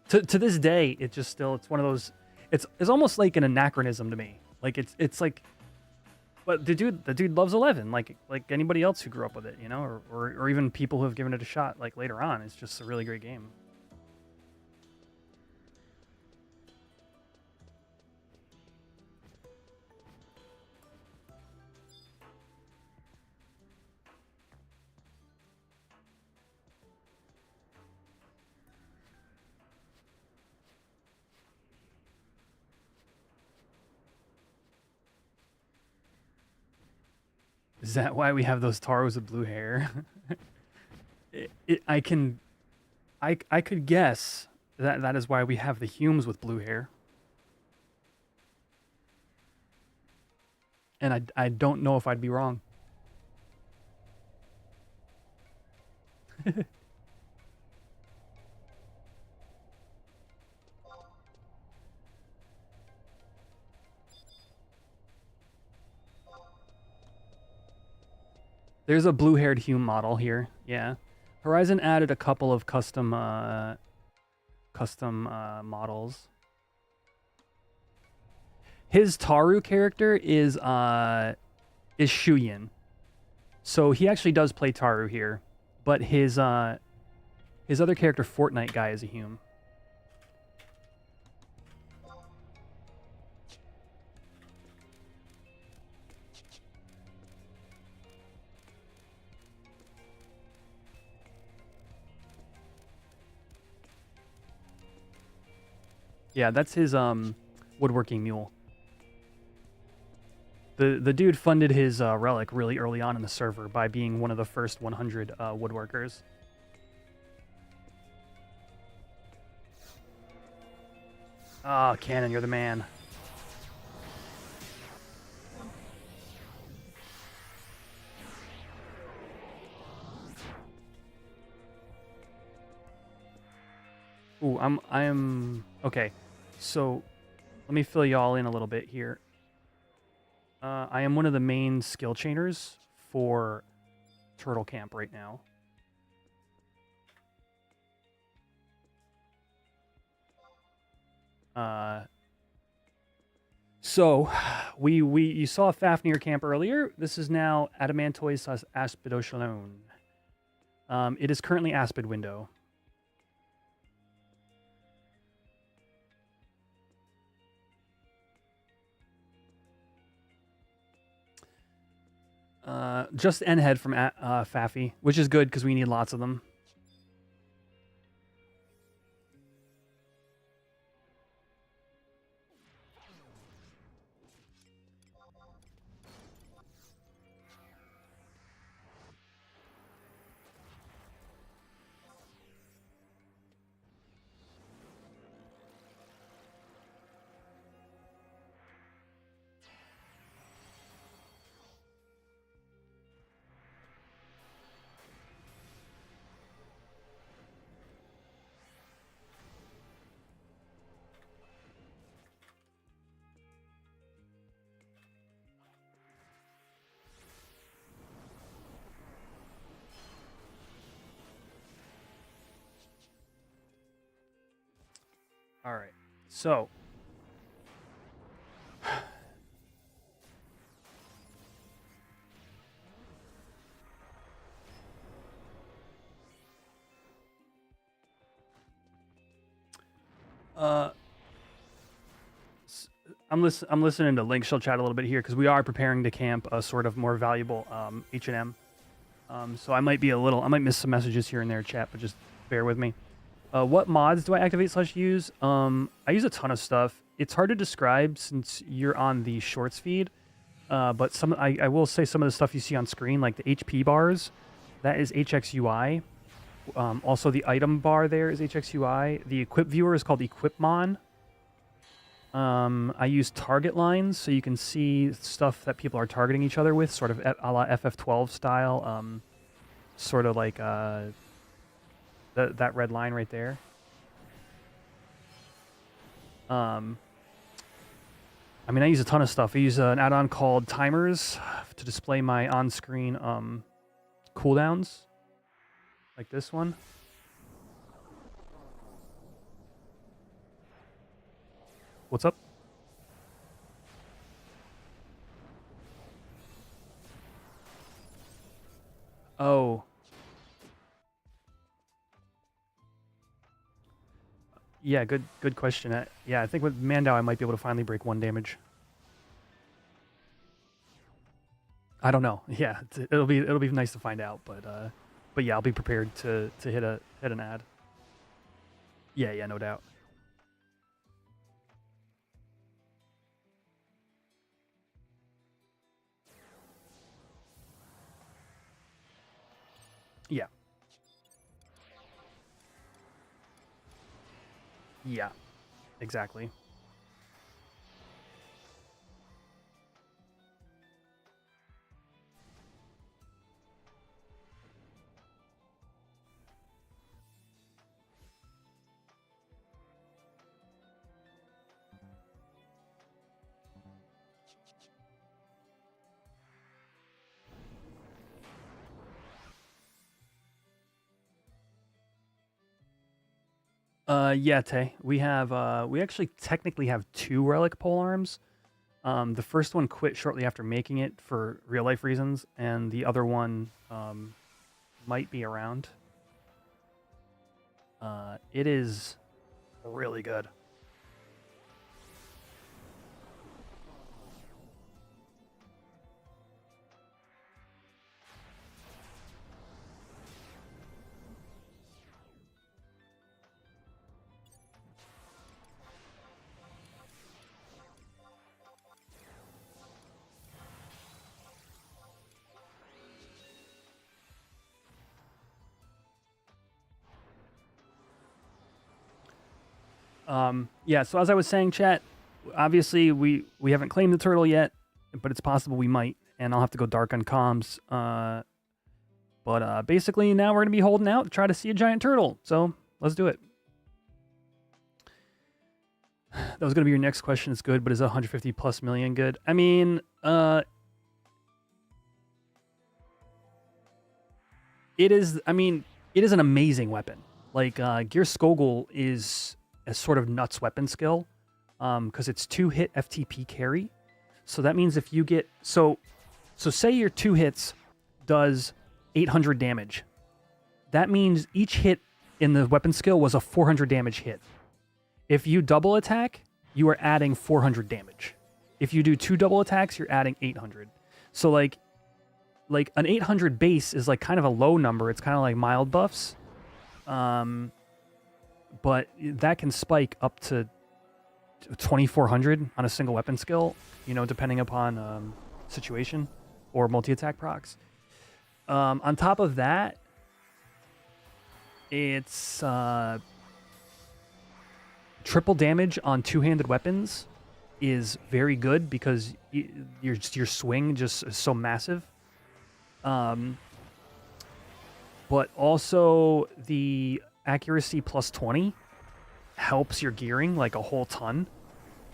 Speaker 1: To this day, it's one of those. It's almost like an anachronism to me. Like it's like, but the dude loves 11, like anybody else who grew up with it, you know, or even people who have given it a shot like later on. It's just a really great game. Is that why we have those Taros with blue hair? I could guess that is why we have the Humes with blue hair. And I don't know if I'd be wrong. There's a blue-haired Hume model here. Yeah, Horizon added a couple of custom models. His Taru character is Shuyin, so he actually does play Taru here, but his other character, Fortnite guy, is a Hume. Yeah, that's his woodworking mule. The dude funded his Relic really early on in the server by being one of the first 100 woodworkers. Ah, Cannon, you're the man. Ooh, I am okay. So, let me fill y'all in a little bit here. I am one of the main skill chainers for Turtle Camp right now. So, you saw Fafnir Camp earlier. This is now Adamantois Aspidoshalone. It is currently Aspid window. Just N-head from Faffy, which is good because we need lots of them. All right, so I'm listening to Link. She'll chat a little bit here because we are preparing to camp a sort of more valuable H&M. So I might miss some messages here and there, chat, but just bear with me. What mods do I activate / use? I use a ton of stuff. It's hard to describe since you're on the shorts feed. But I will say some of the stuff you see on screen, like the HP bars, that is HXUI. Also, the item bar there is HXUI. The equip viewer is called Equipmon. I use target lines so you can see stuff that people are targeting each other with, sort of a la FF12 style. Sort of like that red line right there. I mean, I use a ton of stuff. I use an add-on called Timers to display my on-screen cooldowns, like this one. What's up? Oh. Yeah, good question. Yeah, I think with Mandau I might be able to finally break 1 damage. I don't know. Yeah, it'll be nice to find out, but yeah, I'll be prepared to hit an ad. Yeah, no doubt. Yeah. Yeah. Exactly. Yeah, Tay. We actually technically have 2 relic pole arms. The first one quit shortly after making it for real life reasons, and the other one might be around. It is really good. Yeah, so as I was saying, chat, obviously we haven't claimed the turtle yet, but it's possible we might, and I'll have to go dark on comms. But basically now we're going to be holding out to try to see a giant turtle, so let's do it. That was going to be your next question. It's good, but is 150 plus million good? I mean, it is an amazing weapon. Like, Gear Skogul is a sort of nuts weapon skill, because it's 2-hit FTP carry. So that means if you get... So say your 2 hits does 800 damage. That means each hit in the weapon skill was a 400 damage hit. If you double attack, you are adding 400 damage. If you do 2 double attacks, you're adding 800. So like an 800 base is like kind of a low number. It's kind of like mild buffs. But that can spike up to 2400 on a single weapon skill, depending upon situation or multi-attack procs. On top of that, it's triple damage on 2-handed weapons is very good because your swing just is so massive. But also the accuracy plus 20 helps your gearing like a whole ton.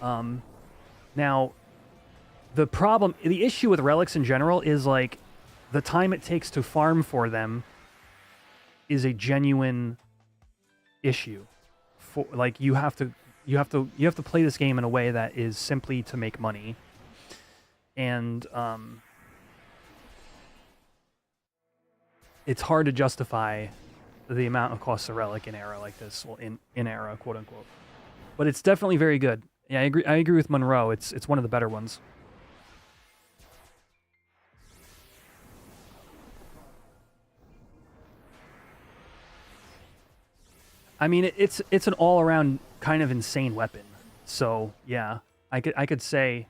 Speaker 1: Now, the issue with relics in general is like the time it takes to farm for them is a genuine issue. For like you have to play this game in a way that is simply to make money, and it's hard to justify the amount of cost of relic in era like this, well, in era, quote unquote. But it's definitely very good. Yeah, I agree with Monroe. It's one of the better ones. I mean, it's an all around kind of insane weapon. So yeah, I could say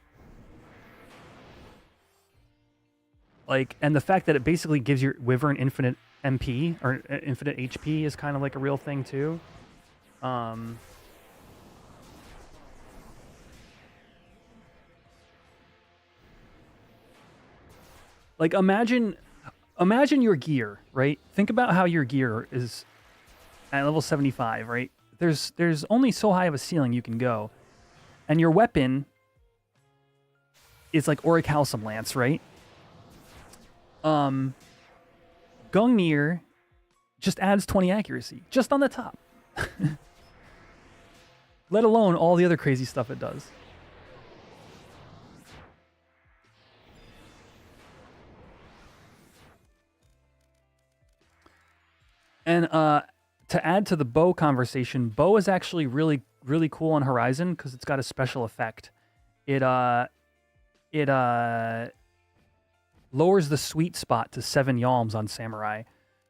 Speaker 1: Like, and the fact that it basically gives your Wyvern infinite MP or infinite HP is kind of like a real thing too. Like imagine your gear, right? Think about how your gear is at level 75, right? There's only so high of a ceiling you can go. And your weapon is like Auric Halcyon Lance, right? Gungnir just adds 20 accuracy, just on the top. Let alone all the other crazy stuff it does. And to add to the bow conversation, bow is actually really, really cool on Horizon because it's got a special effect. It lowers the sweet spot to 7 yalms on Samurai.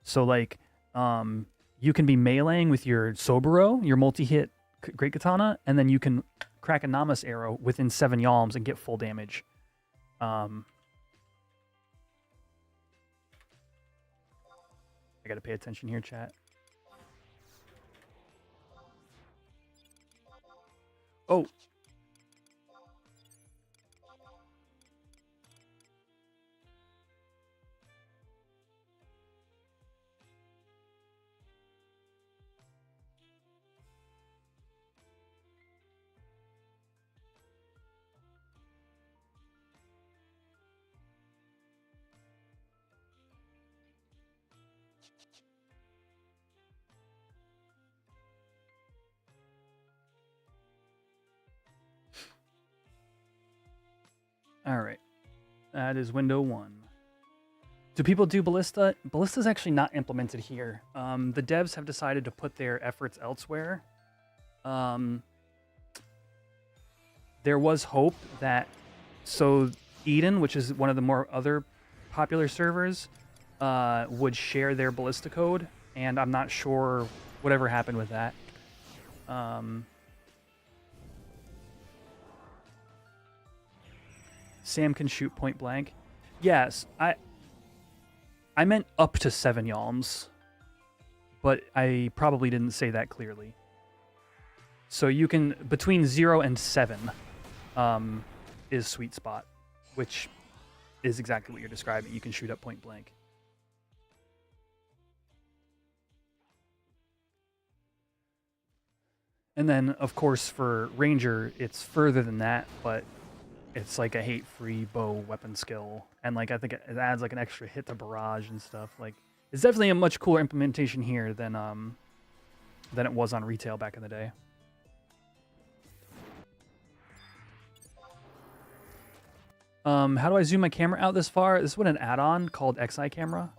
Speaker 1: So like you can be meleeing with your Soburo, your multi-hit Great Katana, and then you can crack a Namas arrow within 7 yalms and get full damage. I gotta pay attention here, chat. Oh. All right. That is window 1. Do people do Ballista? Ballista's actually not implemented here. The devs have decided to put their efforts elsewhere. There was hope that... So Eden, which is one of the more other popular servers, would share their Ballista code, and I'm not sure whatever happened with that. Sam can shoot point blank. Yes, I meant up to 7 yalms, but I probably didn't say that clearly. So you can, between 0 and 7 is sweet spot, which is exactly what you're describing. You can shoot at point blank. And then, of course, for Ranger, it's further than that, but it's like a hate-free bow weapon skill, and like I think it adds like an extra hit to barrage and stuff. Like it's definitely a much cooler implementation here than it was on retail back in the day. How do I zoom my camera out this far? This is what an add-on called XI camera.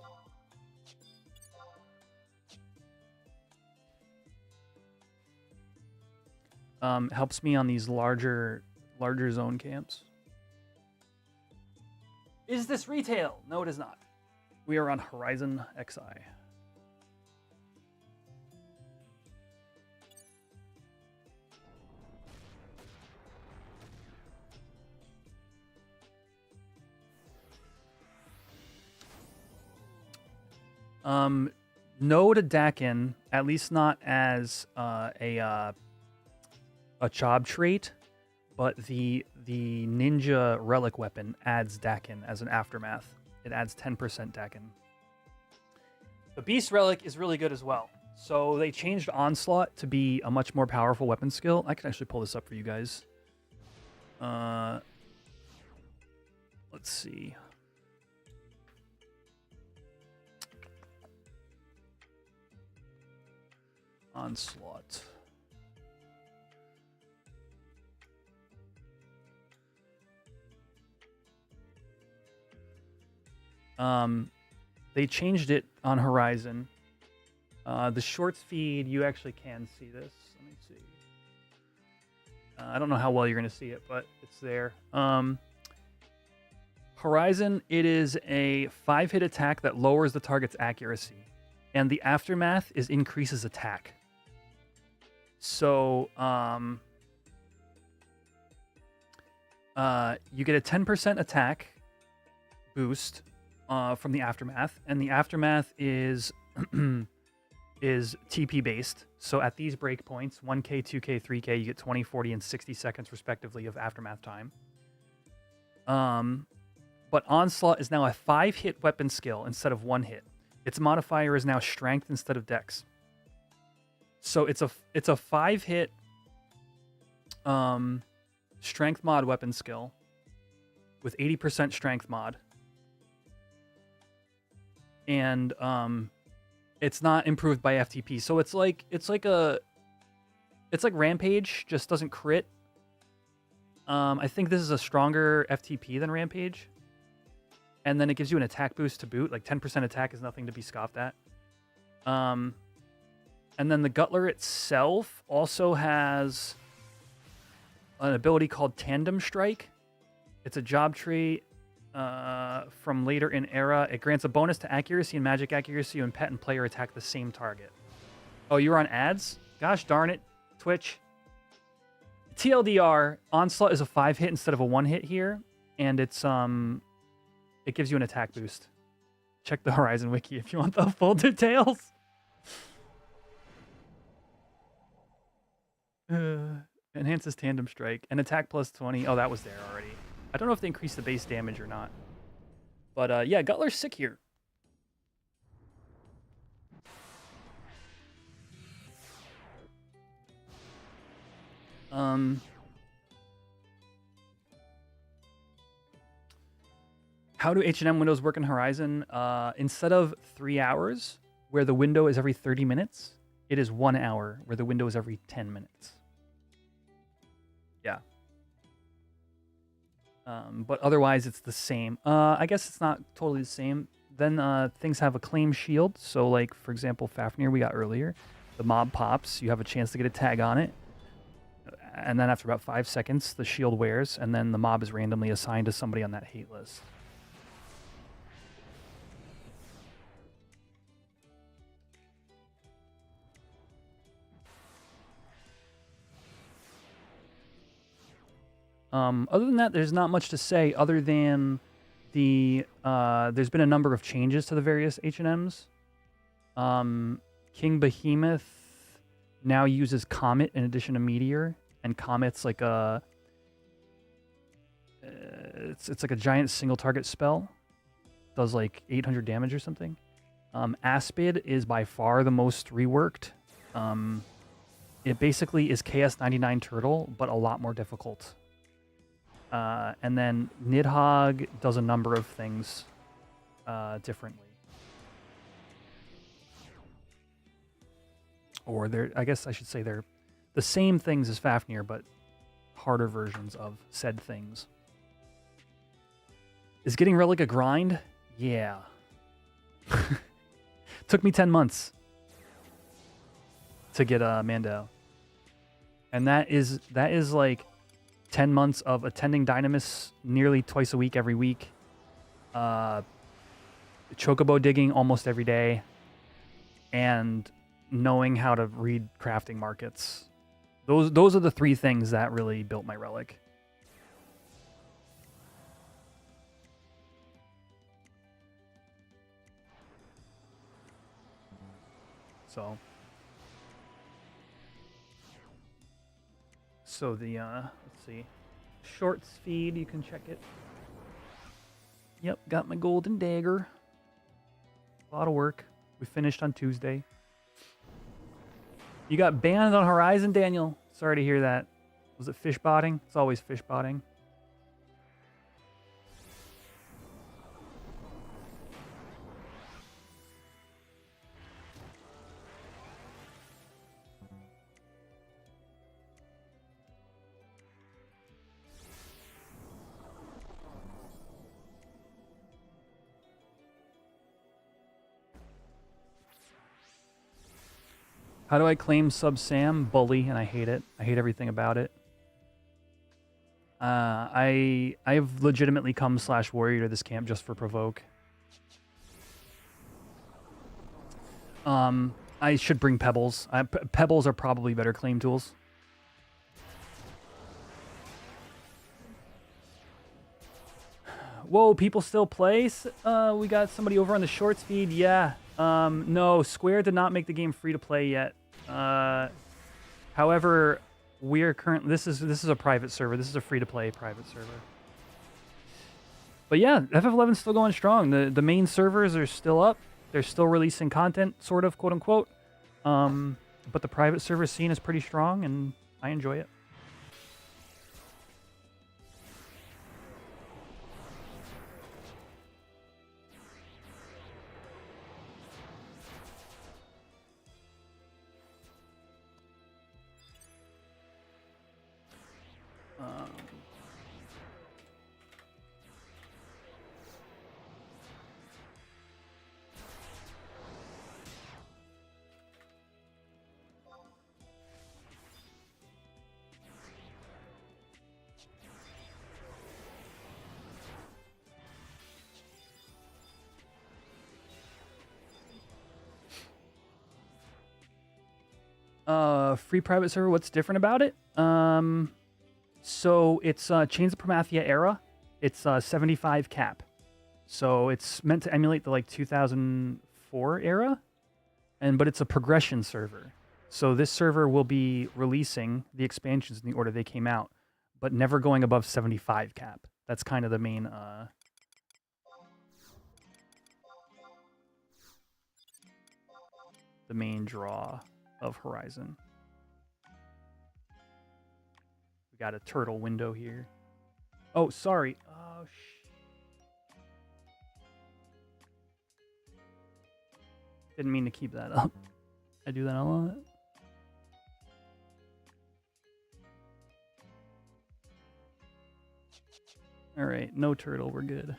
Speaker 1: Helps me on these larger zone camps. Is this retail? No, it is not. We are on Horizon XI. No to Dakin, at least not as a Chob trait. But the ninja relic weapon adds Dakin as an aftermath. It adds 10% Dakin. The beast relic is really good as well. So they changed onslaught to be a much more powerful weapon skill. I can actually pull this up for you guys. Let's see. Onslaught. They changed it on Horizon. The short speed, you actually can see this. Let me see. I don't know how well you're going to see it, but it's there. Horizon, it is a 5-hit attack that lowers the target's accuracy. And the aftermath is increases attack. So, you get a 10% attack boost from the Aftermath, and the Aftermath is is TP based. So at these breakpoints, 1K, 2K, 3K, you get 20, 40, and 60 seconds respectively of Aftermath time. But Onslaught is now a 5-hit weapon skill instead of 1 hit. Its modifier is now Strength instead of Dex. So it's a 5-hit Strength mod weapon skill with 80% Strength mod. And it's not improved by FTP. So it's like Rampage, just doesn't crit. I think this is a stronger FTP than Rampage. And then it gives you an attack boost to boot. Like 10% attack is nothing to be scoffed at. And then the Gutler itself also has an ability called Tandem Strike. It's a job tree from later in era. It grants a bonus to accuracy and magic accuracy when pet and player attack the same target. Oh, you were on ads? Gosh darn it, Twitch. TLDR, Onslaught is a 5-hit instead of a 1-hit here, and it's it gives you an attack boost. Check the Horizon wiki if you want the full details. Enhances Tandem Strike and attack plus 20. Oh, that was there already. I don't know if they increase the base damage or not. But yeah, Gutler's sick here. How do H&M windows work in Horizon? Instead of 3 hours, where the window is every 30 minutes, it is 1 hour, where the window is every 10 minutes. Yeah. But otherwise, it's the same. I guess it's not totally the same. Then things have a claim shield. So, like, for example, Fafnir we got earlier. The mob pops. You have a chance to get a tag on it. And then after about 5 seconds, the shield wears. And then the mob is randomly assigned to somebody on that hate list. Other than that, there's not much to say other than there's been a number of changes to the various H&Ms. King Behemoth now uses Comet in addition to Meteor, and Comet's like it's like a giant single target spell. Does like 800 damage or something. Aspid is by far the most reworked. It basically is KS99 Turtle, but a lot more difficult. And then Nidhogg does a number of things differently. Or I guess I should say they're the same things as Fafnir, but harder versions of said things. Is getting Relic a grind? Yeah. Took me 10 months to get Mando. And that is like 10 months of attending Dynamis nearly twice a week, every week. Chocobo digging almost every day. And knowing how to read crafting markets. Those are the 3 things that really built my Relic. So the let's see, shorts feed, you can check it. Yep, got my golden dagger. A lot of work. We finished on Tuesday. You got banned on Horizon, Daniel. Sorry to hear that. Was it fish botting? It's always fish botting. How do I claim Sub Sam? Bully, and I hate it. I hate everything about it. I've legitimately come /warrior to this camp just for provoke. I should bring pebbles. Pebbles are probably better claim tools. Whoa, people still play? We got somebody over on the shorts feed. Yeah. No, Square did not make the game free to play yet. However, we are currently this is a private server. This is a free to play private server. But yeah, FF11 is still going strong. The main servers are still up. They're still releasing content, sort of, quote unquote. But the private server scene is pretty strong, and I enjoy it. Free private server, what's different about it? So it's Chains of Promathia era. It's 75 cap. So it's meant to emulate the 2004 era, but it's a progression server. So this server will be releasing the expansions in the order they came out, but never going above 75 cap. That's kind of the main draw of Horizon. We got a turtle window here. Oh, sorry. Oh, didn't mean to keep that up. I do that a lot. All right, no turtle. We're good.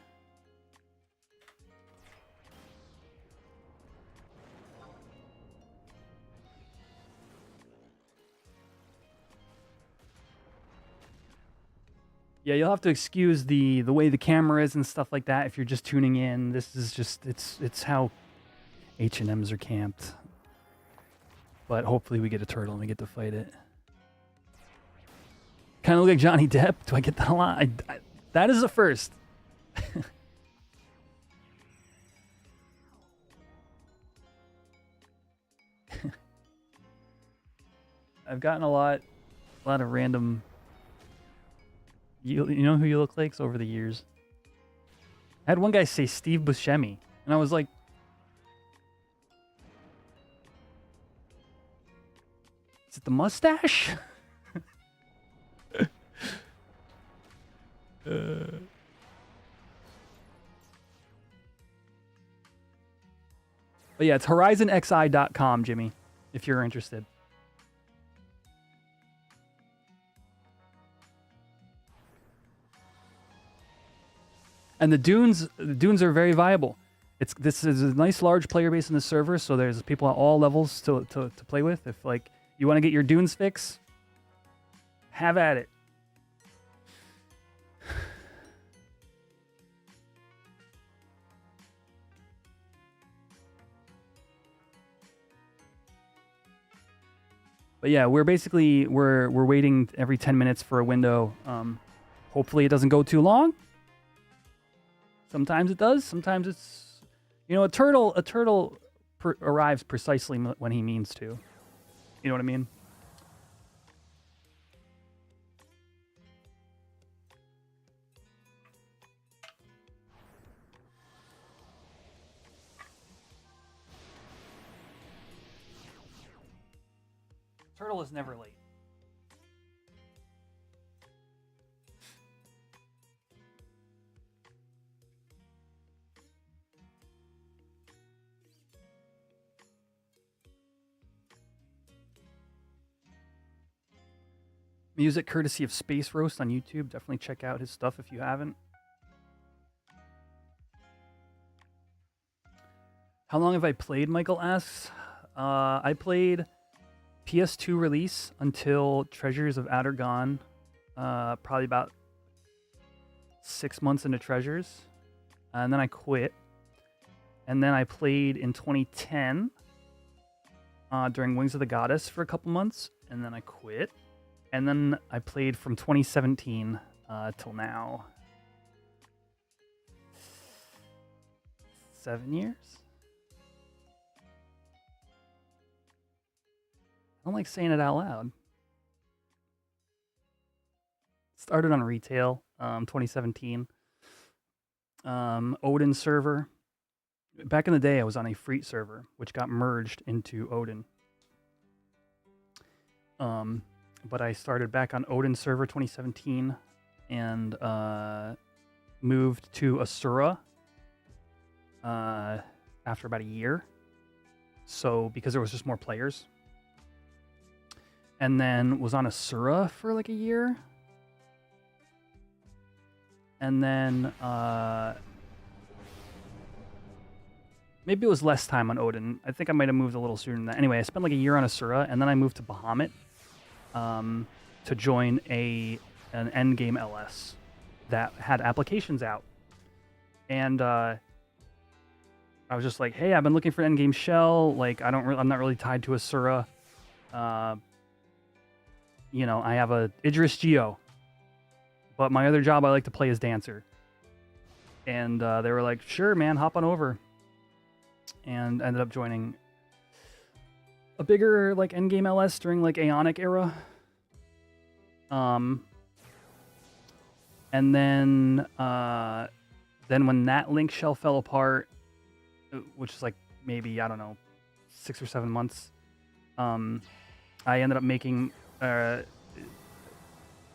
Speaker 1: Yeah, you'll have to excuse the way the camera is and stuff like that if you're just tuning in. This is just it's how H&Ms are camped. But hopefully we get a turtle and we get to fight it. Kind of look like Johnny Depp. Do I get that a lot? That is a first. I've gotten a lot of random. You know who you look like over the years? I had one guy say Steve Buscemi, and I was like, is it the mustache? But yeah, it's horizonxi.com, Jimmy, if you're interested. And the dunes are very viable. This is a nice large player base in the server, so there's people at all levels to play with. If you want to get your dunes fix, have at it. But yeah, we're waiting every 10 minutes for a window. Hopefully it doesn't go too long. Sometimes it does. Sometimes it's, a turtle arrives precisely when he means to. You know what I mean? Turtle is never late. Music courtesy of Space Roast on YouTube. Definitely check out his stuff if you haven't. How long have I played, Michael asks. I played PS2 release until Treasures of Outer Gone. Probably about 6 months into Treasures. And then I quit. And then I played in 2010 during Wings of the Goddess for a couple months. And then I quit. And then I played from 2017 till now. 7 years. I don't like saying it out loud. Started on retail, 2017. Odin server. Back in the day, I was on a Freet server, which got merged into Odin. But I started back on Odin server 2017 and moved to Asura after about a year. So, because there was just more players. And then was on Asura for like a year. And then maybe it was less time on Odin. I think I might have moved a little sooner than that. Anyway, I spent like a year on Asura, and then I moved to Bahamut to join an Endgame LS that had applications out. And I was just like, hey, I've been looking for an Endgame shell. Like, I'm not really tied to Asura. You know, I have a Idris Geo, but my other job I like to play is dancer. And they were like, sure, man, hop on over. And ended up joining a bigger like Endgame LS during like Aeonic era. And then when that link shell fell apart, which is like maybe, I don't know, 6 or 7 months, I ended up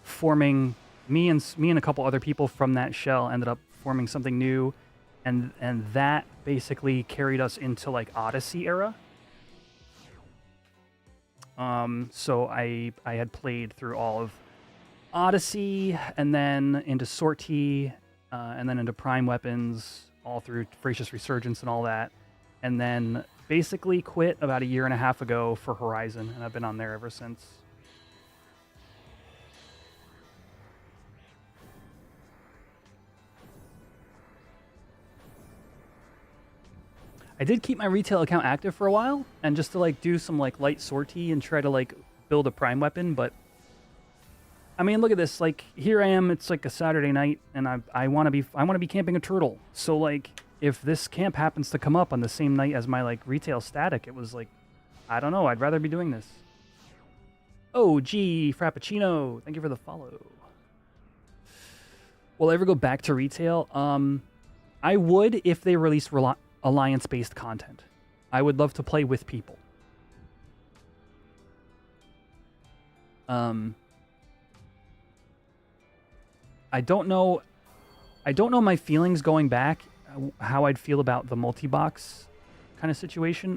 Speaker 1: forming me and a couple other people from that shell ended up forming something new, and that basically carried us into like Odyssey era. So I had played through all of Odyssey, and then into Sortie, and then into Prime Weapons, all through Voracious Resurgence and all that, and then basically quit about a year and a half ago for Horizon, and I've been on there ever since. I did keep my retail account active for a while, and just to like do some like light sortie and try to like build a prime weapon, but I mean, look at this. Like, here I am. It's like a Saturday night, and I want to be camping a turtle. So like, if this camp happens to come up on the same night as my like retail static, it was like, I don't know. I'd rather be doing this. Oh, gee, Frappuccino. Thank you for the follow. Will I ever go back to retail? I would if they released alliance-based content. I would love to play with people. I don't know my feelings going back, how I'd feel about the multi-box kind of situation.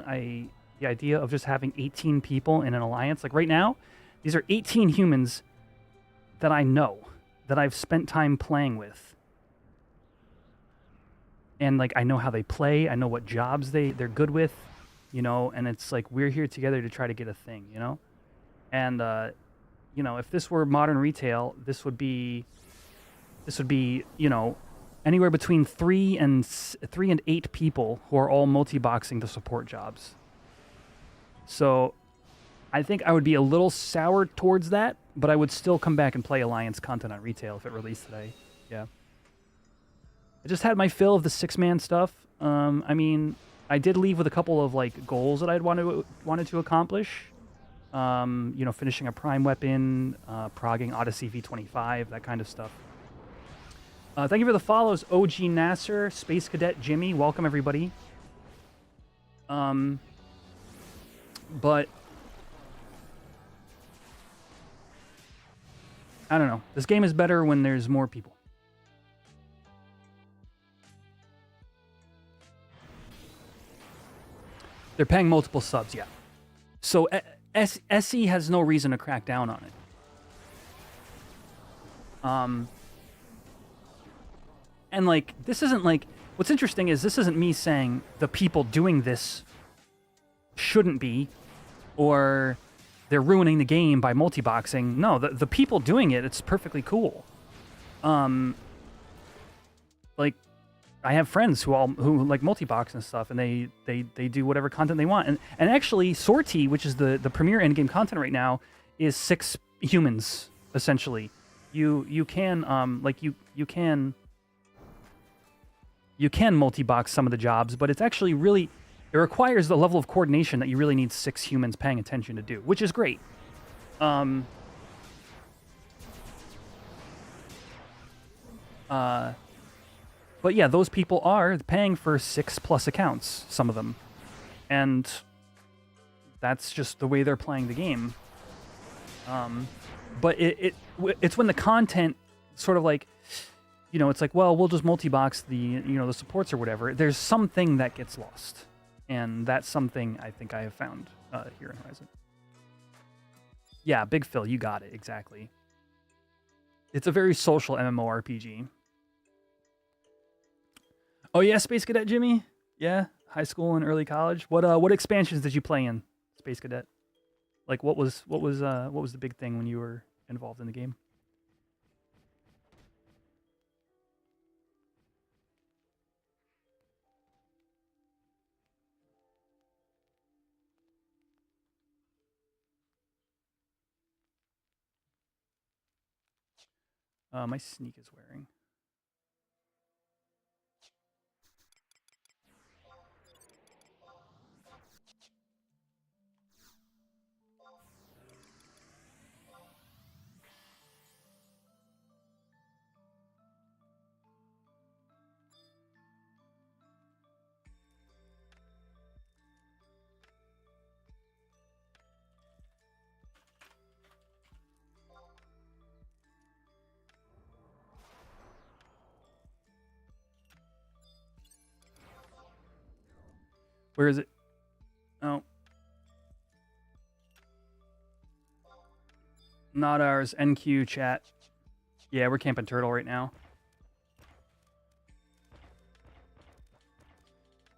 Speaker 1: The idea of just having 18 people in an alliance. Like right now, these are 18 humans that I know, that I've spent time playing with. And like, I know how they play. I know what jobs they're good with, you know, and it's like, we're here together to try to get a thing, you know? And, you know, if this were modern retail, this would be, you know, anywhere between 3 and 8 people who are all multi-boxing to support jobs. So I think I would be a little sour towards that, but I would still come back and play Alliance content on retail if it released today. Yeah. I just had my fill of the 6-man stuff. I mean, I did leave with a couple of like goals that I'd wanted to accomplish. You know, finishing a prime weapon, progging Odyssey V25, that kind of stuff. Thank you for the follows, OG Nasser, Space Cadet Jimmy. Welcome, everybody. But I don't know. This game is better when there's more people. They're paying multiple subs, yeah. So SE has no reason to crack down on it. And like, this isn't like, what's interesting is this isn't me saying the people doing this shouldn't be, or they're ruining the game by multi-boxing. No, the people doing it, it's perfectly cool. Like, I have friends who like multi-box and stuff, and they do whatever content they want. And actually, Sortie, which is the premier endgame content right now, is 6 humans, essentially. You can you can multi-box some of the jobs, but it's actually really, it requires the level of coordination that you really need 6 humans paying attention to do, which is great. But yeah, those people are paying for 6+ accounts, some of them. And that's just the way they're playing the game. But it's when the content sort of like, you know, it's like, well, we'll just multi-box the, you know, the supports or whatever. There's something that gets lost. And that's something I think I have found here in Horizon. Yeah, Big Phil, you got it, exactly. It's a very social MMORPG. Oh yeah, Space Cadet Jimmy? Yeah, high school and early college. What expansions did you play in Space Cadet? Like what was the big thing when you were involved in the game? My sneak is wearing. Where is it? Oh. Not ours. NQ chat. Yeah, we're camping turtle right now.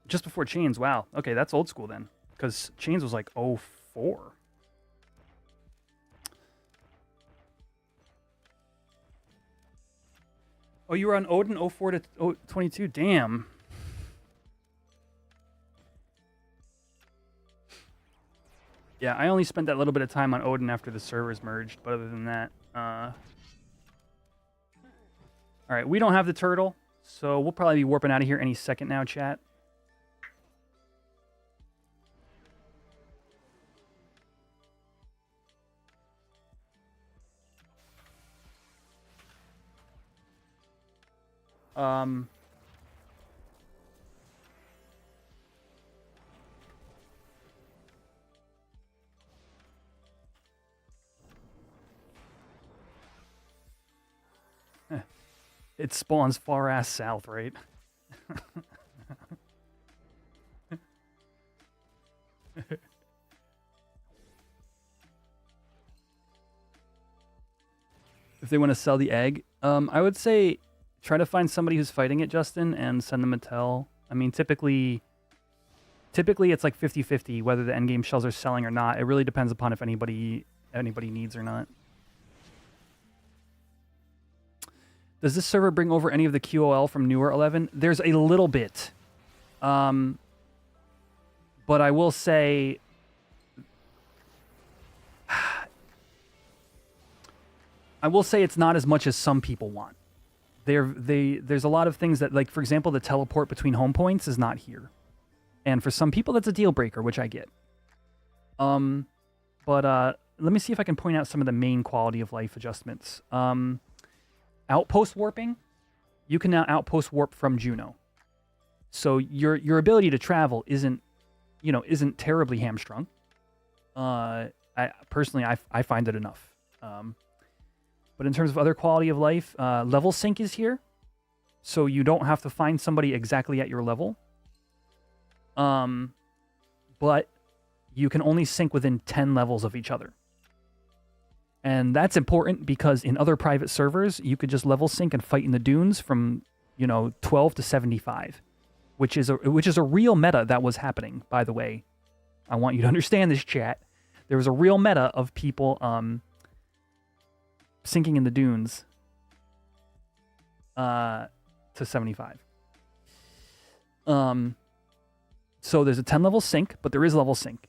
Speaker 1: Just before Chains. Wow. Okay, that's old school then. Because Chains was like 04. Oh, you were on Odin 04 to 22? Damn. Yeah, I only spent that little bit of time on Odin after the servers merged, but other than that, all right, we don't have the turtle, so we'll probably be warping out of here any second now, chat. It spawns far ass south, right? If they want to sell the egg, I would say try to find somebody who's fighting it, Justin, and send them a tell. I mean, typically it's like 50-50 whether the endgame shells are selling or not. It really depends upon if anybody needs or not. Does this server bring over any of the QOL from newer 11? There's a little bit. But I will say... it's not as much as some people want. There's a lot of things that, like, for example, the teleport between home points is not here. And for some people, that's a deal breaker, which I get. But let me see if I can point out some of the main quality of life adjustments. Outpost warping, you can now outpost warp from Juno. So your ability to travel isn't terribly hamstrung. I personally find it enough. But in terms of other quality of life, level sync is here. So you don't have to find somebody exactly at your level. But you can only sync within 10 levels of each other. And that's important because in other private servers, you could just level sync and fight in the dunes from, 12 to 75, which is a real meta that was happening, by the way. I want you to understand this, chat. There was a real meta of people syncing in the dunes to 75. So there's a 10 level sync, but there is level sync.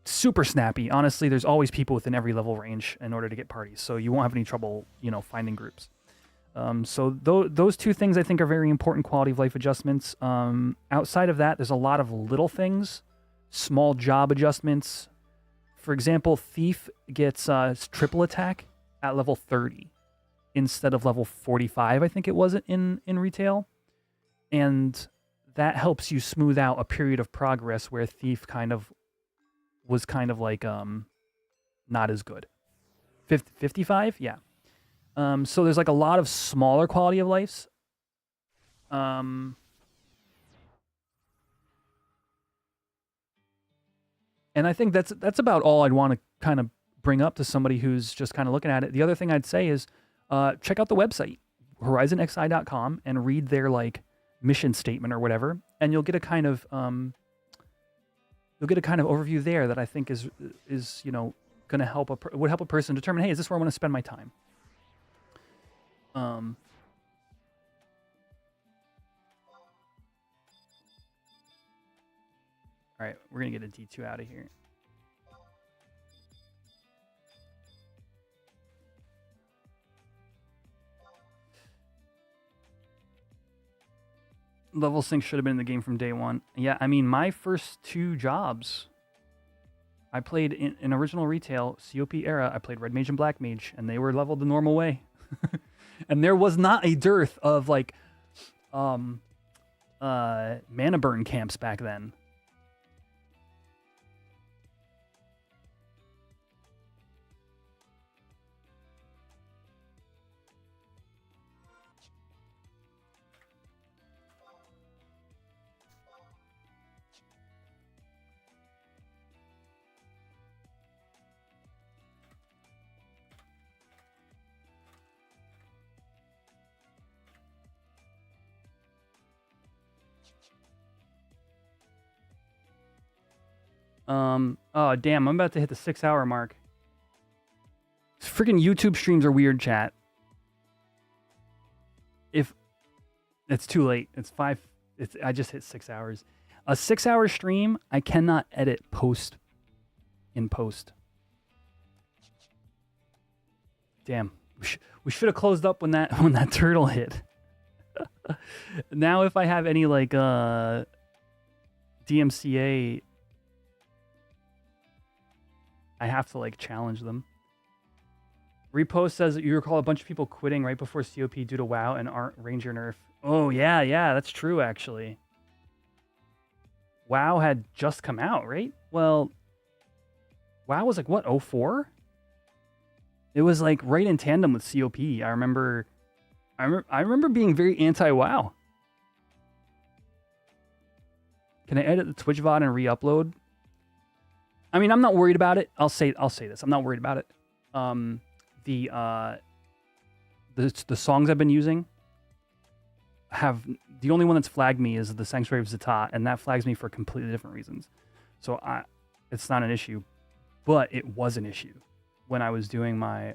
Speaker 1: Super snappy. Honestly, there's always people within every level range in order to get parties, so you won't have any trouble, finding groups. So those two things I think are very important quality of life adjustments. Outside of that, there's a lot of little things, small job adjustments. For example, Thief gets triple attack at level 30 instead of level 45, I think it was in retail. And that helps you smooth out a period of progress where Thief was kind of like not as good. 55? Yeah. So there's like a lot of smaller quality of lives. And I think that's about all I'd want to kind of bring up to somebody who's just kind of looking at it. The other thing I'd say is check out the website, horizonxi.com, and read their like mission statement or whatever, and you'll get a kind of overview there that I think is going to help would help a person determine, hey, is this where I want to spend my time? All right, we're gonna get a D2 out of here. Level sync should have been in the game from day one. Yeah, I mean, my first 2 jobs, I played in original retail, COP era, I played Red Mage and Black Mage, and they were leveled the normal way. And there was not a dearth of like mana burn camps back then. Oh damn, I'm about to hit the 6-hour mark. Freaking YouTube streams are weird, chat. If it's too late, I just hit 6 hours. A 6-hour stream, I cannot edit in post. Damn, we should have closed up when that turtle hit. Now if I have any like DMCA, I have to like challenge them. Repost says that you recall a bunch of people quitting right before COP due to WoW and Ranger nerf. Oh yeah, that's true actually. WoW had just come out, right? Well, WoW was like what, 04? It was like right in tandem with COP. I remember being very anti-WoW. Can I edit the Twitch VOD and re-upload? I mean, I'm not worried about it. I'll say this. I'm not worried about it. The songs I've been using have the only one that's flagged me is the Sanctuary of Zata, and that flags me for completely different reasons. So it's not an issue, but it was an issue when I was doing my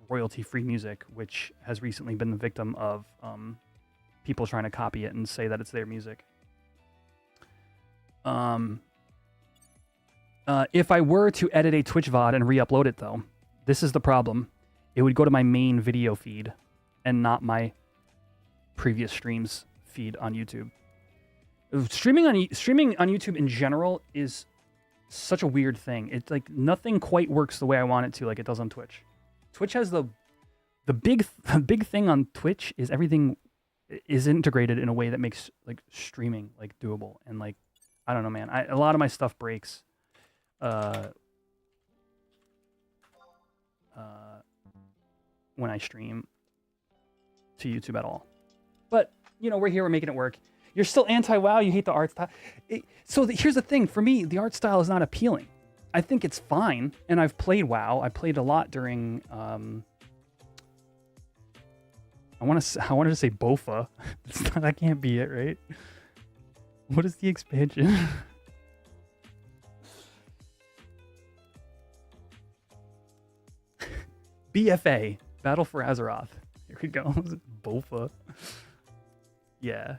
Speaker 1: royalty-free music, which has recently been the victim of people trying to copy it and say that it's their music. If I were to edit a Twitch VOD and re-upload it, though, this is the problem. It would go to my main video feed and not my previous streams feed on YouTube. Streaming on YouTube in general is such a weird thing. It's like nothing quite works the way I want it to, like it does on Twitch. Twitch has the big thing on Twitch is everything is integrated in a way that makes like streaming like doable, and like I don't know, man. A lot of my stuff breaks. When I stream to YouTube at all. But, you know, we're here, we're making it work. You're still anti-WoW, you hate the art style. Here's the thing, for me, the art style is not appealing. I think it's fine, and I've played WoW. I played a lot during, I wanted to say Bofa. That can't be it, right? What is the expansion? BFA, Battle for Azeroth. Here we go. Bofa. Yeah.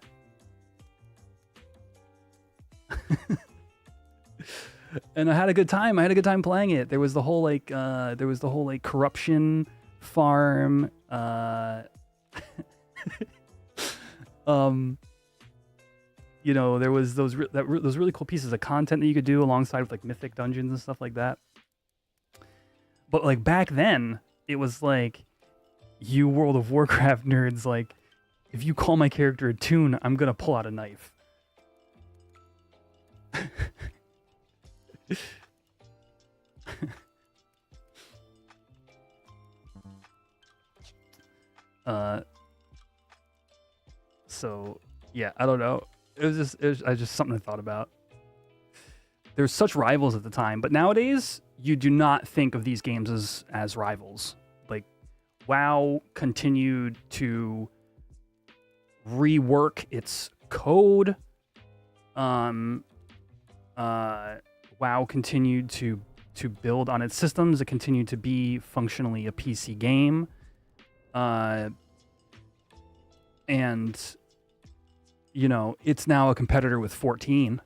Speaker 1: And I had a good time. I had a good time playing it. There was the whole like corruption farm. You know, there was those really cool pieces of content that you could do alongside with like mythic dungeons and stuff like that. But like back then, it was like, you World of Warcraft nerds, like, if you call my character a toon, I'm gonna pull out a knife. So yeah, I don't know. It was just something I thought about. There's such rivals at the time, but nowadays you do not think of these games as rivals. Like, WoW continued to rework its code. WoW continued to build on its systems. It continued to be functionally a PC game. And you know, it's now a competitor with 14.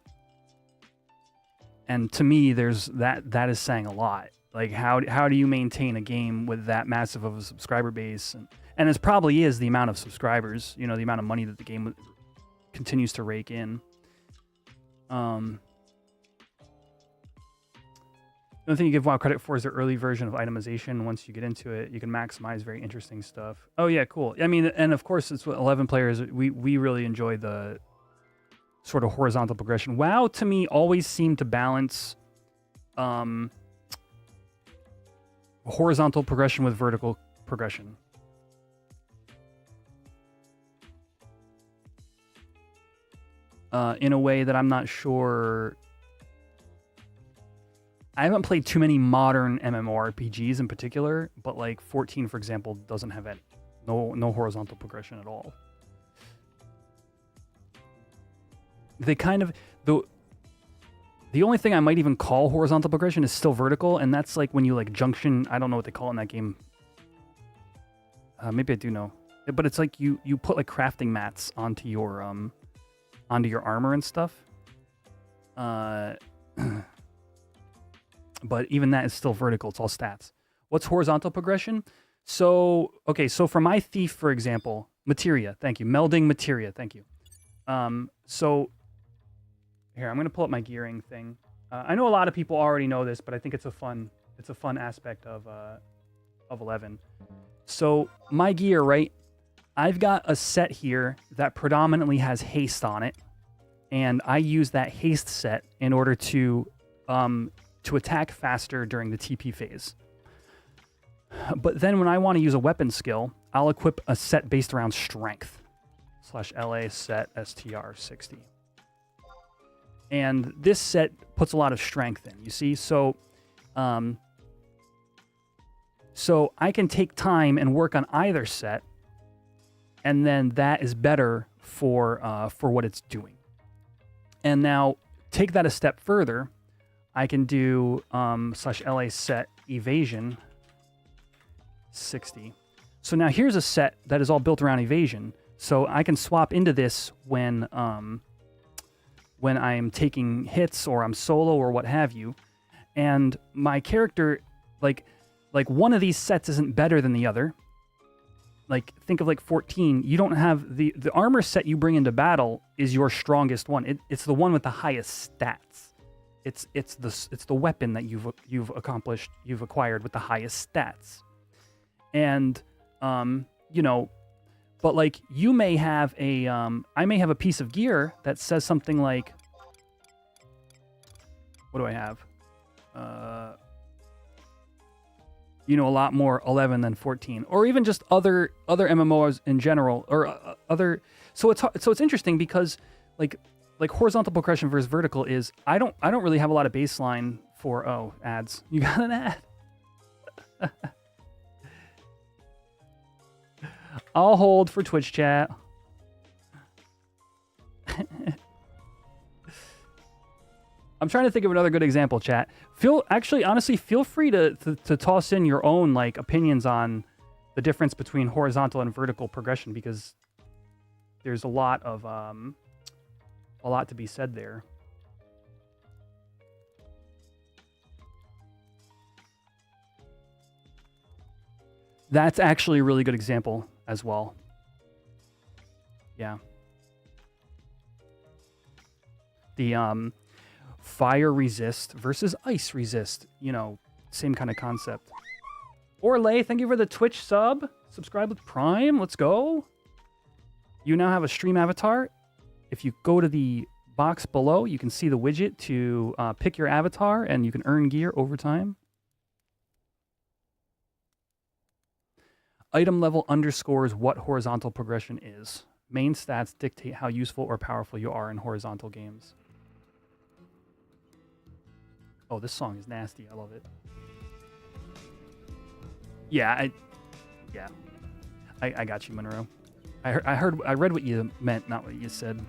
Speaker 1: And to me, there's that is saying a lot. Like, how do you maintain a game with that massive of a subscriber base? And it probably is the amount of subscribers, you know, the amount of money that the game continues to rake in. The only thing you give WoW credit for is the early version of itemization. Once you get into it, you can maximize very interesting stuff. Oh yeah, cool. I mean, and of course, it's 11 players. We really enjoy the sort of horizontal progression. WoW to me always seemed to balance horizontal progression with vertical progression. In a way that I'm not sure. I haven't played too many modern MMORPGs in particular, but like 14, for example, doesn't have no horizontal progression at all. They kind of the only thing I might even call horizontal progression is still vertical, and that's like when you like junction. I don't know what they call it in that game. Maybe I do know, but it's like you put like crafting mats onto your armor and stuff. But even that is still vertical. It's all stats. What's horizontal progression? So, okay, so for my thief, for example, materia, thank you. Melding materia, thank you. So here, I'm going to pull up my gearing thing. I know a lot of people already know this, but I think it's a fun aspect of 11. So my gear, right? I've got a set here that predominantly has haste on it, and I use that haste set in order to attack faster during the TP phase. But then when I want to use a weapon skill, I'll equip a set based around strength /LA set STR 60. And this set puts a lot of strength in, you see? So I can take time and work on either set, and then that is better for what it's doing. And now take that a step further. I can do /LA set evasion 60. So now here's a set that is all built around evasion. So I can swap into this when I'm taking hits or I'm solo or what have you. And my character, like one of these sets isn't better than the other. Like, think of like 14. You don't have the armor set you bring into battle is your strongest one. It's the one with the highest stats. It's the weapon that you've acquired with the highest stats. And you know, but like you may have I may have a piece of gear that says something like, what do I have? You know, a lot more 11 than 14, or even just other MMOs in general, or other. So it's interesting because like horizontal progression versus vertical is I don't really have a lot of baseline for ads. You got an ad. I'll hold for Twitch chat. I'm trying to think of another good example, chat. Honestly, feel free to toss in your own like opinions on the difference between horizontal and vertical progression, because there's a lot to be said there. That's actually a really good example as well. Yeah. The fire resist versus ice resist. You know, same kind of concept. Orlay, thank you for the Twitch sub. Subscribe with Prime. Let's go. You now have a stream avatar. If you go to the box below, you can see the widget to pick your avatar, and you can earn gear over time. Item level underscores what horizontal progression is. Main stats dictate how useful or powerful you are in horizontal games. Oh, this song is nasty. I love it. Yeah, I got you, Monroe. I read what you meant, not what you said.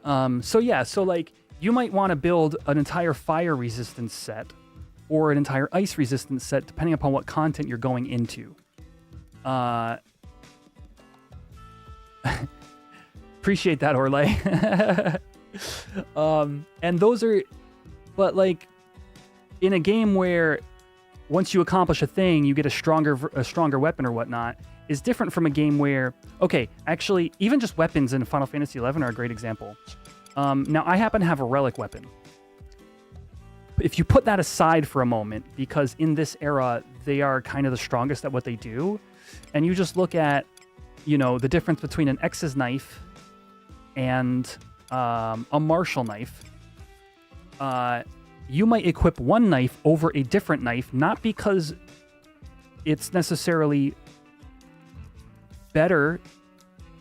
Speaker 1: So like you might want to build an entire fire resistance set or an entire ice resistance set depending upon what content you're going into. Appreciate that, Orlay. And those are, but like in a game where once you accomplish a thing, you get a stronger weapon or whatnot, is different from a game where, okay, actually, even just weapons in Final Fantasy XI are a great example. Now, I happen to have a relic weapon. If you put that aside for a moment, because in this era, they are kind of the strongest at what they do, and you just look at, you know, the difference between an X's knife and a martial knife, you might equip one knife over a different knife, not because it's necessarily better,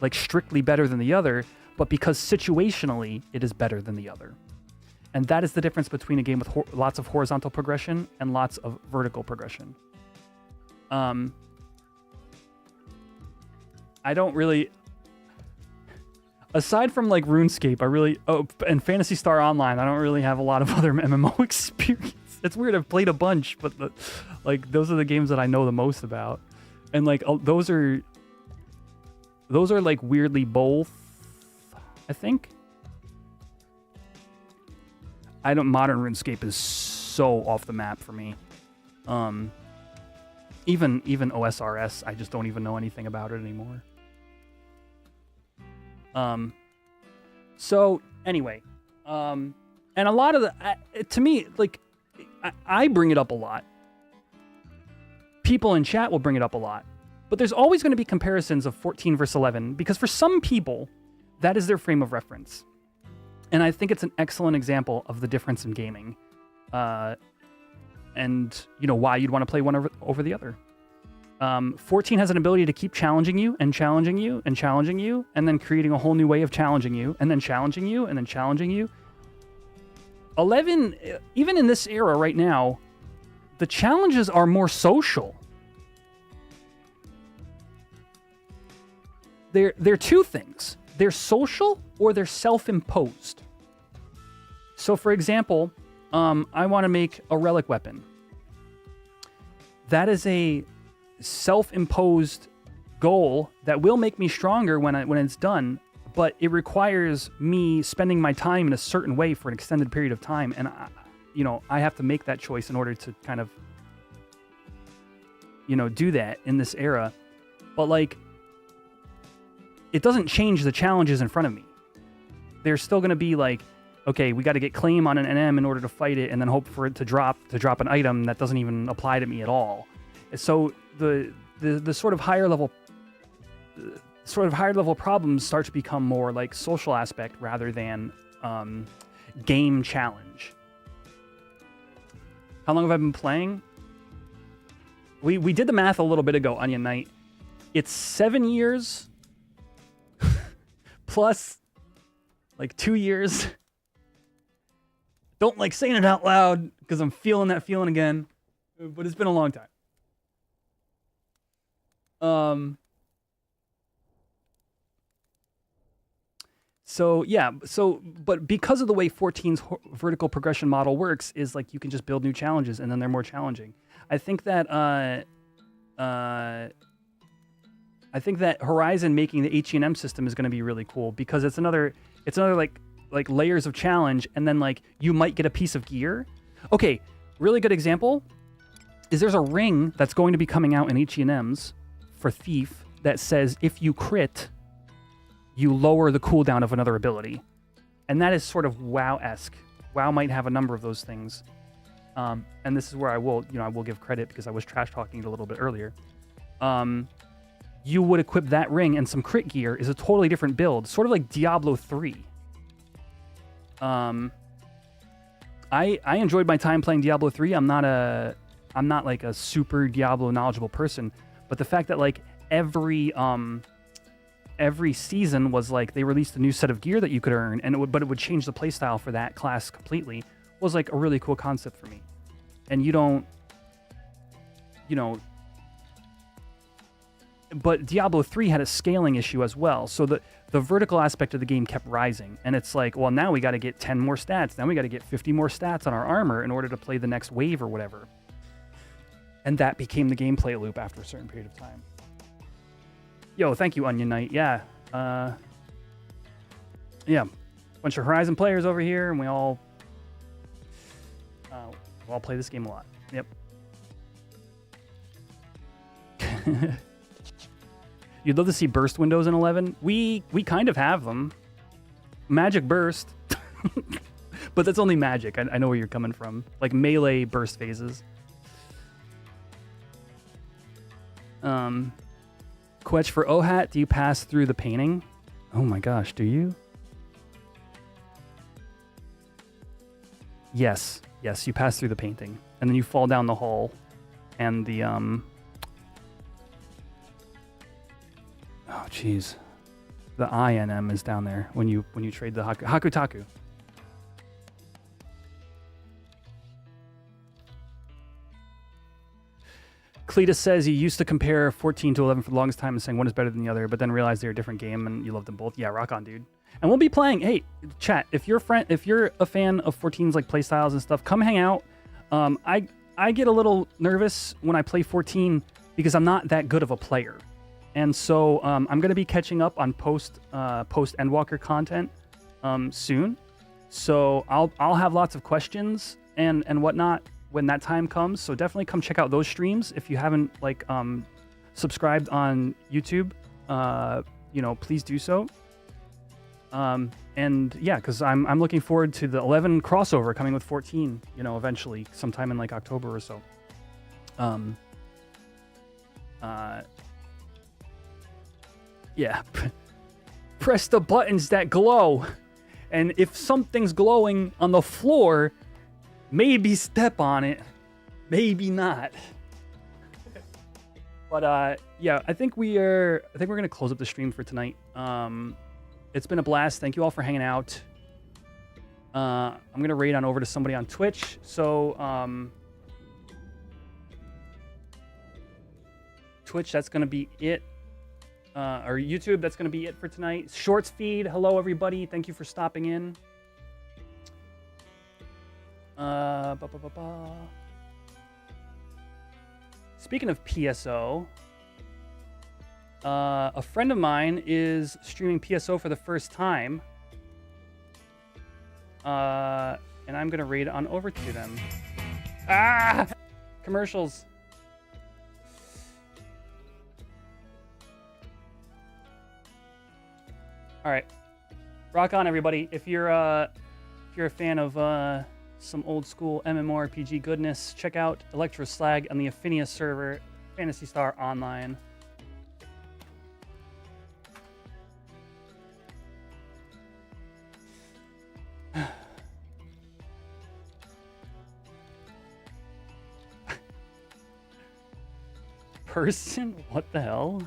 Speaker 1: like strictly better than the other, but because situationally it is better than the other. And that is the difference between a game with lots of horizontal progression and lots of vertical progression. I don't really, aside from like RuneScape, and Phantasy Star Online, I don't really have a lot of other MMO experience. It's weird, I've played a bunch, but like those are the games that I know the most about. And like those are like weirdly both, I think. Modern RuneScape is so off the map for me. Even OSRS, I just don't even know anything about it anymore. So anyway, and a lot of to me, like, I bring it up a lot. People in chat will bring it up a lot, but there's always going to be comparisons of 14 versus 11, because for some people, that is their frame of reference. And I think it's an excellent example of the difference in gaming, and you know why you'd want to play one over the other. 14 has an ability to keep challenging you and challenging you and challenging you, and then creating a whole new way of challenging you, and then challenging you, and then challenging you. 11, even in this era right now, the challenges are more social. They're two things. They're social or they're self-imposed. So, for example, I want to make a relic weapon. That is a self-imposed goal that will make me stronger when it's done, but it requires me spending my time in a certain way for an extended period of time, and I have to make that choice in order to kind of do that in this era. But like, it doesn't change the challenges in front of me. There's still going to be like, okay, we got to get claim on an NM in order to fight it, and then hope for it to drop an item that doesn't even apply to me at all. So the sort of higher level problems start to become more like social aspect rather than game challenge. How long have I been playing? We did the math a little bit ago, Onion Knight. It's 7 years plus like 2 years. Don't like saying it out loud because I'm feeling that feeling again, but it's been a long time. But because of the way 14's vertical progression model works is like you can just build new challenges and then they're more challenging. I think that Horizon making the H&M system is going to be really cool because it's another like layers of challenge, and then like you might get a piece of gear. Okay, really good example. is there's a ring that's going to be coming out in H&Ms for Thief that says if you crit, you lower the cooldown of another ability. And that is sort of WoW-esque. WoW might have a number of those things. And this is where I will give credit because I was trash talking it a little bit earlier. You would equip that ring and some crit gear is a totally different build, sort of like Diablo 3. I enjoyed my time playing Diablo 3. I'm not like a super Diablo knowledgeable person, but the fact that like every season was like they released a new set of gear that you could earn, and it would change the playstyle for that class completely, was like a really cool concept for me. And but Diablo 3 had a scaling issue as well. So the vertical aspect of the game kept rising. And it's like, well, now we got to get 10 more stats. Now we got to get 50 more stats on our armor in order to play the next wave or whatever. And that became the gameplay loop after a certain period of time. Yo, thank you, Onion Knight. Yeah. Yeah. Bunch of Horizon players over here, and we all play this game a lot. Yep. You'd love to see burst windows in 11. We kind of have them. Magic burst. But that's only magic. I know where you're coming from. Like melee burst phases. Quetch for OHAT, do you pass through the painting? Oh my gosh, do you? Yes, you pass through the painting. And then you fall down the hole. And the, oh jeez. The INM is down there when you trade the Hakutaku. Cletus says you used to compare 14 to 11 for the longest time and saying one is better than the other, but then realized they're a different game and you love them both. Yeah, rock on, dude. And we'll be playing. Hey, chat, if you're a fan of 14's like playstyles and stuff, come hang out. I get a little nervous when I play 14 because I'm not that good of a player. And so I'm going to be catching up on post Endwalker content soon. So I'll have lots of questions and whatnot when that time comes. So definitely come check out those streams if you haven't like subscribed on YouTube. Please do so. And yeah, because I'm looking forward to the 11 crossover coming with 14. Eventually, sometime in like October or so. Yeah, press the buttons that glow, and if something's glowing on the floor, maybe step on it, maybe not. But yeah, I think we're gonna close up the stream for tonight. It's been a blast. Thank you all for hanging out. I'm gonna raid on over to somebody on Twitch. So Twitch, that's gonna be it. Or YouTube, that's gonna be it for tonight. Shorts feed. Hello everybody. Thank you for stopping in. Speaking of PSO, a friend of mine is streaming PSO for the first time. And I'm going to raid on over to them. Ah! Commercials. All right. Rock on, everybody. If you're a fan of some old school MMORPG goodness, check out Electroslag on the Affinia server, Phantasy Star Online. Person? What the hell?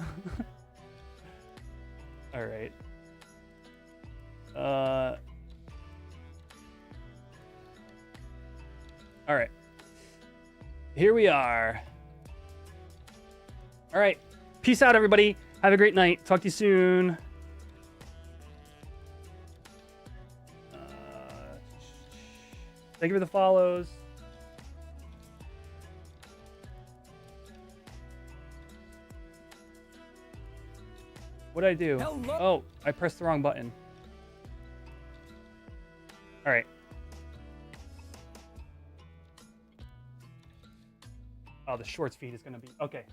Speaker 1: All right. All right. Here we are. All right. Peace out, everybody. Have a great night. Talk to you soon. Thank you for the follows. What did I do? Hello. Oh, I pressed the wrong button. All right. Oh, the shorts feed is gonna be okay.